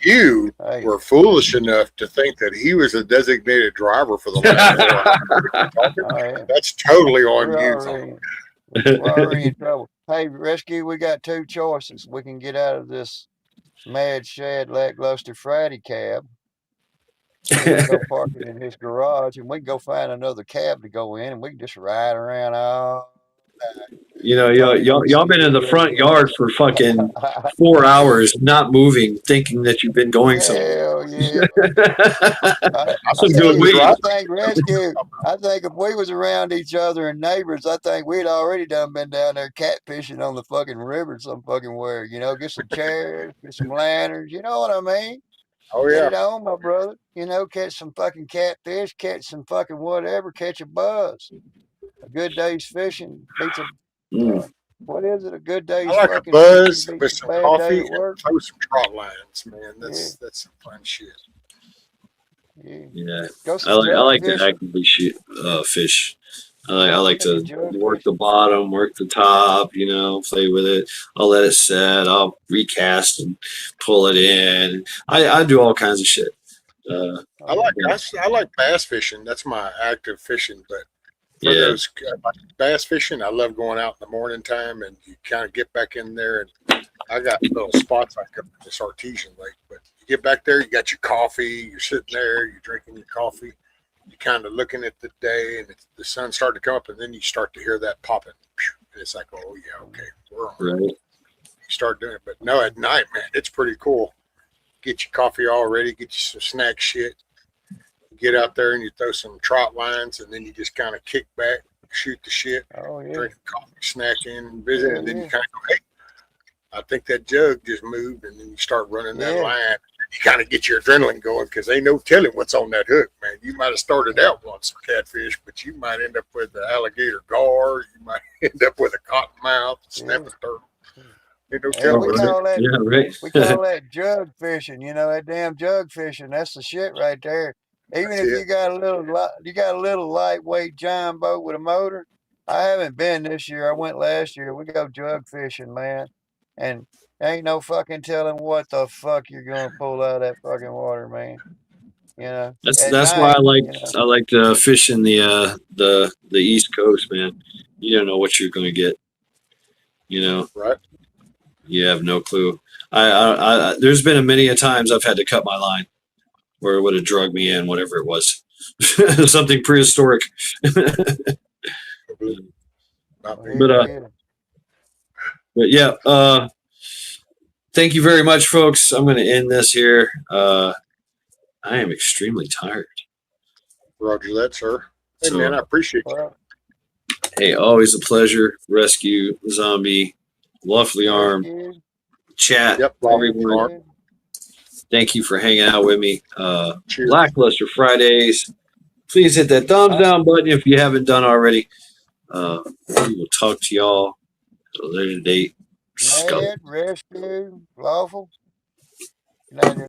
you Hey, were foolish enough to think that he was a designated driver for the last 4 hours. oh yeah, That's totally on we're you. already, we're already in trouble. Hey, rescue, we got two choices. We can get out of this mad, shad, lackluster Friday cab. We can go park it in his garage, and we can go find another cab to go in, and we can just ride around all You know, y'all been in the front yard for fucking 4 hours, not moving, thinking that you've been going somewhere. Hell yeah. I Some tell good you, weed. I think rescue. I think if we was around each other and neighbors, I think we'd already done been down there catfishing on the fucking river some fucking where. You know, get some chairs, get some lanterns. You know what I mean? Oh Get yeah. it on, my brother. You know, catch some fucking catfish, catch some fucking whatever, catch a buzz. A good day's fishing beats a what is it? A good day's I like a fucking buzz fishing with beats a some bad day coffee at and work. throw some trot lines, man. That's some fun shit. Yeah. Yeah, Go I some like jug to fishing. actively shoot fish. I like Take a to jug work fishing. the bottom, work the top. You know, play with it. I'll let it set. I'll recast and pull it in. I do all kinds of shit. I like bass fishing. That's my active fishing. But for Yeah. those bass fishing, I love going out in the morning time, and you kind of get back in there. And I got little spots like up at this artesian lake. But you get back there, you got your coffee. You're sitting there, you're drinking your coffee. You're kind of looking at the day, and the sun's starting to come up, and then you start to hear that popping. And it's like, oh yeah, okay, we're on. Right. You start doing it, but no, at night, man, it's pretty cool. Get your coffee all ready, get you some snack shit. Get out there and you throw some trot lines, and then you just kind of kick back, shoot the shit, Oh yeah. drink coffee, snack in, and visit, Yeah, and then yeah. you kind of go, hey, I think that jug just moved, and then you start running that Yeah. line. You kind of get your adrenaline going because ain't no telling what's on that hook, man. You might have started out on some catfish, but you might end up with the alligator gar. You might end up with a cottonmouth, snapping turtle. Ain't no Yeah, telling we what's call that Yeah, right. we call that jug fishing. You know that damn jug fishing. That's the shit right there. Even That's if it. you got a little lightweight giant boat with a motor. I haven't been this year. I went last year. We go jug fishing, man, and ain't no fucking telling what the fuck you're gonna pull out of that fucking water, man. You know, at That's why night, you know. I like to fish in the East Coast, man. You don't know what you're gonna get. You know, right. you have no clue. I there's been many a times I've had to cut my line where it would have drugged me in, whatever it was. Something prehistoric. Not me. But yeah, thank you very much, folks. I'm going to end this here. I am extremely tired. Roger that, sir. Hey, So- man, I appreciate you. Well, Hey, always a pleasure. Rescue, Zombie, Lawfully Armed, rescue, chat, Yep, everyone. rescue. Thank you for hanging out with me. Cheers. Lackluster Fridays. Please hit that thumbs down button if you haven't done already. We will talk to y'all at a later date. Skull. Mad, rescue, lawful. Good night,